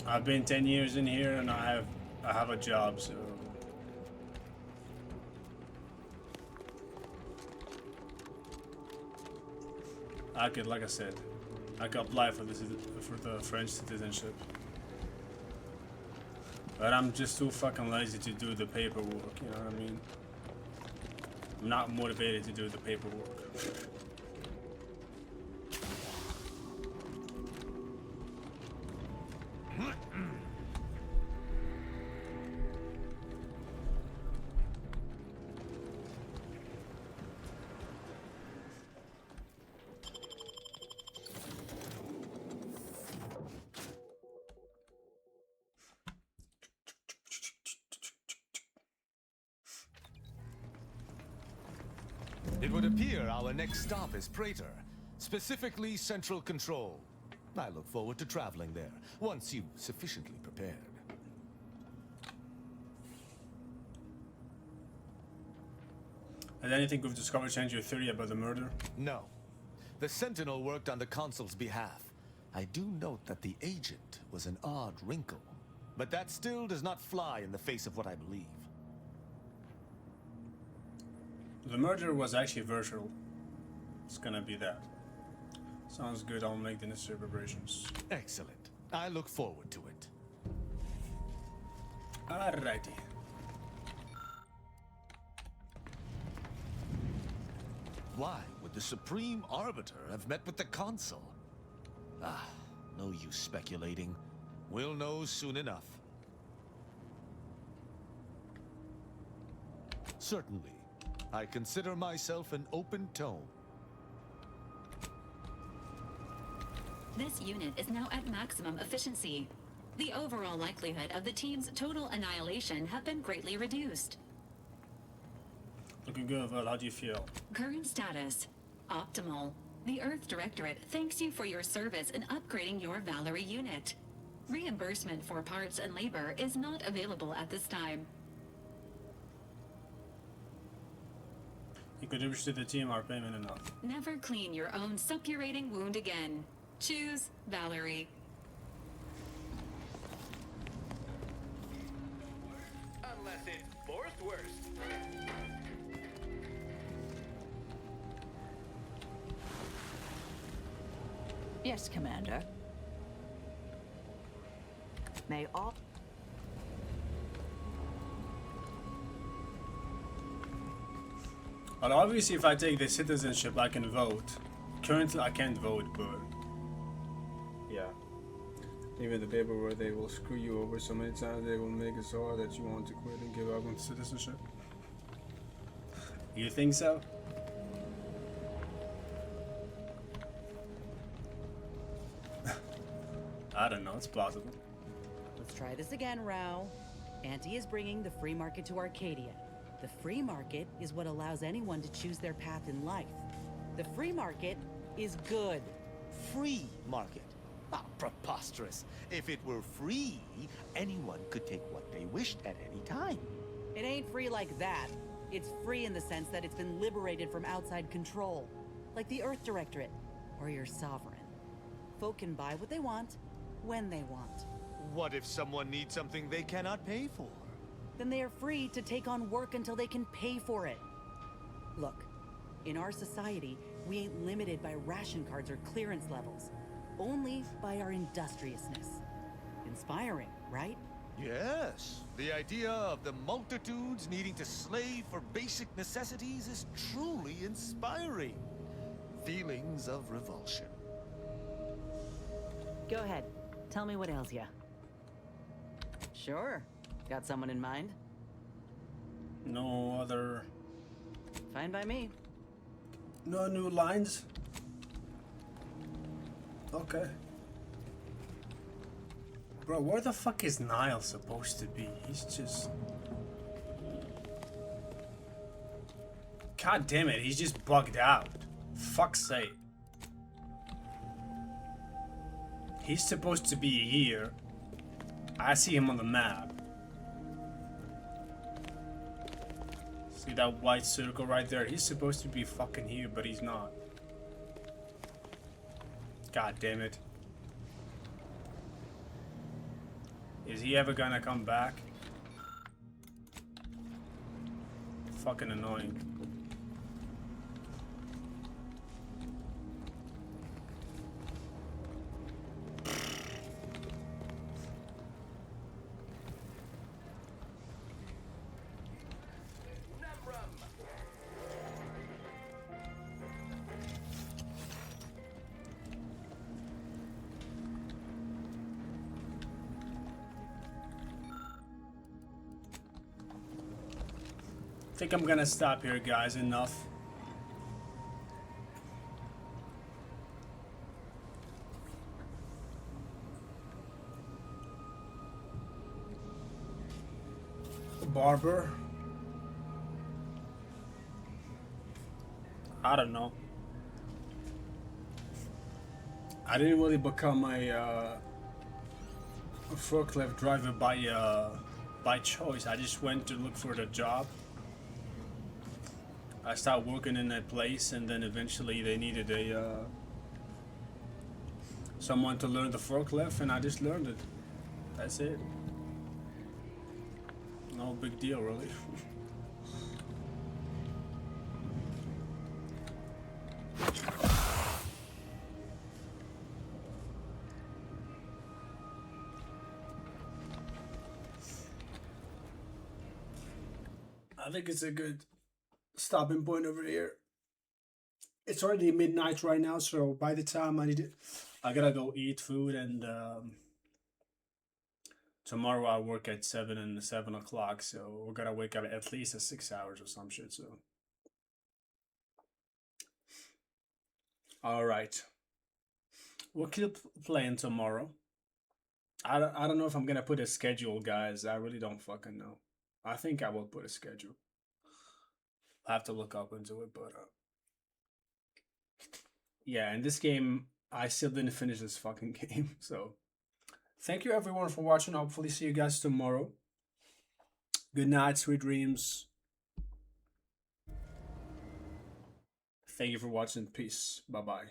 I've been 10 years in here, and I have a job, so. I could, like I said, I could apply for the French citizenship. But I'm just too fucking lazy to do the paperwork, you know what I mean? I'm not motivated to do the paperwork. It would appear our next stop is Praetor, specifically Central Control. I look forward to traveling there, once you've sufficiently prepared. Has anything we've discovered changed your theory about the murder? No. The Sentinel worked on the Consul's behalf. I do note that the agent was an odd wrinkle. But that still does not fly in the face of what I believe. The merger was actually virtual. It's gonna be that. Sounds good, I'll make the necessary preparations. Excellent. I look forward to it. Alrighty. Why would the Supreme Arbiter have met with the Consul? Ah, no use speculating. We'll know soon enough. Certainly. I consider myself an open tome. This unit is now at maximum efficiency. The overall likelihood of the team's total annihilation have been greatly reduced. Looking good, Val. How do you feel? Current status: optimal. The Earth Directorate thanks you for your service in upgrading your Valerie unit. Reimbursement for parts and labor is not available at this time. You contribute to the team, our payment enough. Never clean your own suppurating wound again. Choose Valerie. Unless it's forced worst. Yes, Commander. May all... Well, obviously, if I take the citizenship, I can vote. Currently, I can't vote, but yeah. Even the paper where they will screw you over so many times, they will make it so hard that you want to quit and give up on citizenship. You think so? I don't know, it's possible. Let's try this again, Rao. Auntie is bringing the free market to Arcadia. The free market is what allows anyone to choose their path in life. The free market is good. Free market? Ah, preposterous. If it were free, anyone could take what they wished at any time. It ain't free like that. It's free in the sense that it's been liberated from outside control. Like the Earth Directorate, or your sovereign. Folk can buy what they want, when they want. What if someone needs something they cannot pay for? Then they are free to take on work until they can pay for it. Look, in our society, we ain't limited by ration cards or clearance levels. Only by our industriousness. Inspiring, right? Yes. The idea of the multitudes needing to slave for basic necessities is truly inspiring. Feelings of revulsion. Go ahead. Tell me what ails ya. Sure. Got someone in mind? No other... Fine by me. No new lines? Okay. Bro, where the fuck is Niall supposed to be? He's just... God damn it, he's just bugged out. Fuck's sake. He's supposed to be here. I see him on the map. See that white circle right there? He's supposed to be fucking here, but he's not. God damn it. Is he ever gonna come back? Fucking annoying. I think I'm gonna stop here, guys. Enough. Barber. I don't know. I didn't really become a forklift driver by choice. I just went to look for the job. I started working in that place, and then eventually they needed a someone to learn the forklift, and I just learned it. That's it. No big deal, really. I think it's a good stopping point over here. It's already midnight right now, so by the time I gotta go eat food, and tomorrow I work at 7 o'clock, so we're gonna wake up at least at 6 hours or some shit. So, all right, we'll keep playing tomorrow. I don't know if I'm gonna put a schedule, guys. I really don't fucking know. I think I will put a schedule. I have to look up into it, but yeah, in this game, I still didn't finish this fucking game. So, thank you everyone for watching. Hopefully, see you guys tomorrow. Good night, sweet dreams. Thank you for watching. Peace. Bye bye.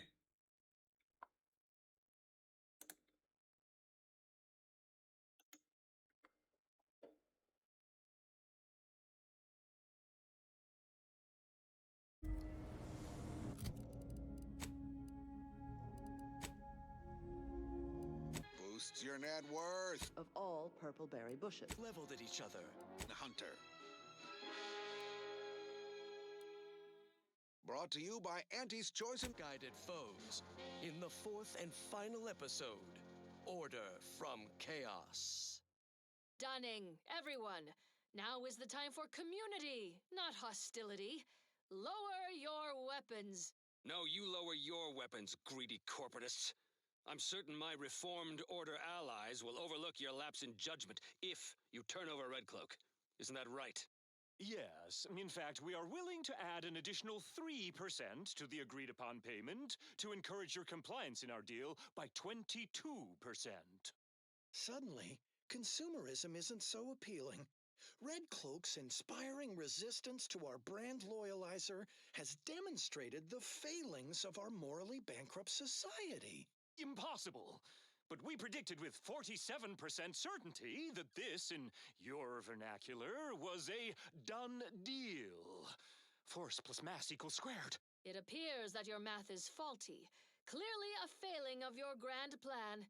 Boosts your net worth. Of all purpleberry bushes. Leveled at each other. The hunter. Brought to you by Auntie's Choice and Guided Foes in the fourth and final episode, Order from Chaos. Stunning, everyone. Now is the time for community, not hostility. Lower your weapons. No, you lower your weapons, greedy corporatists. I'm certain my reformed Order allies will overlook your lapse in judgment if you turn over Red Cloak. Isn't that right? Yes. In fact, we are willing to add an additional 3% to the agreed-upon payment to encourage your compliance in our deal by 22%. Suddenly, consumerism isn't so appealing. Red Cloak's inspiring resistance to our brand loyalizer has demonstrated the failings of our morally bankrupt society. Impossible! But we predicted with 47% certainty that this, in your vernacular, was a done deal. Force plus mass equals squared. It appears that your math is faulty. Clearly a failing of your grand plan.